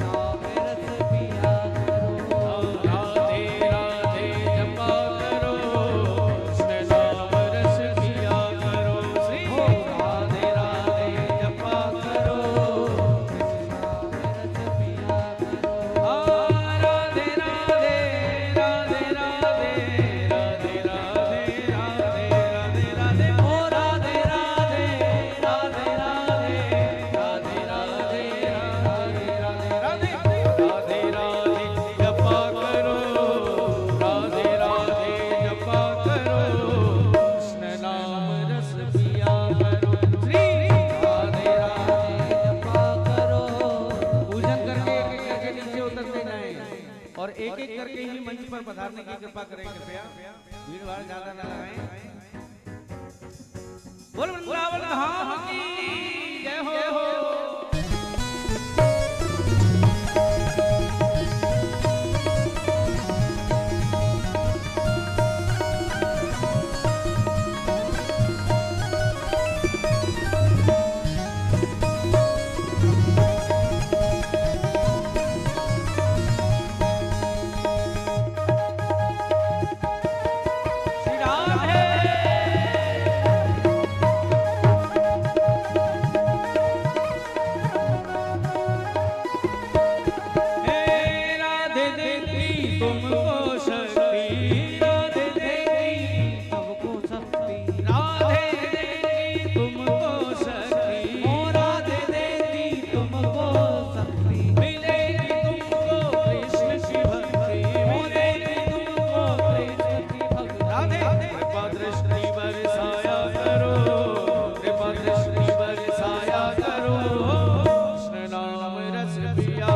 नाम रस पिया करो राधे राधे जपा करो कृष्ण नाम रस पिया करो श्री राधे राधे जपा करो कृष्ण नाम रस पिया करो राधे राधे राधे राधे राधे राधे राधे राधे राधे ओ राधे राधे राधे राधे राधे राधे राधे राधे राधे राधे जपा करो राधे राधे जपा करो कृष्ण नाम रस पिया करो श्री राधे राधे जपा करो पूजन करके एक एक करके नीचे उतरते जाएं और एक एक करके ही मंच पर पधारने की कृपा करें कृपया भीड़ भाड़ ज्यादा न लगाएं। बोल वृंदावन धाम की जय हो श्री राधे कृष्ण नाम रस पिया